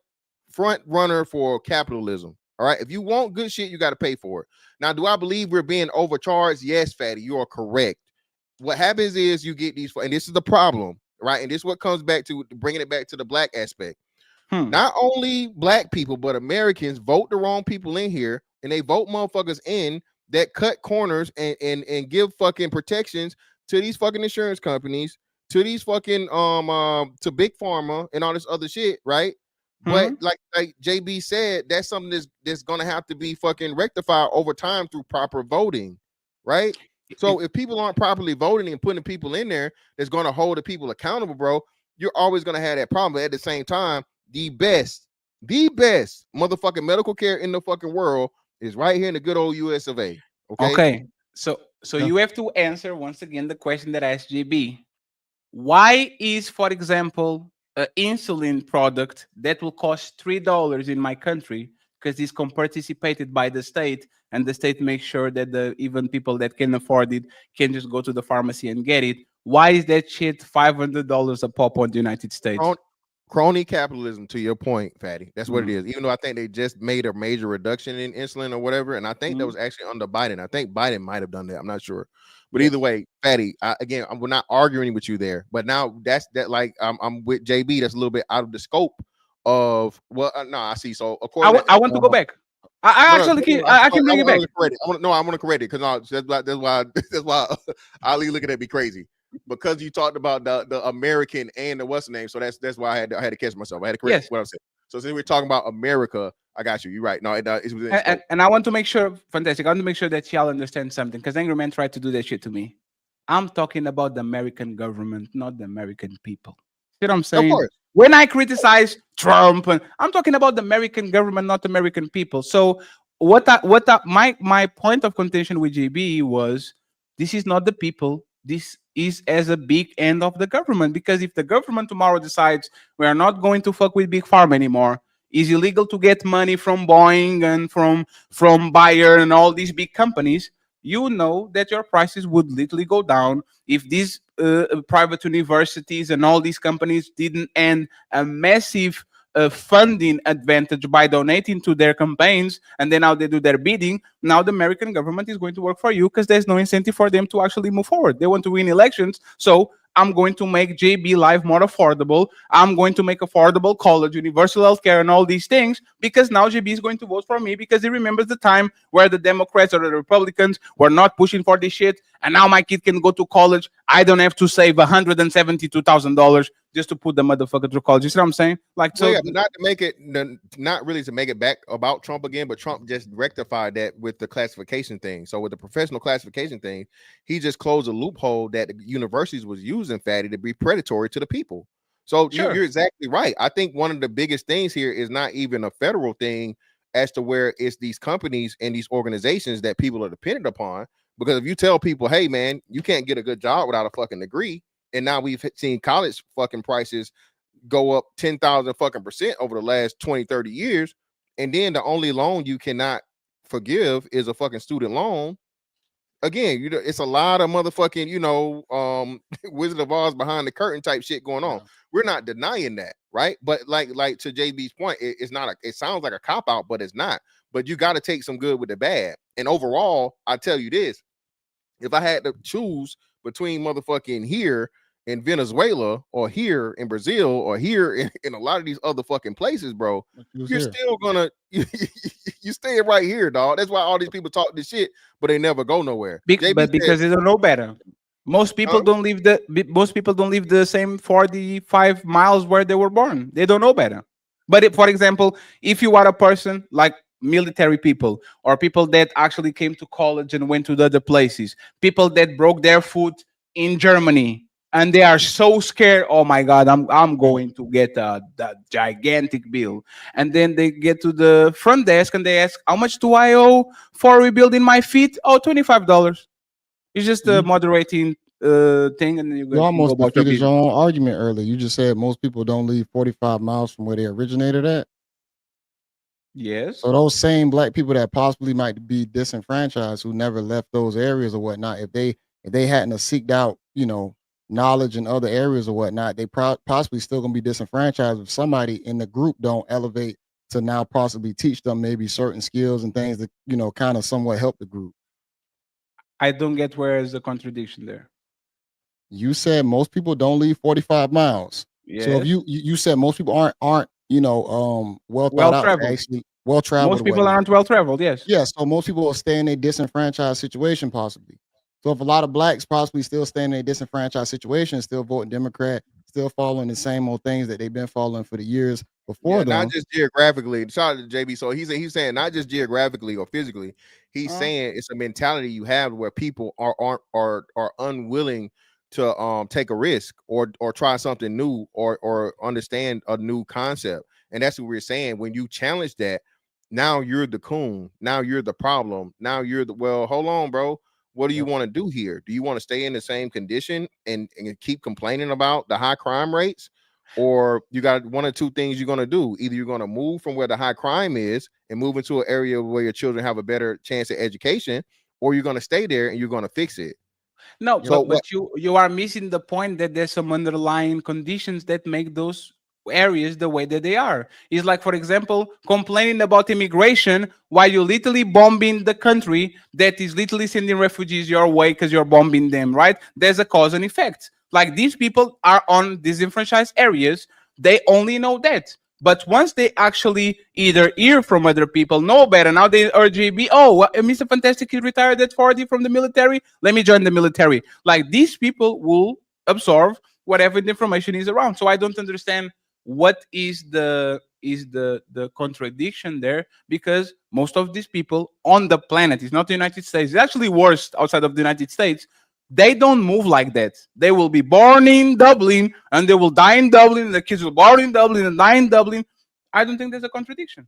[SPEAKER 21] runner for capitalism. All right, if you want good shit, you got to pay for it. Now, do I believe we're being overcharged? Yes, Fatty, you are correct. What happens is you get these, and this is the problem, right? And this is what comes back to bringing it back to the black aspect. Not only black people, but Americans vote the wrong people in here, and they vote motherfuckers in that cut corners and give fucking protections to these fucking insurance companies, to these fucking to big pharma and all this other shit, right? But like JB said, that's something that's gonna have to be fucking rectified over time through proper voting, right? So if people aren't properly voting and putting people in there that's gonna hold the people accountable, bro, you're always gonna have that problem. But at the same time, the best motherfucking medical care in the fucking world is right here in the good old US of A.
[SPEAKER 9] Okay. So you have to answer once again the question that I asked JB. Why is, for example, an insulin product that will cost $3 in my country, because it's participated by the state, and the state makes sure that even people that can afford it can just go to the pharmacy and get it. Why is that shit $500 a pop on the United States?
[SPEAKER 16] crony capitalism, to your point, Fatty. That's what it
[SPEAKER 9] Mm-hmm.
[SPEAKER 16] is. Even though I think they just made a major reduction in insulin or whatever, and I think that was actually under Biden. I think Biden might have done that. I'm not sure, but
[SPEAKER 9] Yes.
[SPEAKER 16] either way, Fatty. Again, we're not arguing with you there, but now that's that. Like I'm with JB. That's a little bit out of the scope of no. I see. So according,
[SPEAKER 9] I want to go back. I can bring it back.
[SPEAKER 16] I want to correct it because that's why that's why Ali looking at me crazy. Because you talked about the American and the what's the name, so that's why I had to catch myself. I had to correct what I'm saying. So since we're talking about America, I got you. You're right. No, it's within scope.
[SPEAKER 9] And I want to make sure, fantastic. I want to make sure that y'all understand something because Angryman tried to do that shit to me. I'm talking about the American government, not the American people. See what I'm saying?
[SPEAKER 16] Of course.
[SPEAKER 9] When I criticize Trump, I'm talking about the American government, not the American people. So my point of contention with JB was this is not the people. This is as a big end of the government, because if the government tomorrow decides we are not going to fuck with big pharma anymore, it's illegal to get money from Boeing and from Bayer and all these big companies, you know that your prices would literally go down if these private universities and all these companies didn't end a massive funding advantage by donating to their campaigns, and then now they do their bidding. Now the American government is going to work for you because there's no incentive for them to actually move forward. They want to win elections, so I'm going to make JB life more affordable. I'm going to make affordable college, universal healthcare, and all these things, because now JB is going to vote for me because he remembers the time where the Democrats or the Republicans were not pushing for this shit, and now my kid can go to college. I don't have to save $172,000 just to put the motherfucker through college. You see what I'm saying? Like, so
[SPEAKER 16] yeah, but not to make it, not really to make it back about Trump again, but Trump just rectified that with the classification thing. So with the professional classification thing, he just closed a loophole that the universities was using, Fatty, to be predatory to the people. So
[SPEAKER 9] Sure.
[SPEAKER 16] you're exactly right. I think one of the biggest things here is not even a federal thing as to where it's these companies and these organizations that people are dependent upon. Because if you tell people, hey man, you can't get a good job without a fucking degree, and now we've seen college fucking prices go up 10,000 fucking percent over the last 20, 30 years. And then the only loan you cannot forgive is a fucking student loan. Again, you know, it's a lot of motherfucking, Wizard of Oz behind the curtain type shit going on. We're not denying that, right? But like to JB's point, it's not it sounds like a cop out, but it's not. But you got to take some good with the bad. And overall, I tell you this, if I had to choose between motherfucking here in Venezuela or here in Brazil or here in a lot of these other fucking places, bro, you're still gonna you stay right here, dog. That's why all these people talk this shit, but they never go nowhere.
[SPEAKER 9] But because they don't know better. Most people don't live the same 45 miles where they were born. They don't know better. But for example, if you are a person like military people or people that actually came to college and went to the other places, people that broke their foot in Germany, and they are so scared, oh my God, I'm going to get that gigantic bill. And then they get to the front desk and they ask, how much do I owe for rebuilding my feet? Oh, $25. It's just a moderating thing, and
[SPEAKER 12] you almost defeated your own argument earlier. You just said most people don't leave 45 miles from where they originated at.
[SPEAKER 9] Yes.
[SPEAKER 12] So those same black people that possibly might be disenfranchised who never left those areas or whatnot, if they hadn't have seeked out, knowledge in other areas or whatnot, they possibly still gonna be disenfranchised if somebody in the group don't elevate to now possibly teach them maybe certain skills and things that kind of somewhat help the group.
[SPEAKER 9] I don't get where is the contradiction there.
[SPEAKER 12] You said most people don't leave 45 miles.
[SPEAKER 9] Yes.
[SPEAKER 12] So if you said most people aren't well thought out, actually well traveled.
[SPEAKER 9] Most people aren't well traveled. Yes.
[SPEAKER 12] Yeah. So most people will stay in a disenfranchised situation possibly. So if a lot of blacks possibly still stay in a disenfranchised situation, still voting Democrat, still following the same old things that they've been following for the years before them.
[SPEAKER 16] Not just geographically. Shout out to JB. So he's saying not just geographically or physically. He's saying it's a mentality you have where people are unwilling to take a risk or try something new or understand a new concept. And that's what we're saying. When you challenge that, now you're the coon. Now you're the problem. Now you're hold on, bro. What do you want to do here? Do you want to stay in the same condition and keep complaining about the high crime rates? Or you got one or two things you're going to do. Either you're going to move from where the high crime is and move into an area where your children have a better chance at education, or you're going to stay there and you're going to fix it.
[SPEAKER 9] No, so but you are missing the point that there's some underlying conditions that make those areas the way that they are. It's like, for example, complaining about immigration while you're literally bombing the country that is literally sending refugees your way because you're bombing them, right? There's a cause and effect. Like, these people are on disenfranchised areas. They only know that. But once they actually either hear from other people, know better, now they urge me, oh, Mr. Fantastic, he retired at 40 from the military. Let me join the military. Like, these people will absorb whatever the information is around. So I don't understand what is the contradiction there, because most of these people on the planet, it's not the United States, it's actually worse outside of the United States. They don't move like that. They will be born in Dublin and they will die in Dublin, and the kids will be born in Dublin and die in Dublin. I don't think there's a contradiction.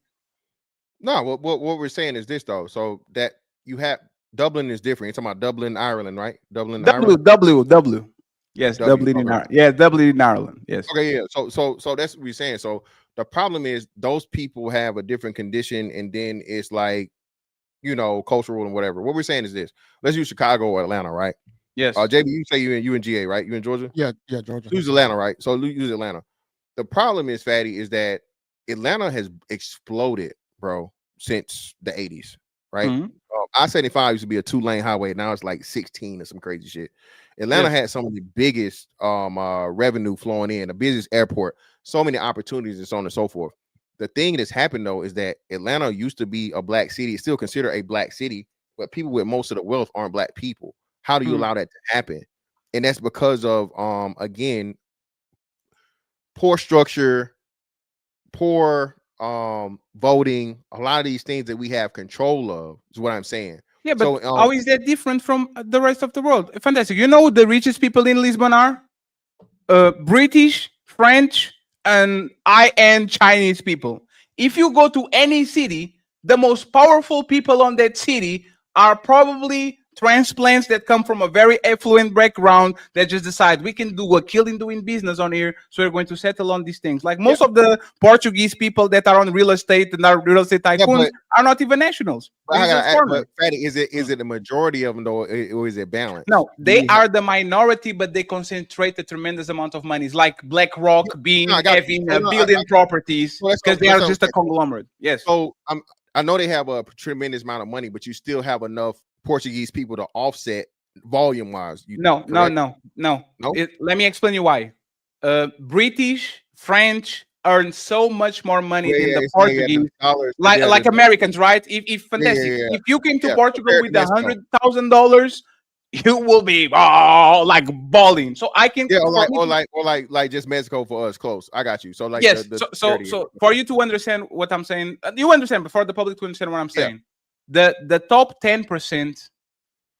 [SPEAKER 21] No, what we're saying is this though. So that you have Dublin is different. You're talking about Dublin, Ireland, right? Dublin, Ireland.
[SPEAKER 9] W. Yes,
[SPEAKER 21] W,
[SPEAKER 9] Dublin in
[SPEAKER 21] okay.
[SPEAKER 9] Ireland. Yeah, Dublin in Ireland. Yes.
[SPEAKER 21] Okay, yeah. So that's what we're saying. So the problem is those people have a different condition, and then it's like, cultural and whatever. What we're saying is this. Let's use Chicago or Atlanta, right?
[SPEAKER 9] Yes.
[SPEAKER 21] JB, you say you in GA, right? You in Georgia?
[SPEAKER 12] Yeah, Georgia.
[SPEAKER 21] Use Atlanta, right? So use Atlanta. The problem is, Fatty, is that Atlanta has exploded, bro, since the 80s, right?
[SPEAKER 9] Mhm.
[SPEAKER 21] I-75 used to be a 2-lane highway. Now it's like 16 or some crazy shit. Atlanta had some of the biggest revenue flowing in, the busiest airport, so many opportunities and so on and so forth. The thing that's happened though is that Atlanta used to be a black city. It's still considered a black city, but people with most of the wealth aren't black people. How do you allow that to happen? And that's because of again, poor structure, poor voting, a lot of these things that we have control of is what I'm saying.
[SPEAKER 9] Yeah, but
[SPEAKER 21] so,
[SPEAKER 9] how is that different from the rest of the world? Fantastic. You know who the richest people in Lisbon are? British, French, and Chinese people. If you go to any city, the most powerful people on that city are probably transplants that come from a very affluent background that just decide we can do a killing doing business on here, so we're going to settle on these things. Like most of the Portuguese people that are on real estate and are real estate tycoons are not even nationals.
[SPEAKER 21] But Fatty, is it the majority of them though, or is it balanced?
[SPEAKER 9] No, they are the minority, but they concentrate a tremendous amount of money. It's like BlackRock having building properties because they are just a conglomerate. Yes.
[SPEAKER 21] So I know they have a tremendous amount of money, but you still have enough Portuguese people to offset volume wise.
[SPEAKER 9] No. Let me explain you why. British, French earn so much more money than the Portuguese, like Americans, right? If fantastic. If you came to Portugal with $100,000, you will be like balling. So I can
[SPEAKER 21] like just Mexico for us close. I got you. So like
[SPEAKER 9] yes. So for you to understand what I'm saying, you understand before the public to understand what I'm saying. The top 10%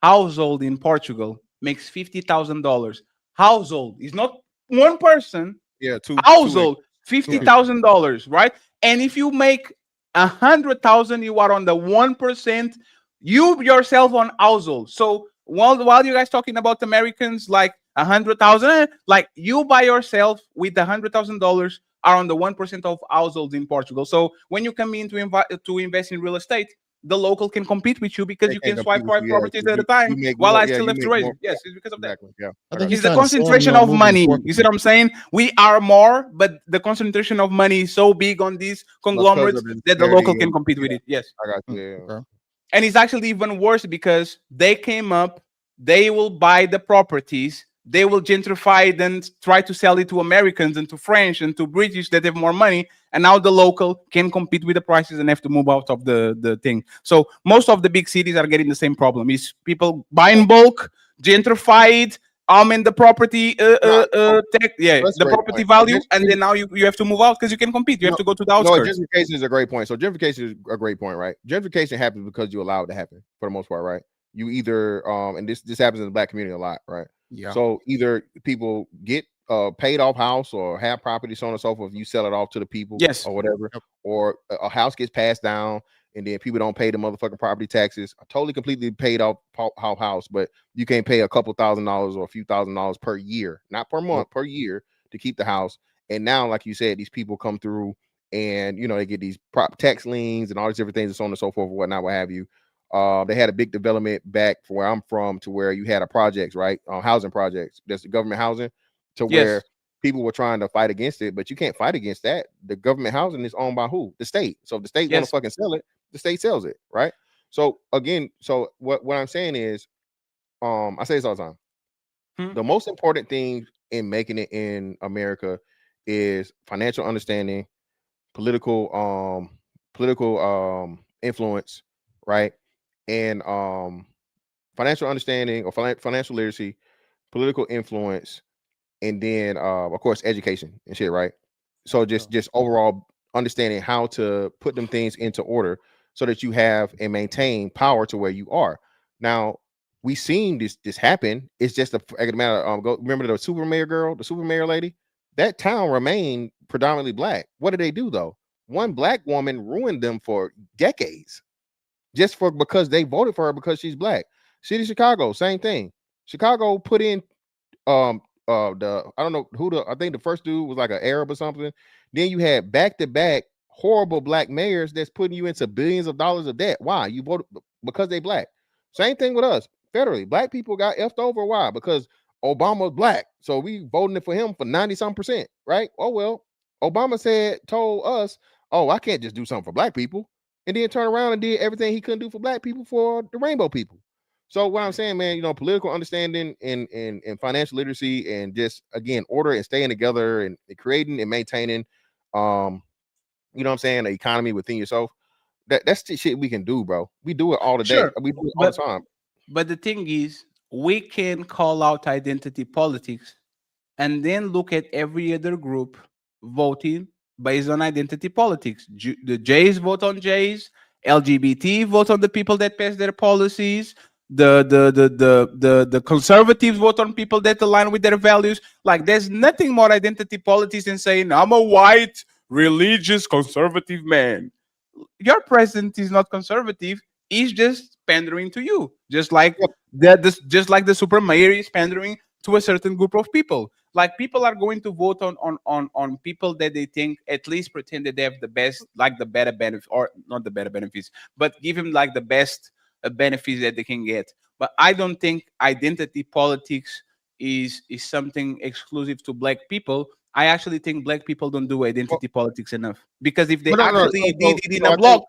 [SPEAKER 9] household in Portugal makes $50,000. Household is not one person.
[SPEAKER 21] Yeah,
[SPEAKER 9] household $50,000, right? And if you make 100,000, you are on the 1%. You yourself on household. So while you guys talking about Americans like 100,000, like you by yourself with $100,000 are on the 1% of households in Portugal. So when you come in to invest in real estate, the local can compete with you because you can swipe 5 properties at a time while I still have to raise it. Yes, it's because of that.
[SPEAKER 21] Yeah.
[SPEAKER 9] It's the concentration of money. You see what I'm saying? We are more, but the concentration of money is so big on these conglomerates that the local can compete with it. Yes.
[SPEAKER 21] I got you. Yeah.
[SPEAKER 9] And it's actually even worse because they came up, they will buy the properties, they will gentrify it and try to sell it to Americans and to French and to British that have more money. And now the local can compete with the prices and have to move out of the thing. So most of the big cities are getting the same problem. Is people buy in bulk, gentrify it, the property the property value, and then now you have to move out because you can compete. You have to go to the outskirts.
[SPEAKER 21] Gentrification is a great point. So gentrification is a great point, right? Gentrification happens because you allow it to happen for the most part, right? You either and this happens in the black community a lot, right?
[SPEAKER 12] Yeah.
[SPEAKER 21] So either people get paid off house or have property, so on and so forth. You sell it off to the people,
[SPEAKER 9] yes,
[SPEAKER 21] or whatever, or a house gets passed down, and then people don't pay the motherfucking property taxes. A totally completely paid off house, but you can't pay a couple $1,000s or a few $1,000s per year, not per month, per year to keep the house. And now, like you said, these people come through and they get these prop tax liens and all these different things, and so on and so forth, whatnot, what have you. They had a big development back from where I'm from to where you had a projects, right? Housing projects. That's the government housing to where people were trying to fight against it, but you can't fight against that. The government housing is owned by who? The state. So if the state want
[SPEAKER 9] Yes.
[SPEAKER 21] to fucking sell it, the state sells it, right? So again, so what I'm saying is, I say this all the time. The most important thing in making it in America is financial understanding, political influence, right? And financial understanding or financial literacy, political influence, and then of course education and shit, right? So just overall understanding how to put them things into order so that you have and maintain power to where you are. Now we seen this happen. It's just a matter of go remember the super mayor girl, the super mayor lady. That town remained predominantly black. What did they do though? One black woman ruined them for decades, just for because they voted for her because she's black. City of Chicago, same thing. Chicago put in the I don't know who I think the first dude was like an Arab or something. Then you had back-to-back horrible black mayors that's putting you into billions of dollars of debt. Why? You voted because they black. Same thing with us federally. Black people got effed over. Why? Because Obama's black. So we voting for him for 90-some%, right? Oh well, Obama told us, oh, I can't just do something for black people, and then turn around and did everything he couldn't do for black people for the rainbow people. So what I'm saying, man, political understanding and financial literacy and just again order and staying together and creating and maintaining, what I'm saying, the economy within yourself. That's the shit we can do, bro. We do it all the day. We do it all the time.
[SPEAKER 9] But the thing is, we can call out identity politics and then look at every other group voting based on identity politics. The Jays vote on Jays, LGBT vote on the people that pass their policies. The conservatives vote on people that align with their values. Like there's nothing more identity politics than saying I'm a white religious conservative man. Your president is not conservative. He's just pandering to you, just like the super mayor is pandering to a certain group of people. Like people are going to vote on people that they think at least pretend that they have the best, like the better benefits, or not the better benefits, but give him like the best benefits that they can get. But I don't think identity politics is something exclusive to black people. I actually think black people don't do identity politics enough, because if they did it in a block,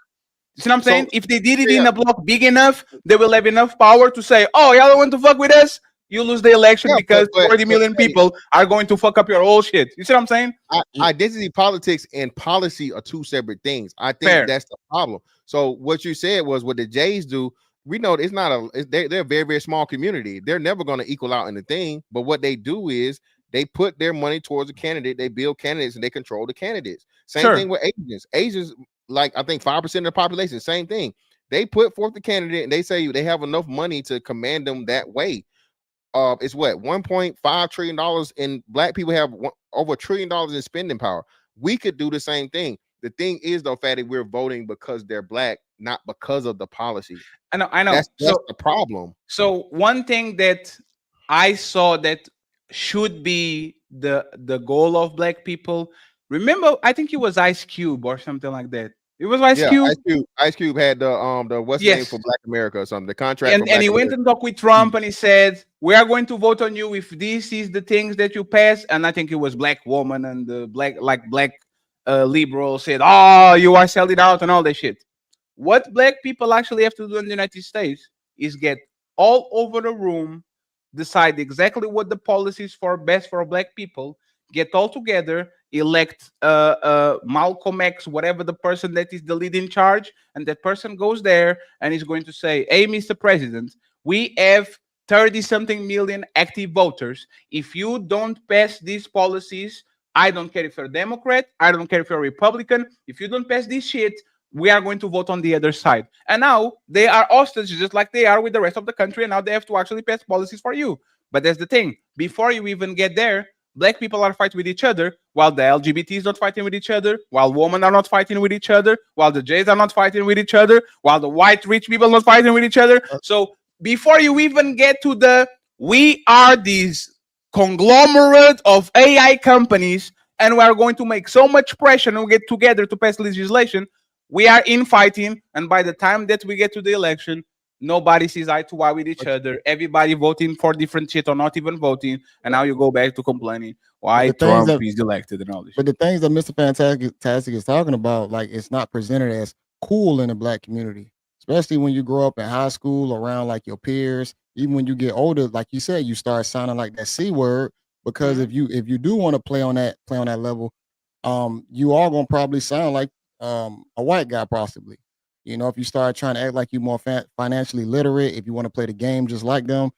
[SPEAKER 9] you see what I'm saying? If they did it in a block big enough, they will have enough power to say, "Oh, y'all don't want to fuck with us? You lose the election because 40 million people are going to fuck up your whole shit." You see what I'm saying?
[SPEAKER 21] Identity politics and policy are two separate things. I think that's the problem. So what you said was what the Jays do. We know it's not they're a very, very small community. They're never going to equal out in the thing. But what they do is they put their money towards a candidate. They build candidates and they control the candidates. Same thing with Asians. Asians, like I think 5% of the population, same thing. They put forth the candidate and they say they have enough money to command them that way. It's what, $1.5 trillion in black people have over $1 trillion in spending power. We could do the same thing. The thing is, though, Fatty, we're voting because they're black, not because of the policy.
[SPEAKER 9] I know.
[SPEAKER 21] That's the problem.
[SPEAKER 9] So one thing that I saw that should be the goal of black people. Remember, I think it was Ice Cube or something like that. It was Ice Cube.
[SPEAKER 21] Ice Cube had the what's the name for Black America or something. The contract.
[SPEAKER 9] And he went and talked with Trump and he said, "We are going to vote on you if this is the things that you pass." And I think it was black woman and the black liberal said, "Oh, you are selling out," and all that shit. What black people actually have to do in the United States is get all over the room, decide exactly what the policies for best for black people, get all together, elect Malcolm X, whatever the person that is the lead in charge, and that person goes there and is going to say, "Hey, Mr. President, we have 30-something million active voters. If you don't pass these policies, I don't care if you're a Democrat, I don't care if you're a Republican, if you don't pass this shit, we are going to vote on the other side." And now they are hostages just like they are with the rest of the country, and now they have to actually pass policies for you. But that's the thing. Before you even get there, black people are fighting with each other, while the LGBT is not fighting with each other, while women are not fighting with each other, while the Jays are not fighting with each other, while the white rich people are not fighting with each other. So before you even get to we are these conglomerate of AI companies, and we are going to make so much pressure and we get together to pass legislation, we are infighting. And by the time that we get to the election,
[SPEAKER 11] Nobody sees eye to eye with each other. Everybody voting for different shit or not even voting, and now you go back to complaining why Trump is elected and all this.
[SPEAKER 12] But the things that Mr. Fantastic is talking about, like, it's not presented as cool in the black community, especially when you grow up in high school around like your peers. Even when you get older, like you said, you start sounding like that C word because if you do want to play on that level, you are gonna probably sound like a white guy possibly. You know, if you start trying to act like you're more financially literate, if you want to play the game just like them,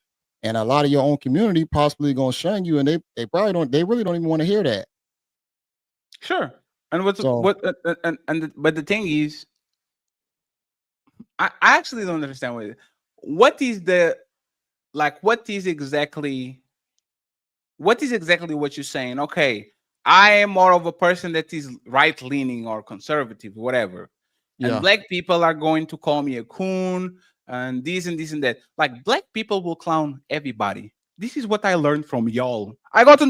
[SPEAKER 12] and a lot of your own community possibly gonna shun you, and they probably don't, they really don't even want to hear that.
[SPEAKER 11] Sure. And but the thing is, I actually don't understand what is exactly what you're saying. Okay, I am more of a person that is right leaning or conservative, whatever.
[SPEAKER 12] Yeah.
[SPEAKER 11] And black people are going to call me a coon and this and this and that. Like, black people will clown everybody. This is what I learned from y'all. I got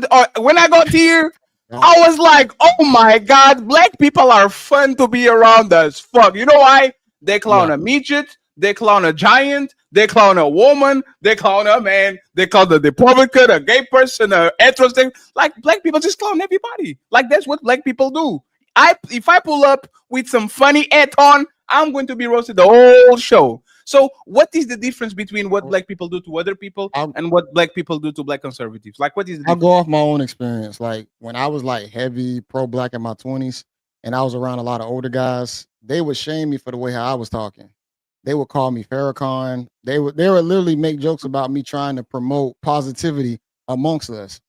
[SPEAKER 11] when I got here, I was like, oh my God, black people are fun to be around as fuck. You know why? They clown a midget, they clown a giant, they clown a woman, they clown a man, they clown a Republican, a gay person, a heterosexual. Like, black people just clown everybody. Like, that's what black people do. If I pull up with some funny hat on, I'm going to be roasted the whole show. So what is the difference between what black people do to other people and what black people do to black conservatives? Like, what is the
[SPEAKER 12] I'll
[SPEAKER 11] difference?
[SPEAKER 12] go off my own experience. Like, when I was like heavy pro-black in my 20s and I was around a lot of older guys, they would shame me for the way how I was talking. They would call me Farrakhan. They would literally make jokes about me trying to promote positivity amongst us.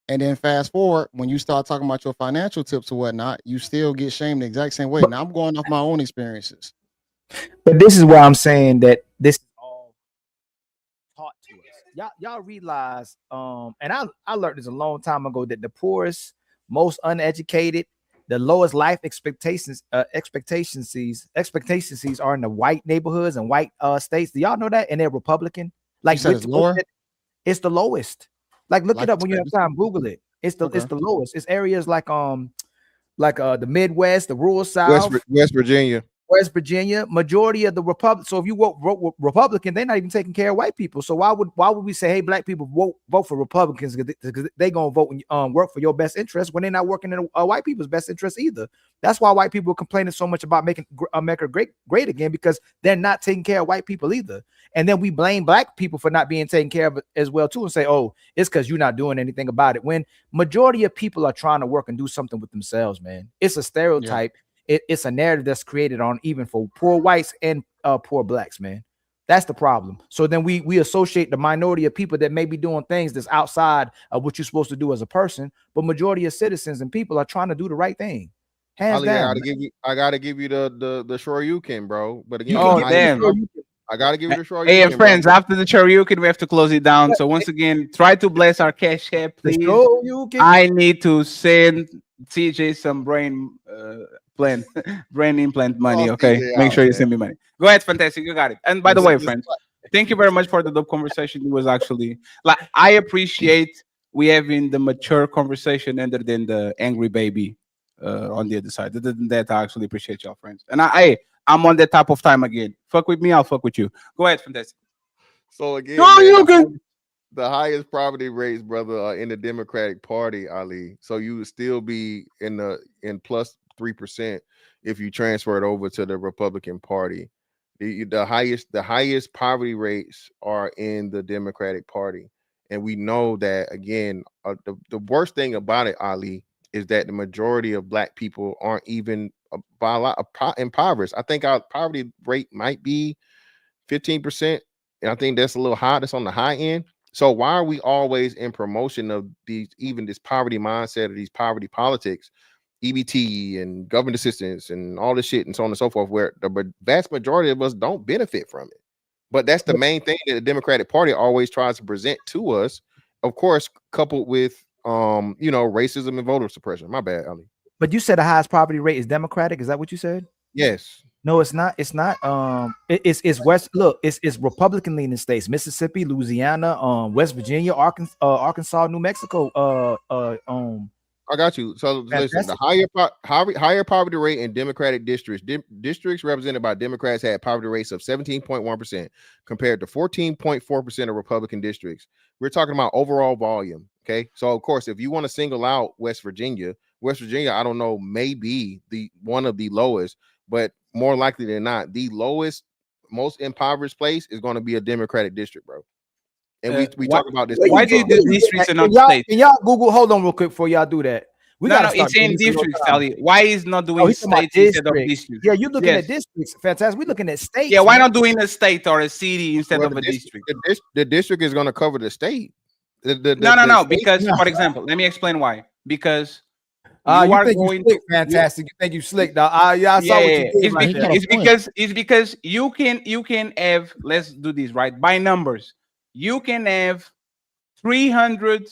[SPEAKER 12] And then fast forward, when you start talking about your financial tips or whatnot, you still get shamed the exact same way. Now I'm going off my own experiences.
[SPEAKER 20] But this is where I'm saying that this is all taught to us. Y'all realize, and I learned this a long time ago, that the poorest, most uneducated, the lowest life expectations are in the white neighborhoods and white states. Do y'all know that? And they're Republican. Like,
[SPEAKER 12] it's lower?
[SPEAKER 20] It's the lowest. Like, look it up when you have time. Google it. It's the lowest. It's areas like the Midwest, the rural South,
[SPEAKER 16] West Virginia.
[SPEAKER 20] West Virginia, majority of the Republic. So if you vote Republican, they're not even taking care of white people. So why would we say, hey, black people vote for Republicans because they gonna vote and work for your best interest when they're not working in white people's best interest either? That's why white people are complaining so much about making America great again, because they're not taking care of white people either. And then we blame black people for not being taken care of as well too, and say, oh, it's because you're not doing anything about it. When majority of people are trying to work and do something with themselves, man. It's a stereotype. Yeah. It's a narrative that's created on even for poor whites and poor blacks, man. That's the problem. So then we associate the minority of people that may be doing things that's outside of what you're supposed to do as a person, but majority of citizens and people are trying to do the right thing. Hands down.
[SPEAKER 16] I gotta give you the Shoryuken, bro. But again, I gotta give you the Shoryuken.
[SPEAKER 11] Hey, and friends, after the Shoryuken, we have to close it down. So once again, try to bless our cash app, please. I need to send CJ some brain implant money. Okay, make sure you send me money. Go ahead, Fantastic, you got it. And by the way, friends, thank you very much for the dope conversation. It was actually, like, I appreciate we having the mature conversation other than the angry baby on the other side. Other than that, I actually appreciate y'all, friends. And I'm on that type of time again. Fuck with me, I'll fuck with you. Go ahead, Fantastic.
[SPEAKER 16] So again, the highest poverty rates, brother, are in the Democratic Party, Ali. So you would still be in plus 3% if you transfer it over to the Republican Party. The highest poverty rates are in the Democratic Party, and we know that again. The worst thing about it, Ali, is that the majority of black people aren't even by a lot impoverished. I think our poverty rate might be 15%, and I think that's a little high. That's on the high end. So why are we always in promotion of this poverty mindset or these poverty politics? EBT and government assistance and all this shit and so on and so forth, where the vast majority of us don't benefit from it. But that's the main thing that the Democratic Party always tries to present to us, of course, coupled with racism and voter suppression. My bad, Ali.
[SPEAKER 20] But you said the highest poverty rate is Democratic. Is that what you said?
[SPEAKER 16] Yes.
[SPEAKER 20] No, it's not. It's not. It's West. Look, it's Republican leaning states: Mississippi, Louisiana, West Virginia, Arkansas, New Mexico.
[SPEAKER 21] I got you. So listen, the higher poverty rate in Democratic districts, districts represented by Democrats had poverty rates of 17.1% compared to 14.4% of Republican districts. We're talking about overall volume. Okay, so of course, if you want to single out West Virginia, I don't know, may be the one of the lowest, but more likely than not, the lowest, most impoverished place is going to be a Democratic district, bro. And we talk about this.
[SPEAKER 20] Why do you do districts and not states? Can y'all Google? Hold on, real quick, before y'all do that.
[SPEAKER 9] No, it's in districts, Sally. Why is not doing states instead of districts?
[SPEAKER 20] Yeah, you're looking at districts. Fantastic. We're looking at states.
[SPEAKER 9] Yeah, why not doing a state or a city instead of a district?
[SPEAKER 21] The district is going to cover the state.
[SPEAKER 9] No. Because, for example, let me explain why. Because
[SPEAKER 20] you are going to fantastic. You think you slick, dog? Yeah, I saw what you did.
[SPEAKER 9] It's because you can have. Let's do this right by numbers. You can have 300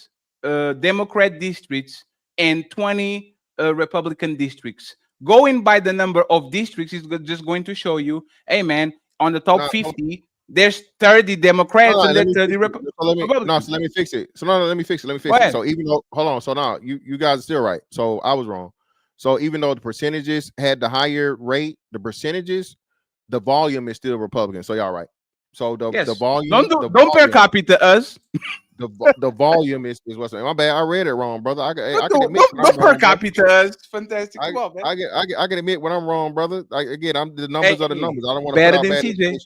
[SPEAKER 9] Democrat districts and 20 Republican districts. Going by the number of districts is just going to show you, hey man, on the top 50, there's 30 Democrats and there's 30 Republicans.
[SPEAKER 21] So let me fix it. Let me fix it. So even though, hold on, so now you guys are still right. So I was wrong. So even though the percentages had the higher rate, the volume is still Republican. So y'all right. So the volume.
[SPEAKER 9] Don't pair copy to us.
[SPEAKER 21] The volume is what's my bad. I read it wrong, brother. I can admit
[SPEAKER 9] don't pair copy to us. Fantastic.
[SPEAKER 21] Come on, man. I can admit when I'm wrong, brother. I'm the numbers are the numbers. I don't want to
[SPEAKER 9] better than CJ.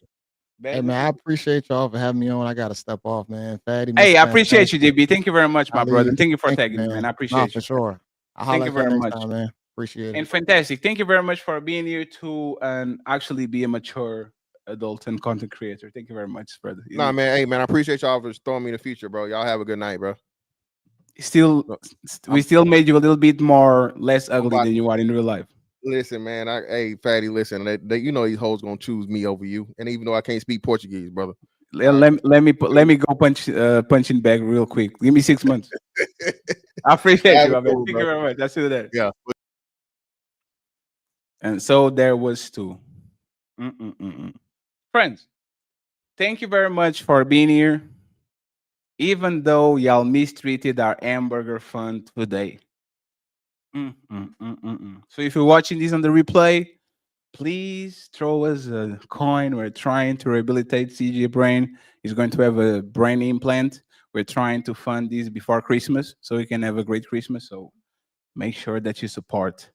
[SPEAKER 12] Hey man, I appreciate y'all for having me on. I gotta step off, man. Fatty.
[SPEAKER 9] Hey, I appreciate you, JB. Thank you very much, my brother. Thank you for tagging me, man. I appreciate you
[SPEAKER 12] for sure.
[SPEAKER 9] Thank you very much,
[SPEAKER 12] man. Appreciate it.
[SPEAKER 9] And fantastic. Thank you very much for being here to actually be a mature adult and content creator. Thank you very much, brother.
[SPEAKER 21] Nah, man. Hey, man, I appreciate y'all for throwing me in the future, bro. Y'all have a good night, bro.
[SPEAKER 9] We still made you a little bit less ugly than you are in real life.
[SPEAKER 21] Listen, man. Hey, Fatty, listen. You know these hoes gonna choose me over you, and even though I can't speak Portuguese, brother.
[SPEAKER 9] Let me go punching back real quick. Give me 6 months. I appreciate you, man. Thank you very much. That's that.
[SPEAKER 21] Yeah.
[SPEAKER 9] And so there was two. Friends, thank you very much for being here. Even though y'all mistreated our hamburger fund today. So if you're watching this on the replay, please throw us a coin. We're trying to rehabilitate CJ Brain. He's going to have a brain implant. We're trying to fund this before Christmas so we can have a great Christmas. So make sure that you support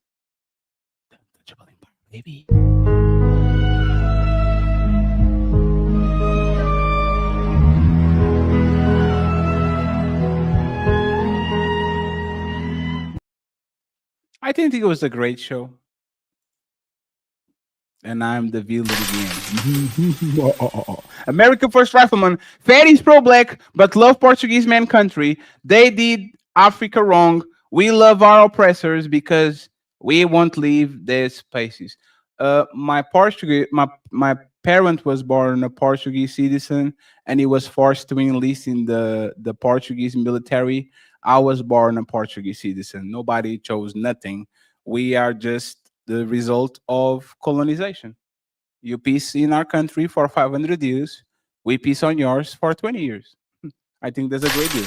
[SPEAKER 9] the Untouchable Empire, baby. I think it was a great show. And I'm the villain again. American First Rifleman. Fatty's pro-black, but love Portuguese man country. They did Africa wrong. We love our oppressors because we won't leave their spaces. My parent was born a Portuguese citizen, and he was forced to enlist in the Portuguese military. I was born a Portuguese citizen. Nobody chose nothing. We are just the result of colonization. You peace in our country for 500 years. We peace on yours for 20 years. I think that's a great deal.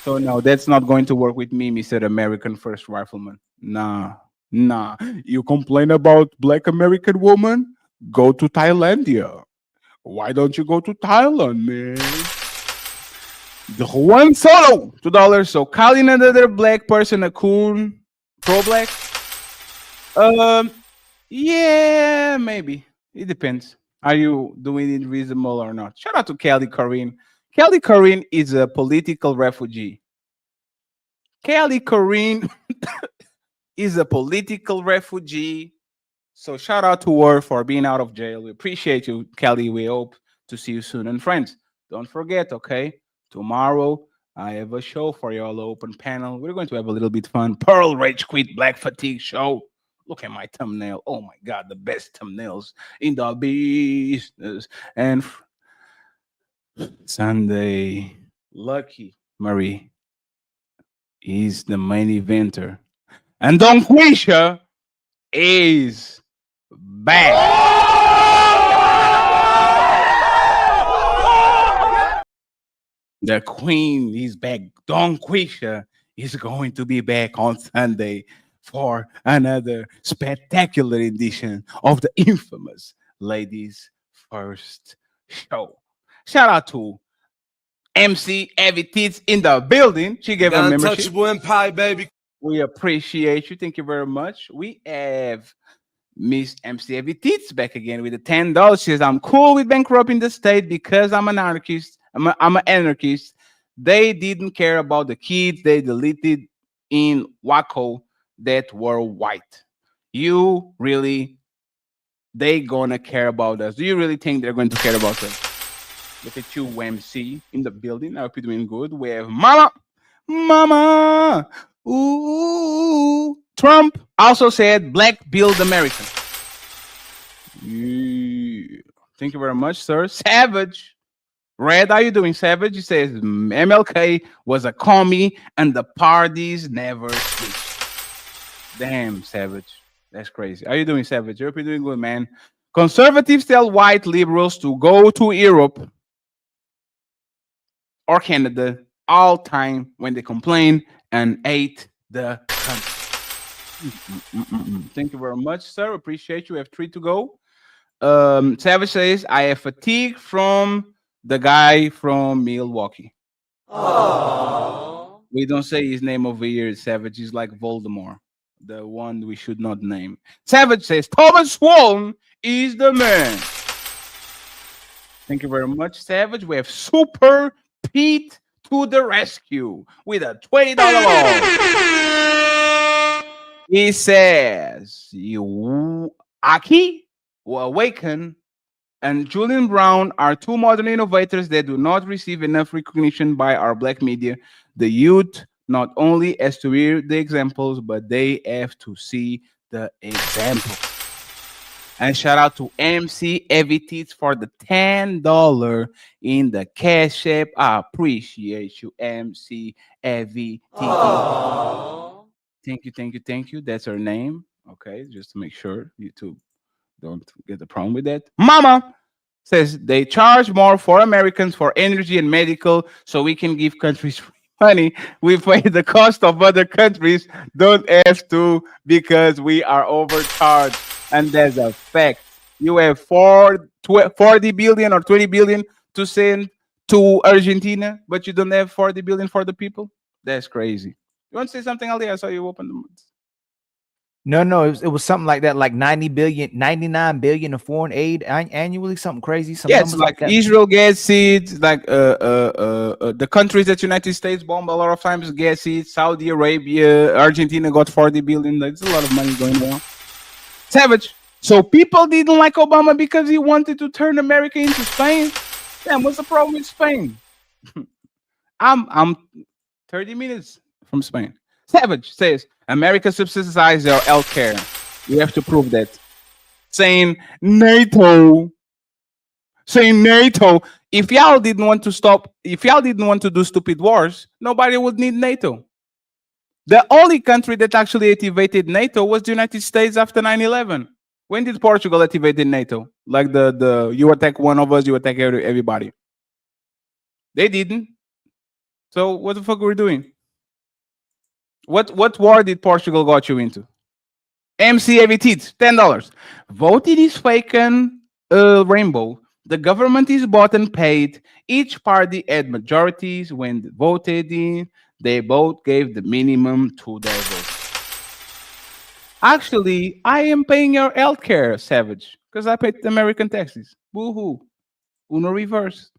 [SPEAKER 9] So no, that's not going to work with me, Mr. American First Rifleman. Nah. You complain about Black American woman? Go to Thailandia. Why don't you go to Thailand, man? The one solo $2. So calling another black person a coon, pro-black. Yeah, maybe. It depends. Are you doing it reasonable or not? Shout out to Kelly Corinne. Kelly Corinne is a political refugee. Kelly Corinne is a political refugee. So shout out to her for being out of jail. We appreciate you, Kelly. We hope to see you soon. And friends, don't forget, okay? Tomorrow, I have a show for y'all, open panel. We're going to have a little bit fun. Pearl Rage Quit Black Fatigue show. Look at my thumbnail. Oh my God, the best thumbnails in the business. And Sunday, Lucky Marie is the main eventer. And Don Quisha is back. The queen is back. Don Quisha is going to be back on Sunday for another spectacular edition of the infamous Ladies First Show. Shout out to MC Evie Tits in the building. She gave
[SPEAKER 7] The
[SPEAKER 9] a membership.
[SPEAKER 7] Untouchable Empire, baby.
[SPEAKER 9] We appreciate you. Thank you very much. We have Miss MC Evie Tits back again with the $10. She says, I'm cool with bankrupting the state because I'm an anarchist. I'm an anarchist. They didn't care about the kids they deleted in Waco that were white. You really, they gonna care about us? Do you really think they're going to care about us? Look at you, MC, in the building. I hope you're doing good. We have Mama. Ooh. Trump also said, Black build America. Yeah. Thank you very much, sir. Savage. Red, how you doing, Savage? He says, MLK was a commie and the parties never switched. Damn, Savage. That's crazy. How you doing, Savage? I hope you're doing good, man. Conservatives tell white liberals to go to Europe or Canada all time when they complain and hate the country. Thank you very much, sir. Appreciate you. We have 3 to go. Savage says, I have fatigue from the guy from Milwaukee. Aww. We don't say his name over here. Savage is like Voldemort, the one we should not name. Savage says, Thomas Swan is the man. Thank you very much, Savage. We have Super Pete to the rescue with a $20 off. He says, you Aki will awaken and Julian Brown are 2 modern innovators that do not receive enough recognition by our black media. The youth not only has to hear the examples, but they have to see the example. And shout out to MC Evie Tits for the $10 in the Cash App. I appreciate you, MC Evie Tits. Thank you. That's her name. Okay, just to make sure you two don't get the problem with that. Mama says they charge more for Americans for energy and medical, so we can give countries free money. We pay the cost of other countries, don't have to because we are overcharged. And there's a fact. You have 40 billion or 20 billion to send to Argentina, but you don't have 40 billion for the people? That's crazy. You want to say something, Ali? I saw you open the mouth.
[SPEAKER 20] No, it was something like that, like 99 billion of foreign aid annually, something crazy. Some
[SPEAKER 9] yes, like
[SPEAKER 20] that.
[SPEAKER 9] Israel gets seeds, like the countries that United States bomb a lot of times get seeds. Saudi Arabia, Argentina got 40 billion. There's a lot of money going on. Savage. So people didn't like Obama because he wanted to turn America into Spain. Damn, what's the problem with Spain? I'm 30 minutes from Spain. Savage says America subsidizes their health care. You have to prove that. Saying NATO. If y'all didn't want to do stupid wars, nobody would need NATO. The only country that actually activated NATO was the United States after 9/11. When did Portugal activate NATO? Like the you attack one of us, you attack everybody. They didn't. So what the fuck were we doing? What war did Portugal got you into? MC AVT, $10. Voted is faken rainbow. The government is bought and paid. Each party had majorities when voted in. They both gave the minimum to their vote. Actually, I am paying your healthcare, Savage, because I paid the American taxes. Woohoo. Uno reverse.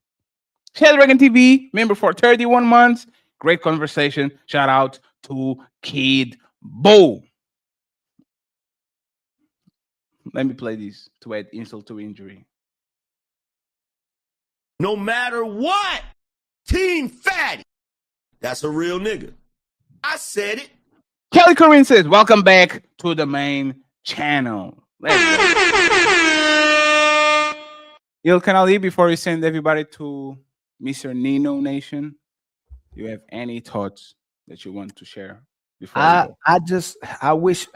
[SPEAKER 9] Dragon TV, member for 31 months. Great conversation. Shout out to Kid Bo. Let me play this to add insult to injury.
[SPEAKER 17] No matter what, Team Fatty. That's a real nigga. I said it.
[SPEAKER 9] Kelly Corinne says, welcome back to the main channel. Let's go. Il Canali, before you send everybody to Mr. Nino Nation, do you have any thoughts that you want to share before we go?
[SPEAKER 20] I wish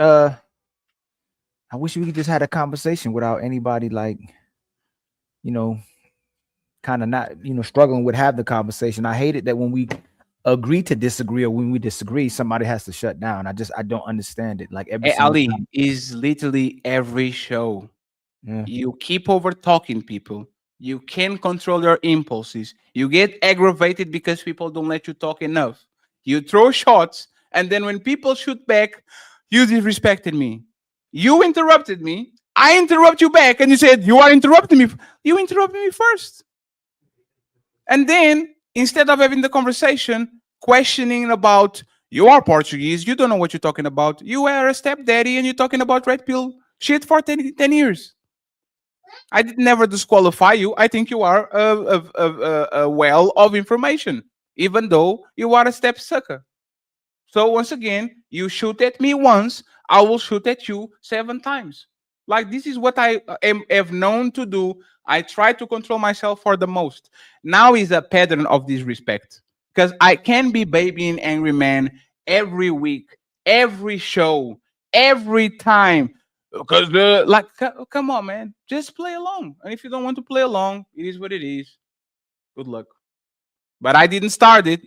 [SPEAKER 20] we could just had a conversation without anybody kind of not, struggling with have the conversation. I hate it that when we agree to disagree, or when we disagree, somebody has to shut down. I don't understand it. Like every
[SPEAKER 9] Hey,
[SPEAKER 20] single
[SPEAKER 9] Ali,
[SPEAKER 20] time.
[SPEAKER 9] is literally every show.
[SPEAKER 20] Yeah.
[SPEAKER 9] You keep over talking people. You can't control your impulses. You get aggravated because people don't let you talk enough. You throw shots, and then when people shoot back, you disrespected me. You interrupted me. I interrupt you back, and you said you are interrupting me. You interrupted me first. And then instead of having the conversation, questioning about you are Portuguese, you don't know what you're talking about. You are a stepdaddy, and you're talking about red pill shit for 10 years. I did never disqualify you. I think you are a well of information, even though you are a step sucker. So once again, you shoot at me once, I will shoot at you 7 times. Like this is what I have known to do. I try to control myself for the most. Now is a pattern of disrespect because I can be babying Angryman every week, every show, every time. Because like, come on, man, just play along. And if you don't want to play along, it is what it is. Good luck. But I didn't start it.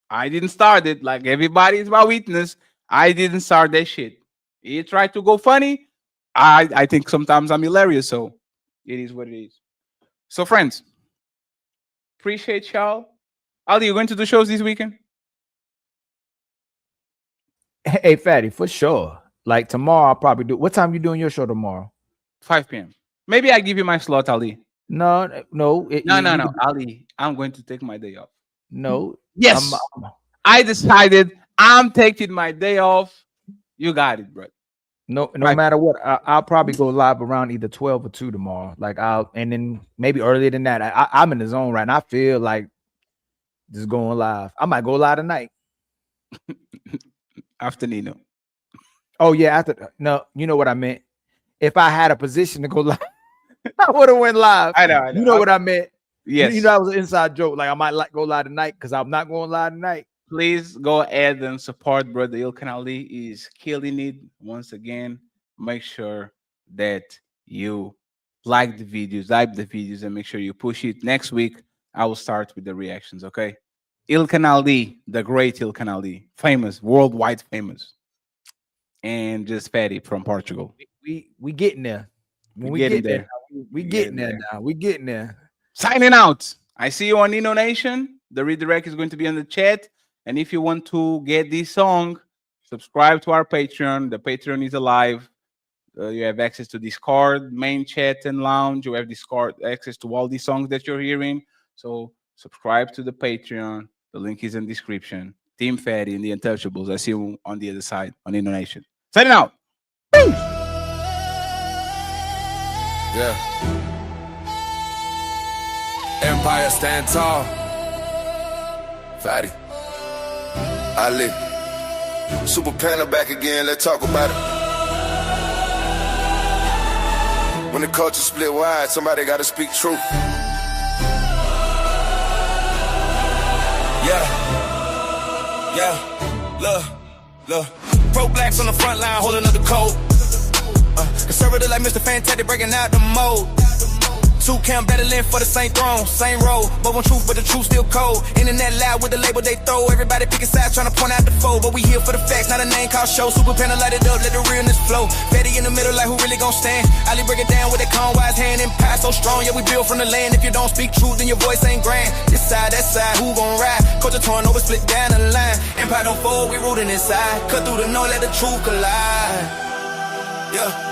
[SPEAKER 9] I didn't start it. Like everybody is my witness. I didn't start that shit. He tried to go funny. I think sometimes I'm hilarious. So it is what it is. So friends, appreciate y'all. Ali, you going to do shows this weekend?
[SPEAKER 20] Hey, Fatty, for sure. Like tomorrow, I'll probably do. What time you doing your show tomorrow?
[SPEAKER 9] 5 p.m. Maybe I give you my slot, Ali.
[SPEAKER 20] No.
[SPEAKER 9] No. Ali, I'm going to take my day off.
[SPEAKER 20] No.
[SPEAKER 9] Yes. I decided I'm taking my day off. You got it, bro.
[SPEAKER 20] No matter what, I'll probably go live around either 12 or 2 tomorrow. Like and then maybe earlier than that. I'm in the zone right now. I feel like just going live. I might go live tonight.
[SPEAKER 9] After Nino.
[SPEAKER 20] Oh yeah, after no, you know what I meant. If I had a position to go live, I would have went live.
[SPEAKER 9] I know.
[SPEAKER 20] You know what I meant.
[SPEAKER 9] Yes.
[SPEAKER 20] You know that was an inside joke. Like I might go live tonight because I'm not going live tonight.
[SPEAKER 9] Please go ahead and support Brother Ilkan Ali. Is killing it once again. Make sure that you like the videos, and make sure you push it. Next week, I will start with the reactions, okay? Ilkan Ali, the great Ilkan Ali, famous, worldwide famous. And just Fatty from Portugal.
[SPEAKER 20] We getting there. When we getting there. We getting there now. We getting there.
[SPEAKER 9] Signing out. I see you on Nino Nation. The redirect is going to be in the chat. And if you want to get this song, subscribe to our Patreon. The Patreon is alive. You have access to Discord, main chat and lounge. You have Discord access to all these songs that you're hearing. So subscribe to the Patreon. The link is in the description. Team Fatty and the Untouchables. I see you on the other side on Nino Nation. Signing out.
[SPEAKER 5] Yeah. Empire stand tall. Fatty. Ali. Super Panda back again. Let's talk about it. When the culture split wide, somebody gotta speak truth. Yeah. Look. Pro-blacks on the front line holding up the code. Conservative like Mr. Fantastic breaking out the mold. 2 camp battling for the same throne, same role. But one truth, but the truth still cold. Internet loud with the label they throw. Everybody picking sides trying to point out the foe. But we here for the facts, not a name called show. Super Panda light it up, let the realness flow. Fatty in the middle like who really gon' stand. Ali break it down with that calm wise hand and pie so strong. Yeah, we build from the land. If you don't speak truth, then your voice ain't grand. This side, that side, who gon' ride? Culture torn over, split down the line. Empire don't fold, we rootin' inside. Cut through the noise, let the truth collide. Yeah.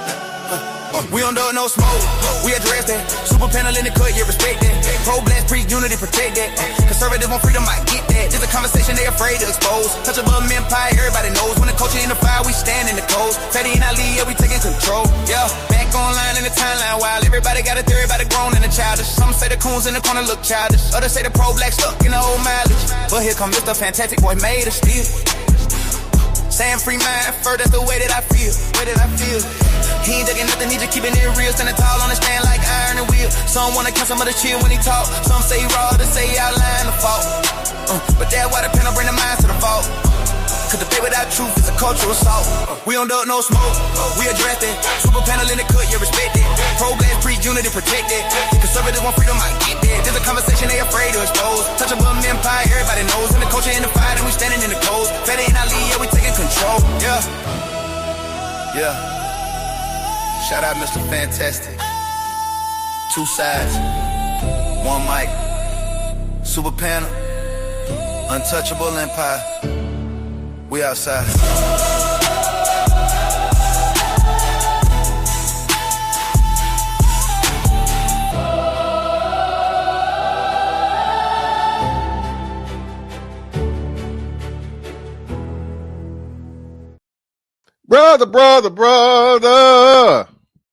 [SPEAKER 5] We don't do no smoke, we address that. Super panel in the cut, yeah, respect that. Pro-blast, preach unity, protect that. Conservative on freedom, I get that. There's a conversation they afraid to expose. Touchable empire, everybody knows. When the culture in the fire, we stand in the coast. Fatty and Ali, yeah, we taking control. Yeah, back online in the timeline while everybody got a theory about the grown and the childish. Some say the coons in the corner look childish. Others say the pro-black stuck in the old mileage. But here come Mr. Fantastic, boy, made us steal. Saying free mind, first, that's the way that I feel. He ain't ducking nothing, he just keeping it real. Standing tall on the stand like iron and wheel. Some wanna count, some other chill when he talk. Some say raw, others say outline the fault. But that's why the pen will bring the minds to the vault. Cause the debate without truth is a cultural assault. We don't duck no smoke, we address it. Super panel in the cut, yeah, respect it. Pro-blast, preach unity, protect it. Conservative on freedom, I get that. There's a conversation they afraid to expose. Touchable empire, everybody knows. When the culture in the fire, standing in the cold. Fed in Ali, yeah, we taking control. Yeah. Yeah. Shout out Mr. Fantastic. 2 sides, 1 mic. Super panel. Untouchable empire. We outside.
[SPEAKER 21] Brother.